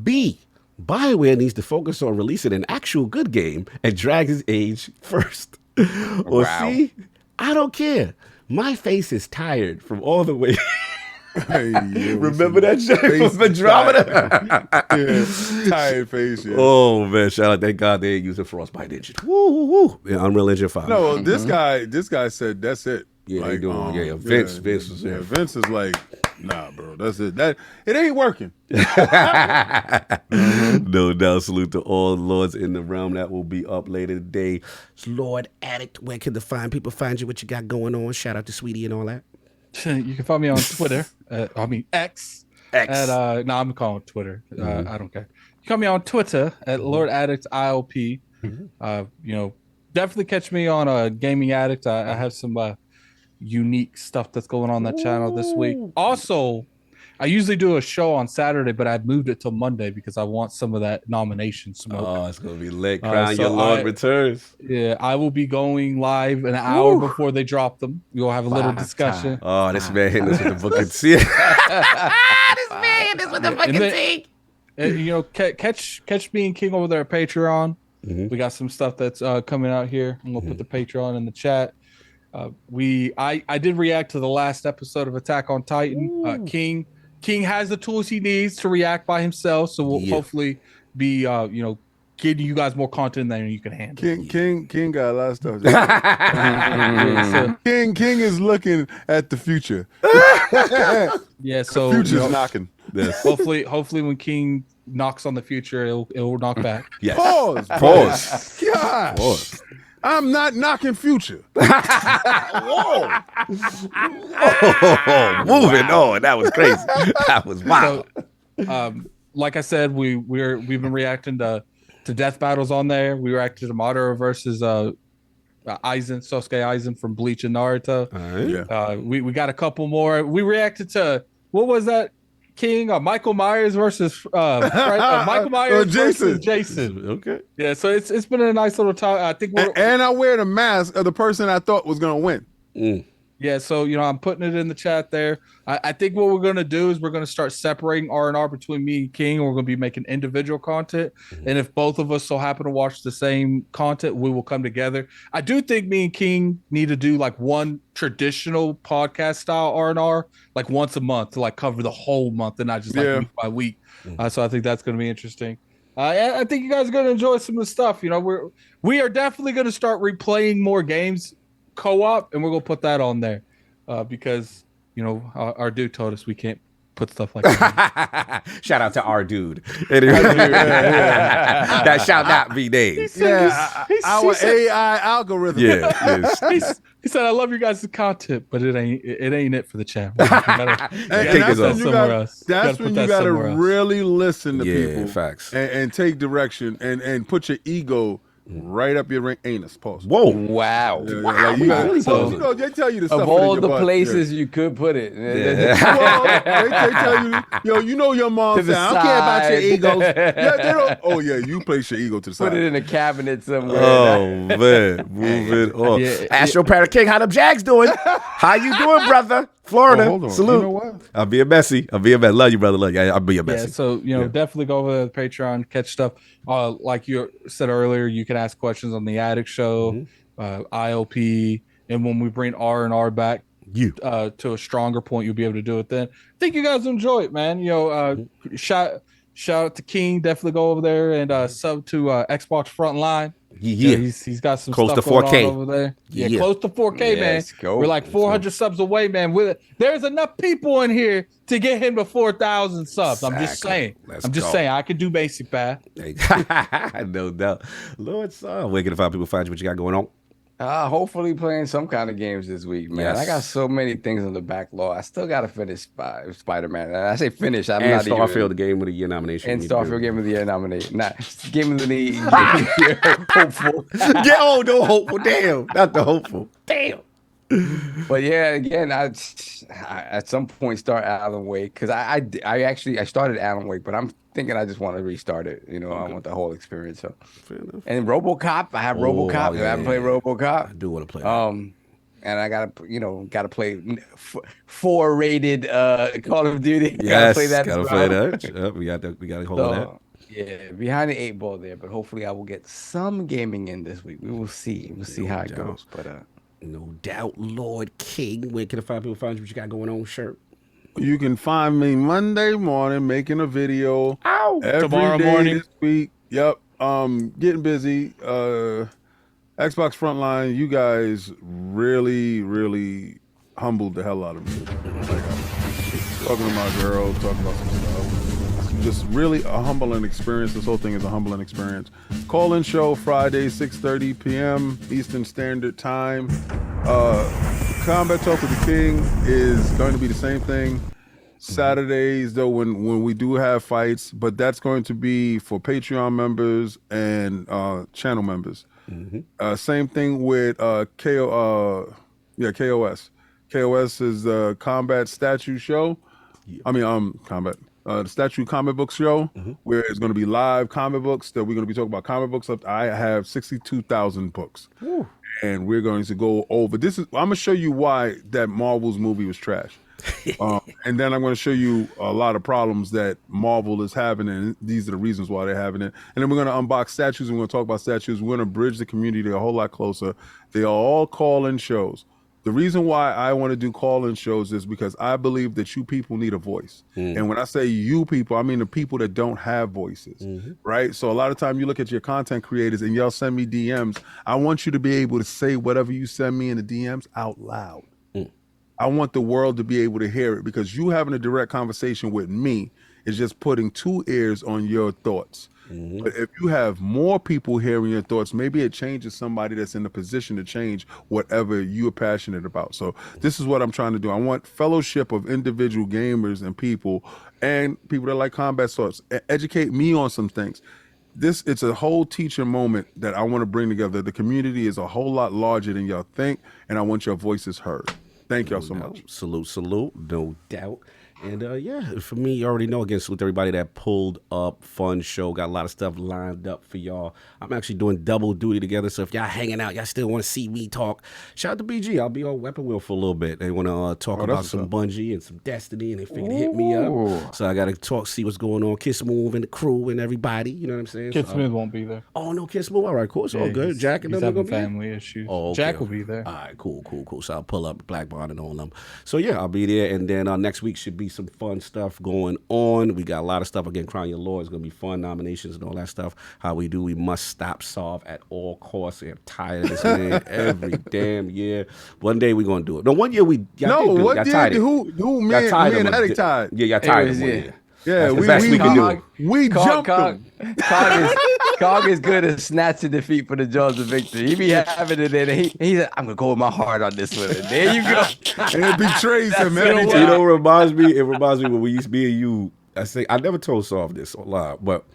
B, BioWare needs to focus on releasing an actual good game and drag his age first. Or C, I don't care. My face is tired from all the way. Remember that shit from Andromeda? Yeah, tired face. Yeah. Oh man, shout out! Thank God they ain't using Frostbite engine. Woo. Yeah, Unreal Engine 5. No, this guy said that's it. Yeah, like, they doing. Vince was there. Vince is like, nah, bro, that's it. That it ain't working. No doubt. Salute to all lords in the realm. That will be up later today. It's Lord Addict. Where can the fine people find you? What you got going on? Shout out to Sweetie and all that. You can find me on Twitter. X. I'm calling it Twitter. I don't care. You can find me on Twitter at Lord Addict ILP. Definitely catch me on Gaming Addict. I have some unique stuff that's going on that channel this week. Also, I usually do a show on Saturday, but I moved it till Monday because I want some of that nomination smoke. Oh, it's gonna be lit. Crown Your Lord returns. Yeah, I will be going live an hour before they drop them. We'll have a little discussion. Oh, this man hitting us with the book and see. This man hitting us with the fucking thing. Catch me and King over there at Patreon. We got some stuff that's coming out here. I'm gonna put the Patreon in the chat. I did react to the last episode of Attack on Titan. King has the tools he needs to react by himself, so we'll hopefully be getting you guys more content than you can handle. King got a lot of stuff. King is looking at the future. So the future's knocking. Yes. Hopefully when King knocks on the future, it'll knock back. Yes. Pause. God. Pause. I'm not knocking future. Whoa. Moving on. That was crazy. That was wild. So, like I said, we've been reacting to death battles on there. We reacted to Madara versus Sosuke Aizen from Bleach and Naruto. We got a couple more. We reacted to, what was that, King? Michael Myers versus Michael Myers versus Jason. Okay. Yeah, so it's been a nice little time. I think and I wear the mask of the person I thought was gonna win. Yeah, so I'm putting it in the chat there. I think what we're gonna do is we're gonna start separating R&R between me and King, and we're gonna be making individual content. And if both of us so happen to watch the same content, we will come together. I do think me and King need to do like one traditional podcast style R&R, like once a month to like cover the whole month and not just like week by week. So I think that's gonna be interesting. I think you guys are gonna enjoy some of the stuff. We are definitely gonna start replaying more games co-op, and we're gonna put that on there because our dude told us we can't put stuff like that. Shout out to our dude. That shall not be named. Our AI algorithm. He said, "I love you guys' content, but it ain't it for the channel." That's when you gotta really listen to people. Facts. And take direction and put your ego right up your anus. Pause. Whoa! Wow! They tell you the stuff of all the butt. You could put it. Well, they tell you, your mom said, "I don't care about your egos." They don't. Oh yeah, you place your ego to the side. Put it in a cabinet somewhere. Oh man, move it on. Astro Parrot King, how them Jags doing? How you doing, brother? Florida, hold on. salute. You know what? I'm being messy. Love you, brother. Love you. I'll be a messy. Yeah, so definitely go over to the Patreon, catch stuff. Like you said earlier, you can ask questions on the Addict Show, ILP, and when we bring R&R back to a stronger point, you'll be able to do it then. I think you guys enjoy it, man. Shout out to King. Definitely go over there and sub to Xbox Frontline. Yeah. He's got some close stuff to 4K going on over there. Yeah, close to 4K, man. We're like 400 subs away, man. There's enough people in here to get him to 4,000 subs. Exactly. I'm just saying. Saying I can do basic path. No doubt. Lord, where can people find you? What you got going on? Hopefully playing some kind of games this week, man. Yes. I got so many things on the backlog. I still got to finish Spider-Man. And I say finish. I'm not even... Starfield, the Game of the Year nomination. And Starfield, Game of the Year nomination. Not Game of the Year hopeful. No hopeful. Damn. Not the hopeful. Damn. But yeah, again, I at some point start Alan Wake because I started Alan Wake, but I'm thinking I just want to restart it. I want the whole experience. So, and RoboCop, I have RoboCop. I haven't played RoboCop. I do want to play. And I gotta play 4 rated Call of Duty. Yes, gotta play that. Yep, we gotta hold that. Yeah, behind the 8 ball there, but hopefully I will get some gaming in this week. We will see. We'll see how it goes. But no doubt, Lord King. Where can people find you? What you got going on, shirt? You can find me Monday morning making a video. Tomorrow morning this week. Yep. Getting busy. Xbox Frontline, you guys really, really humbled the hell out of me. Talking to my girl, talking about some stuff. Just really a humbling experience. This whole thing is a humbling experience. Call-in show Friday, 6:30 p.m. Eastern Standard Time. Combat Talk with the King is going to be the same thing. Saturdays, though, when we do have fights, but that's going to be for Patreon members and channel members. Same thing with KOS. KOS is the Combat Statue Show. Combat. The Statue Comic Book Show, where it's going to be live comic books that we're going to be talking about comic books. I have 62,000 books. Woo. And we're going to go over this. I'm going to show you why that Marvel's movie was trash. And then I'm going to show you a lot of problems that Marvel is having, and these are the reasons why they're having it. And then we're going to unbox statues, and we're going to talk about statues. We're going to bridge the community a whole lot closer. They are all call-in shows. The reason why I want to do call-in shows is because I believe that you people need a voice. And when I say you people, I mean the people that don't have voices, right? So a lot of time you look at your content creators and y'all send me DMs. I want you to be able to say whatever you send me in the DMs out loud. I want the world to be able to hear it, because you having a direct conversation with me is just putting 2 ears on your thoughts. But if you have more people hearing your thoughts, maybe it changes somebody that's in a position to change whatever you're passionate about. So this is what I'm trying to do. I want fellowship of individual gamers and people that like combat sports. Educate me on some things. It's a whole teacher moment that I want to bring together. The community is a whole lot larger than y'all think, and I want your voices heard. Thank y'all so much. Salute, no doubt. And yeah, for me, you already know, again, salute everybody that pulled up. Fun show. Got a lot of stuff lined up for y'all. I'm actually doing double duty together. So if y'all hanging out, y'all still want to see me talk, shout out to BG. I'll be on Weapon Wheel for a little bit. They want to talk about some Bungie and some Destiny, and they figured to hit me up. So I got to talk, see what's going on. Kiss Move and the crew and everybody. You know what I'm saying? Kid Smith won't be there. Oh, no, Kiss Move. All right, cool. It's all good. Jack and he's them are having going to be family issues. Oh, okay. Jack will be there. All right, cool. So I'll pull up Black Bond and all them. So yeah, I'll be there. And then next week should be some fun stuff going on. We got a lot of stuff. Again, Crown Your Lord is going to be fun, nominations and all that stuff. How we do, we must stop solve at all costs. I'm tired of this, man. Every damn year. One day we're going to do it. No, one year we. No, what did who me and Addict tied? Yeah, y'all tired of it. Yeah, we can do. We jumped him. Cog is good at snatching defeat for the jaws of victory. He be having it in. He's like, I'm gonna go with my heart on this one. And there you go. And it betrays him every time. You know, it reminds me when we used to be in you. I never told Soft this a lot, but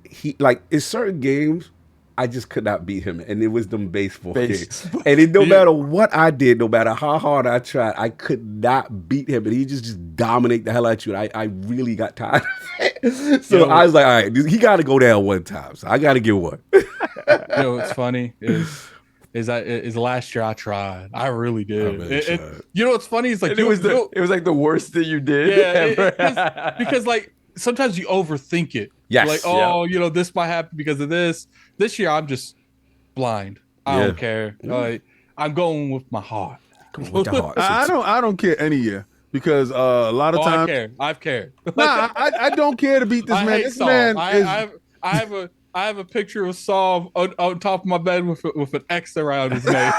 he like in certain games, I just could not beat him, and it was them baseball games. And it no matter what I did, no matter how hard I tried, I could not beat him, and he just dominate the hell out of you. And I really got tired of it. So I was like, all right, he got to go down one time. So I got to get one. You know what's funny is last year I tried. I really did. You know what's funny is like it was like the worst thing you did. Yeah, because like sometimes you overthink it. Yes. Like, you know, this might happen because of this. This year I'm just blind. I don't care. Like, I'm going with my heart. With the heart. I don't care any year. Because a lot of times I've cared. Nah, I don't care to beat this man. This man is... I have a picture of Saul on top of my bed with an X around his name.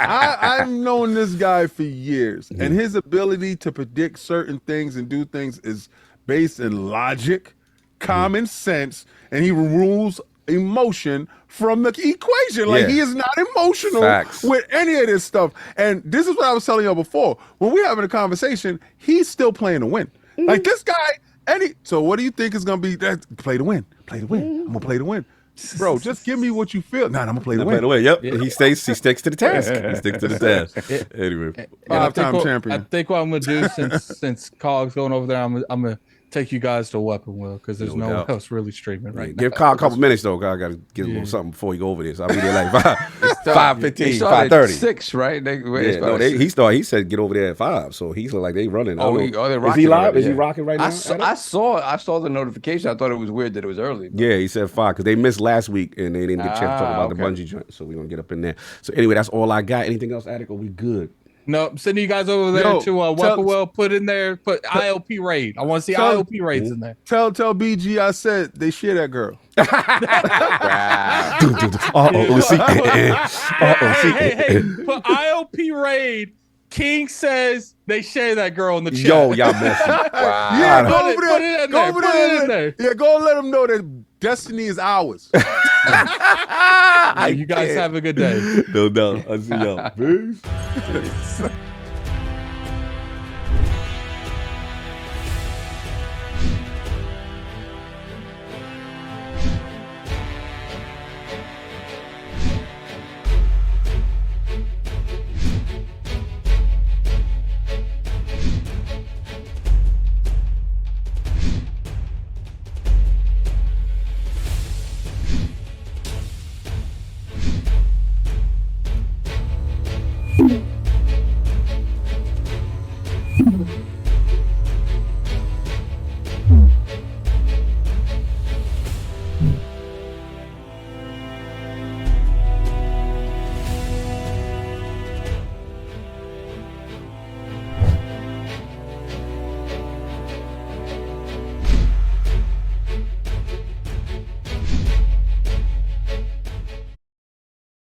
I've known this guy for years, and his ability to predict certain things and do things is based in logic, common sense, and he rules emotion from the equation. Like, he is not emotional with any of this stuff. And this is what I was telling y'all before. When we're having a conversation, he's still playing to win. Like, this guy, so what do you think is going to be? Play to win. Play to win. I'm going to play to win. Bro, just give me what you feel. Nah, I'm going to play to win. Play to win, yep. He sticks to the task. He sticks to the task. Anyway. Five-time champion. I think what I'm going to do since Cog's going over there, I'm going to take you guys to Weapon Wheel because there's no one else really streaming right now. Give Kyle a couple minutes though. I got to get a little something before you go over there. So I'll be there like 5:15, 5:30. 6, right? He said get over there at 5. So he's like they running. They're rocking. Is he live? Is he rocking right now? I saw the notification. I thought it was weird that it was early. Yeah, he said 5 because they missed last week and they didn't get a chance to talk about the Bungie joint. So we're gonna get up in there. So anyway, that's all I got. Anything else, Attic? Are we good? No, I'm sending you guys over there to Weapon Wheel. Put ILP raid. I want to see ILP raids in there. Tell BG I said they share that girl. Hey, put ILP raid. King says they share that girl in the chat. Yo, y'all messing. Yeah, go over there. Yeah, go and let them know that destiny is ours. You guys have a good day. No doubt. I'll see y'all. Peace.